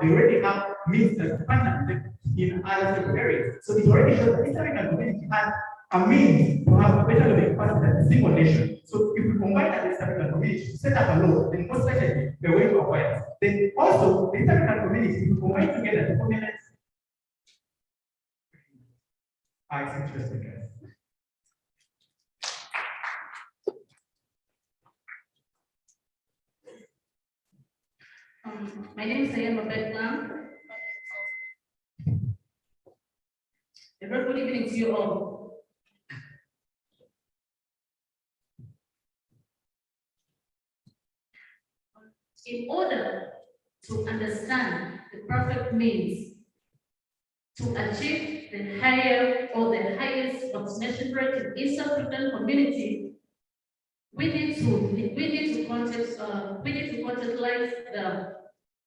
they already have means that partner in other several areas. So it already shows that the East African community has a means to have better lobbying capacity than a single nation. So if we combine that East African community to set up a law, then most likely we're going to acquire it. Then also the East African community, if we combine together to formulate. It's interesting, guys. My name is Sayama Betlam. A very good evening to you all. In order to understand the perfect means to achieve the higher or the highest vaccination rate in East African community, we need to contextualize the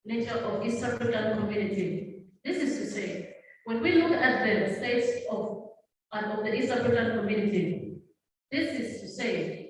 nature of East African community. This is to say, when we look at the states of the East African community, this is to say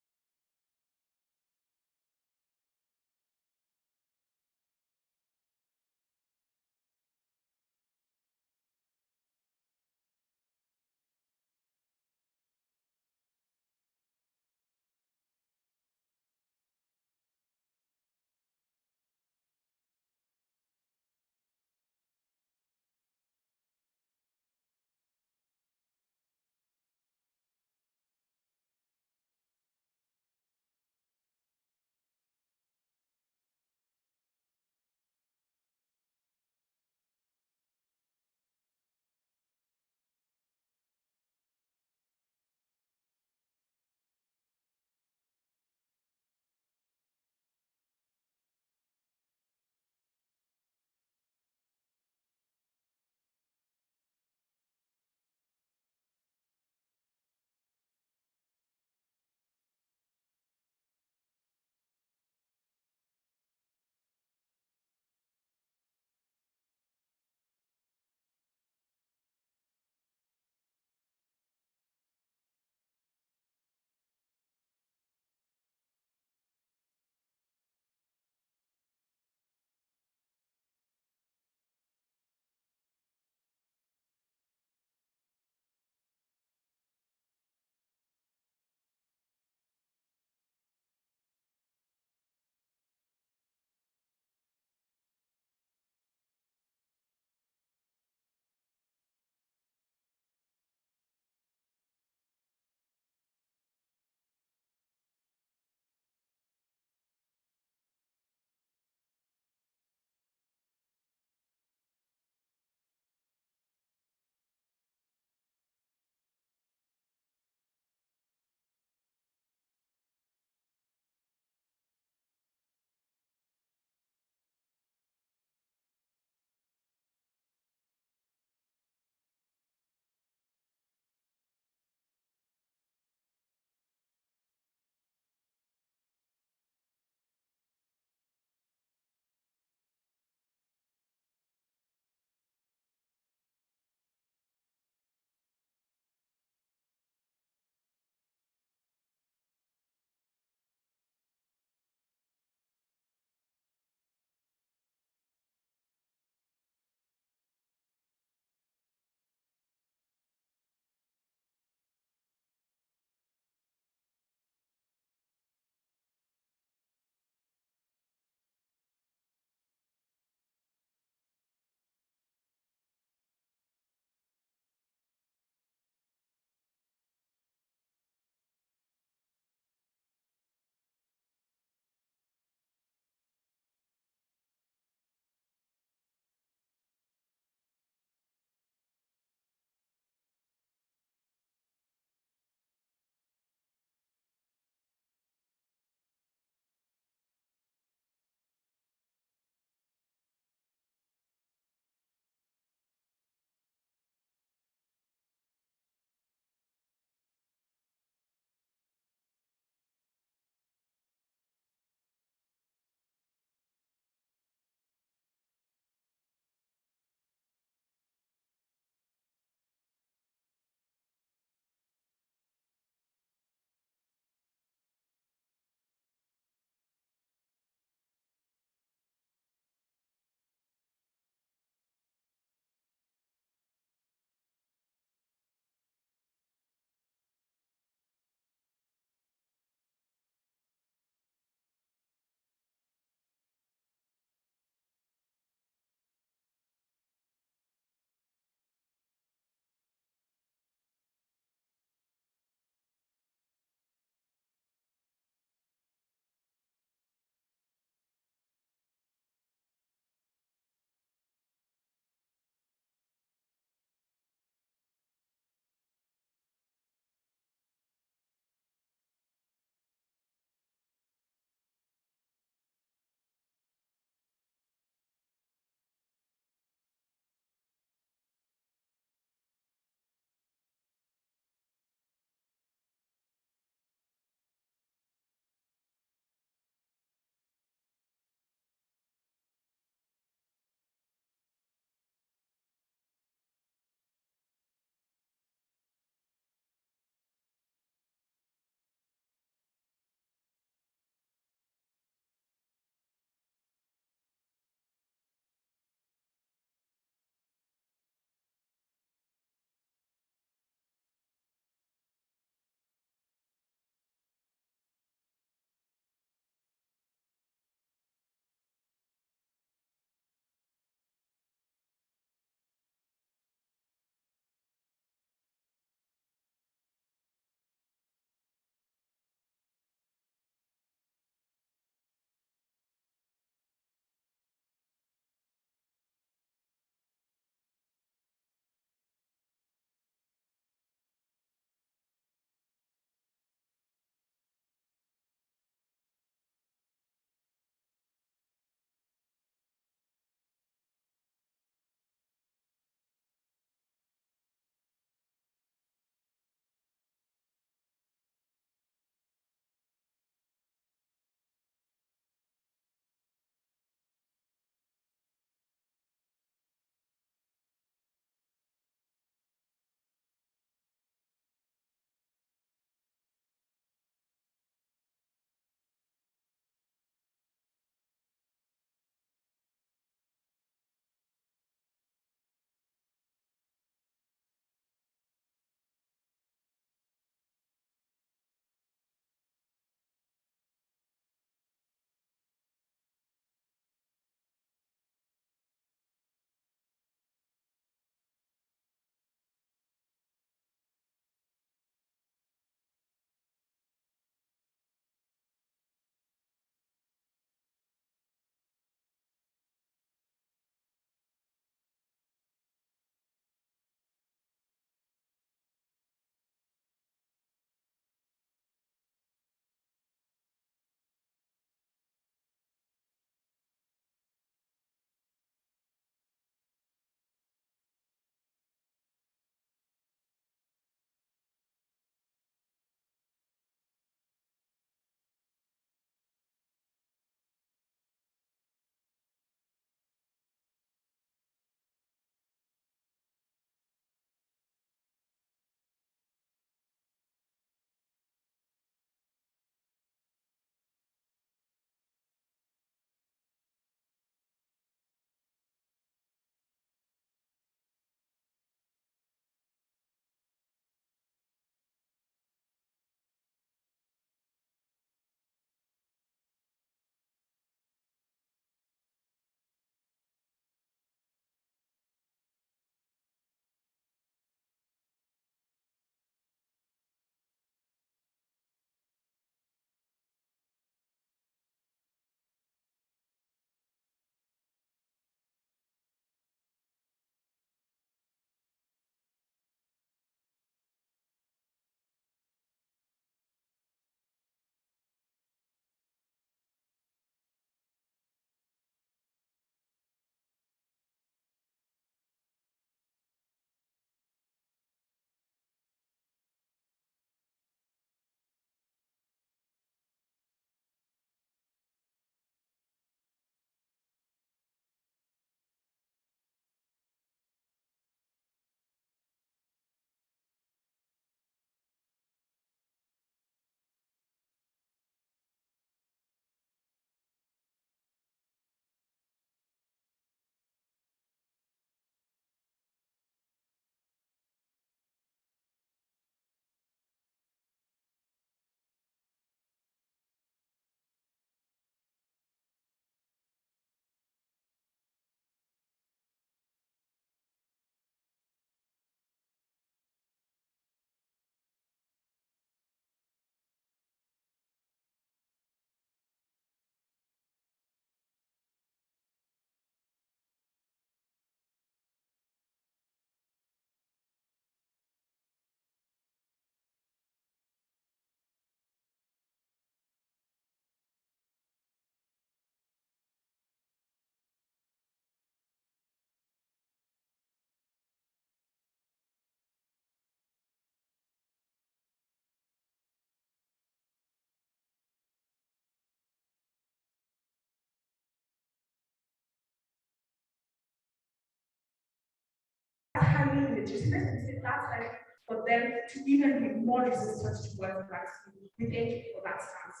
highly legitimate, and so that's like for them to even be more resistant towards vaccine. We thank you for that stance.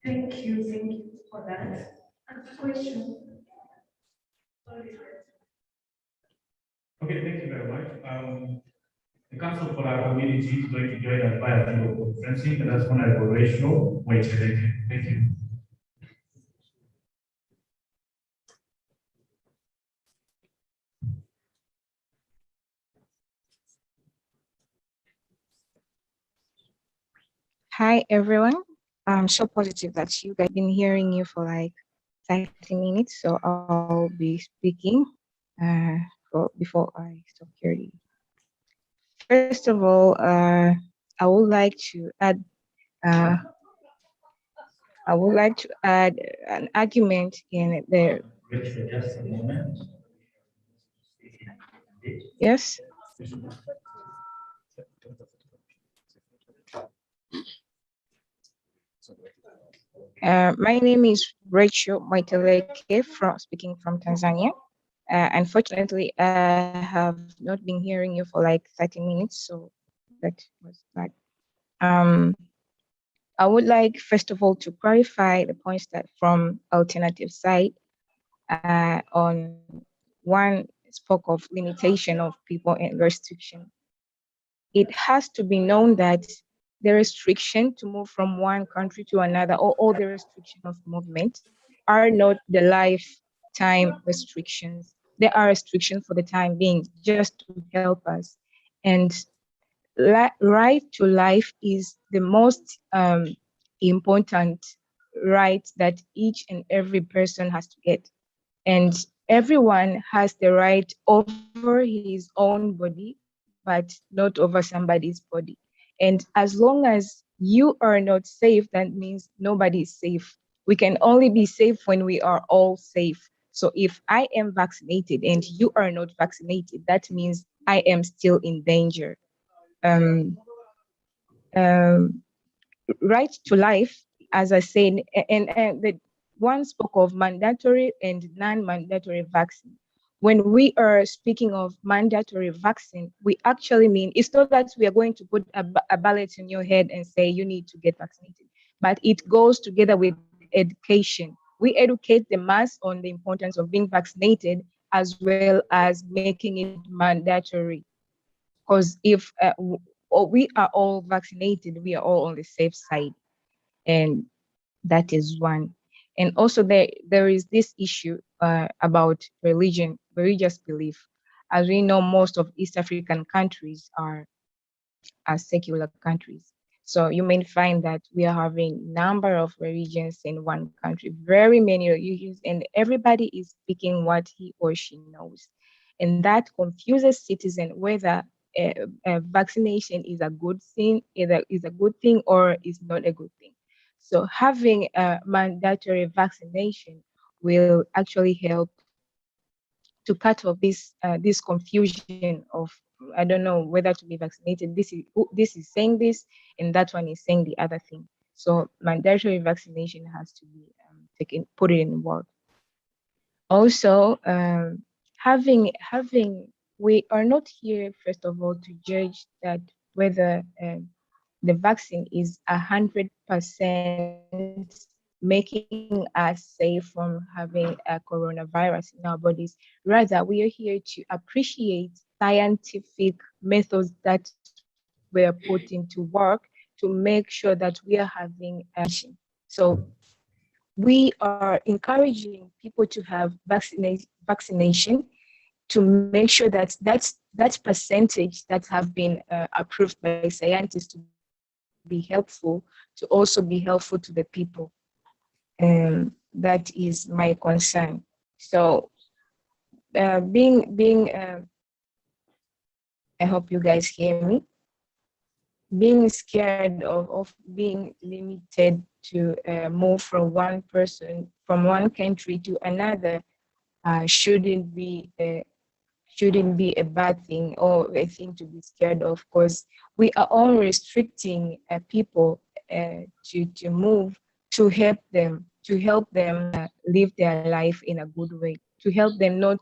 Thank you for that. And the question. Okay, thank you very much. The Council for our Community is going to join us via video conferencing, and that's Honorable Rachel. Wait, thank you. Hi everyone. I'm so positive that you guys been hearing you for like 30 minutes, so I'll be speaking before I stop hearing. First of all, I would like to add an argument in the. Just a moment. Yes. My name is Rachel Maiteleke, speaking from Tanzania. Unfortunately, I have not been hearing you for like 30 minutes, so that was that. I would like, first of all, to clarify the points that from alternative side on one spoke of limitation of people and restriction. It has to be known that the restriction to move from one country to another, or all the restriction of movement, are not the lifetime restrictions. There are restrictions for the time being, just to help us. And right to life is the most important right that each and every person has to get. And everyone has the right over his own body, but not over somebody's body. And as long as you are not safe, that means nobody is safe. We can only be safe when we are all safe. So if I am vaccinated and you are not vaccinated, that means I am still in danger. Right to life, as I said, and the one spoke of mandatory and non-mandatory vaccine. When we are speaking of mandatory vaccine, we actually mean, it's not that we are going to put a ballot in your head and say you need to get vaccinated, but it goes together with education. We educate the mass on the importance of being vaccinated, as well as making it mandatory. Because if we are all vaccinated, we are all on the safe side. And that is one. And also there is this issue about religious belief. As we know, most of East African countries are secular countries. So you may find that we are having number of religions in one country, very many religions, and everybody is speaking what he or she knows. And that confuses citizens whether vaccination is a good thing, either is a good thing or is not a good thing. So having a mandatory vaccination will actually help to cut off this confusion of, I don't know whether to be vaccinated. This is saying this, and that one is saying the other thing. So mandatory vaccination has to be put in work. Also, we are not here, first of all, to judge that whether the vaccine is 100% making us safe from having a coronavirus in our bodies. Rather, we are here to appreciate scientific methods that were put into work to make sure that we are having action. So we are encouraging people to have vaccination to make sure that that percentage that have been approved by scientists to be helpful, to also be helpful to the people. That is my concern. So I hope you guys hear me. Being scared of being limited to move from one country to another shouldn't be a bad thing or a thing to be scared of, because we are all restricting people to move, to help them live their life in a good way, to help them not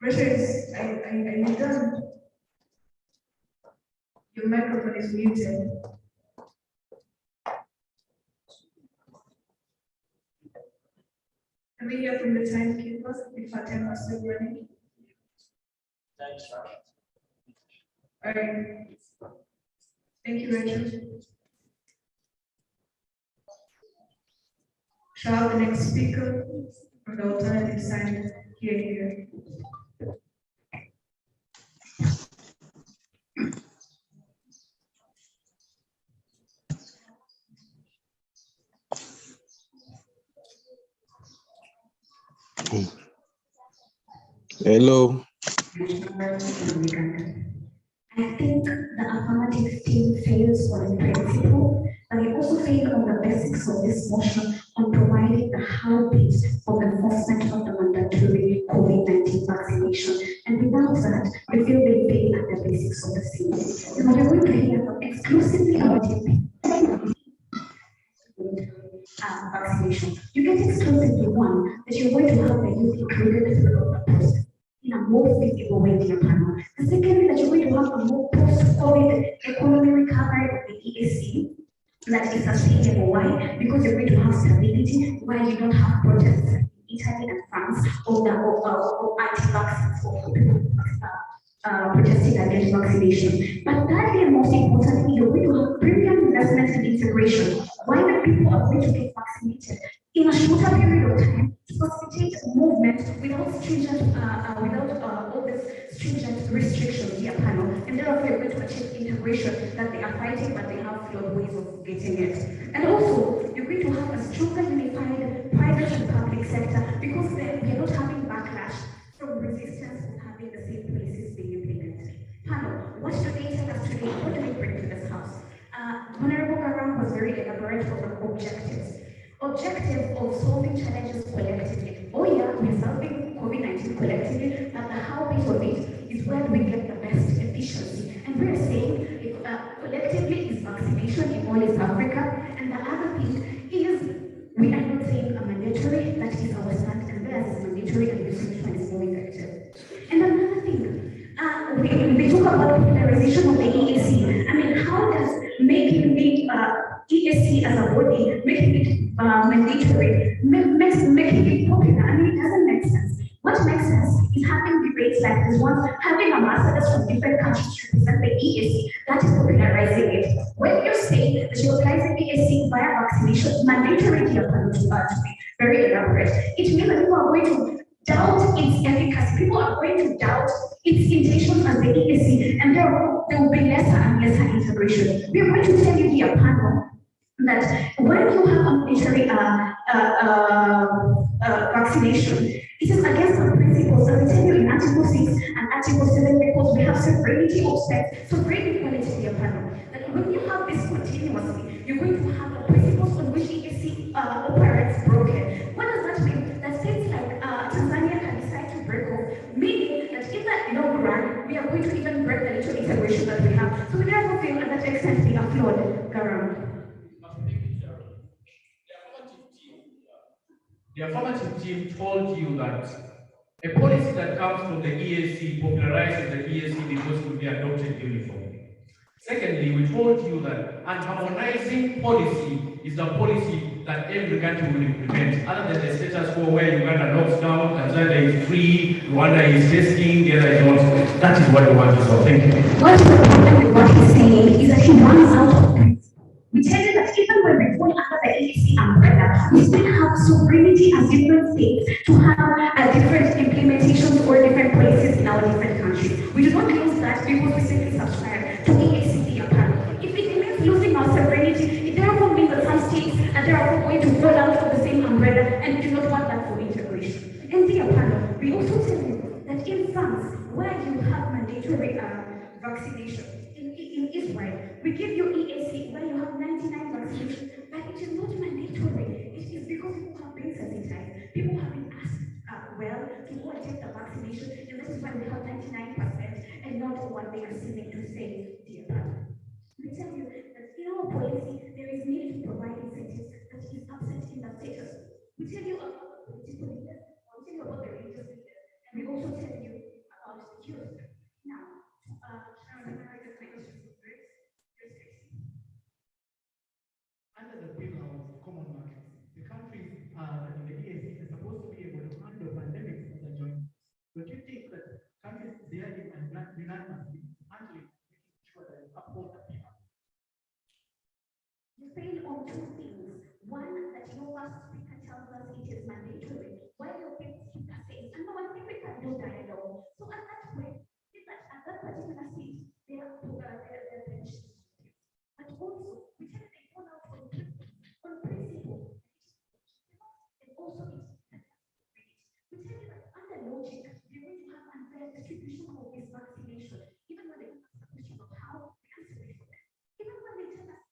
Precious, are you done? Your microphone is muted. Can we hear from the timekeepers if our time is still running? Thanks, All right. Thank you, Rachel. Shall I have the next speaker from the alternative side here? Hello. I think the affirmative team fails on principle, but it also failed on the basics of this motion on providing the habit of enforcement of the mandatory COVID-19 vaccination. And without that, we feel they fail at the basics of the same. You know, you're going to hear from exclusively about vaccination. You get exclusively one, that you're going to have the youth included throughout the process in a more feasible way to your panel. The second is that you're going to have a more post-COVID economy recovery of the EAC that is sustainable. Why? Because you're going to have stability where you don't have protests in Italy and France of anti-vaccines or people protesting against vaccination. But thirdly and most importantly, you're going to have premium investment and integration. Why when people are going to get vaccinated in a shorter period of time to facilitate movement without stringent, all this stringent restrictions via panel, and therefore you're going to achieve integration that they are fighting, but they have flawed ways of getting it. And also, you're going to have a stronger unified private and public sector because we are not having backlash from resistance of having the same policies being implemented. Panel, what do they tell us today? What do we bring to this house? Honorable Garam was very elaborate on the objectives. Objective of solving challenges collectively. Oh yeah, we're solving COVID-19 collectively, but the how bit of it is where we get the best efficiency. And we're saying if, collectively is vaccination in all East Africa, and the other bit is we are not saying a mandatory, that is our stand, and theirs is mandatory and this one is more effective. And another thing, we talk about popularization of the EAC. I mean, how does making the EAC as a body, making it mandatory, making it popular? I mean, it doesn't make sense. What makes sense is having debates like this one, having ambassadors from different countries to represent the EAC, that is popularizing it. When you say that you're utilizing EAC via vaccination, mandatory to be very elaborate, it means that people are going to doubt its efficacy. People are going to doubt its intentions as the EAC, and therefore there will be lesser and lesser integration. We are going to tell you here, panel, that when you have a mandatory vaccination, it is against our principles. I will tell you in Article 6 and Article 7, because we have sovereignty of sex, sovereign equality here, panel, that when you have this continuously, you're going to have the principles on which EAC operates broken. What does that mean? That states like Tanzania can decide to break off, meaning that in the long run, we are going to even break the little integration that we have. So we therefore feel that that extent they are flawed. Garam. The affirmative team told you that a policy that comes from the EAC popularizes the EAC because it will be adopted uniformly. Secondly, we told you that an harmonizing policy is the policy that every country will implement, other than the status quo where Uganda locks down, Tanzania is free, Rwanda is testing, the other is not. That is what we want to solve. Thank you. What is the problem with what he's saying is that he runs out of time. We tell you that even when we fall under the EAC umbrella, we still have sovereignty as different states to have different implementations or different policies in our different countries. We do not lose that because we simply subscribe to EAC apparel. If it means losing our sovereignty, it therefore means that some states are therefore going to fall out of the same umbrella, and we do not want that for integration. In the apparel, we also tell you that in France, where you have mandatory vaccination, in Israel, we give you EAC where you have 99 vaccinations, but it is not mandatory. It is because people have been sensitized. People have been asked to go and take the vaccination, and that is why we have 99% and not what they are seeming to say, dear brother. We tell you that in our policy, there is need to provide incentives that is absent in the status. We tell you about the political leaders, we tell you about the religious leaders, and we also tell you logic, we're going to have unfair distribution of this vaccination, even when they ask question of how we can pay for them. Even when they tell us,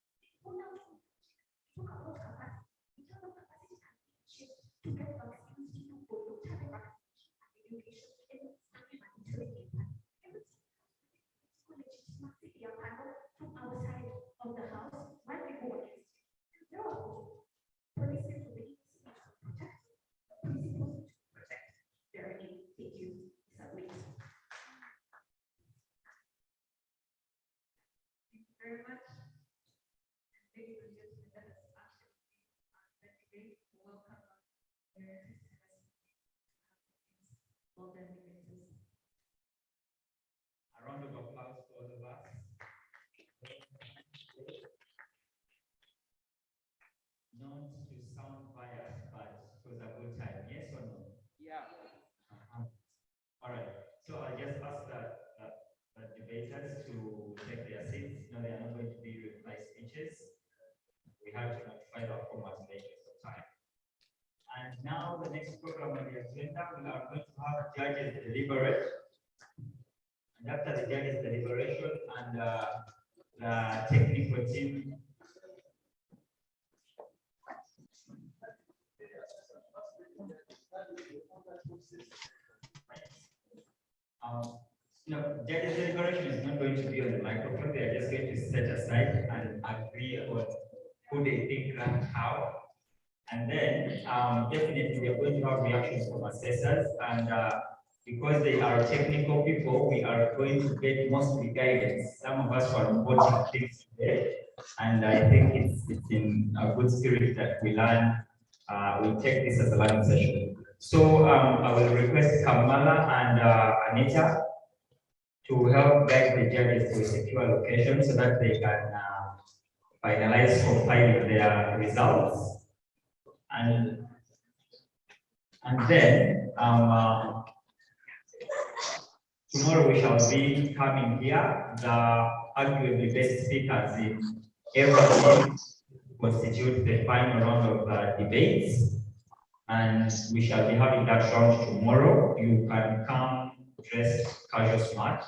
talk about capacity, we tell them capacity can be shift to get vaccines to people who don't have a vaccination and education, and it's something monitoring impact. Legitimacy from our side of the house when we go against it. No, policies to be protect, principles to protect their aim. Thank you. Submit. Thank you very much. Ladies and gentlemen, that is actually welcome. All the debaters. A round of applause for all of us. Not to sound biased, but it was a good time. Yes or no? Yeah. All right. So I'll just ask the debaters to take their seats. No, they are not going to be reply speeches. We have to notify our format later of time. And now the next program on the agenda, we are going to have judges deliberate. And after the judges' deliberation and the technical team judges' deliberation is not going to be on the microphone. They are just going to set aside and agree on who they think ranked how. And then definitely we are going to have reactions from assessors, and because they are technical people, we are going to get mostly guidance. Some of us are reporting things today, and I think it's in a good spirit that we learn. We take this as a learning session. So I will request Kamala and Anita to help guide the judges to a secure location so that they can finalize or file their results. And then tomorrow we shall be coming here, the arguably best speakers in every constitute the final round of debates. And we shall be having that round tomorrow. You can come dressed casual smart,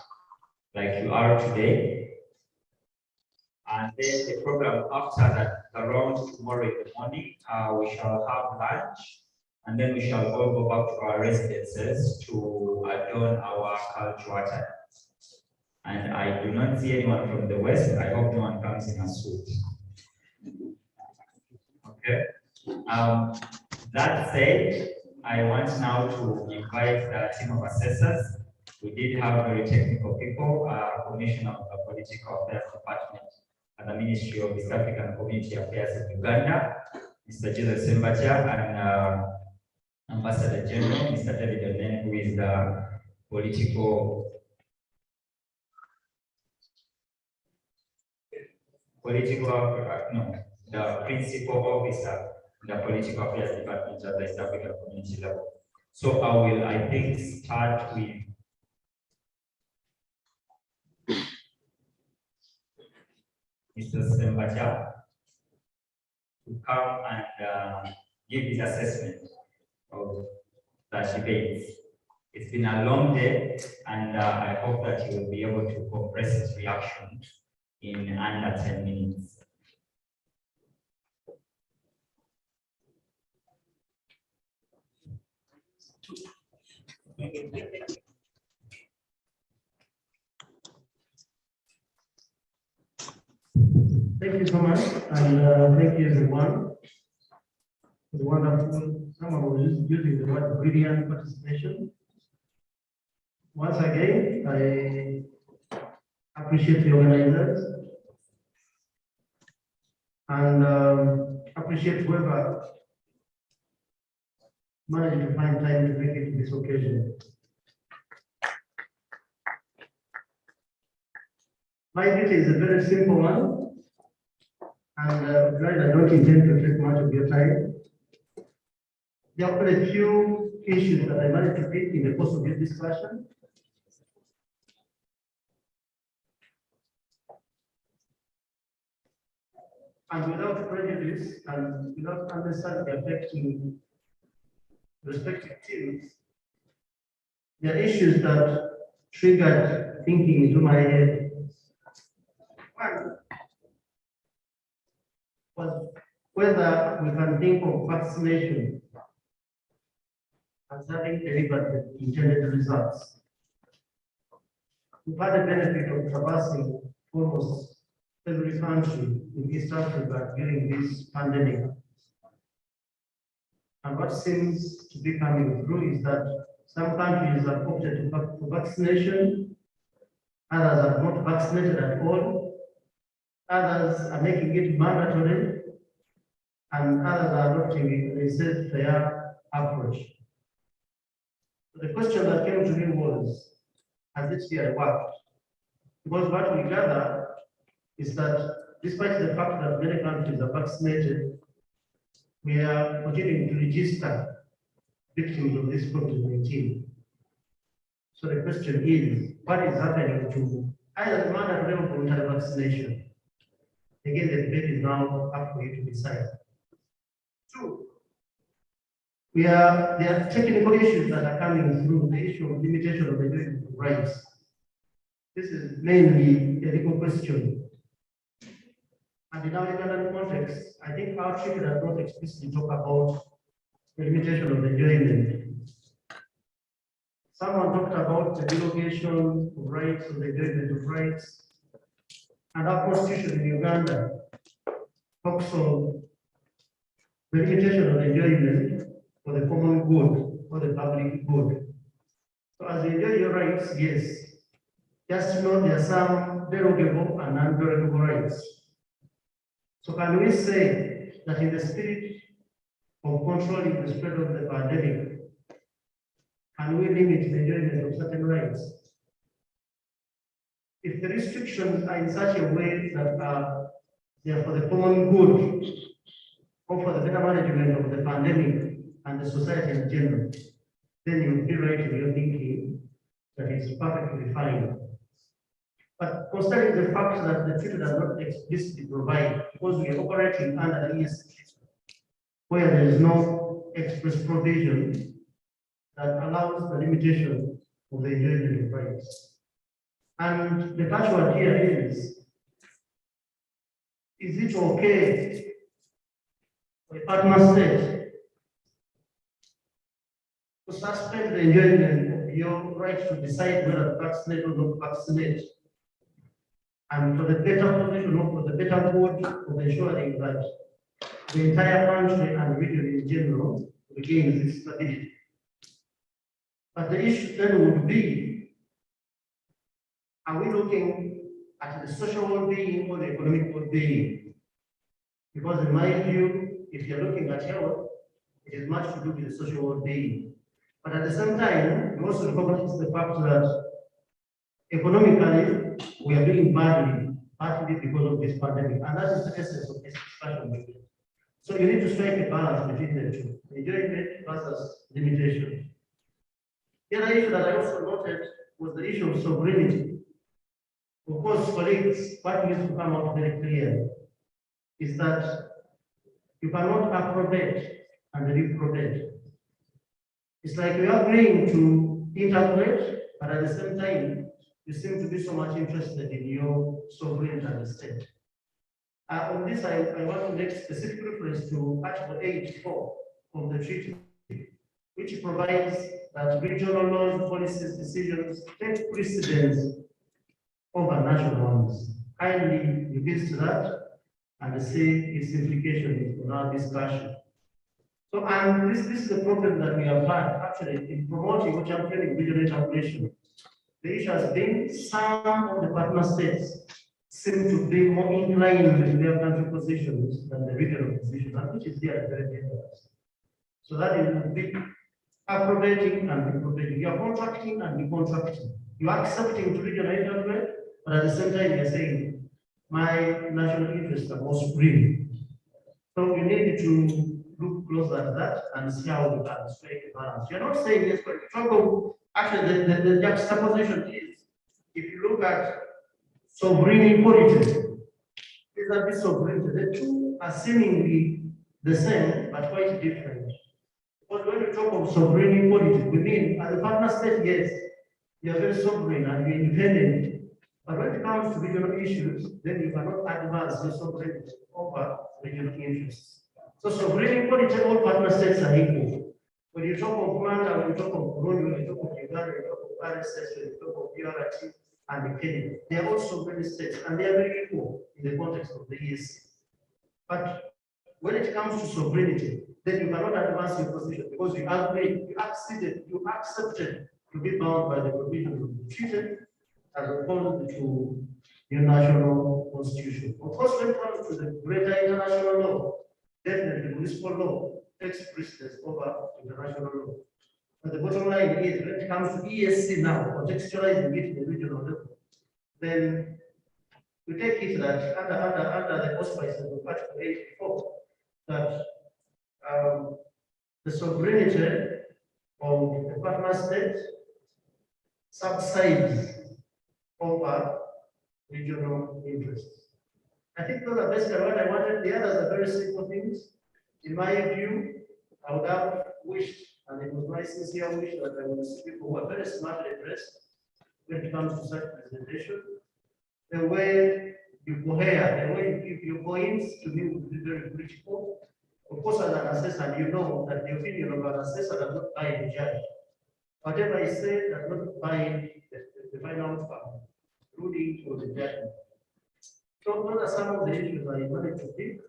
like you are today. And then the program after that, the round tomorrow in the morning, we shall have lunch, and then we shall all go back to our residences to adorn our cultural attire. And I do not see anyone from the West. I hope no one comes in a suit. Okay. That said, I want now to invite the team of assessors. We did have very technical people, Commissioner of the Political Affairs Department at the Ministry of East African Community Affairs in Uganda, Mr. Joseph Sembacha, and Ambassador General, Mr. David Onen, who is the the principal officer in the Political Affairs Department at the East African Community level. So I will, I think, start with Mr. Sembacha to come and give his assessment of the debates. It's been a long day, and I hope that you will be able to compress his reaction in under 10 minutes. Thank you so much, and thank you everyone for the wonderful, someone was using the word brilliant participation. Once again, I appreciate the organizers and appreciate whoever managed to find time to make it to this occasion. My duty is a very simple one, and I don't intend to take much of your time. There are a few issues that I managed to pick in the course of this discussion. And without prejudice and without unnecessarily affecting respective teams, there are issues that triggered thinking into my head. One was whether we can think of vaccination as having delivered the intended results. We've had the benefit of traversing almost every country in East Africa during this pandemic. And what seems to be coming through is that some countries have opted for vaccination, others are not vaccinated at all, others are making it mandatory, and others are adopting a laissez-faire approach. So the question that came to me was, has it really worked? Because what we gather is that despite the fact that many countries are vaccinated, we are continuing to register victims of this COVID-19. So the question is, what is happening to either the mandatory or voluntary vaccination? Again, the debate is now up for you to decide. Two, there are technical issues that are coming through, the issue of limitation of the rights. This is mainly a legal question. And in our Ugandan context, I think our treaty does not explicitly talk about the limitation of enjoyment. Someone talked about the delegation of rights, or the enjoyment of rights. And our constitution in Uganda talks of the limitation of enjoyment for the common good, for the public good. So as you enjoy your rights, yes, just know there are some derogable and non-derogable rights. So can we say that in the spirit of controlling the spread of the pandemic, can we limit the enjoyment of certain rights? If the restrictions are in such a way that they are for the common good, or for the better management of the pandemic and the society in general, then you will be right in your thinking that it's perfectly fine. But considering the fact that the treaty does not explicitly provide, because we are operating under the EAC, where there is no express provision that allows the limitation of the enjoyment of rights. And the catchword here is it okay for a partner state to suspend the enjoyment of your right to decide whether to vaccinate or not vaccinate? And for the better position, or for the better good of ensuring that the entire country and region in general regains its stability. But the issue then would be, are we looking at the social well-being or the economic well-being? Because in my view, if you're looking at health, it is much to do with the social well-being. But at the same time, we also recognize the fact that economically, we are doing badly, partly because of this pandemic, and that is the essence of this discussion. So you need to strike a balance between the two, enjoyment versus limitation. The other issue that I also noted was the issue of sovereignty. Of course, colleagues, what needs to come out very clear is that you cannot approbate and reprobate. It's like we are agreeing to interpret, but at the same time, you seem to be so much interested in your sovereignty as a state. On this, I want to make specific reference to Article 84 of the treaty, which provides that regional laws, policies, decisions take precedence over national ones. Kindly revisit that and see its implications in our discussion. So, and this is the problem that we have had actually in promoting or championing regional integration. The issue has been some of the partner states seem to be more inclined with their country positions than the regional position, and which is there very dangerous. So that it would be approbating and reprobating. You are contracting and decontracting. You are accepting to regional integrate, but at the same time you are saying my national interests are more supreme. So we need to look closer at that and see how we can strike a balance. You're not saying yes, but trouble. Actually, the juxtaposition is, if you look at sovereign equality, is that this sovereignty, the two are seemingly the same, but quite different. Because when we talk of sovereign equality, we mean as a partner partner state, yes, you are very sovereign and you're independent. But when it comes to regional issues, then you cannot advance your sovereignty over regional interests. So sovereign equality, all partner states are equal. When you talk of Rwanda, when you talk of Burundi, when you talk of Uganda, when you talk of RSS, when you talk of DRT and Kenya, they are all sovereign states and they are very equal in the context of the EAC. But when it comes to sovereignty, then you cannot advance your position because you agreed, you accepted to be bound by the provision of the treaty as opposed to your national constitution. Of course, when it comes to the greater international law, definitely municipal law takes precedence over international law. But the bottom line is when it comes to EAC now, contextualizing it in the regional level, then we take it that under the auspices of Article 84, that the sovereignty of the partner state subsides over regional interests. I think those are basically what I wanted. The others are very simple things. In my view, I would have wished, and it was my sincere wish, that I would see people who are very smartly dressed when it comes to such presentation. The way you cohere, the way you give your points to me would be very critical. Of course, as an assessor, you know that the opinion of an assessor does not bind the judge. Whatever I say does not bind the final ruling to the judgment. So those are some of the issues I wanted to pick,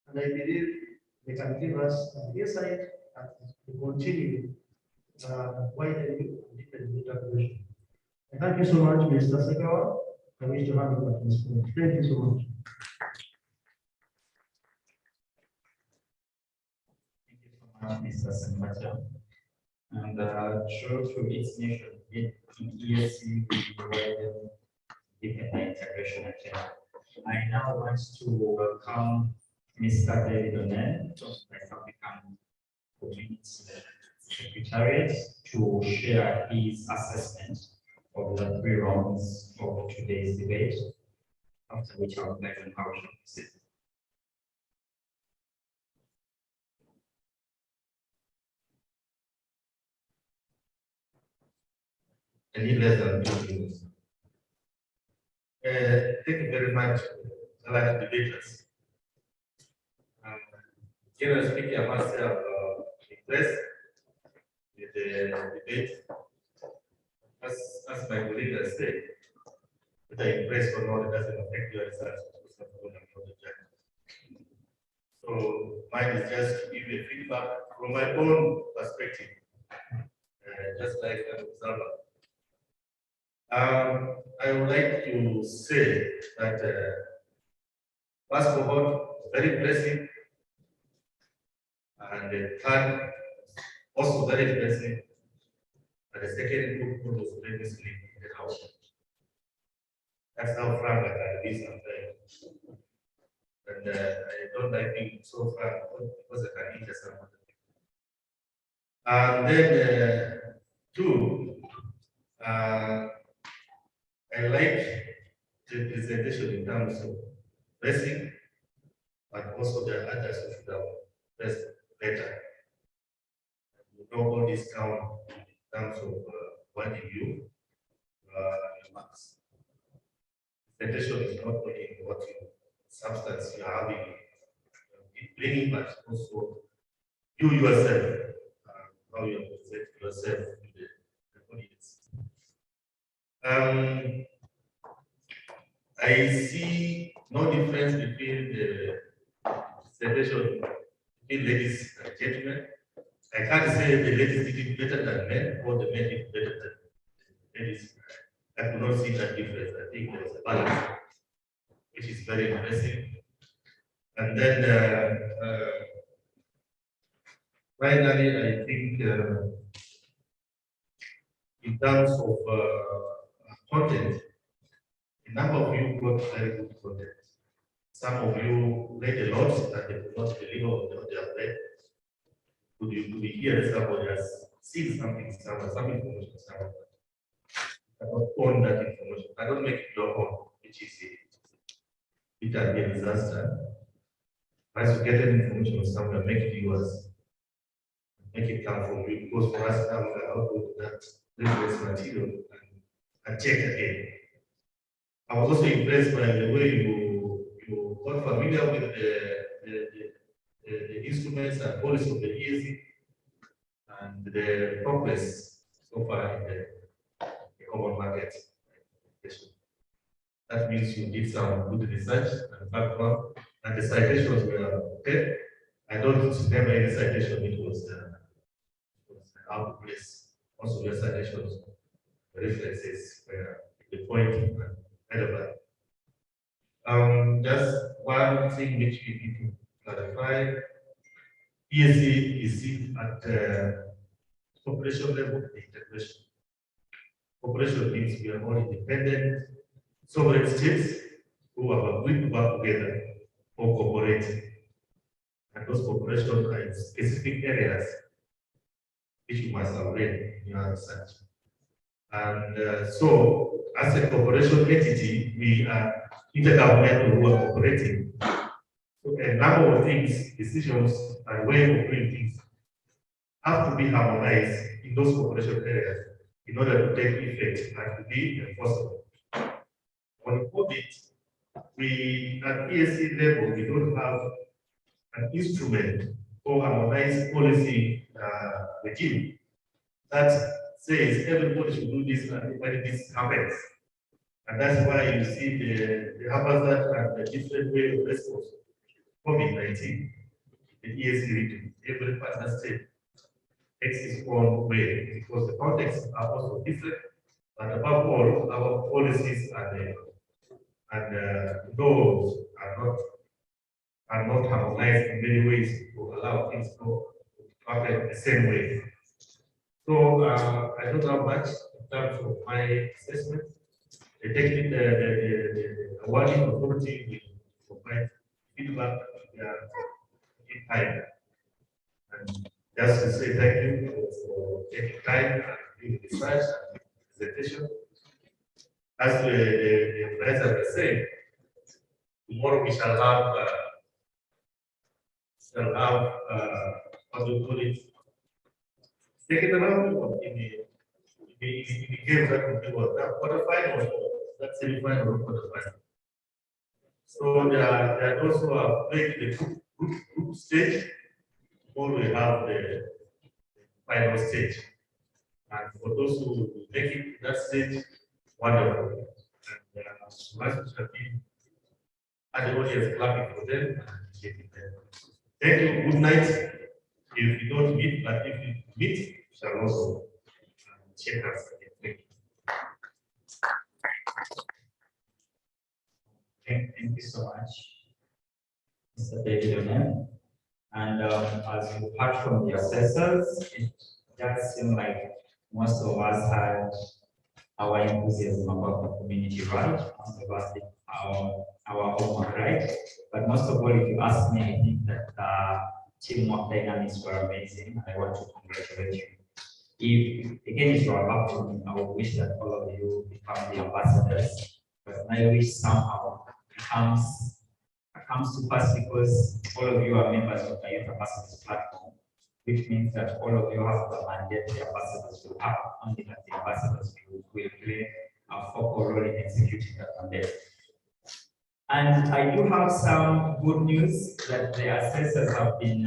and I believe they can give us an insight and to continue widening and deepening the interpretation. Thank you so much, Mr. Segawa. I wish to have you at this point. Thank you so much. Mr. Senbacha. And true to its mission, in EAC, we provide deepen integration agenda. I now want to welcome Mr. David Onen from the African Community Secretariat to share his assessment of the 3 rounds of today's debate, after which I would like to how we proceed. I need less than 2 minutes. Thank you very much, allied debaters. Generally speaking, I must say I'm impressed with the debate. As my colleague has said, whether impressed or not, it doesn't affect your results. So mine is just to give a feedback from my own perspective, just like an observer. I would like to say that first of all, very impressive, and the third also very impressive, and the second group was very misleading in the house. That's how frank I can be sometimes. And I don't like being so frank because I can injure someone. And then two, I like the presentation in terms of blessing, but also the others who should have blessed better. You know, all this count in terms of what you remarks. Presentation is not only what you substance you are having in bringing, but also you yourself, how you present yourself to the audience. I see no difference between the presentation between ladies and gentlemen. I can't say the ladies did it better than men or the men did it better than the ladies. I could not see that difference. I think there was a balance, which is very impressive. And then finally, I think in terms of content, a number of you brought very good content. Some of you read a lot and they could not deliver what they have read. Could you hear somebody has seen something somewhere, some information somewhere? I don't own that information. I don't make it your own, which is it can be a disaster. Once you get an information somewhere, make it yours. make it come from you, because for us now we are output that reference material and check again. I was also impressed by the way you got familiar with the instruments and policies of the EAC and the progress so far in the common market. That means you did some good research and background, and the citations were okay. I don't remember any citation, it was out of place. Also, your citations, references were the point and relevant. Just one thing which we need to clarify. EAC is seen at corporation level, the integration. Corporation means we are more independent sovereign states who have agreed to work together or cooperate. And those corporations are in specific areas which you must have read in your research. And so, as a corporation entity, we are intergovernmental who are cooperating. So a number of things, decisions, and way of doing things have to be harmonized in those corporation areas in order to take effect and to be enforceable. On COVID, we at EAC level, we don't have an instrument or harmonized policy regime that says everybody should do this when this happens. And that's why you see the haphazard and the different way of response to COVID-19, the EAC region, every partner state takes its own way because the contexts are also different, but above all, our policies and laws are not harmonized in many ways to allow things to happen the same way. So I don't have much in terms of my assessment. The technical, the awarding authority will provide feedback in time. And just to say thank you for taking time and doing research and presentation. As the advisor was saying, tomorrow we shall have what do you call it? Second round in the game that we do quarterfinal, that's semi-final or quarterfinal. So there are also played the group stage before we have the final stage. And for those who make it to that stage, wonderful. And once we have been and the audience clapping for them. Thank you. Good night. If you don't meet, but if you meet, you shall also check us again. Thank you. Thank you so much, Mr. David Onem. And as you heard from the assessors, it does seem like most of us had our enthusiasm about the community right, most of us did our homework right. But most of all, if you ask me, I think that teamwork dynamics were amazing. I want to congratulate you. If again it were up to me, I would wish that all of you become the ambassadors. But my wish somehow comes to pass because all of you are members of the Youth Ambassadors platform, which means that all of you have the mandate the ambassadors will have, only that the ambassadors will play a focal role in executing that mandate. And I do have some good news that the assessors have been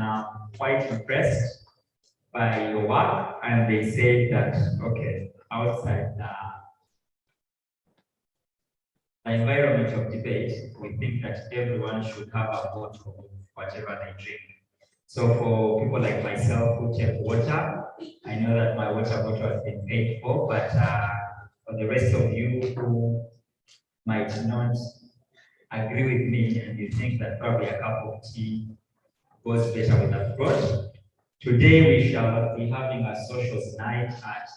quite impressed by your work, and they say that, okay, outside the environment of debate, we think that everyone should have a vote of whatever they drink. So for people like myself who take water, I know that my water bottle has been paid for, but for the rest of you who might not agree with me and you think that probably a cup of tea goes better with a fruit, today we shall be having a socials night at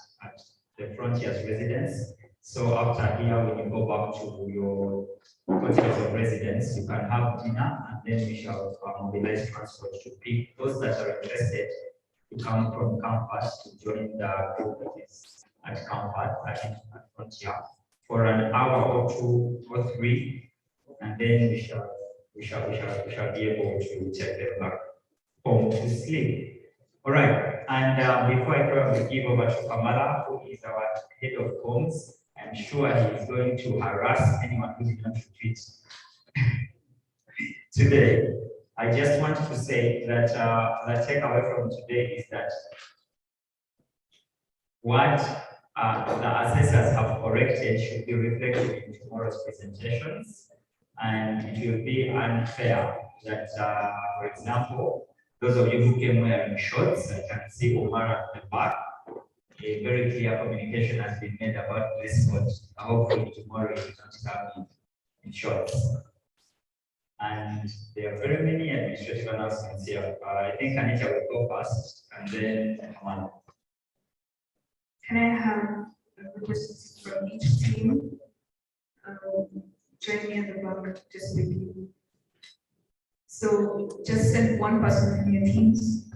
the Frontiers residence. So after here, when you go back to your hotels of residence, you can have dinner, and then we shall mobilize transport to pick those that are interested to come from campus to join the group that is at campus at Frontier for an hour or 2 or 3, and then we shall be able to take them back home to sleep. All right, and before I probably give over to Kamala, who is our head of comms, I'm sure he is going to harass anyone who did not retreat today. I just want to say that the takeaway from today is that what the assessors have corrected should be reflected in tomorrow's presentations, and it will be unfair that, for example, those of you who came wearing shorts, I can see Omar at the back. A very clear communication has been made about this spot. Hopefully tomorrow you will not come in shorts. And there are very many administrative announcements here. I think Anita will go first, and then Amanda. Can I have representatives from each team join me at the back just with you? So just send one person from your teams.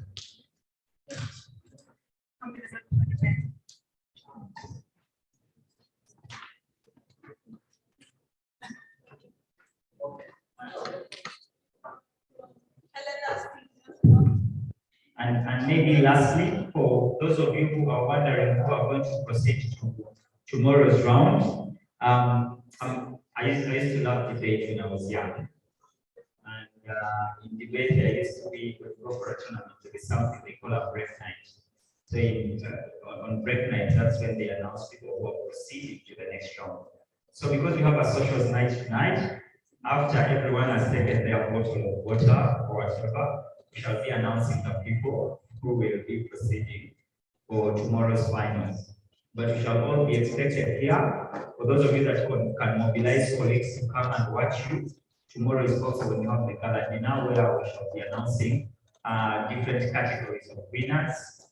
And maybe lastly, for those of you who are wondering who are going to proceed to tomorrow's round, I used to love debate when I was young. And in debate, there used to be, when we go for a tournament, there is something they call a break night. So on break night, that's when they announce people who are proceeding to the next round. So because we have a socials night tonight, after everyone has taken their bottle of water or whatever, we shall be announcing the people who will be proceeding for tomorrow's finals. But we shall all be expected here. For those of you that can mobilize colleagues to come and watch you, tomorrow is also when you have the gala dinner where we shall be announcing different categories of winners.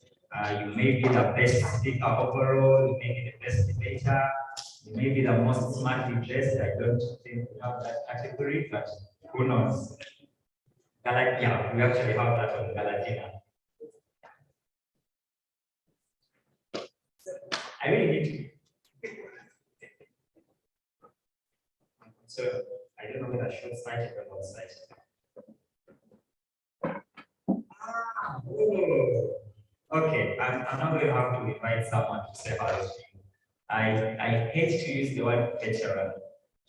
You may be the best speaker overall, you may be the best debater, you may be the most smartly dressed. I don't think we have that category, but who knows? Yeah, we actually have that on gala dinner. I really need to. So I don't know whether short-sighted or long-sighted. Okay, I'm not going to have to invite someone to say hello to you. I hate to use the word veteran,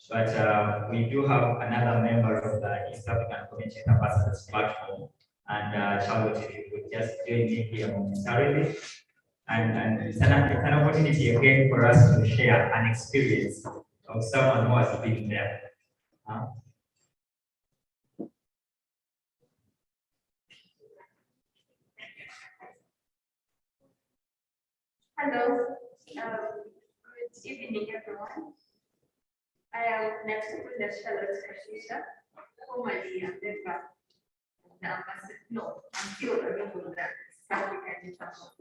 but we do have another member of the East African Community Ambassadors platform, and Charlotte, if you could just join me here momentarily. And it's an opportunity again for us to share an experience of someone who has been there. Hello, good evening, everyone. I am Natsukunda Charlotte Kashisha, formerly a member of the ambassador. No, I'm still a member of the South African platform.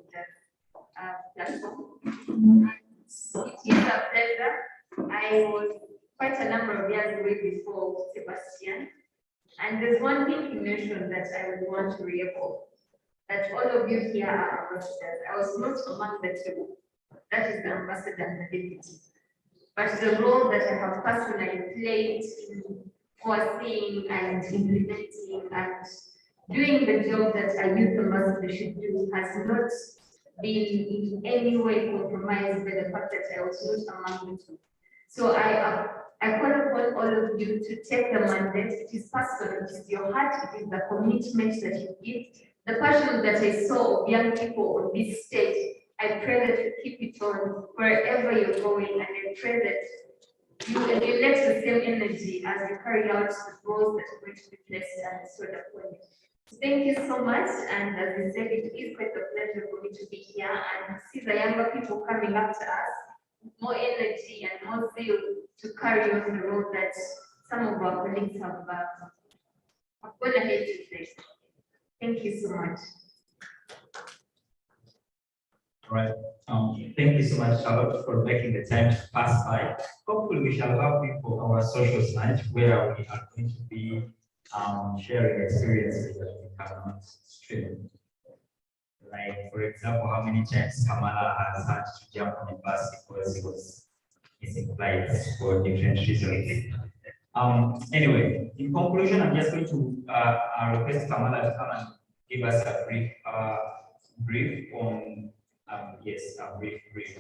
It is a pleasure. I was quite a number of years away before Sebastian, and there's one thing he mentioned that I would want to re-echo. That all of you here are ambassadors. I was not among the two. That is the ambassador and the deputy. But the role that I have personally played in foreseeing and implementing and doing the job that a youth ambassador should do has not been in any way compromised by the fact that I was not among the two. So I call upon all of you to take the mandate. It is personal, it is your heart, it is the commitment that you give. The passion that I saw of young people on this stage, I pray that you keep it on wherever you're going, and I pray that you elect the same energy as you carry out the goals that are going to be placed and sort of upon you. So thank you so much, and as I said, it is quite a pleasure for me to be here and see the younger people coming up to us, more energy and more zeal to carry on the road that some of our colleagues have gone ahead to place. Thank you so much. All right. Thank you so much, Charlotte, for making the time to pass by. Hopefully, we shall have people our social night where we are going to be sharing experiences that we cannot stream. Like, for example, how many times Kamala has had to jump on a bus because he was missing flights for different reasons. Anyway, in conclusion, I'm just going to request Kamala to come and give us a brief brief on, a brief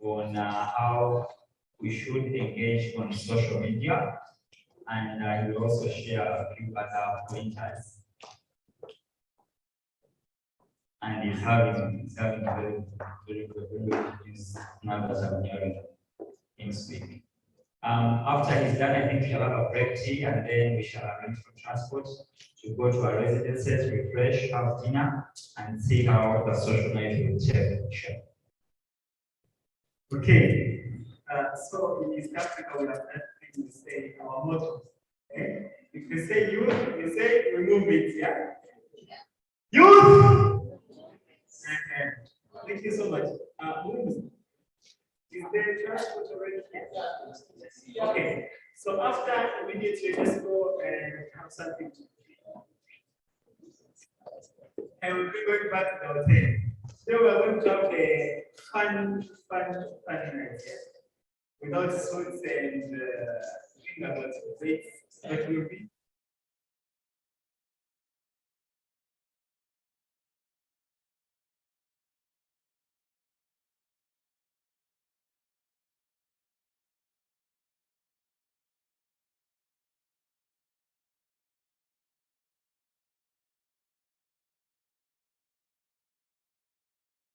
on how we should engage on social media, and I will also share a few other pointers. And he's having very good these numbers I'm hearing him speak. After he's done, I think we shall have a break tea, and then we shall arrange for transport to go to our residences, refresh, have dinner, and see how the social night will take shape. Okay, so in East Africa, we have that thing we say, our motto. Okay? If we say youth, we say remove it, yeah? Youth! Thank you so much. Is there transport already? Okay, so after immediately, let's go and have something to eat. And we'll be going back to the hotel. So we're going to have a fun night, yeah? Without suits and fingerboards, but we'll be